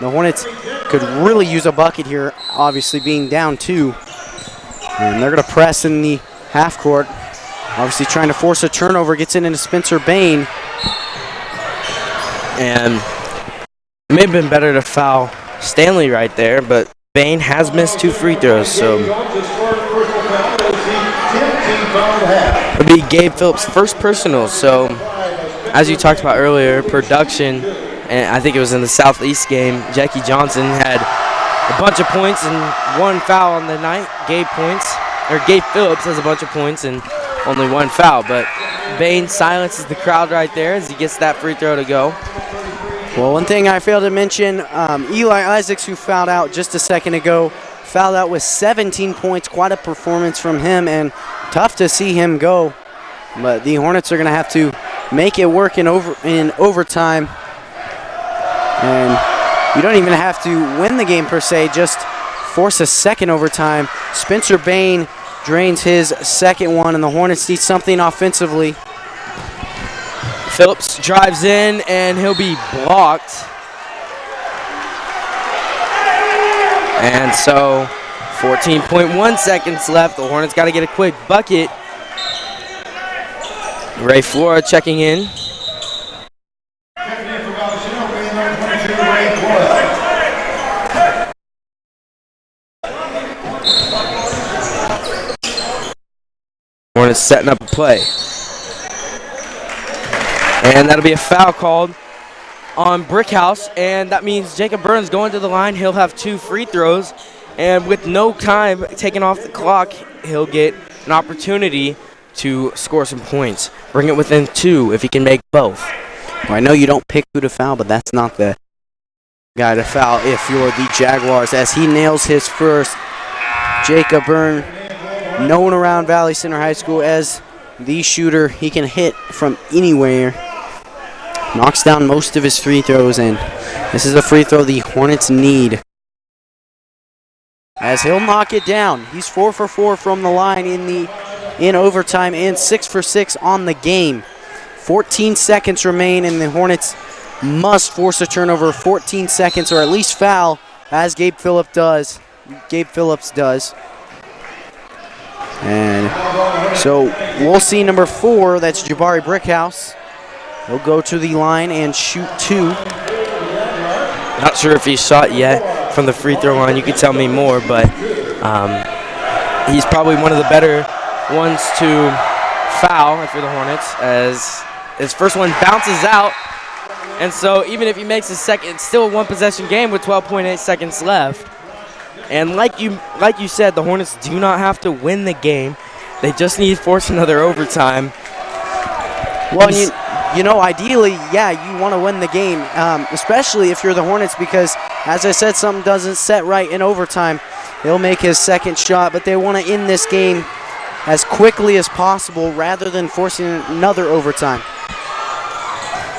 The Hornets could really use a bucket here, obviously being down 2. And they're going to press in the half court. Obviously trying to force a turnover, gets it into Spencer Bain. And it may have been better to foul Stanley right there, but Bain has missed 2 free throws, so it'll be Gabe Phillips' first personal. So as you talked about earlier, production, and I think it was in the Southeast game, Jackie Johnson had a bunch of points and 1 foul on the night. Gabe Phillips has a bunch of points and only 1 foul, but Bain silences the crowd right there as he gets that free throw to go. Well, one thing I failed to mention, Eli Isaacs, who fouled out just a second ago, fouled out with 17 points. Quite a performance from him, and tough to see him go. But the Hornets are going to have to make it work in overtime. And you don't even have to win the game per se, just force a second overtime. Spencer Bain drains his second one, and the Hornets need something offensively. Phillips drives in, and he'll be blocked. And so 14.1 seconds left. The Hornets got to get a quick bucket. Ray Flora checking in. Hornets setting up a play. And that'll be a foul called on Brickhouse, and that means Jacob Burns going to the line. He'll have 2 free throws, and with no time taken off the clock, he'll get an opportunity to score some points. Bring it within 2 if he can make both. Well, I know you don't pick who to foul, but that's not the guy to foul if you're the Jaguars, as he nails his first. Jacob Byrne, known around Valley Center High School as the shooter. He can hit from anywhere. Knocks down most of his free throws, and this is a free throw the Hornets need. As he'll knock it down. He's 4 for 4 from the line in overtime and 6 for 6 on the game. 14 seconds remain, and the Hornets must force a turnover. 14 seconds, or at least foul as Gabe Phillips does. And so we'll see number 4, that's Jabari Brickhouse. He'll go to the line and shoot 2. Not sure if he's shot yet from the free throw line. You could tell me more, but he's probably one of the better ones to foul for the Hornets, as his first one bounces out. And so even if he makes his second, it's still a one-possession game with 12.8 seconds left. And like you said, the Hornets do not have to win the game. They just need to force another overtime. Well, you know, ideally, yeah, you want to win the game, especially if you're the Hornets, because, as I said, something doesn't set right in overtime. He'll make his second shot, but they want to end this game as quickly as possible rather than forcing another overtime.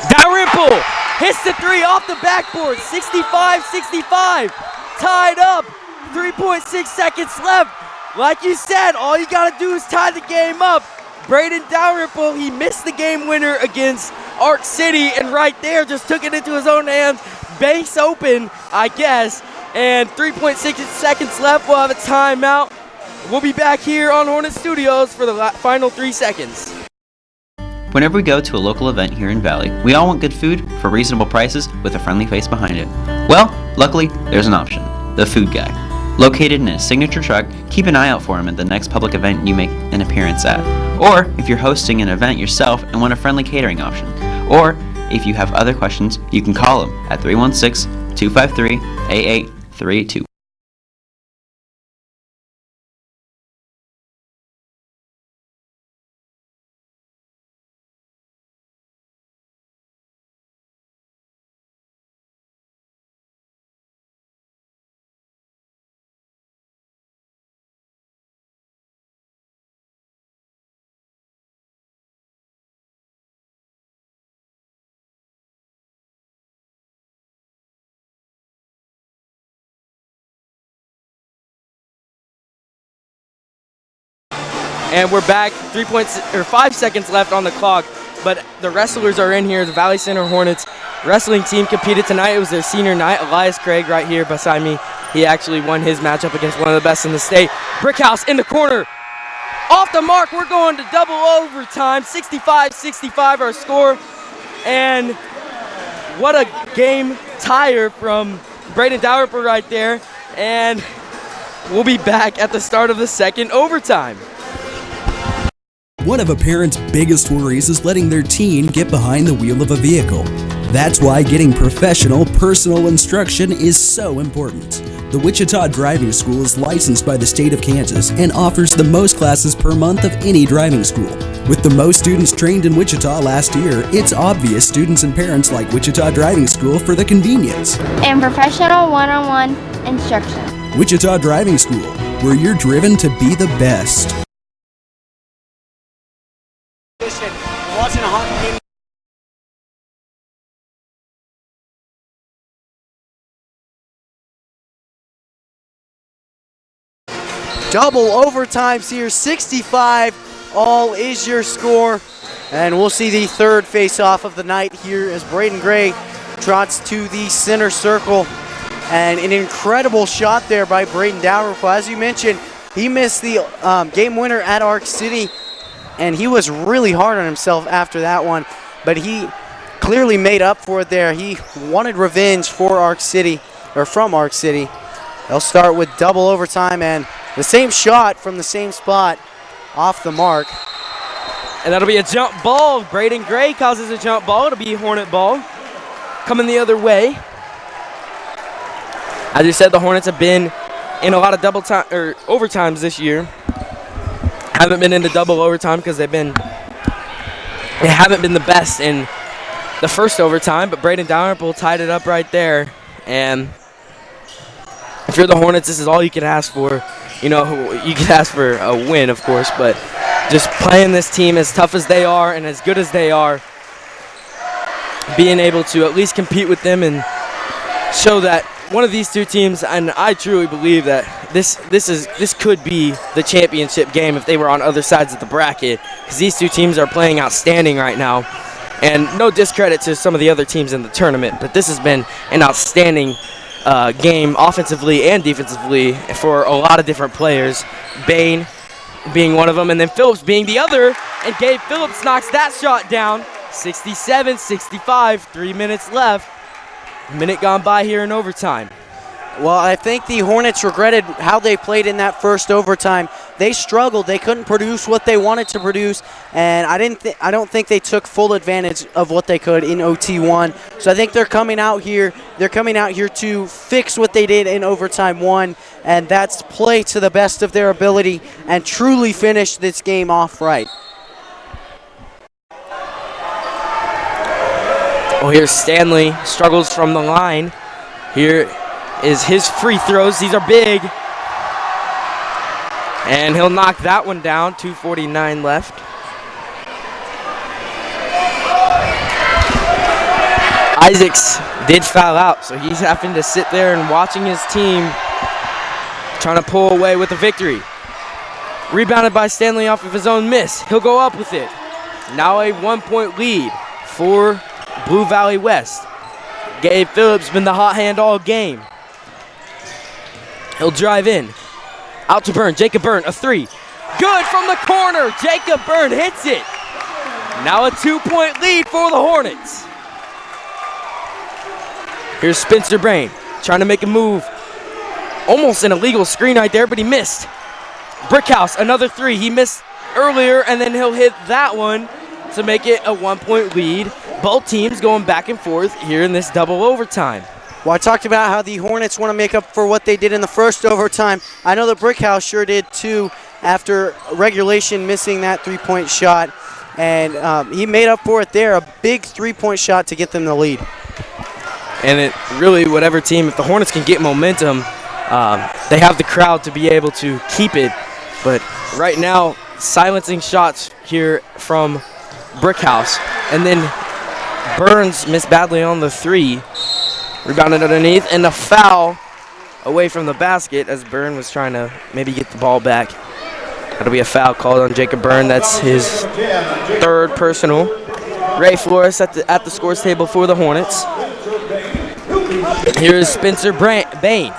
Dalrymple hits the 3 off the backboard, 65-65, tied up, 3.6 seconds left. Like you said, all you got to do is tie the game up. Braden Dalrymple, he missed the game winner against Arc City, and right there just took it into his own hands. Base open, I guess, and 3.6 seconds left. We'll have a timeout. We'll be back here on Hornet Studios for the final 3 seconds. Whenever we go to a local event here in Valley, we all want good food for reasonable prices with a friendly face behind it. Well, luckily, there's an option, the Food Guy. Located in his signature truck, keep an eye out for him at the next public event you make an appearance at. Or if you're hosting an event yourself and want a friendly catering option. Or if you have other questions, you can call him at 316-253-8832. And we're back, 5 seconds left on the clock, but the wrestlers are in here. The Valley Center Hornets wrestling team competed tonight. It was their senior night. Elias Craig right here beside me. He actually won his matchup against one of the best in the state. Brickhouse in the corner. Off the mark, we're going to double overtime. 65-65 our score. And what a game tire from Braden Dalrymple right there. And we'll be back at the start of the second overtime. One of a parent's biggest worries is letting their teen get behind the wheel of a vehicle. That's why getting professional, personal instruction is so important. The Wichita Driving School is licensed by the state of Kansas and offers the most classes per month of any driving school. With the most students trained in Wichita last year, it's obvious students and parents like Wichita Driving School for the convenience and professional one-on-one instruction. Wichita Driving School, where you're driven to be the best. Watching a hockey game. Double overtimes here, 65 all is your score. And we'll see the third face-off of the night here as Braden Gray trots to the center circle. And an incredible shot there by Braden Dalrymple. As you mentioned, he missed the game winner at Arc City, and he was really hard on himself after that one, but he clearly made up for it there. He wanted revenge for Arc City, or from Arc City. They'll start with double overtime, and the same shot from the same spot off the mark. And that'll be a jump ball. Braden Gray causes a jump ball. It'll be Hornet ball coming the other way. As you said, the Hornets have been in a lot of double time or overtimes this year. Haven't been into double overtime because they haven't been the best in the first overtime, but Braden Dalrymple tied it up right there. And if you're the Hornets, this is all you can ask for. You know, you can ask for a win, of course, but just playing this team as tough as they are and as good as they are, being able to at least compete with them and show that one of these two teams, and I truly believe that this could be the championship game if they were on other sides of the bracket, because these two teams are playing outstanding right now. And no discredit to some of the other teams in the tournament, but this has been an outstanding game offensively and defensively for a lot of different players. Bain being one of them, and then Phillips being the other, and Gabe Phillips knocks that shot down. 67-65, 3 minutes left. Minute gone by here in overtime. Well, I think the Hornets regretted how they played in that first overtime. They struggled. They couldn't produce what they wanted to produce, and I don't think they took full advantage of what they could in OT1. So I think they're coming out here. They're coming out here to fix what they did in overtime 1, and that's play to the best of their ability and truly finish this game off right. Well, here's Stanley, struggles from the line. Here is his free throws. These are big. And he'll knock that one down. 2:49 left. Isaacs did foul out, so he's having to sit there and watching his team trying to pull away with a victory. Rebounded by Stanley off of his own miss. He'll go up with it. Now a 1-point lead for Blue Valley West. Gabe Phillips been the hot hand all game. He'll drive in. Out to Byrne. Jacob Byrne, a 3. Good from the corner. Jacob Byrne hits it. Now a 2-point lead for the Hornets. Here's Spencer Bain trying to make a move. Almost an illegal screen right there, but he missed. Brickhouse, another 3. He missed earlier, and then he'll hit that one to make it a 1-point lead. Both teams going back and forth here in this double overtime. Well, I talked about how the Hornets want to make up for what they did in the first overtime. I know the Brickhouse sure did too after regulation missing that 3-point shot. And he made up for it there, a big 3-point shot to get them the lead. And it really, whatever team, if the Hornets can get momentum, they have the crowd to be able to keep it. But right now, silencing shots here from Brickhouse. And then Burns missed badly on the 3. Rebounded underneath, and a foul away from the basket as Byrne was trying to maybe get the ball back. That'll be a foul called on Jacob Byrne. That's his 3rd personal. Ray Flores at the scores table for the Hornets. Here's Spencer Bain.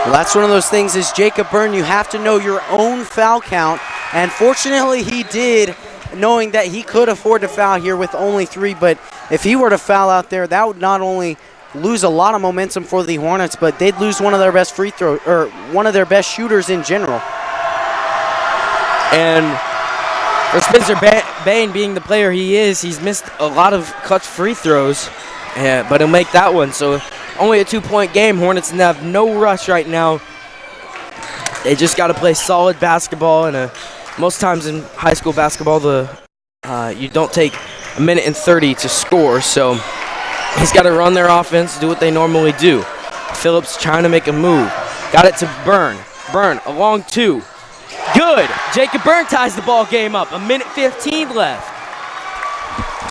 Well, that's one of those things is Jacob Byrne, you have to know your own foul count, and fortunately he did, knowing that he could afford to foul here with only 3, but if he were to foul out there, that would not only lose a lot of momentum for the Hornets, but they'd lose one of their best free throw, or one of their best shooters in general. And for Spencer Bain being the player he is, he's missed a lot of clutch free throws, but he'll make that one. So only a 2-point game. Hornets have no rush right now. They just got to play solid basketball, and most times in high school basketball, you don't take 1:30 to score, so he's got to run their offense, do what they normally do. Phillips trying to make a move. Got it to Byrne. Byrne, a long 2. Good. Jacob Byrne ties the ball game up. 1:15 left.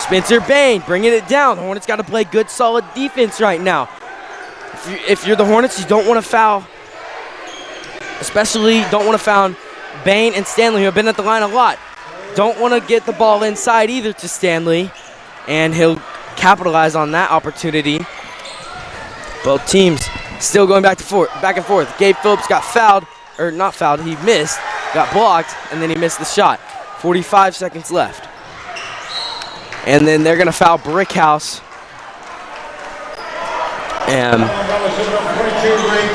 Spencer Bain bringing it down. The Hornets got to play good, solid defense right now. If you're the Hornets, you don't want to foul. Especially don't want to foul Bain and Stanley, who have been at the line a lot. Don't want to get the ball inside either to Stanley, and he'll capitalize on that opportunity. Both teams still going back and forth. Gabe Phillips got fouled, or not fouled, he missed, got blocked, and then he missed the shot. 45 seconds left. And then they're going to foul Brickhouse. And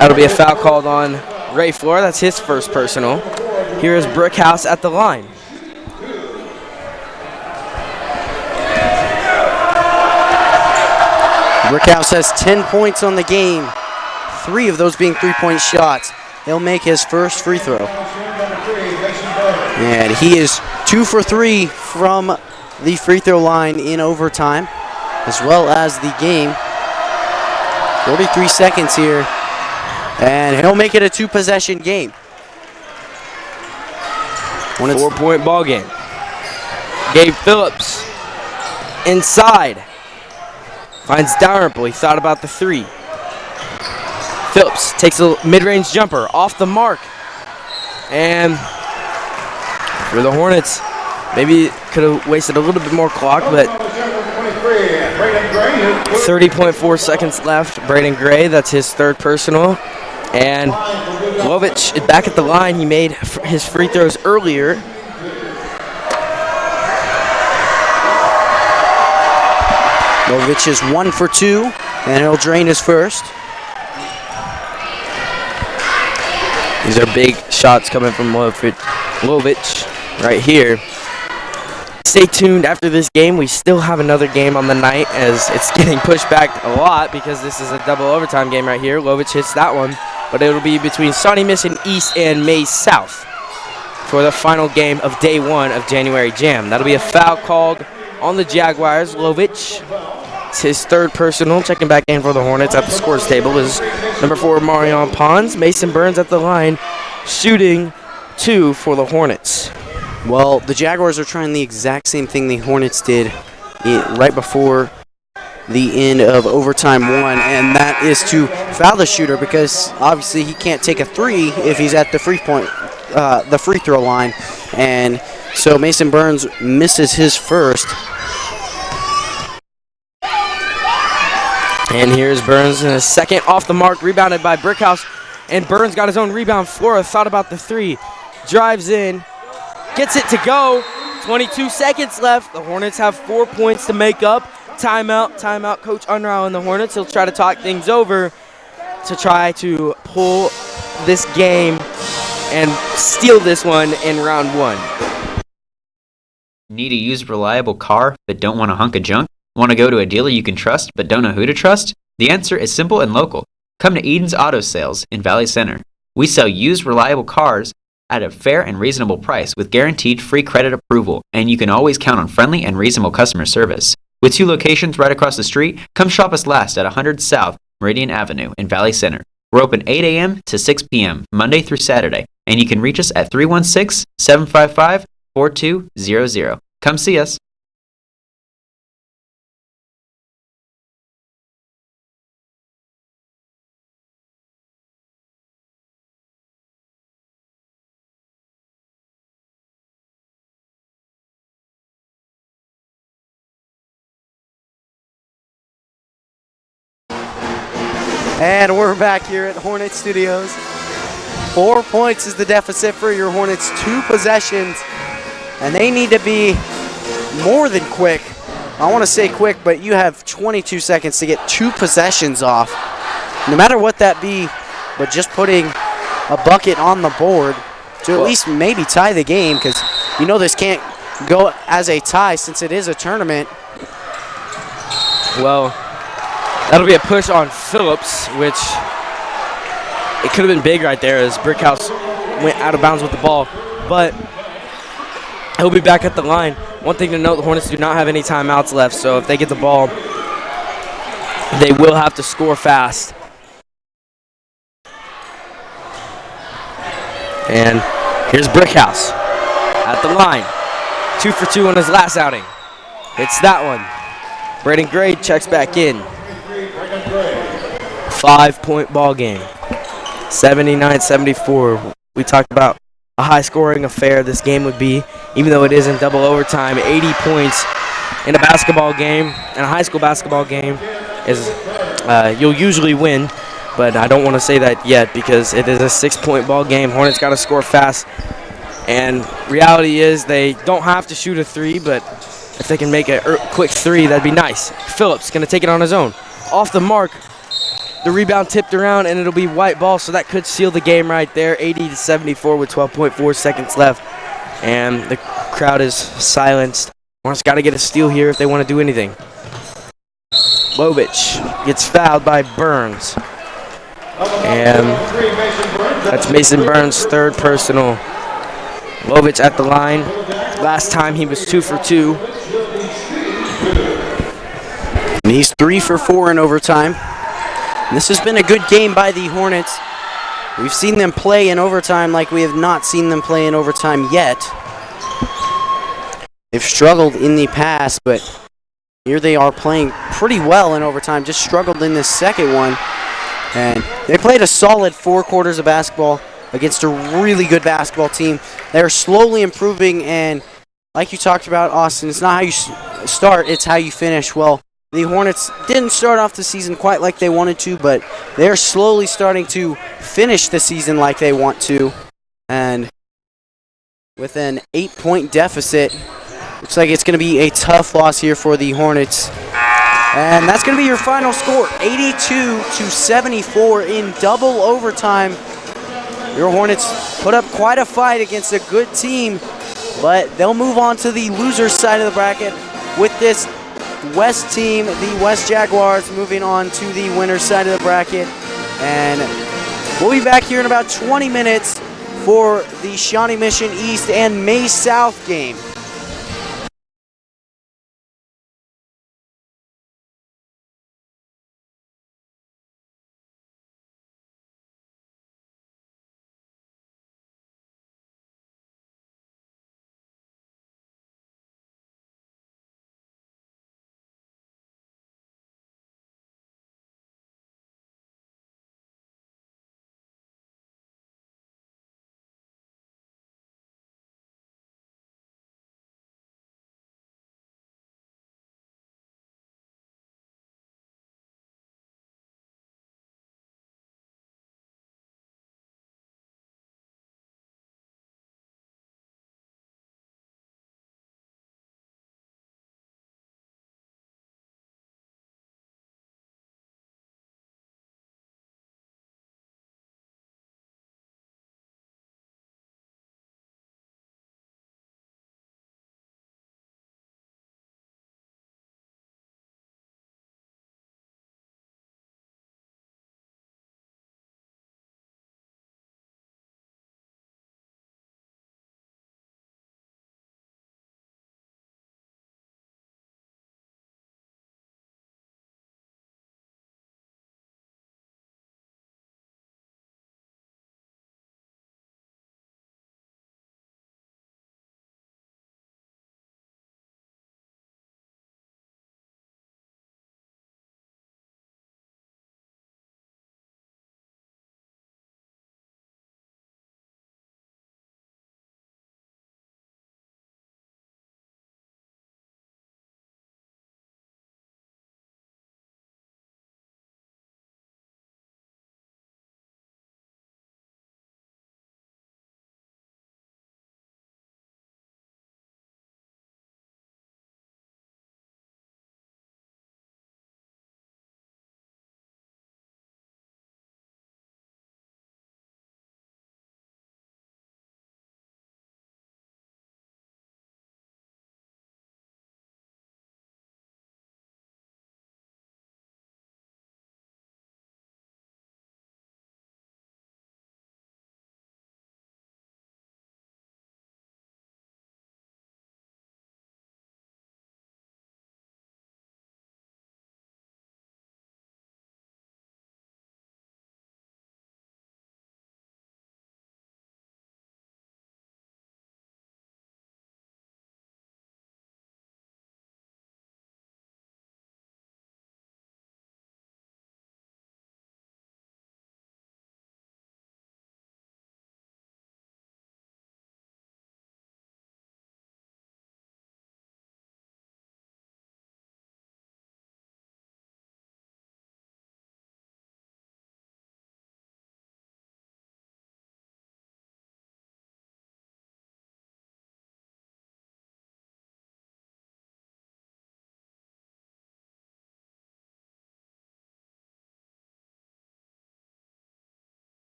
that'll be a foul called on Ray Flora. That's his 1st personal. Here is Brickhouse at the line. Brickhouse has 10 points on the game, 3 of those being 3-point shots. He'll make his 1st free throw. And he is 2 for 3 from the free throw line in overtime, as well as the game. 43 seconds here, and he'll make it a 2-possession game. 4-point ball game. Gabe Phillips inside. Finds Dalrymple. He thought about the 3. Phillips takes a mid-range jumper off the mark. And for the Hornets, maybe could have wasted a little bit more clock, but 30.4 seconds left. Braden Gray, that's his third personal. And Lovich is back at the line. He made his free throws earlier. Lovich is 1 for 2, and he'll drain his first. These are big shots coming from Lovich right here. Stay tuned after this game. We still have another game on the night as it's getting pushed back a lot because this is a double overtime game right here. Lovich hits that one, but it'll be between Shawnee Mission East and Mays South for the final game of day 1 of January Jam. That'll be a foul called on the Jaguars. Lovich, it's his third personal. Checking back in for the Hornets at the scores table is number 4, Marion Pons. Mason Burns at the line, shooting 2 for the Hornets. Well, the Jaguars are trying the exact same thing the Hornets did right before the end of overtime 1, and that is to foul the shooter because obviously he can't take a 3 if he's at the free throw line, and so Mason Burns misses his first. And here's Burns in his second, off the mark, rebounded by Brickhouse, and Burns got his own rebound. Flora thought about the 3, drives in, gets it to go. 22 seconds left. The Hornets have 4 points to make up. Timeout. Coach Unruh and the Hornets. He'll try to talk things over to try to pull this game and steal this one in round 1. Need a used reliable car but don't want a hunk of junk? Want to go to a dealer you can trust but don't know who to trust? The answer is simple and local. Come to Eden's Auto Sales in Valley Center. We sell used reliable cars at a fair and reasonable price with guaranteed free credit approval, and you can always count on friendly and reasonable customer service. With 2 locations right across the street, come shop us last at 100 South Meridian Avenue in Valley Center. We're open 8 a.m. to 6 p.m. Monday through Saturday, and you can reach us at 316-755-4200. Come see us. And we're back here at Hornet Studios. 4 points is the deficit for your Hornets, 2 possessions, and they need to be more than quick. I want to say quick, but you have 22 seconds to get 2 possessions off. No matter what that be, but just putting a bucket on the board to at least maybe tie the game, because you know this can't go as a tie since it is a tournament. Well, that'll be a push on Phillips, which it could have been big right there as Brickhouse went out of bounds with the ball. But he'll be back at the line. One thing to note, the Hornets do not have any timeouts left, so if they get the ball, they will have to score fast. And here's Brickhouse at the line. 2 for 2 on his last outing. Hits that one. Braden Gray checks back in. 5-point ball game. 79-74. We talked about a high-scoring affair this game would be, even though it is in double overtime. 80 points in a basketball game, in a high school basketball game, is you'll usually win, but I don't want to say that yet because it is a 6-point ball game. Hornets got to score fast, and reality is they don't have to shoot a 3, but if they can make a quick 3, that'd be nice. Phillips going to take it on his own. Off the mark. The rebound tipped around, and it'll be white ball, so that could seal the game right there. 80-74 with 12.4 seconds left, and the crowd is silenced. Hornets got to get a steal here if they want to do anything. Lovich gets fouled by Burns, and that's Mason Burns' third personal. Lovich at the line. Last time he was 2 for 2. And he's 3 for 4 in overtime. This has been a good game by the Hornets. We've seen them play in overtime like we have not seen them play in overtime yet. They've struggled in the past, but here they are playing pretty well in overtime. Just struggled in this second one. And they played a solid 4 quarters of basketball against a really good basketball team. They're slowly improving, and like you talked about, Austin, it's not how you start, it's how you finish. Well, The Hornets didn't start off the season quite like they wanted to, but they're slowly starting to finish the season like they want to. And with an 8-point deficit, looks like it's going to be a tough loss here for the Hornets. And that's going to be your final score, 82-74 in double overtime. Your Hornets put up quite a fight against a good team, but they'll move on to the loser's side of the bracket with this West team, the West Jaguars, moving on to the winner's side of the bracket. And we'll be back here in about 20 minutes for the Shawnee Mission East and May South game.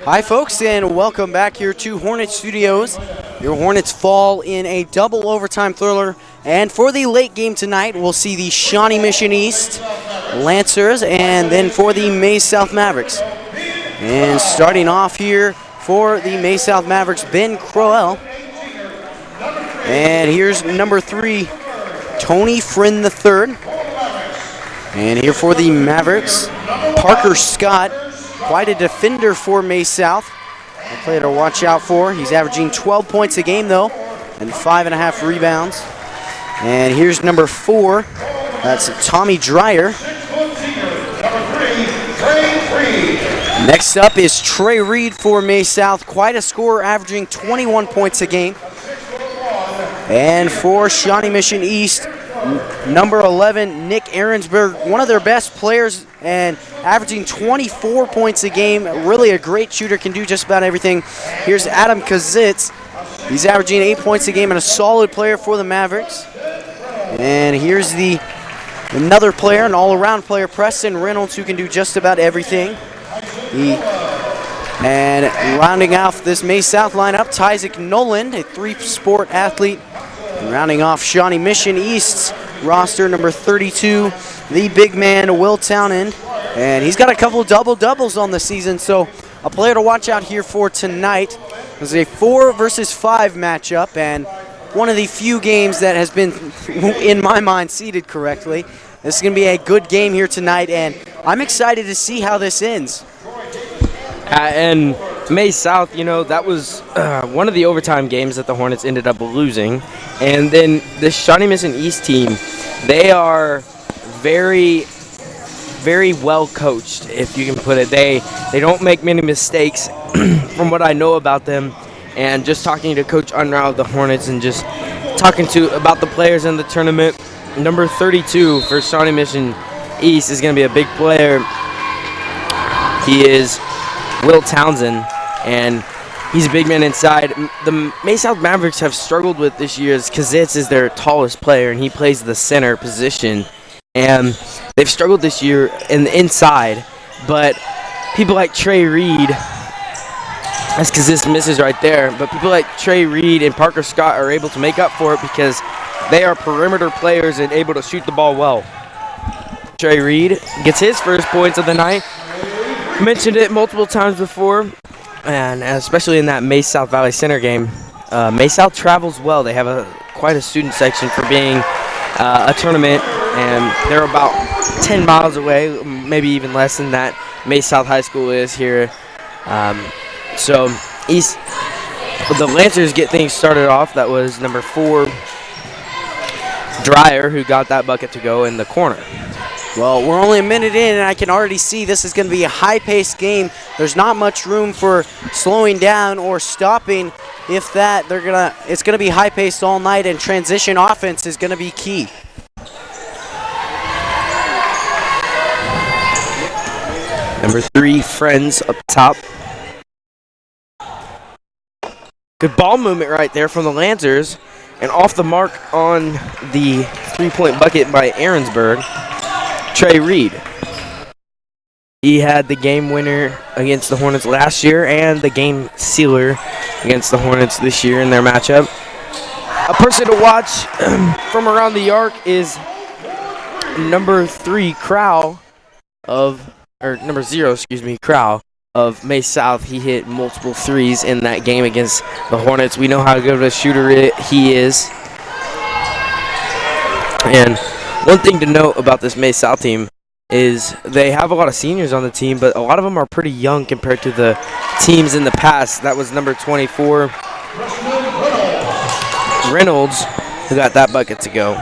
Hi, folks, and welcome back here to Hornet Studios. Your Hornets fall in a double overtime thriller, and for the late game tonight, we'll see the Shawnee Mission East Lancers, and then for the May South Mavericks. And starting off here for the May South Mavericks, Ben Crowell. And here's number 3, Tony Friend III. And here for the Mavericks, Parker Scott. Quite a defender for May South. A player to watch out for. He's averaging 12 points a game, though, and 5.5 rebounds. And here's number 4. That's Tommy Dreyer. Next up is Trey Reed for May South. Quite a scorer, averaging 21 points a game. And for Shawnee Mission East, number 11, Nick Ahrensberg, one of their best players and averaging 24 points a game. Really a great shooter, can do just about everything. Here's Adam Kazitz. He's averaging 8 points a game and a solid player for the Mavericks. And here's another player, an all-around player, Preston Reynolds, who can do just about everything. And rounding off this May South lineup, Tyzik Noland, a 3-sport athlete. And rounding off Shawnee Mission East's roster, number 32, the big man, Will Townend. And he's got a couple of double-doubles on the season, so a player to watch out here for tonight. This is a 4 versus 5 matchup, and one of the few games that has been, in my mind, seeded correctly. This is going to be a good game here tonight, and I'm excited to see how this ends. And May South, that was one of the overtime games that the Hornets ended up losing. And then the Shawnee Mission East team, they are very, very well coached, if you can put it. They don't make many mistakes from what I know about them. And just talking to Coach Unruh of the Hornets and just talking about the players in the tournament, number 32 for Shawnee Mission East is going to be a big player. He is Will Townsend, and he's a big man inside. The May South Mavericks have struggled with this year as Kazitz is their tallest player, and he plays the center position. And they've struggled this year in the inside, but people like Trey Reed, as Kazitz misses right there, but people like Trey Reed and Parker Scott are able to make up for it because they are perimeter players and able to shoot the ball well. Trey Reed gets his first points of the night. Mentioned it multiple times before, and especially in that May South Valley Center game. May South travels well. They have quite a student section for being a tournament, and they're about 10 miles away, maybe even less than that. May South High School is here. So the Lancers get things started off. That was number 4, Dreyer, who got that bucket to go in the corner. Well, we're only a minute in, and I can already see this is going to be a high-paced game. There's not much room for slowing down or stopping. If that, it's going to be high-paced all night, and transition offense is going to be key. Number 3, Friends up top. Good ball movement right there from the Lancers, and off the mark on the 3-point bucket by Ahrensberg. Trey Reed. He had the game winner against the Hornets last year and the game sealer against the Hornets this year in their matchup. A person to watch from around the arc is number 3, Crow number 0, Crow of May South. He hit multiple threes in that game against the Hornets. We know how good of a shooter he is. And one thing to note about this May South team is they have a lot of seniors on the team, but a lot of them are pretty young compared to the teams in the past. That was number 24, Reynolds, who got that bucket to go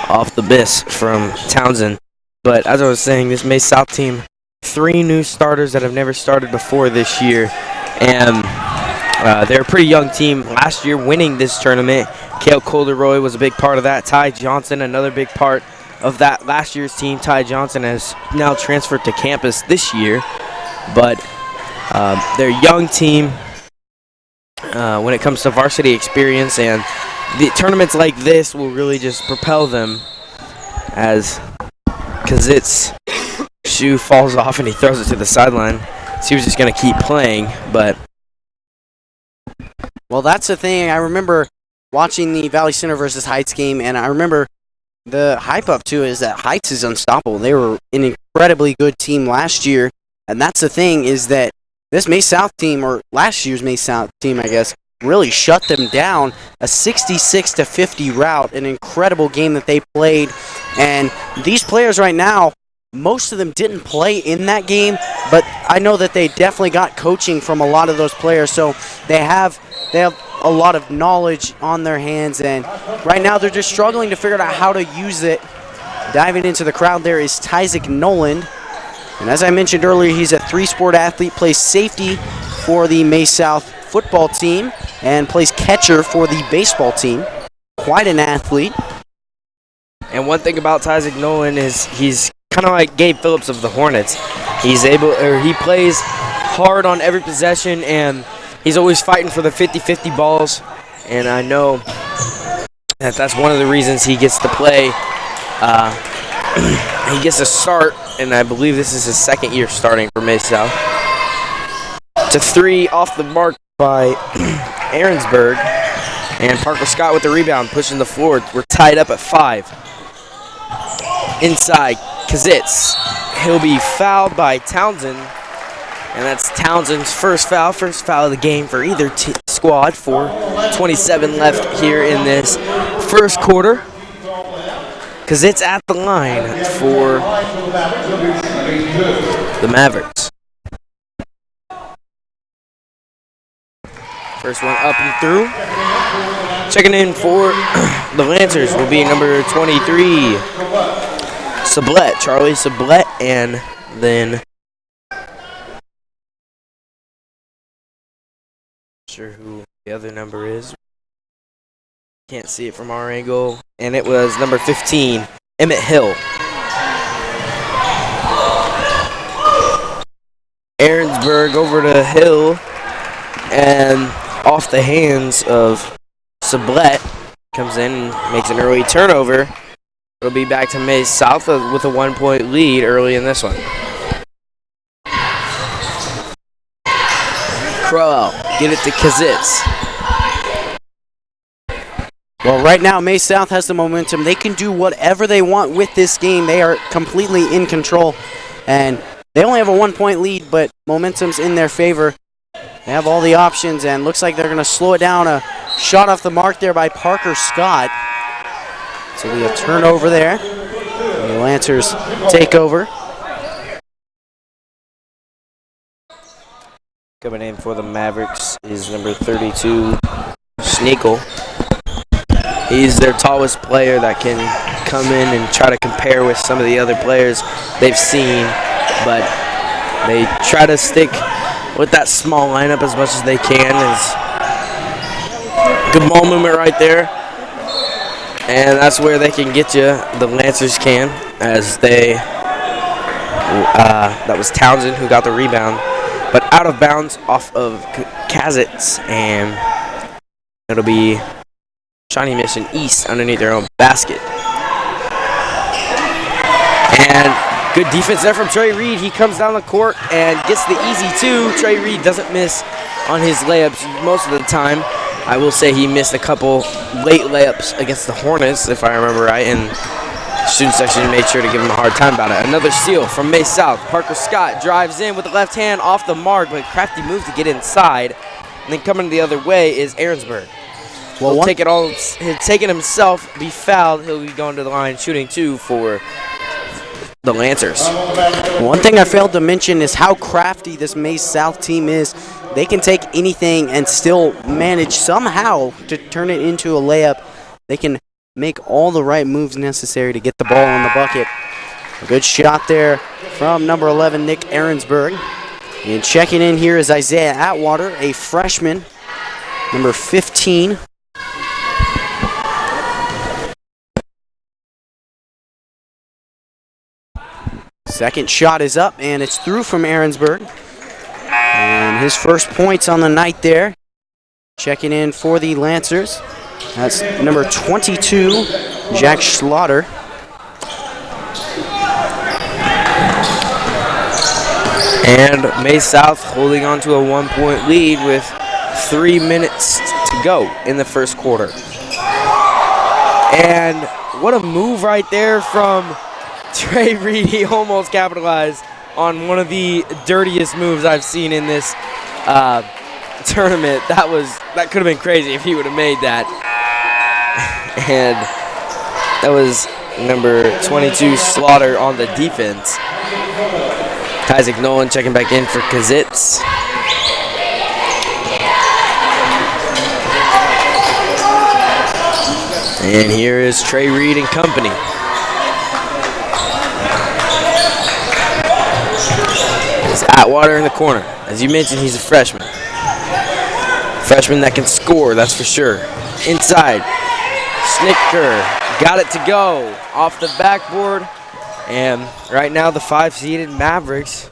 off the miss from Townsend. But as I was saying, this May South team, 3 new starters that have never started before this year. And they're a pretty young team. Last year winning this tournament, Cale Colderoy was a big part of that. Ty Johnson, another big part of that last year's team. Ty Johnson has now transferred to campus this year. But they're a young team when it comes to varsity experience. And the tournaments like this will really just propel them, as Kazitz's shoe falls off and he throws it to the sideline. so he was just going to keep playing, but Well, that's the thing. I remember watching the Valley Center versus Heights game, and I remember the hype up to it is that Heights is unstoppable. They were an incredibly good team last year, and that's the thing is that this May South team, or last year's May South team, I guess, really shut them down. A 66-50 rout, an incredible game that they played, and these players right now, most of them didn't play in that game, but I know that they definitely got coaching from a lot of those players, so they have a lot of knowledge on their hands, and right now they're just struggling to figure out how to use it. Diving into the crowd there is Tyzik Noland, and as I mentioned earlier, he's a three-sport athlete, plays safety for the May South football team, and plays catcher for the baseball team. Quite an athlete. And one thing about Tyzik Nolan is he's kind of like Gabe Phillips of the Hornets. He plays hard on every possession, and he's always fighting for the 50-50 balls. And I know that that's one of the reasons he gets to play. He gets to start, and I believe this is his second year starting for May South. To 3 off the mark by Aaronsburg, and Parker Scott with the rebound, pushing the floor. We're tied up at 5. Inside, Kazitz. He'll be fouled by Townsend, and that's Townsend's first foul of the game for either squad. 4:27 left here in this first quarter. Kazitz at the line for the Mavericks. First one up and through. Checking in for the Lancers will be number 23, Sablett, Charlie Sablett, and then not sure who the other number is. Can't see it from our angle, and it was number 15, Emmett Hill. Aaronsburg over to Hill, and off the hands of Sablett, comes in and makes an early turnover. It'll be back to May South with a 1-point lead early in this one. Crowell, get it to Kazitz. Well, right now, May South has the momentum. They can do whatever they want with this game. They are completely in control, and they only have a 1-point lead, but momentum's in their favor. They have all the options, and looks like they're going to slow it down. A shot off the mark there by Parker Scott. So we have turnover there. And the Lancers take over. Coming in for the Mavericks is number 32, Sneakle. He's their tallest player that can come in and try to compare with some of the other players they've seen, but they try to stick with that small lineup as much as they can. Good ball movement right there, and that's where they can get you. The Lancers can, as they that was Townsend who got the rebound, but out of bounds off of Kazitz, and it'll be Shawnee Mission East underneath their own basket. And good defense there from Trey Reed. He comes down the court and gets the easy 2. Trey Reed doesn't miss on his layups most of the time. I will say he missed a couple late layups against the Hornets, if I remember right, and the student section made sure to give him a hard time about it. Another steal from May South. Parker Scott drives in with the left hand off the mark, but crafty move to get inside. And then coming the other way is Aaronsburg. Well, he'll take it himself, be fouled. He'll be going to the line shooting 2 for the Lancers. One thing I failed to mention is how crafty this May South team is. They can take anything and still manage somehow to turn it into a layup. They can make all the right moves necessary to get the ball in the bucket. A good shot there from number 11, Nick Aaronsburg. And checking in here is Isaiah Atwater, a freshman, number 15. Second shot is up, and it's through from Aaronsburg. And his first points on the night there. Checking in for the Lancers. That's number 22, Jack Schlauter. And May South holding on to a 1-point lead with 3 minutes to go in the first quarter. And what a move right there from Trey Reed. He almost capitalized on one of the dirtiest moves I've seen in this tournament. That could have been crazy if he would have made that. And that was number 22 Slaughter on the defense. Isaac Nolan checking back in for Kazitz. And here is Trey Reed and company. It's Atwater in the corner. As you mentioned, he's a freshman. Freshman that can score, that's for sure. Inside, Snicker got it to go off the backboard. And right now the 5-seeded Mavericks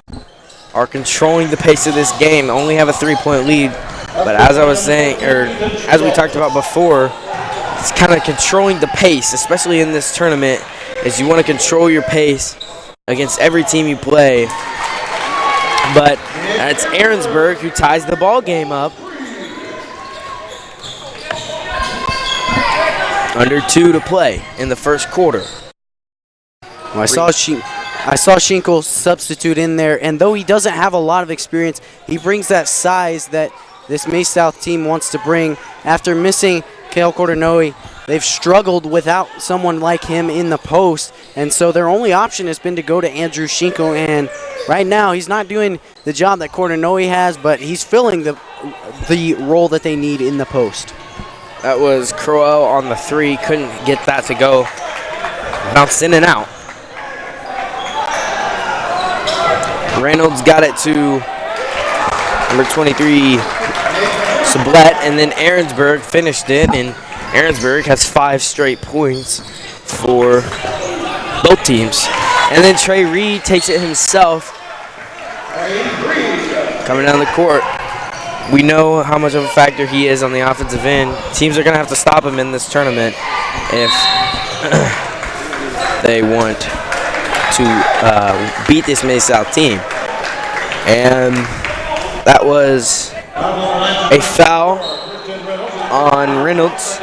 are controlling the pace of this game. They only have a 3-point lead. But as I was saying, or as we talked about before, it's kind of controlling the pace, especially in this tournament, is you want to control your pace against every team you play. But it's Aaronsburg who ties the ball game up. Under 2 to play in the first quarter. Well, I saw Schinkel substitute in there, and though he doesn't have a lot of experience, he brings that size that this May South team wants to bring. After missing Kale Cordanoe, they've struggled without someone like him in the post, and so their only option has been to go to Andrew Schinkel, and right now he's not doing the job that Cordanoe has, but he's filling the role that they need in the post. That was Crowell on the 3, couldn't get that to go. Bounced in and out. Reynolds got it to number 23, Sublette, and then Aaronsburg finished it, and Aaronsburg has 5 straight points for both teams. And then Trey Reed takes it himself. Coming down the court. We know how much of a factor he is on the offensive end. Teams are going to have to stop him in this tournament if they want to beat this May South team. And that was a foul on Reynolds.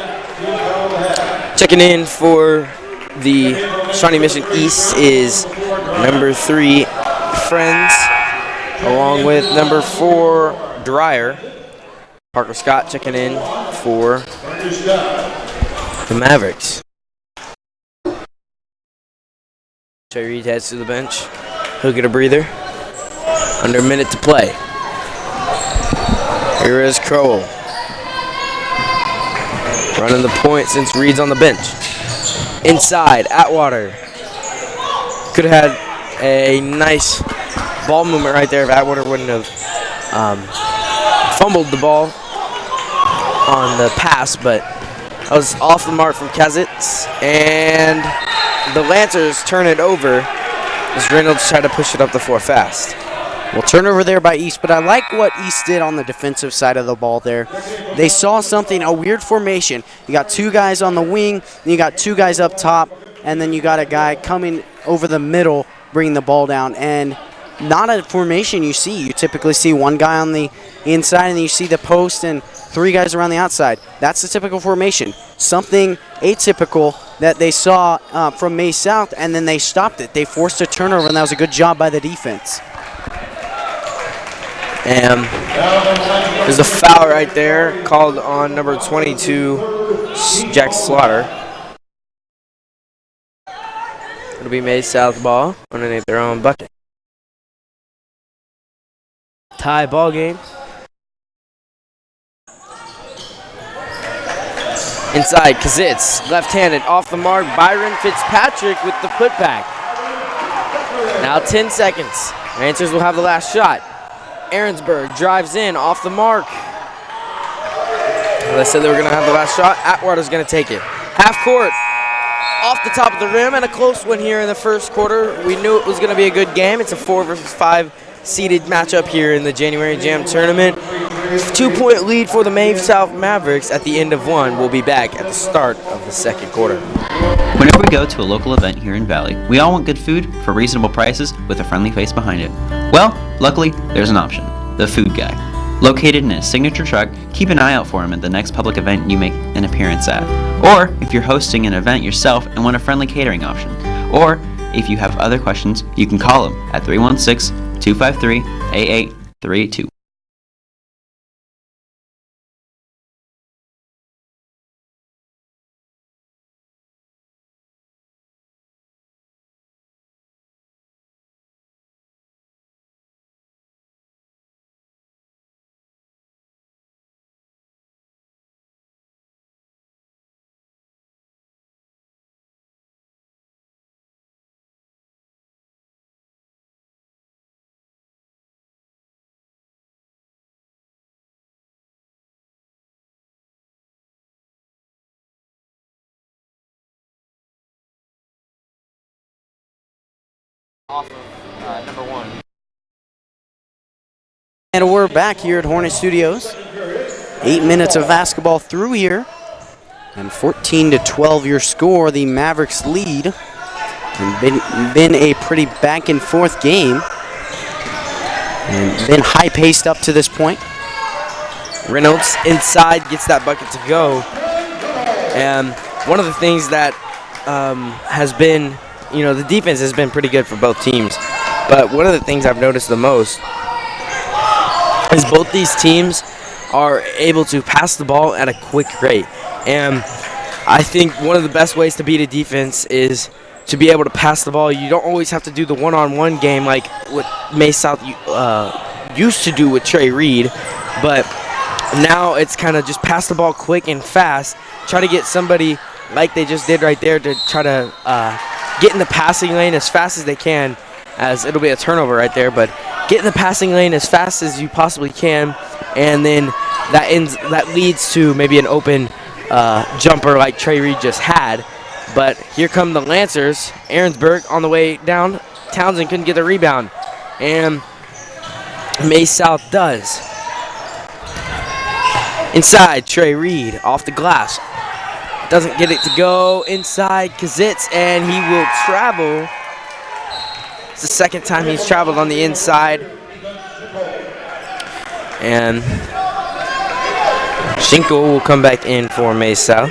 Checking in for the Shawnee Mission East is number 3, Friends, along with number 4, Dreyer. Parker Scott checking in for the Mavericks. Trey Reed heads to the bench. He'll get a breather. Under a minute to play. Here is Crowell. Running the point since Reed's on the bench. Inside, Atwater. Could have had a nice ball movement right there if Atwater wouldn't have fumbled the ball on the pass, but that was off the mark from Kazitz. And the Lancers turn it over as Reynolds tried to push it up the floor fast. Well, turnover there by East, but I like what East did on the defensive side of the ball there. They saw something, a weird formation. You got 2 guys on the wing, and you got 2 guys up top, and then you got a guy coming over the middle, bringing the ball down. And not a formation you see. You typically see 1 guy on the inside, and then you see the post and 3 guys around the outside. That's the typical formation. Something atypical that they saw from May South, and then they stopped it. They forced a turnover, and that was a good job by the defense. And there's a foul right there called on number 22, Jack Slaughter. It'll be May South ball underneath their own bucket. Tie ball game. Inside, Kazitz, left-handed, off the mark. Byron Fitzpatrick with the putback. Now 10 seconds. Lancers will have the last shot. Aaronsburg drives in, off the mark. They said they were going to have the last shot. Atwater's going to take it. Half court, off the top of the rim, and a close one here in the first quarter. We knew it was going to be a good game. It's a 4 versus 5 seeded matchup here in the January Jam tournament. 2-point lead for the May South Mavericks at the end of 1. We'll be back at the start of the second quarter. Whenever we go to a local event here in Valley, we all want good food for reasonable prices with a friendly face behind it. Well, luckily, there's an option. The food guy. Located in his signature truck, keep an eye out for him at the next public event you make an appearance at. Or if you're hosting an event yourself and want a friendly catering option. Or if you have other questions, you can call him at 316-253-8832. Number 1. And we're back here at Hornet Studios. 8 minutes of basketball through here. And 14-12 your score. The Mavericks lead. And been a pretty back and forth game. And been high paced up to this point. Reynolds inside gets that bucket to go. And one of the things that has been, the defense has been pretty good for both teams. But one of the things I've noticed the most is both these teams are able to pass the ball at a quick rate. And I think one of the best ways to beat a defense is to be able to pass the ball. You don't always have to do the one-on-one game like what May South used to do with Trey Reed. But now it's kind of just pass the ball quick and fast. Try to get somebody like they just did right there to try to get in the passing lane as fast as they can, as it'll be a turnover right there, but get in the passing lane as fast as you possibly can, and then that leads to maybe an open jumper like Trey Reed just had. But here come the Lancers. Aaronsburg on the way down. Townsend couldn't get the rebound, and May South does. Inside, Trey Reed off the glass. Doesn't get it to go inside Kazitz, and he will travel. It's the second time he's traveled on the inside. And Schinkel will come back in for May South.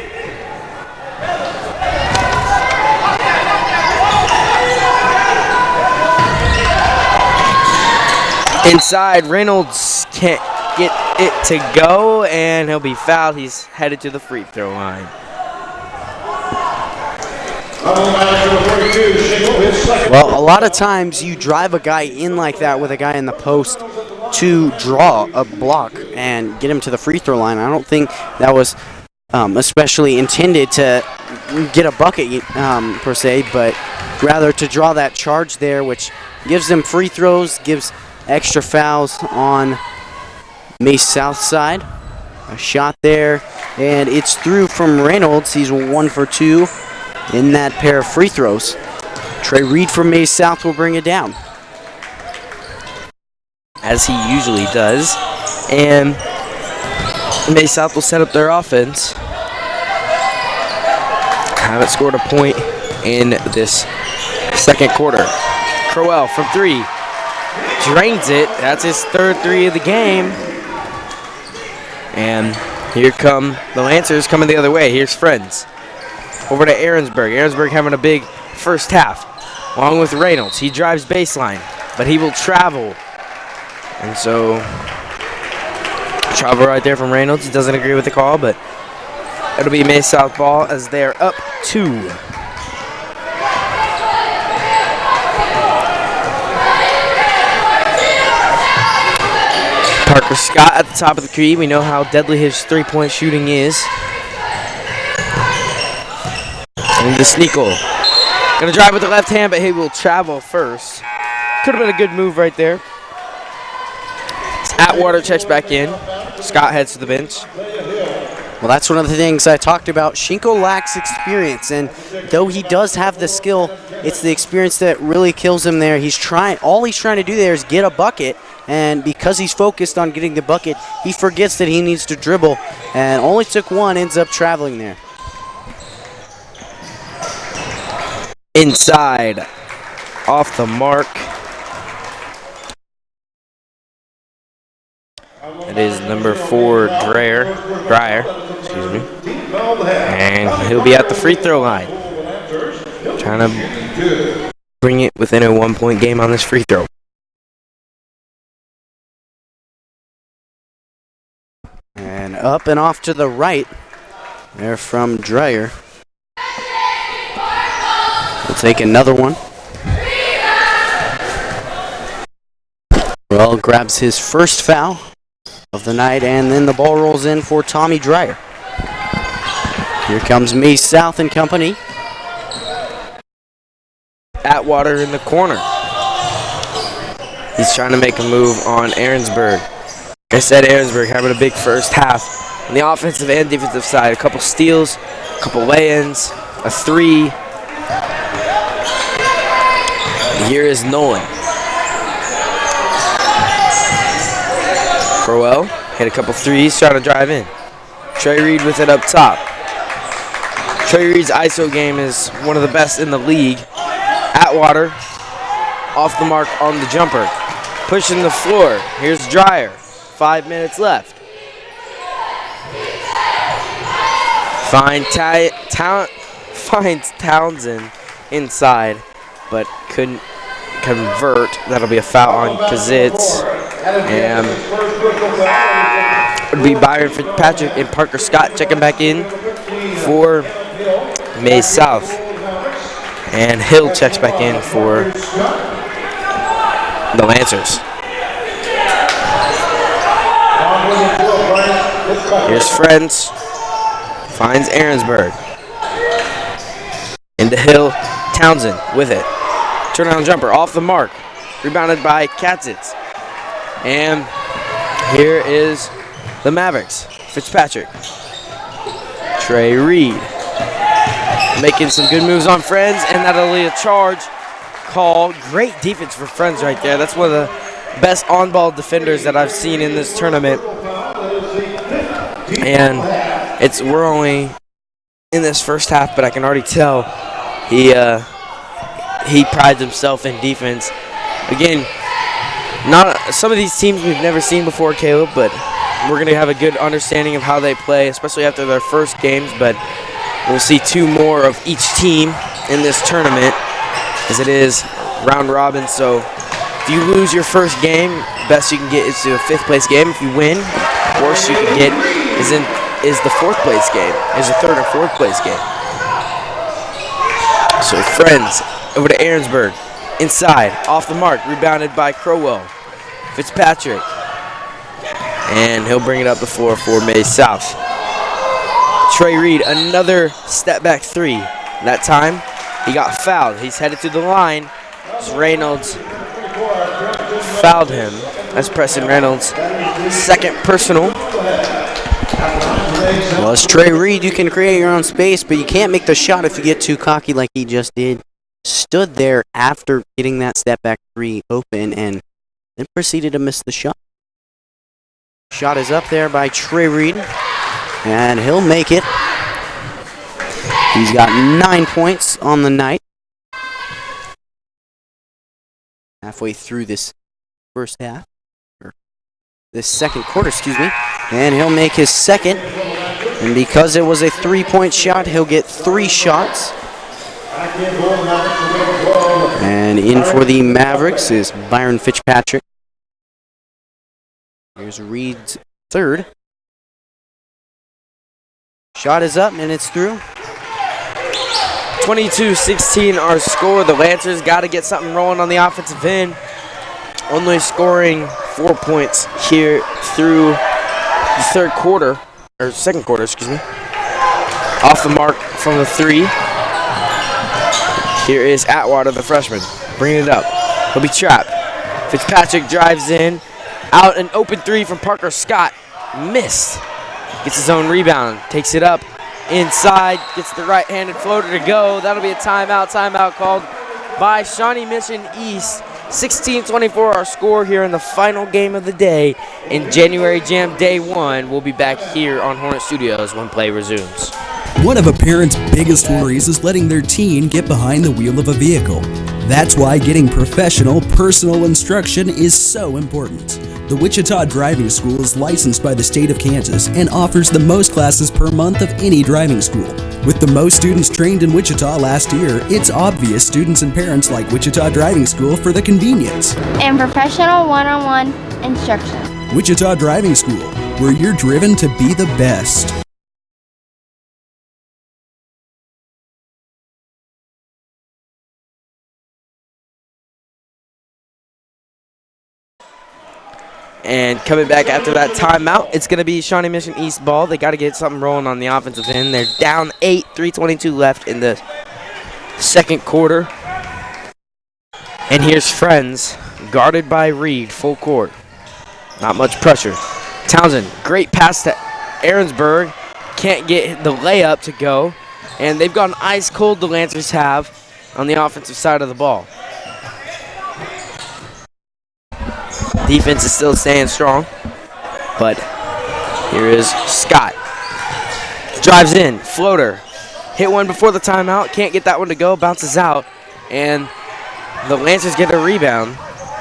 Inside, Reynolds can't get it to go, and he'll be fouled. He's headed to the free throw line. Well, a lot of times you drive a guy in like that with a guy in the post to draw a block and get him to the free throw line. I don't think that was especially intended to get a bucket per se, but rather to draw that charge there, which gives them free throws, gives extra fouls on Mace South side. A shot there, and it's through from Reynolds. He's 1 for 2 in that pair of free throws. Trey Reed from Mace South will bring it down, as he usually does. And Mace South will set up their offense. Haven't scored a point in this second quarter. Crowell from 3. Drains it. That's his third 3 of the game. And here come the Lancers coming the other way. Here's Friends. Over to Aaronsburg. Aaronsburg having a big first half. Along with Reynolds. He drives baseline, but he will travel. And so, travel right there from Reynolds. He doesn't agree with the call, but it'll be May South ball as they're up 2. Parker Scott at the top of the key. We know how deadly his three-point shooting is. And the Sneakle. Gonna drive with the left hand, but he will travel first. Could have been a good move right there. Atwater checks back in. Scott heads to the bench. Well, that's one of the things I talked about. Schinkel lacks experience, and though he does have the skill, it's the experience that really kills him there. All he's trying to do there is get a bucket, and because he's focused on getting the bucket, he forgets that he needs to dribble, and only took one, ends up traveling there. Inside, off the mark. It is number 4, Dreyer, excuse me. And he'll be at the free throw line. Trying to bring it within a 1-point game on this free throw. And up and off to the right. There from Dreyer. We'll take another one. Well, grabs his first foul of the night, and then the ball rolls in for Tommy Dreyer. Here comes Mace South and company. Atwater in the corner. He's trying to make a move on Aaronsburg. Like I said, Aaronsburg having a big first half on the offensive and defensive side. A couple steals, a couple lay-ins, a 3. Here is Nolan. Crowell hit a couple 3s, trying to drive in. Trey Reed with it up top. Trey Reed's ISO game is one of the best in the league. Atwater off the mark on the jumper. Pushing the floor. Here's Dreyer. 5 minutes left. Finds Townsend inside, but couldn't convert. That'll be a foul on Kazitz. And it would be Byron Fitzpatrick and Parker Scott checking back in for Mays South. And Hill checks back in for the Lancers. Here's Friends. Finds Aaronsburg. Into Hill. Townsend with it. Turnaround jumper off the mark. Rebounded by Katzitz. And here is the Mavericks. Fitzpatrick. Trey Reed. Making some good moves on Friends, and that'll be a charge call. Great defense for Friends right there. That's one of the best on-ball defenders that I've seen in this tournament. And we're only in this first half, but I can already tell he prides himself in defense. Again, not some of these teams we've never seen before, Caleb, but we're going to have a good understanding of how they play, especially after their first games. But we'll see 2 more of each team in this tournament, as it is round robin. So if you lose your first game, best you can get is to a 5th place game. If you win, worst you can get is the 4th place game, is a 3rd or 4th place game. So Friends over to Aaronsburg. Inside, off the mark, rebounded by Crowell. Fitzpatrick. And he'll bring it up the floor for Mays South. Trey Reed, another step back 3. That time, he got fouled. He's headed to the line. As Reynolds fouled him. That's Preston Reynolds' second personal. Well, as Trey Reed, you can create your own space, but you can't make the shot if you get too cocky like he just did. Stood there after getting that step back 3 open and then proceeded to miss the shot. Shot is up there by Trey Reed, and he'll make it. He's got 9 points on the night. Halfway through this first half, or this second quarter, excuse me, and he'll make his second. And because it was a 3-point shot, he'll get 3 shots. And in for the Mavericks is Byron Fitzpatrick. Here's Reed's third. Shot is up and it's through. 22-16 our score. The Lancers got to get something rolling on the offensive end. Only scoring 4 points here through the second quarter, excuse me. Off the mark from the 3. Here is Atwater, the freshman, bringing it up. He'll be trapped. Fitzpatrick drives in. Out an open 3 from Parker Scott. Missed. Gets his own rebound. Takes it up. Inside. Gets the right-handed floater to go. That'll be a timeout. Timeout called by Shawnee Mission East. 16-24 our score here in the final game of the day in January Jam Day 1. We'll be back here on Hornet Studios when play resumes. One of a parent's biggest worries is letting their teen get behind the wheel of a vehicle. That's why getting professional, personal instruction is so important. The Wichita Driving School is licensed by the state of Kansas and offers the most classes per month of any driving school. With the most students trained in Wichita last year, it's obvious students and parents like Wichita Driving School for the convenience. And professional one-on-one instruction. Wichita Driving School, where you're driven to be the best. And coming back after that timeout, it's going to be Shawnee Mission East ball. They got to get something rolling on the offensive end. They're down 8, 3:22 left in the second quarter. And here's Friends, guarded by Reed, full court. Not much pressure. Townsend, great pass to Aaronsburg. Can't get the layup to go. And they've gone ice cold, the Lancers have, on the offensive side of the ball. Defense is still staying strong, but here is Scott. Drives in, floater. Hit one before the timeout, can't get that one to go, bounces out, and the Lancers get a rebound.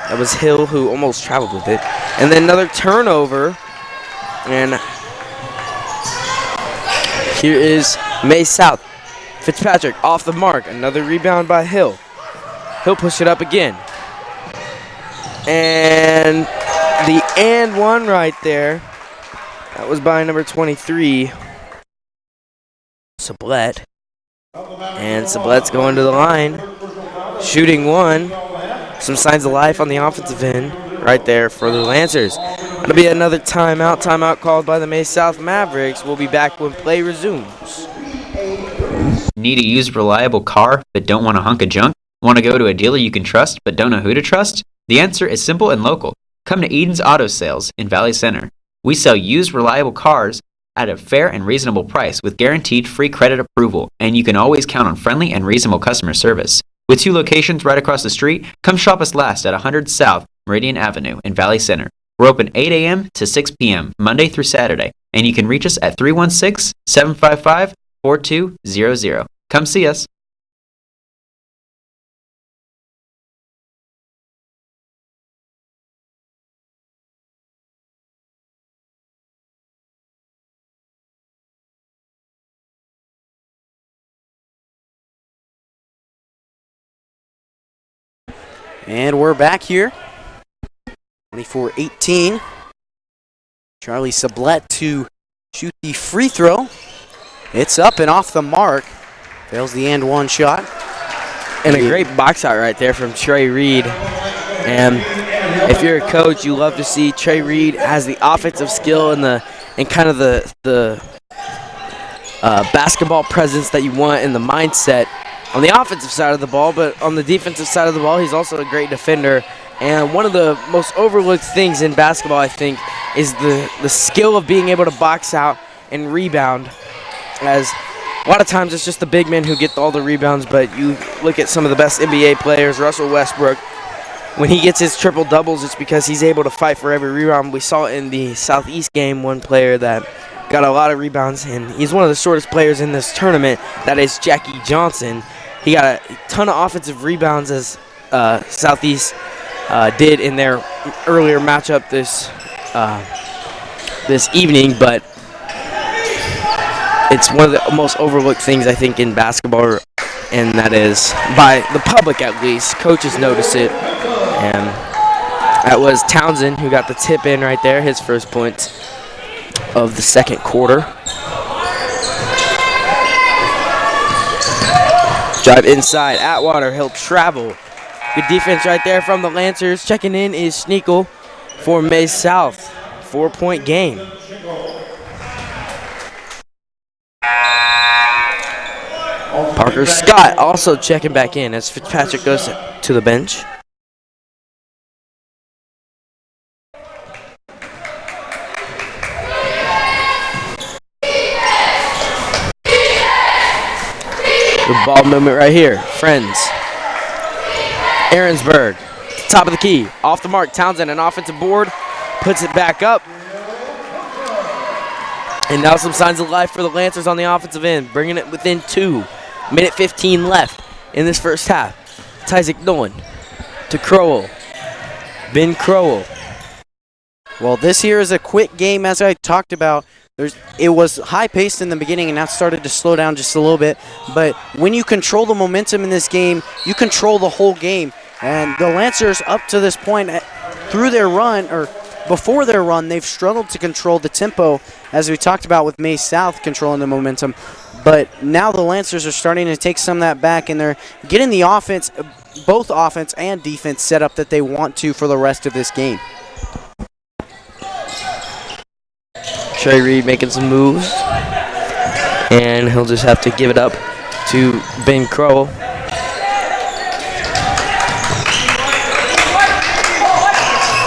That was Hill who almost traveled with it. And then another turnover, and here is May South. Fitzpatrick off the mark, another rebound by Hill. He'll push it up again. And the and one right there, that was by number 23, Sublette. And Sublette's going to the line, shooting one. Some signs of life on the offensive end right there for the Lancers. It'll be another timeout. Timeout called by the May South Mavericks. We'll be back when play resumes. Need a used, reliable car but don't want a hunk of junk? Want to go to a dealer you can trust but don't know who to trust? The answer is simple and local. Come to Eden's Auto Sales in Valley Center. We sell used, reliable cars at a fair and reasonable price with guaranteed free credit approval, and you can always count on friendly and reasonable customer service. With 2 locations right across the street, come shop us last at 100 South Meridian Avenue in Valley Center. We're open 8 a.m. to 6 p.m. Monday through Saturday, and you can reach us at 316-755-4200. Come see us. And we're back here. 24-18. Charlie Sublette to shoot the free throw. It's up and off the mark. Fails the and one shot. And a great box out right there from Trey Reed. And if you're a coach, you love to see Trey Reed has the offensive skill and kind of the basketball presence that you want and the mindset on the offensive side of the ball, but on the defensive side of the ball, he's also a great defender. And one of the most overlooked things in basketball, I think, is the skill of being able to box out and rebound. As a lot of times it's just the big men who get all the rebounds, but you look at some of the best NBA players, Russell Westbrook, when he gets his triple doubles, it's because he's able to fight for every rebound. We saw in the Southeast game one player that got a lot of rebounds, and he's one of the shortest players in this tournament. That is Jackie Johnson. He got a ton of offensive rebounds as Southeast did in their earlier matchup this evening, but it's one of the most overlooked things, I think, in basketball, and that is, by the public at least, coaches notice it. And that was Townsend who got the tip in right there, his first point of the second quarter. Drive inside, Atwater, he'll travel. Good defense right there from the Lancers. Checking in is Schneekle for May South. 4-point game. Parker Scott also checking back in as Fitzpatrick goes to the bench. Good ball movement right here. Friends. Aaronsburg, top of the key, off the mark. Townsend, an offensive board, puts it back up. And now some signs of life for the Lancers on the offensive end, bringing it within 2. Minute 15 left in this first half. Tyzik Nolan to Crowell. Ben Crowell. Well, this here is a quick game, as I talked about. It was high-paced in the beginning, and now started to slow down just a little bit. But when you control the momentum in this game, you control the whole game. And the Lancers, up to this point, through their run, or before their run, they've struggled to control the tempo, as we talked about with May South controlling the momentum. But now the Lancers are starting to take some of that back, and they're getting the offense, both offense and defense, set up that they want to for the rest of this game. Trey Reed making some moves. And he'll just have to give it up to Ben Crowell.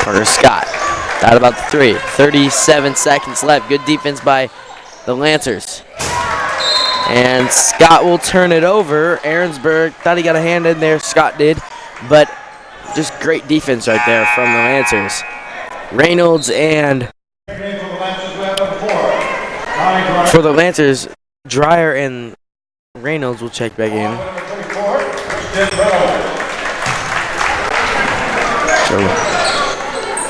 Carter Scott. Out about the 3. 37 seconds left. Good defense by the Lancers. And Scott will turn it over. Aaronsburg thought he got a hand in there. Scott did. But just great defense right there from the Lancers. Reynolds and for the Lancers, Dreyer and Reynolds will check back in. So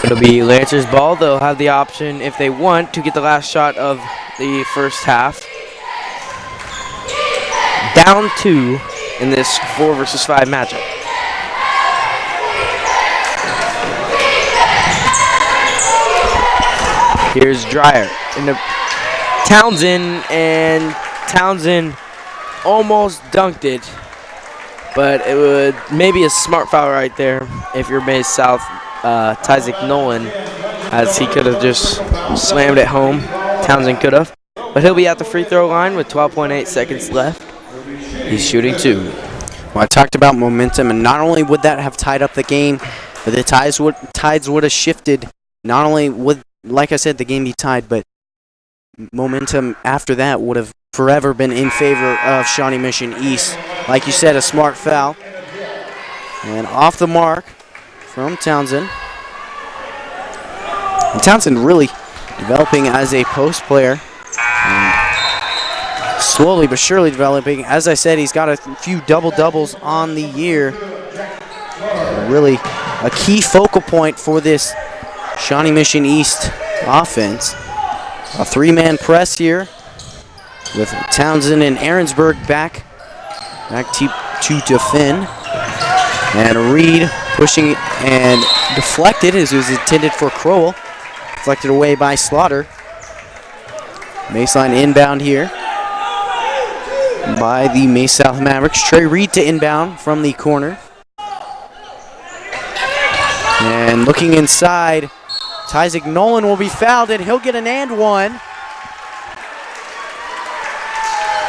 it'll be Lancers ball. They'll have the option, if they want, to get the last shot of the first half. Down 2 in this 4 versus 5 matchup. Here's Dreyer into Townsend, and Townsend almost dunked it, but it would maybe a smart foul right there if you're May South. Tyzik Nolan, as he could have just slammed it home. Townsend could have, but he'll be at the free throw line with 12.8 seconds left. He's shooting 2. Well, I talked about momentum, and not only would that have tied up the game, but the tides would have shifted. Not only would, like I said, the game be tied, but momentum after that would have forever been in favor of Shawnee Mission East. Like you said, a smart foul. And off the mark from Townsend. And Townsend really developing as a post player. And slowly but surely developing. As I said, he's got a few double-doubles on the year. Really a key focal point for this Shawnee Mission East offense. A 3-man press here with Townsend and Aaronsburg back to defend. And Reed pushing and deflected as it was intended for Crowell. Deflected away by Slaughter. Baseline inbound here by the May South Mavericks. Trey Reed to inbound from the corner. And looking inside, Tyzik Nolan will be fouled, and he'll get an and one.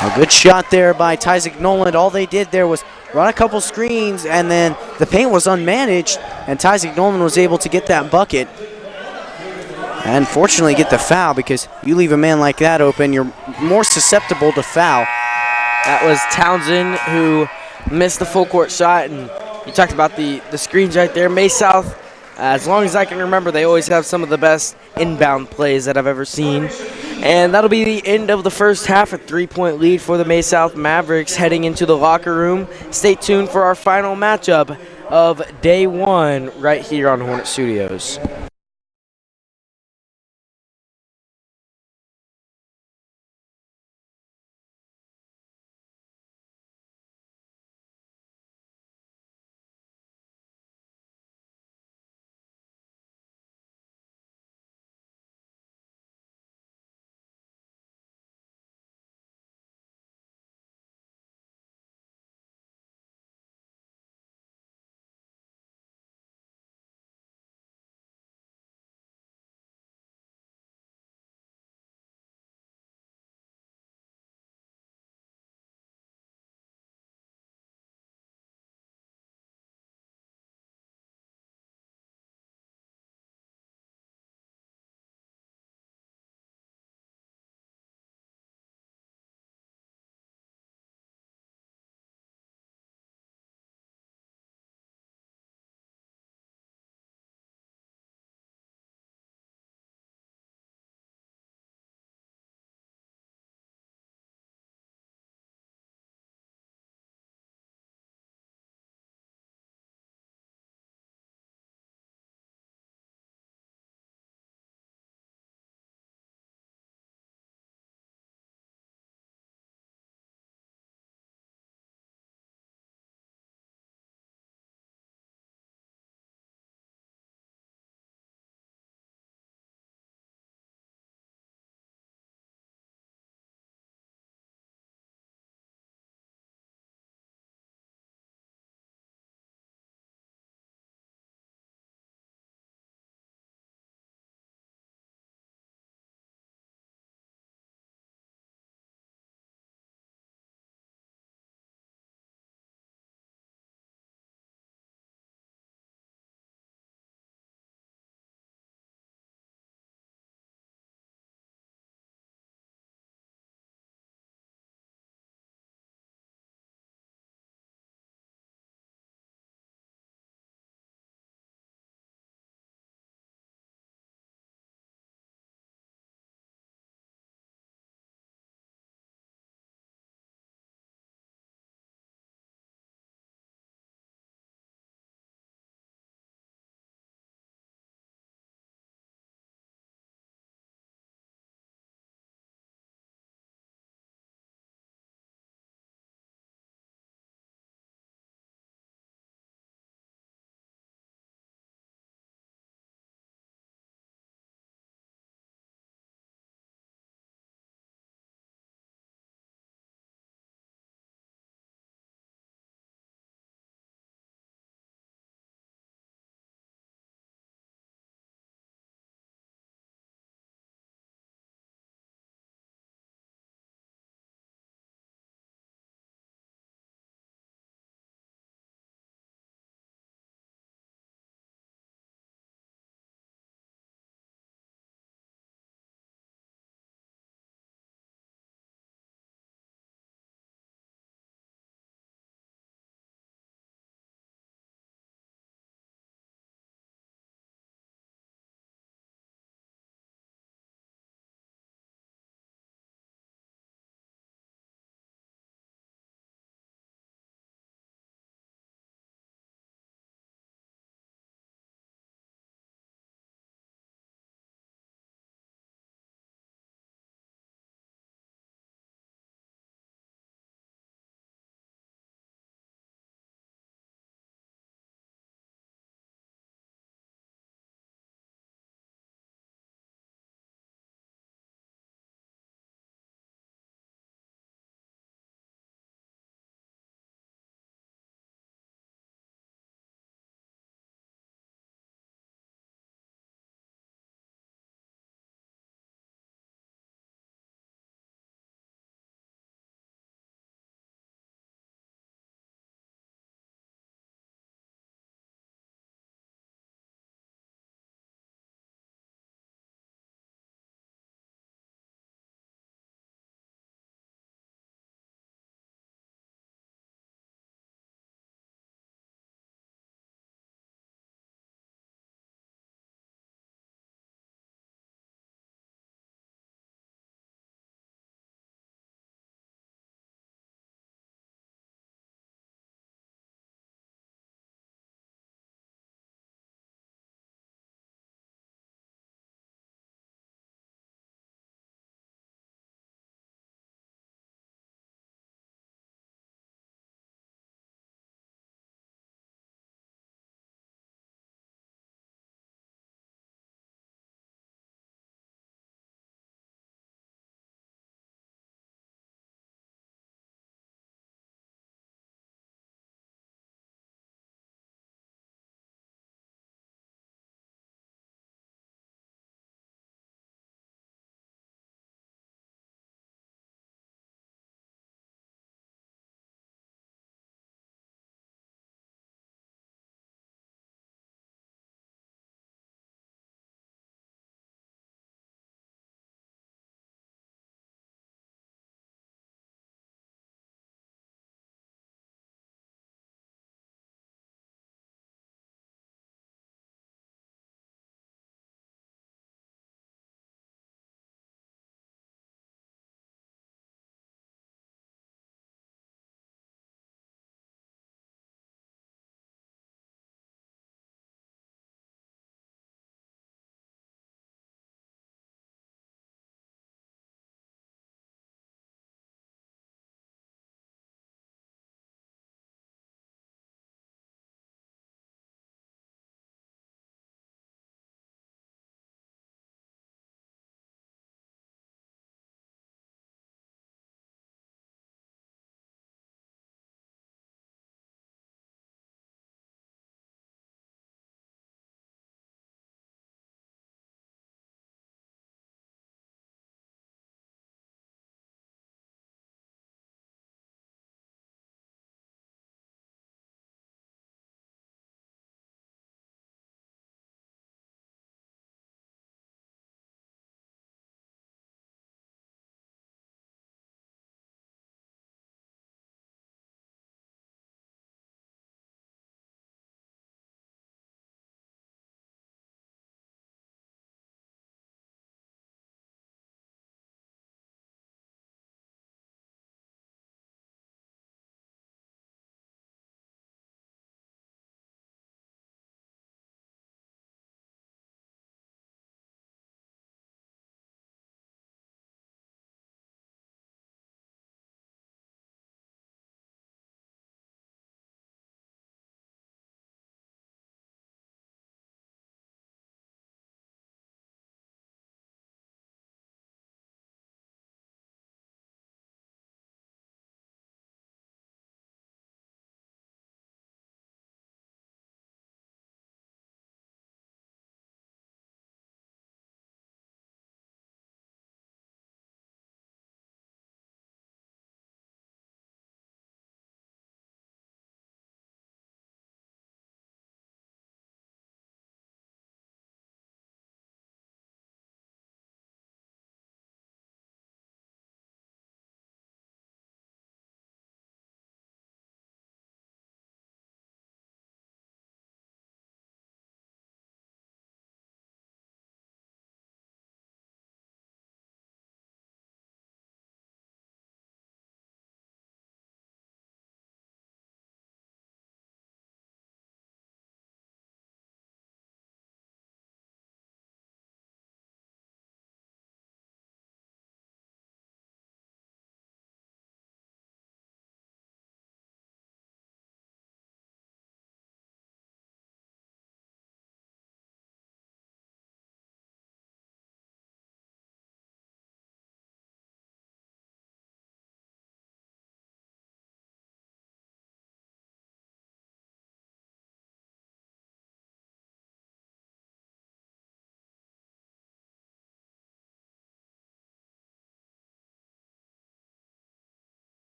A good shot there by Tyzik Nolan. All they did there was run a couple screens, and then the paint was unmanaged, and Tyzik Nolan was able to get that bucket. And fortunately get the foul, because you leave a man like that open, you're more susceptible to foul. That was Townsend who missed the full court shot, and you talked about the screens right there. May South, as long as I can remember, they always have some of the best inbound plays that I've ever seen. And that'll be the end of the first half, a 3-point lead for the May South Mavericks heading into the locker room. Stay tuned for our final matchup of day 1 right here on Hornet Studios.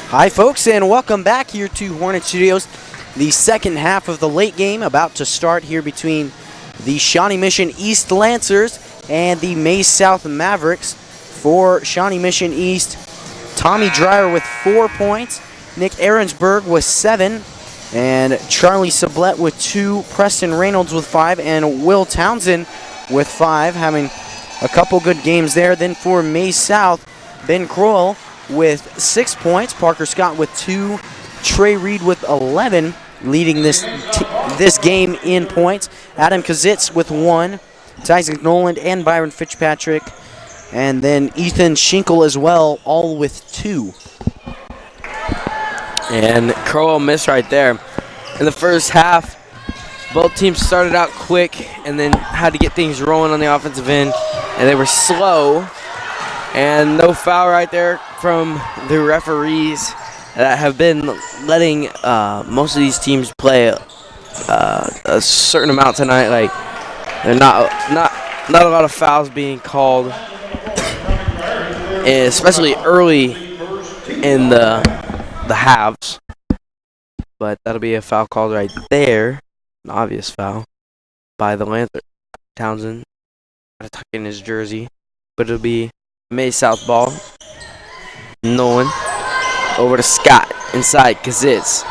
Hi, folks, and welcome back here to Hornet Studios. The second half of the late game about to start here between the Shawnee Mission East Lancers and the Maize South Mavericks. For Shawnee Mission East, Tommy Dreyer with 4 points, Nick Ahrensberg with 7, and Charlie Sublette with 2, Preston Reynolds with 5, and Will Townsend with 5, having a couple good games there. Then for Maize South, Ben Kroll with 6 points, Parker Scott with 2, Trey Reed with 11, leading this game in points. Adam Kazitz with 1, Tyson Noland and Byron Fitzpatrick, and then Ethan Schinkel as well, all with 2. And Crowell missed right there. In the first half, both teams started out quick and then had to get things rolling on the offensive end, and they were slow. And no foul right there from the referees that have been letting most of these teams play a certain amount tonight. Like, they're not a lot of fouls being called, especially early in the halves. But that'll be a foul called right there, an obvious foul by the Lanther. Townsend got to tuck in his jersey, but it'll be Maize South ball. Nolan over to Scott inside Kazitz.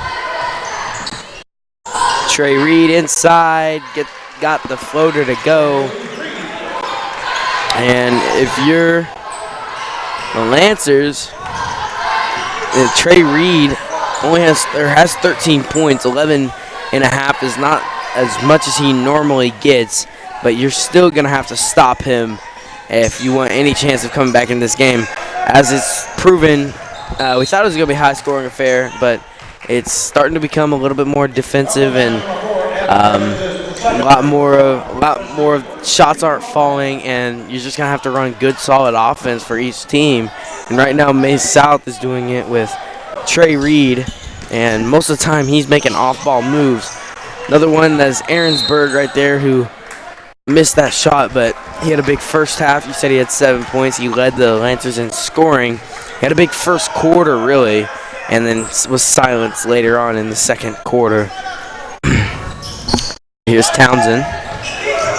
Trey Reed inside, got the floater to go. And if you're the Lancers, Trey Reed has 13 points. 11 and a half is not as much as he normally gets, but you're still gonna have to stop him if you want any chance of coming back in this game. As it's proven, we thought it was going to be a high-scoring affair, but it's starting to become a little bit more defensive, and a lot more shots aren't falling, and you're just going to have to run good, solid offense for each team. And right now, Maize South is doing it with Trey Reed, and most of the time he's making off-ball moves. Another one that's Ahrensberg right there, who missed that shot, but he had a big first half. You said he had 7 points. He led the Lancers in scoring. He had a big first quarter, really, and then was silenced later on in the second quarter. Here's Townsend.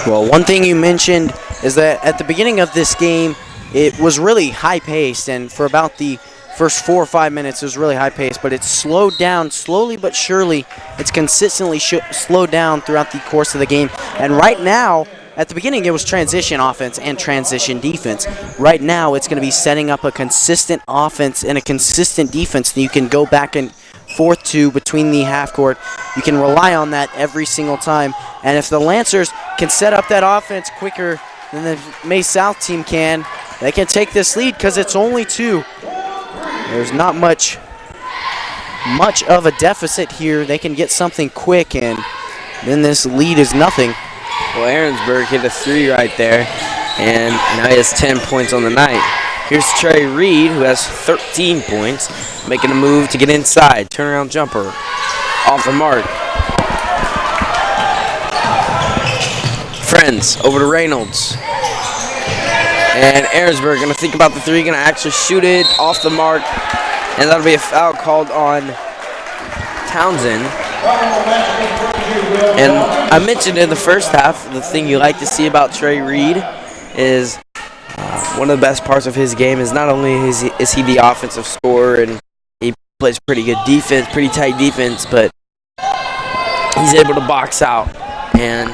Well, one thing you mentioned is that at the beginning of this game, it was really high-paced, and for about the first 4 or 5 minutes, it was really high-paced, but it's slowed down slowly but surely. It's consistently slowed down throughout the course of the game, and right now, at the beginning, it was transition offense and transition defense. Right now, it's going to be setting up a consistent offense and a consistent defense that you can go back and forth to between the half court. You can rely on that every single time. And if the Lancers can set up that offense quicker than the Maize South team can, they can take this lead because it's only 2. There's not much of a deficit here. They can get something quick, and then this lead is nothing. Well, Ahrensberg hit a 3 right there, and now he has 10 points on the night. Here's Trey Reed, who has 13 points, making a move to get inside. Turnaround jumper off the mark. Friends over to Reynolds. And Ahrensberg going to think about the 3, going to actually shoot it off the mark, and that'll be a foul called on Townsend. And I mentioned in the first half, the thing you like to see about Trey Reed is one of the best parts of his game is not only is he the offensive scorer and he plays pretty good defense, pretty tight defense, but he's able to box out and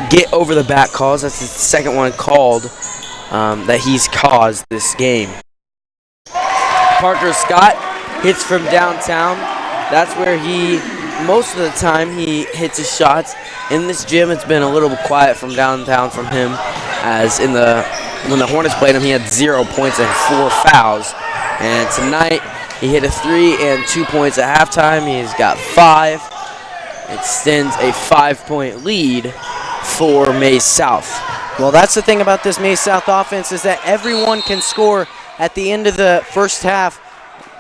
get over the back calls. That's the second one called that he's caused this game. Parker Scott hits from downtown. That's where most of the time he hits his shots. In this gym, it's been a little quiet from downtown from him, as when the Hornets played him, he had 0 points and 4 fouls. And tonight, he hit a 3 and 2 points at halftime. He's got 5. Extends a 5-point lead for Maize South. Well, that's the thing about this Maize South offense is that everyone can score at the end of the first half.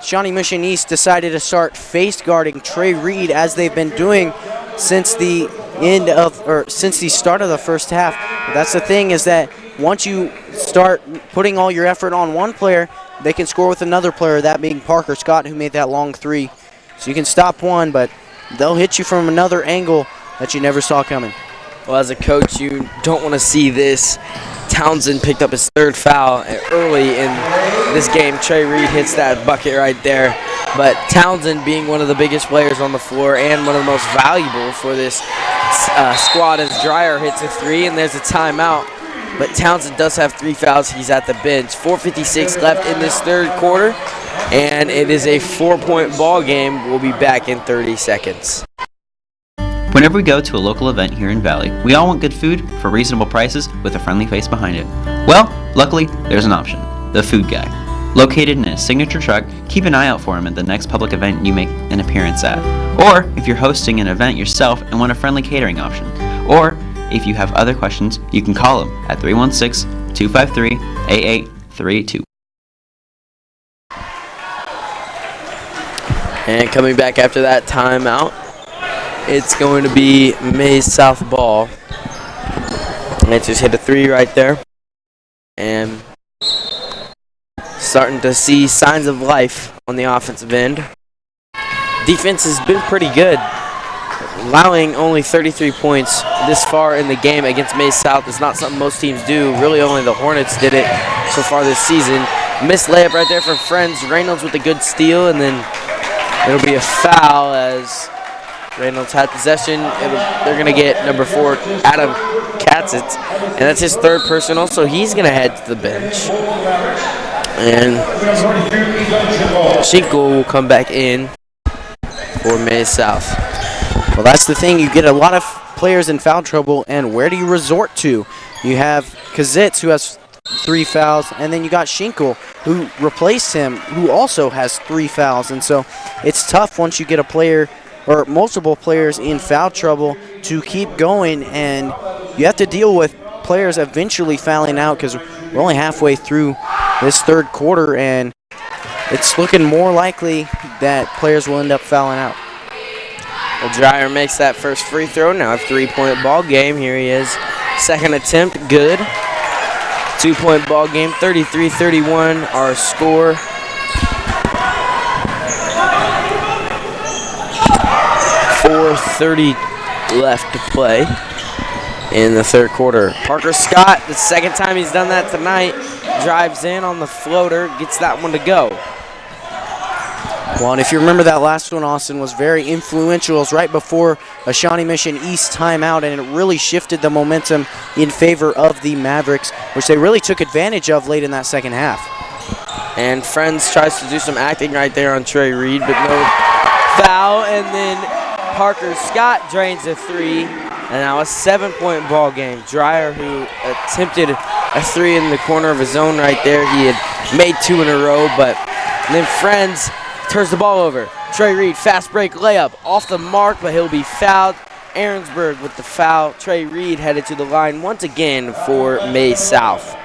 Shawnee Mission East decided to start face guarding Trey Reed as they've been doing since the start of the first half. But that's the thing is that once you start putting all your effort on one player, they can score with another player, that being Parker Scott, who made that long three. So you can stop one, but they'll hit you from another angle that you never saw coming. Well, as a coach, you don't want to see this. Townsend picked up his third foul early in this game. Trey Reed hits that bucket right there. But Townsend, being one of the biggest players on the floor and one of the most valuable for this squad, as Dreyer hits a three, and there's a timeout. But Townsend does have 3 fouls. He's at the bench. 4:56 left in this third quarter, and it is a 4-point ball game. We'll be back in 30 seconds. Whenever we go to a local event here in Valley, we all want good food for reasonable prices with a friendly face behind it. Well, luckily, there's an option, the Food Guy. Located in his signature truck, keep an eye out for him at the next public event you make an appearance at. Or if you're hosting an event yourself and want a friendly catering option. Or if you have other questions, you can call him at 316-253-8832. And coming back after that timeout, it's going to be Mays South ball. And just hit a three right there. And starting to see signs of life on the offensive end. Defense has been pretty good. Allowing only 33 points this far in the game against Mays South is not something most teams do. Really only the Hornets did it so far this season. Missed layup right there for Friends. Reynolds with a good steal, and then it'll be a foul as Reynolds had possession. They're going to get number 4, Adam Katzitz, and that's his third personal, so he's going to head to the bench. And Schinkel will come back in for Mays South. Well, that's the thing. You get a lot of players in foul trouble, and where do you resort to? You have Kazitz, who has 3 fouls, and then you got Schinkel, who replaced him, who also has 3 fouls. And so it's tough once you get a player or multiple players in foul trouble to keep going, and you have to deal with players eventually fouling out because we're only halfway through this third quarter, and it's looking more likely that players will end up fouling out. Well, Dreyer makes that first free throw. Now a 3-point ball game. Here he is. Second attempt, good. 2-point ball game, 33-31 our score. .430 left to play in the third quarter. Parker Scott, the second time he's done that tonight, drives in on the floater, gets that one to go. Well, and if you remember that last one, Austin, was very influential. It was right before a Shawnee Mission East timeout, and it really shifted the momentum in favor of the Mavericks, which they really took advantage of late in that second half. And Friends tries to do some acting right there on Trey Reed, but no foul, and then Parker Scott drains a three, and now a 7-point ball game. Dreyer, who attempted a three in the corner of his own right there, he had made 2 in a row, but then Friends turns the ball over. Trey Reed, fast break layup, off the mark, but he'll be fouled. Aaronsburg with the foul. Trey Reed headed to the line once again for Mays South.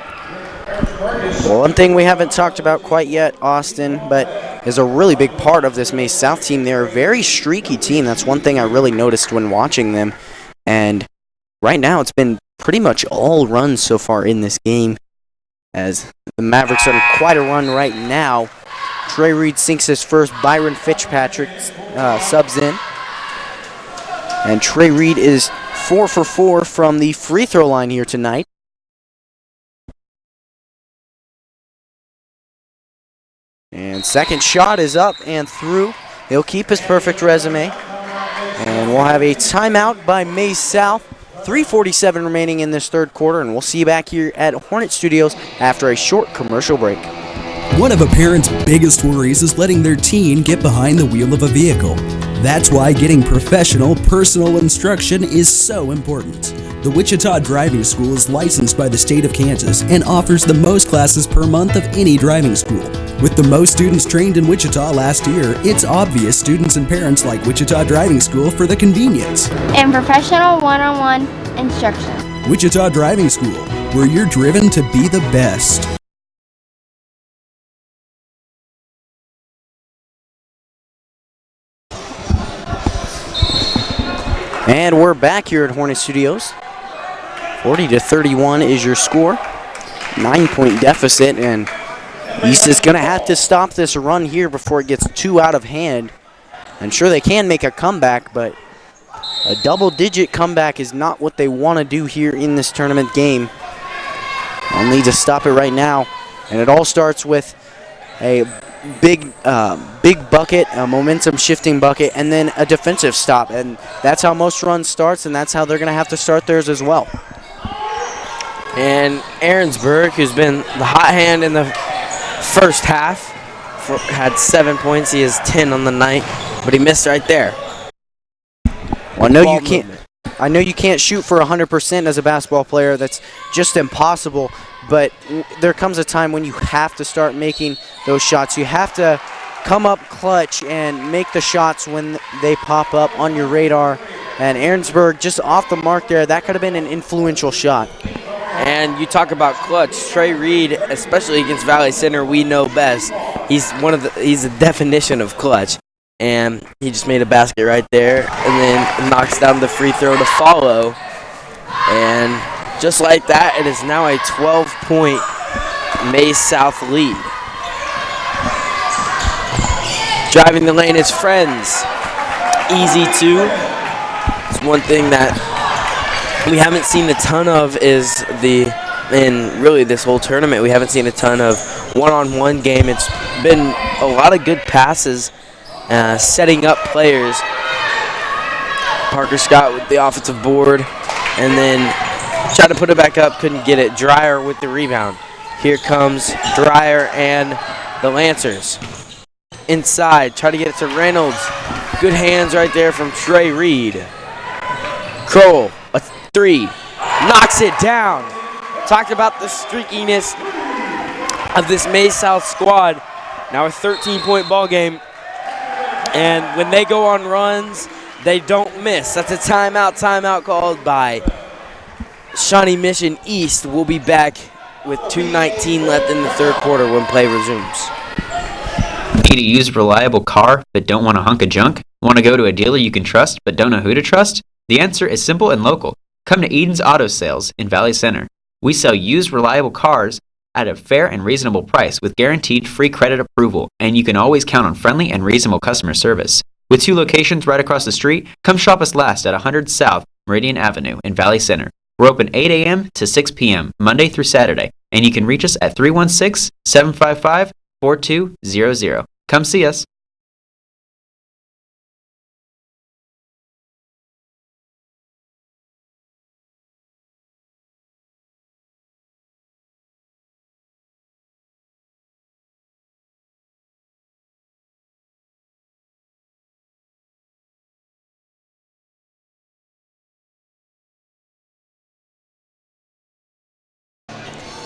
Well, one thing we haven't talked about quite yet, Austin, but is a really big part of this Mays South team. They're a very streaky team. That's one thing I really noticed when watching them. And right now it's been pretty much all runs so far in this game, as the Mavericks are on quite a run right now. Trey Reed sinks his first. Byron Fitzpatrick subs in. And Trey Reed is 4 for 4 from the free throw line here tonight. And second shot is up and through. He'll keep his perfect resume. And we'll have a timeout by Mays South. 3:47 remaining in this third quarter, and we'll see you back here at Hornet Studios after a short commercial break. One of a parent's biggest worries is letting their teen get behind the wheel of a vehicle. That's why getting professional, personal instruction is so important. The Wichita Driving School is licensed by the state of Kansas and offers the most classes per month of any driving school. With the most students trained in Wichita last year, it's obvious students and parents like Wichita Driving School for the convenience and professional one-on-one instruction. Wichita Driving School, where you're driven to be the best. And we're back here at Hornet Studios. 40-31 is your score. 9-point deficit, and East is going to have to stop this run here before it gets too out of hand. I'm sure they can make a comeback, but a double-digit comeback is not what they want to do here in this tournament game. They'll need to stop it right now, and it all starts with a big bucket, a momentum-shifting bucket, and then a defensive stop, and that's how most runs starts, and that's how they're going to have to start theirs as well. And Aaronsburg, who's been the hot hand in the first half, had 7 points. He has 10 on the night, but he missed right there. Well, I know you can't shoot for 100% as a basketball player. That's just impossible. But there comes a time when you have to start making those shots. You have to come up clutch and make the shots when they pop up on your radar. And Aaronsburg just off the mark there. That could have been an influential shot. And you talk about clutch. Trey Reed, especially against Valley Center, we know best. He's the definition of clutch. And he just made a basket right there and then knocks down the free throw to follow. And just like that, it is now a 12-point Maize South lead. Driving the lane is Friends. Easy two. It's one thing that we haven't seen a ton of in really this whole tournament, we haven't seen a ton of one-on-one game. It's been a lot of good passes, setting up players. Parker Scott with the offensive board, and then tried to put it back up, couldn't get it. Dreyer with the rebound. Here comes Dreyer and the Lancers. Inside, try to get it to Reynolds. Good hands right there from Trey Reed. Crowell, a three, knocks it down. Talked about the streakiness of this Maize South squad. Now a 13-point ball game. And when they go on runs, they don't miss. That's a timeout called by Shawnee Mission East. We'll be back with 2:19 left in the third quarter when play resumes. Need to use a reliable car but don't want a hunk of junk? Want to go to a dealer you can trust but don't know who to trust? The answer is simple and local. Come to Eden's Auto Sales in Valley Center. We sell used reliable cars at a fair and reasonable price with guaranteed free credit approval, and you can always count on friendly and reasonable customer service. With 2 locations right across the street, come shop us last at 100 South Meridian Avenue in Valley Center. We're open 8 a.m. to 6 p.m. Monday through Saturday, and you can reach us at 316-755-4200. Come see us.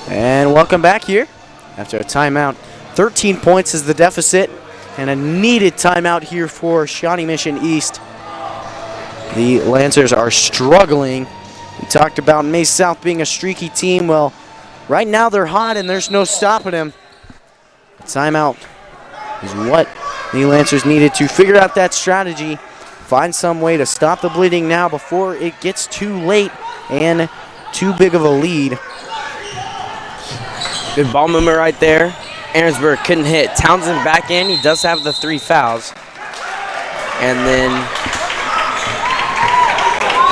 And welcome back here after a timeout. 13 points is the deficit, and a needed timeout here for Shawnee Mission East. The Lancers are struggling. We talked about Maize South being a streaky team. Well, right now they're hot and there's no stopping them. Timeout is what the Lancers needed to figure out that strategy, find some way to stop the bleeding now before it gets too late and too big of a lead. Good ball movement right there. Aaronsburg couldn't hit. Townsend back in. He does have the 3 fouls. And then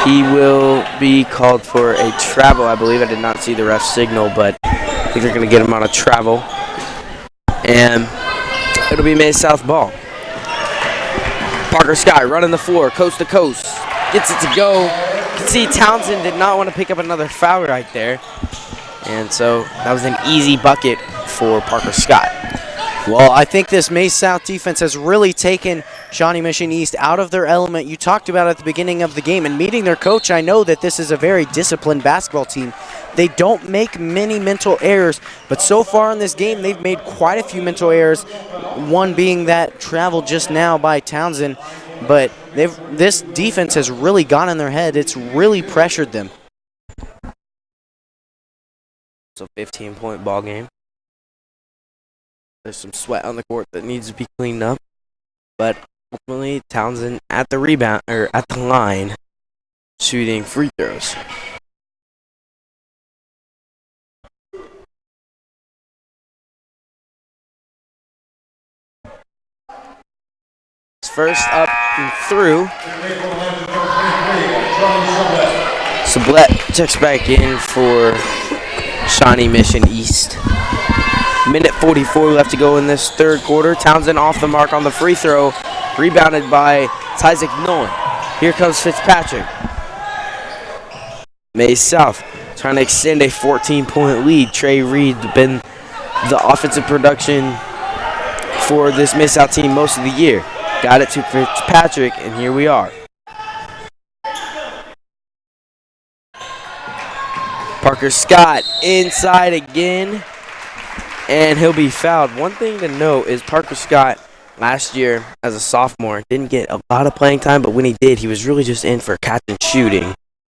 he will be called for a travel, I believe. I did not see the ref signal, but I think they're going to get him on a travel. And it'll be Maize South ball. Parker Scott running the floor, coast to coast. Gets it to go. You can see Townsend did not want to pick up another foul right there. And so that was an easy bucket for Parker Scott. Well, I think this Maize South defense has really taken Shawnee Mission East out of their element. You talked about it at the beginning of the game, and meeting their coach, I know that this is a very disciplined basketball team. They don't make many mental errors, but so far in this game, they've made quite a few mental errors, one being that travel just now by Townsend. But this defense has really gone in their head. It's really pressured them. It's a 15-point ball game. There's some sweat on the court that needs to be cleaned up. But ultimately, Townsend at the rebound, or at the line, shooting free throws. first up and through. Sublette checks back in for Shawnee Mission East. Minute 44 left to go in this third quarter. Townsend off the mark on the free throw. Rebounded by Tyzik Nolan. Here comes Fitzpatrick. Mays South trying to extend a 14-point lead. Trey Reed been the offensive production for this Mays South team most of the year. Got it to Fitzpatrick, and here we are. Parker Scott inside again, and he'll be fouled. One thing to note is Parker Scott last year as a sophomore didn't get a lot of playing time, but when he did, he was really just in for catch and shooting.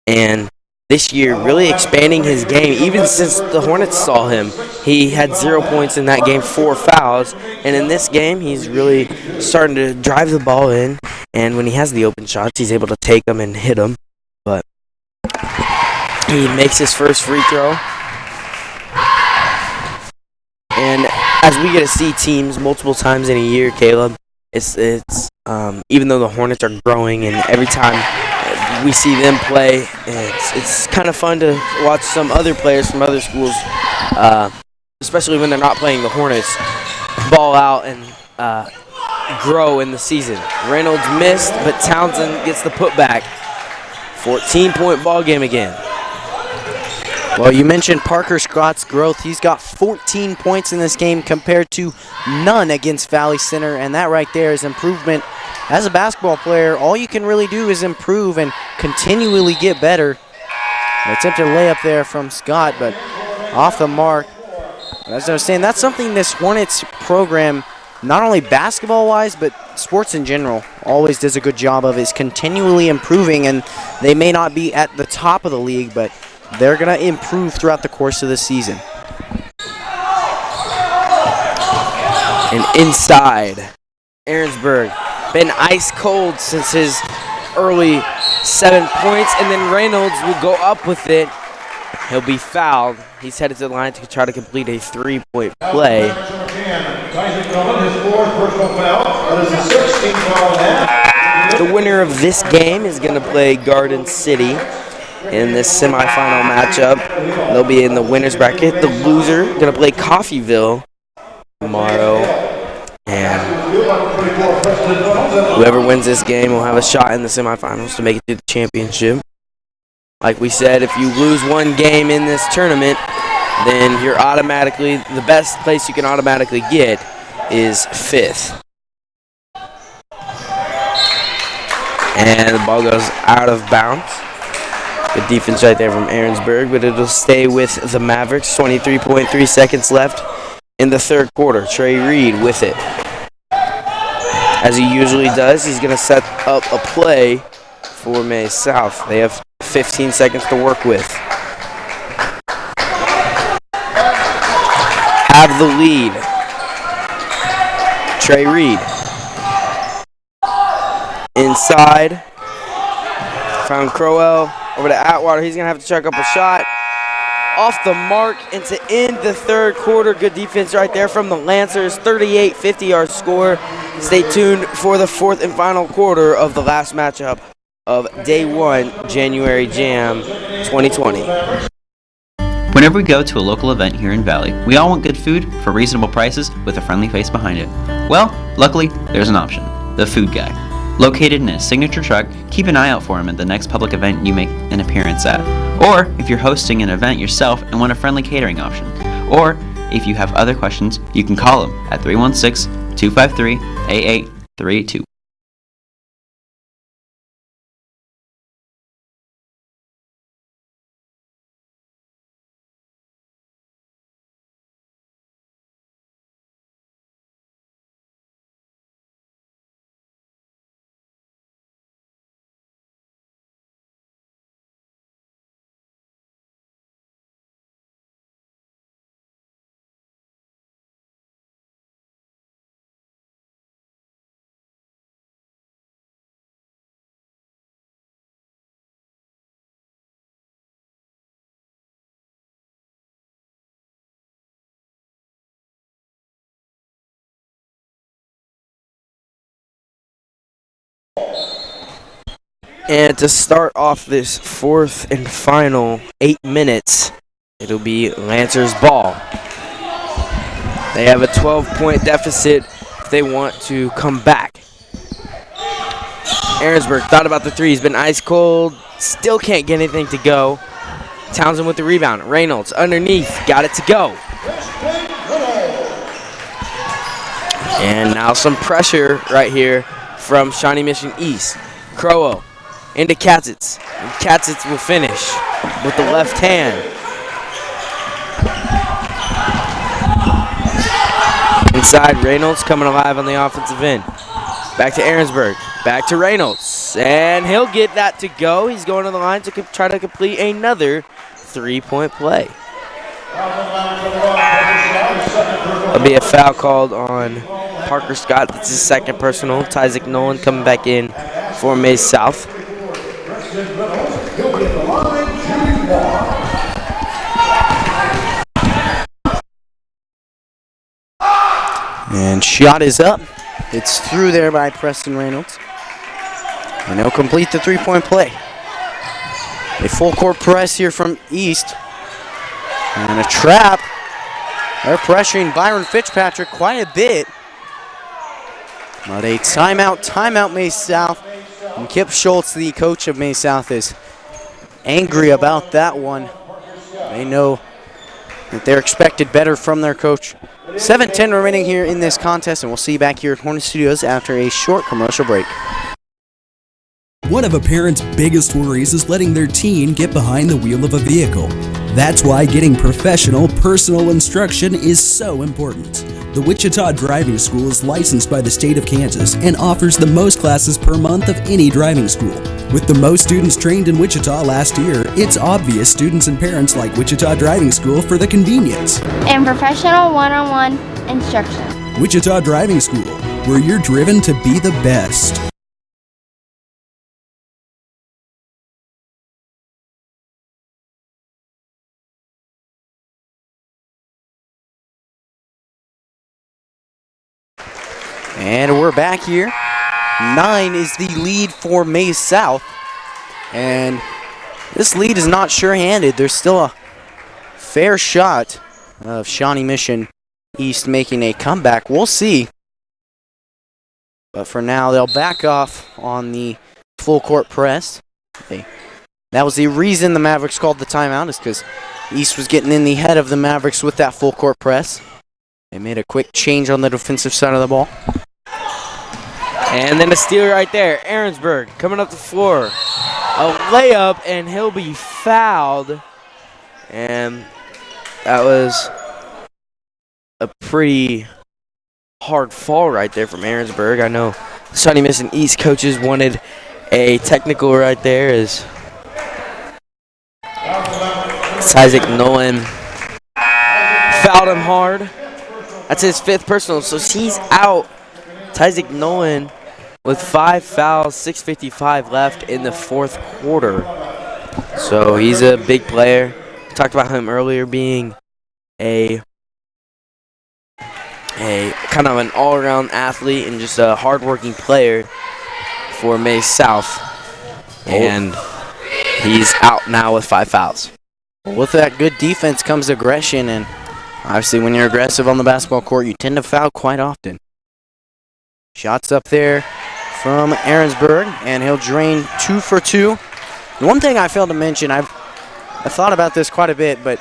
And this year, really expanding his game. Even since the Hornets saw him, he had 0 points in that game, 4 fouls. And in this game, he's really starting to drive the ball in. And when he has the open shots, he's able to take them and hit them. But he makes his first free throw. And as we get to see teams multiple times in a year, Caleb, it's even though the Hornets are growing, and every time we see them play, it's kind of fun to watch some other players from other schools, especially when they're not playing the Hornets, ball out and grow in the season. Reynolds missed, but Townsend gets the putback. 14-point ball game again. Well, you mentioned Parker Scott's growth. He's got 14 points in this game compared to none against Valley Center, and that right there is improvement. As a basketball player, all you can really do is improve and continually get better. An attempted layup there from Scott, but off the mark. As I was saying, that's something this Hornets program, not only basketball-wise, but sports in general, always does a good job of, is continually improving, and they may not be at the top of the league, but they're going to improve throughout the course of the season. And inside, Aaronsburg been ice cold since his early 7 points, and then Reynolds will go up with it. He'll be fouled. He's headed to the line to try to complete a 3-point play. The winner of this game is going to play Garden City in this semifinal matchup. They'll be in the winner's bracket. The loser going to play Coffeyville tomorrow, and whoever wins this game will have a shot in the semifinals to make it to the championship. Like we said, if you lose one game in this tournament, then you're automatically, the best place you can automatically get is 5th. And the ball goes out of bounds. Good defense right there from Aaronsburg, but it'll stay with the Mavericks. 23.3 seconds left in the third quarter. Trey Reed with it. As he usually does, he's going to set up a play for Mays South. They have 15 seconds to work with. Have the lead. Trey Reed. Inside. Found Crowell. Over to Atwater. He's going to have to check up a shot. Off the mark, and to end the third quarter. Good defense right there from the Lancers. 38-50 our score. Stay tuned for the fourth and final quarter of the last matchup of Day 1, January Jam 2020. Whenever we go to a local event here in Valley, we all want good food for reasonable prices with a friendly face behind it. Well, luckily, there's an option. The Food Guy. Located in a signature truck, keep an eye out for him at the next public event you make an appearance at. Or if you're hosting an event yourself and want a friendly catering option. Or if you have other questions, you can call him at 316-253-8832. And to start off this fourth and final 8 minutes, it'll be Lancer's ball. They have a 12-point deficit if they want to come back. Aaronsburg thought about the three. He's been ice cold. Still can't get anything to go. Townsend with the rebound. Reynolds underneath. Got it to go. And now some pressure right here from Shawnee Mission East. Crowell into Katzitz. And Katzitz will finish with the left hand. Inside, Reynolds coming alive on the offensive end. Back to Aaronsburg. Back to Reynolds. And he'll get that to go. He's going to the line to try to complete another 3-point play. There'll be a foul called on Parker Scott. That's his second personal. Tyzik Nolan coming back in for Maize South. And shot is up. It's through there by Preston Reynolds. And he'll complete the 3-point play. A full court press here from East. And a trap. They're pressuring Byron Fitzpatrick quite a bit. But a timeout Maize South. And Kip Schultz, the coach of Maize South, is angry about that one. They know that they're expected better from their coach. 7:10 remaining here in this contest, and we'll see you back here at Hornet Studios after a short commercial break. One of a parent's biggest worries is letting their teen get behind the wheel of a vehicle. That's why getting professional, personal instruction is so important. The Wichita Driving School is licensed by the state of Kansas and offers the most classes per month of any driving school. With the most students trained in Wichita last year, it's obvious students and parents like Wichita Driving School for the convenience and professional one-on-one instruction. Wichita Driving School, where you're driven to be the best. And we're back here. 9 is the lead for Maize South. And this lead is not sure-handed. There's still a fair shot of Shawnee Mission East making a comeback. We'll see. But for now, they'll back off on the full court press. That was the reason the Mavericks called the timeout, is because East was getting in the head of the Mavericks with that full court press. They made a quick change on the defensive side of the ball. And then a steal right there. Aaronsburg coming up the floor. A layup, and he'll be fouled. And that was a pretty hard fall right there from Aaronsburg. I know Shawnee Mission East coaches wanted a technical right there as Isaac Nolan fouled him hard. That's his 5th personal, so he's out. Tyzik Nolan with 5 fouls, 6:55 left in the 4th quarter. So he's a big player. We talked about him earlier being a kind of an all-around athlete and just a hard-working player for Maize South. And he's out now with 5 fouls. With that good defense comes aggression, and obviously when you're aggressive on the basketball court, you tend to foul quite often. Shots up there from Aaronsburg, and he'll drain 2 for 2. The one thing I failed to mention, I've thought about this quite a bit, but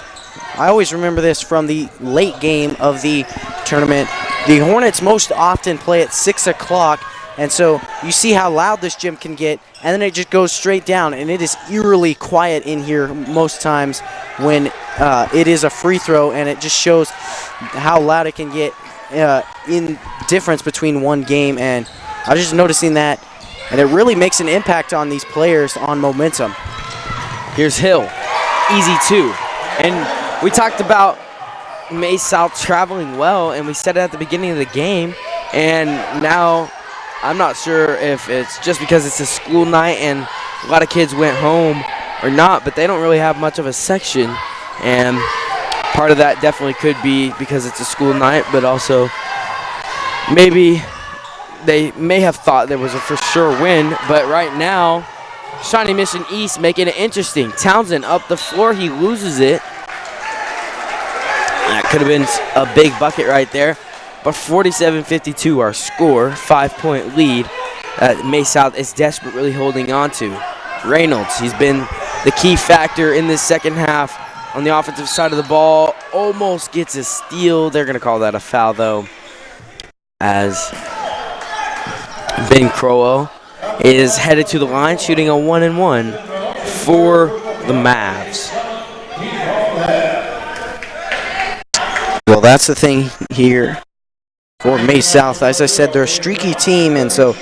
I always remember this from the late game of the tournament. The Hornets most often play at 6 o'clock, and so you see how loud this gym can get, and then it just goes straight down, and it is eerily quiet in here most times when it is a free throw, and it just shows how loud it can get in difference between one game. And I was just noticing that, and it really makes an impact on these players on momentum. Here's Hill, easy 2. And we talked about Maize South traveling well, and we said it at the beginning of the game, and now I'm not sure if it's just because it's a school night and a lot of kids went home or not, but they don't really have much of a section, and part of that definitely could be because it's a school night, but also maybe they may have thought there was a for sure win, but right now Shawnee Mission East making it interesting. Townsend up the floor. He loses it. That could have been a big bucket right there. But 47-52 our score. 5-point lead that May South is desperately holding on to. Reynolds, he's been the key factor in this second half on the offensive side of the ball. Almost gets a steal. They're going to call that a foul, though, as Ben Crowell is headed to the line, shooting a 1-and-1 for the Mavs. Well, that's the thing here for May South. As I said, they're a streaky team, and so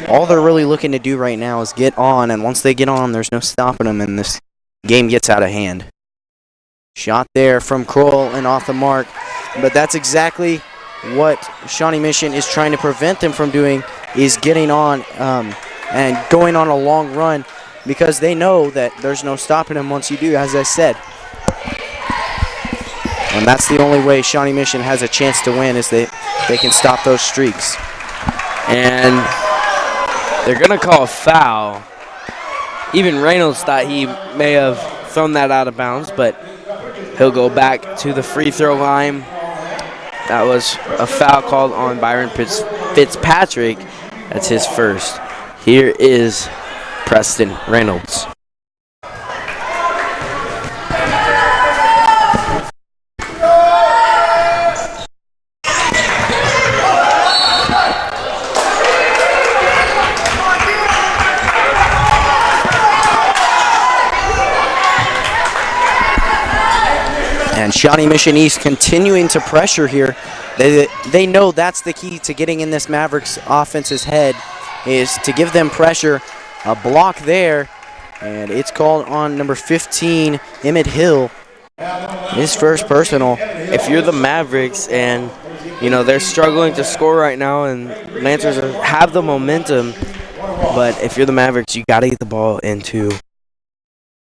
all they're really looking to do right now is get on, and once they get on, there's no stopping them, and this game gets out of hand. Shot there from Kroll and off the mark, but that's exactly what Shawnee Mission is trying to prevent them from doing, is getting on and going on a long run, because they know that there's no stopping them once you do, as I said. And that's the only way Shawnee Mission has a chance to win, is they can stop those streaks. And they're going to call a foul. Even Reynolds thought he may have thrown that out of bounds, but he'll go back to the free throw line. That was a foul called on Byron Fitzpatrick. That's his first. Here is Preston Reynolds. And Shawnee Mission East continuing to pressure here. They know that's the key to getting in this Mavericks offense's head, is to give them pressure. A block there, and it's called on number 15, Emmett Hill. His first personal. If you're the Mavericks and, you know, they're struggling to score right now and Lancers have the momentum, but if you're the Mavericks, you got to get the ball into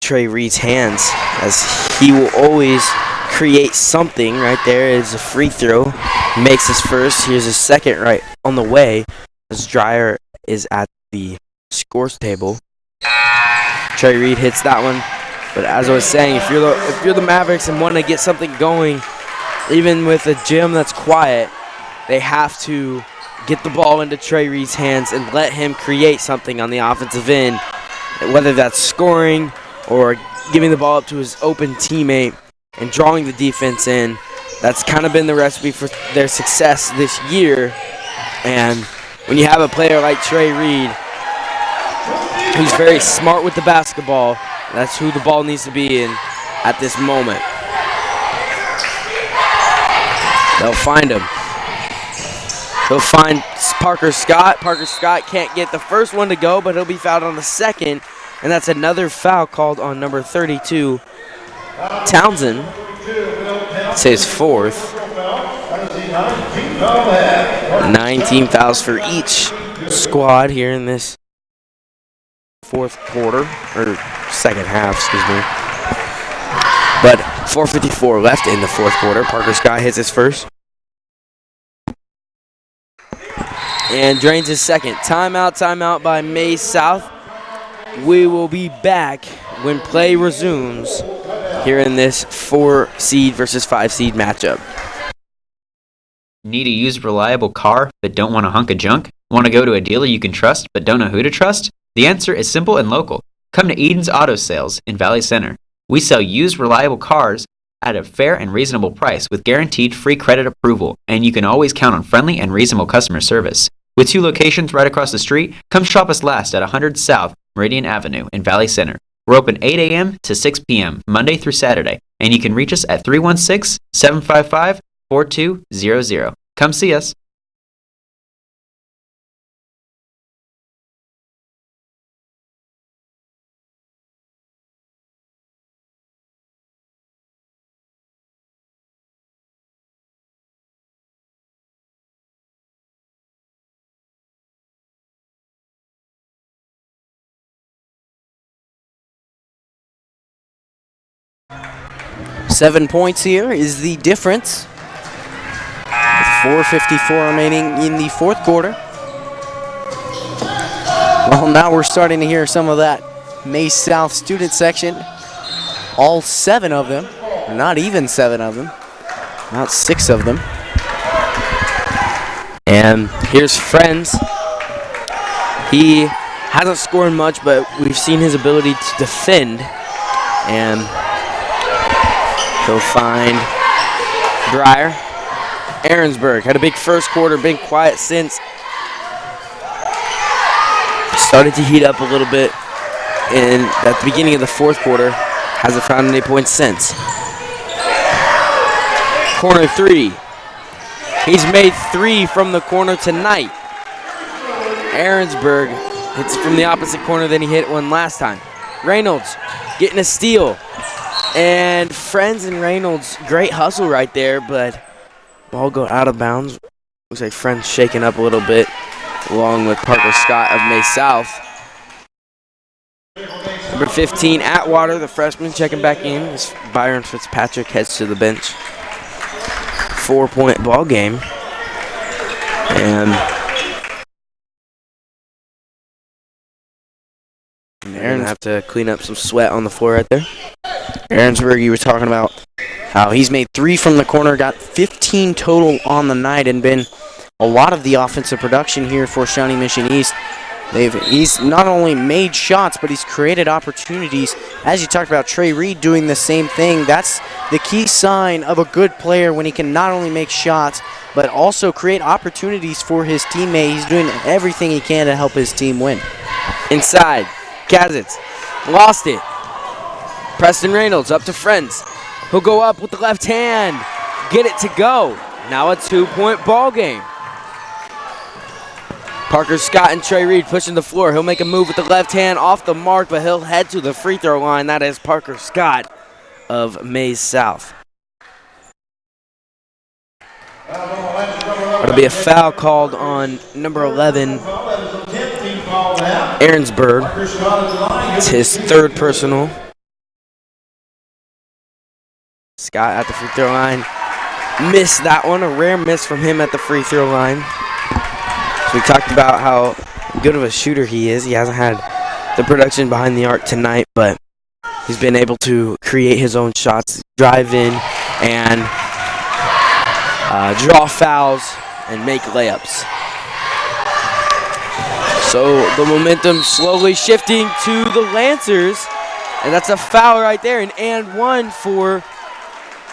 Trey Reed's hands, as he will always create something. Right there is a free throw. He makes his first. Here's his second right on the way, as Dreyer is at the scores table. Trey Reed hits that one. But as I was saying, if you're the Mavericks and want to get something going, even with a gym that's quiet, they have to get the ball into Trey Reed's hands and let him create something on the offensive end, whether that's scoring or giving the ball up to his open teammate and drawing the defense in. That's kind of been the recipe for their success this year. And when you have a player like Trey Reed, who's very smart with the basketball, that's who the ball needs to be in at this moment. They'll find him. He'll find Parker Scott. Parker Scott can't get the first one to go, but he'll be fouled on the second. And that's another foul called on number 32, Townsend. It's his fourth. 19 fouls for each squad here in this fourth quarter, or second half, excuse me. But 4:54 left in the fourth quarter. Parker Scott hits his first. And drains his second. Timeout by May South. We will be back when play resumes here in this 4-seed versus 5-seed matchup. Need a used reliable car but don't want a hunk of junk? Want to go to a dealer you can trust but don't know who to trust? The answer is simple and local. Come to Eden's Auto Sales in Valley Center. We sell used reliable cars at a fair and reasonable price with guaranteed free credit approval, and you can always count on friendly and reasonable customer service. With 2 locations right across the street, come shop us last at 100 South Meridian Avenue in Valley Center. We're open 8 a.m. to 6 p.m. Monday through Saturday, and you can reach us at 316-755-4200. Come see us. Seven points here is the difference. With 4:54 remaining in the fourth quarter. Well, now we're starting to hear some of that Mays South student section. All 7 of them, or not even 7 of them, about 6 of them. And here's Friends. He hasn't scored much, but we've seen his ability to defend. And he'll find Breyer. Aaronsburg had a big first quarter, been quiet since. Started to heat up a little bit at the beginning of the fourth quarter. Hasn't found any points since. Corner 3. He's made 3 from the corner tonight. Aaronsburg hits from the opposite corner than he hit one last time. Reynolds getting a steal. And Friends and Reynolds, great hustle right there, but ball go out of bounds. Looks like Friends shaking up a little bit, along with Parker Scott of Mays South. Number 15, Atwater, the freshman, checking back in as Byron Fitzpatrick heads to the bench. 4-point ball game. And Aaron have to clean up some sweat on the floor right there. Aaronsburg, you were talking about how he's made 3 from the corner, got 15 total on the night, and been a lot of the offensive production here for Shawnee Mission East. He's not only made shots, but he's created opportunities. As you talked about, Trey Reed doing the same thing. That's the key sign of a good player, when he can not only make shots, but also create opportunities for his teammate. He's doing everything he can to help his team win. Inside, Kazitz lost it. Preston Reynolds up to Friends. He'll go up with the left hand, get it to go. Now a 2-point ball game. Parker Scott and Trey Reed pushing the floor. He'll make a move with the left hand off the mark, but he'll head to the free throw line. That is Parker Scott of Mays South. It'll be a foul called on number 11, Aaronsburg. It's his 3rd personal. Scott at the free throw line. Missed that one. A rare miss from him at the free throw line. We talked about how good of a shooter he is. He hasn't had the production behind the arc tonight, but he's been able to create his own shots, drive in, and draw fouls and make layups. So the momentum slowly shifting to the Lancers, and that's a foul right there, and 1 for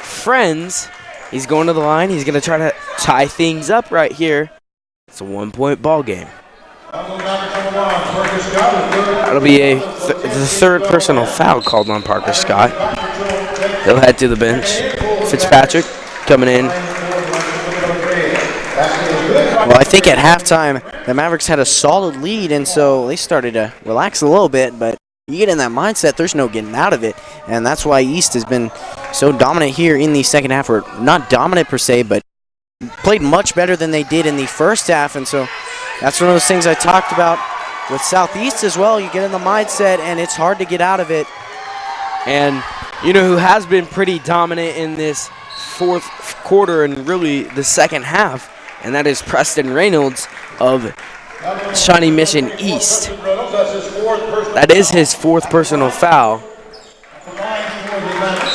Friends. He's going to the line. He's going to try to tie things up right here. It's a 1-point ball game. That'll be the 3rd personal foul called on Parker Scott. He'll head to the bench. Fitzpatrick coming in. Well, I think at halftime, the Mavericks had a solid lead, and so they started to relax a little bit, but you get in that mindset, there's no getting out of it, and that's why East has been so dominant here in the second half, or not dominant per se, but played much better than they did in the first half, and so that's one of those things I talked about with Southeast as well. You get in the mindset, and it's hard to get out of it. And you know who has been pretty dominant in this fourth quarter and really the second half, and that is Preston Reynolds of Shawnee Mission East. That is his 4th personal foul.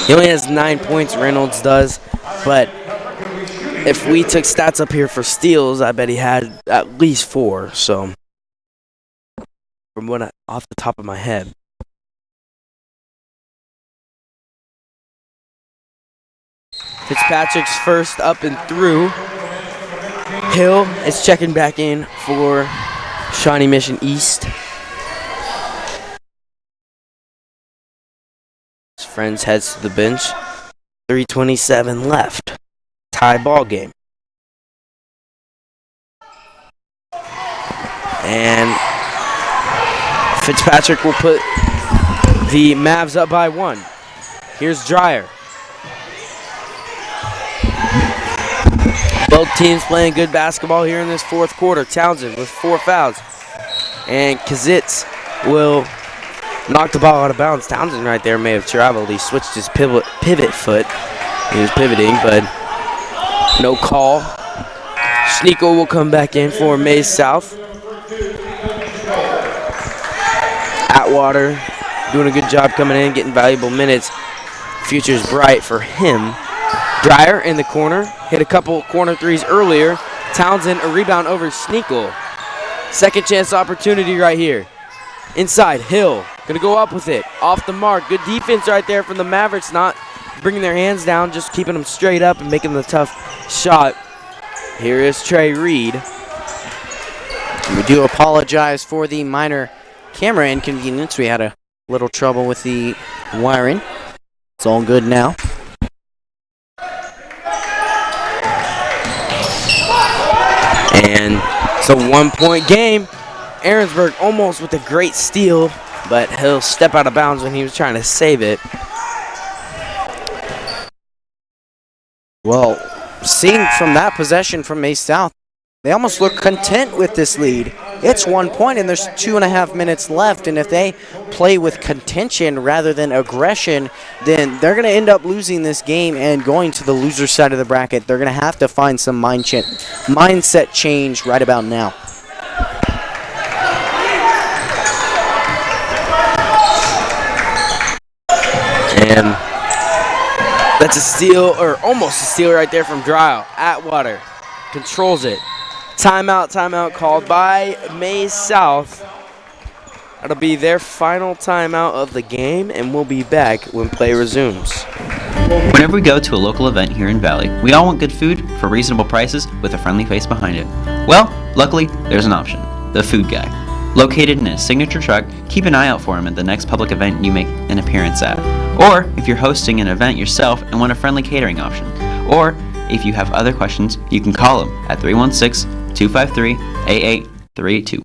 He only has 9 points, Reynolds does, but if we took stats up here for steals, I bet he had at least 4. So, from what off the top of my head. Fitzpatrick's first up and through. Hill is checking back in for Shawnee Mission East. His Friends heads to the bench. 3:27 left. Tie ball game. And Fitzpatrick will put the Mavs up by 1. Here's Dreyer. Both teams playing good basketball here in this 4th quarter. Townsend with 4 fouls. And Kazitz will knock the ball out of bounds. Townsend right there may have traveled. He switched his pivot foot. He was pivoting, but no call. Sneeko will come back in for Mays South. Atwater doing a good job coming in, getting valuable minutes. Future's bright for him. Dreyer in the corner, hit a couple corner threes earlier. Townsend, a rebound over Sneakle. Second chance opportunity right here. Inside, Hill, gonna go up with it. Off the mark, good defense right there from the Mavericks, not bringing their hands down, just keeping them straight up and making the tough shot. Here is Trey Reed. We do apologize for the minor camera inconvenience. We had a little trouble with the wiring. It's all good now. And it's a 1-point game. Aaronsburg almost with a great steal, but he'll step out of bounds when he was trying to save it. Well, seeing from that possession from Mace South, they almost look content with this lead. It's 1 point and there's 2.5 minutes left, and if they play with contention rather than aggression, then they're going to end up losing this game and going to the loser side of the bracket. They're going to have to find some mindset change right about now. And that's a steal, or almost a steal right there from Dryle. Atwater controls it. Timeout called by Mays South. That'll be their final timeout of the game, and we'll be back when play resumes. Whenever we go to a local event here in Valley, we all want good food for reasonable prices with a friendly face behind it. Well, luckily, there's an option, the Food Guy. Located in his signature truck, keep an eye out for him at the next public event you make an appearance at. Or if you're hosting an event yourself and want a friendly catering option. Or if you have other questions, you can call him at 316-253-8832.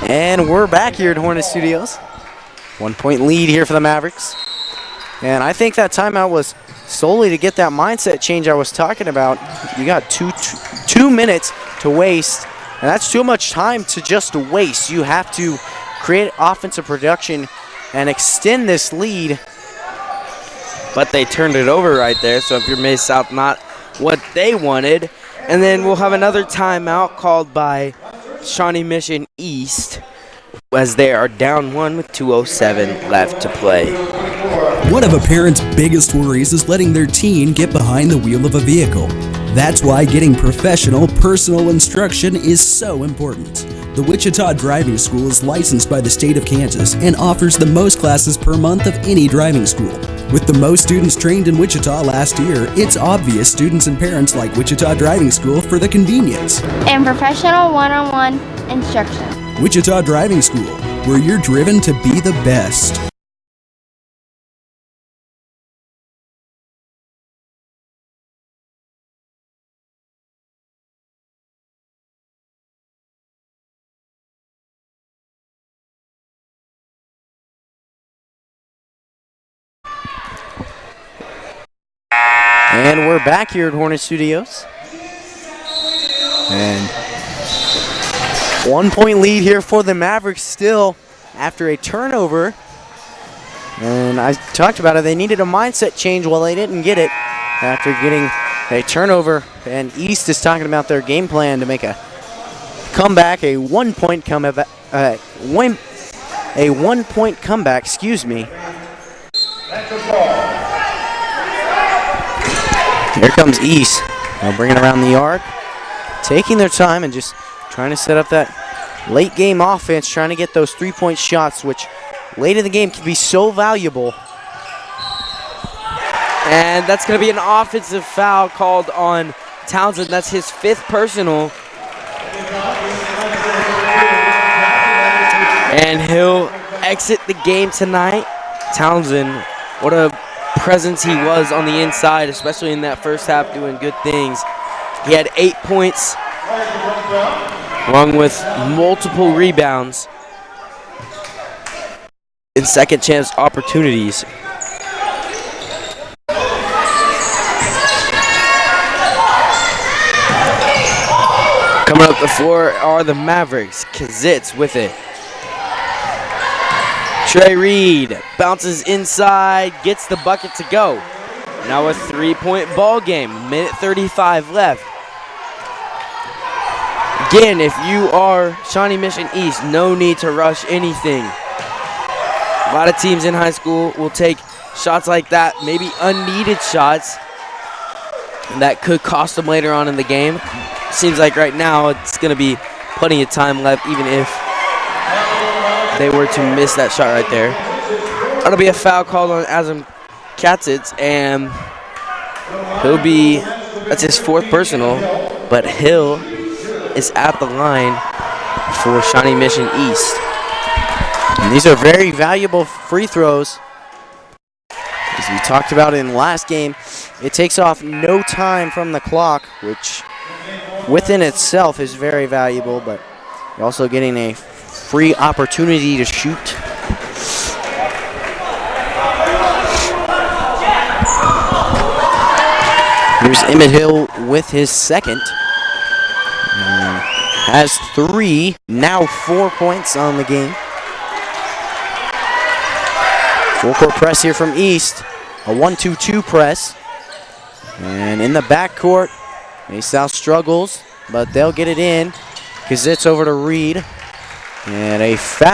And we're back here at Hornet Studios. 1 point lead here for the Mavericks. And I think that timeout was solely to get that mindset change I was talking about. You got two minutes to waste, and that's too much time to just waste. You have to create offensive production and extend this lead. But they turned it over right there, so if you're Mays South, not what they wanted. And then we'll have another timeout called by Shawnee Mission East as they are down 1 with 2:07 left to play. One of a parent's biggest worries is letting their teen get behind the wheel of a vehicle. That's why getting professional, personal instruction is so important. The Wichita Driving School is licensed by the state of Kansas and offers the most classes per month of any driving school. With the most students trained in Wichita last year, it's obvious students and parents like Wichita Driving School for the convenience. And professional one-on-one instruction. Wichita Driving School, where you're driven to be the best. And we're back here at Hornet Studios. And 1 point lead here for the Mavericks still after a turnover. And I talked about it, they needed a mindset change. Well, they didn't get it after getting a turnover. And East is talking about their game plan to make a comeback, a 1 point comeback, a 1 point comeback, excuse me. Here comes East. They'll bring it around the arc, taking their time and just trying to set up that late game offense, trying to get those 3-point shots, which late in the game can be so valuable. And that's going to be an offensive foul called on Townsend. That's his 5th personal. And he'll exit the game tonight. Townsend what a presence he was on the inside, especially in that first half, doing good things. He had 8 points, along with multiple rebounds and second chance opportunities. Coming up the floor are the Mavericks. Kazitz with it. Trey Reed bounces inside, gets the bucket to go. Now a 3-point ball game, minute 35 left. Again, if you are Shawnee Mission East, no need to rush anything. A lot of teams in high school will take shots like that, maybe unneeded shots that could cost them later on in the game. Seems like right now it's going to be plenty of time left, even if they were to miss that shot right there. That'll be a foul called on Azam Katzitz, and that's his 4th personal, but Hill is at the line for Shawnee Mission East. And these are very valuable free throws. As we talked about in the last game, it takes off no time from the clock, which within itself is very valuable, but you're also getting a free opportunity to shoot. Here's Emmett Hill with his second. Has 3, now 4 points on the game. Full court press here from East. A 1-2-2 press. And in the backcourt, South struggles, but they'll get it in. Kazitz over to Reed. And a foul.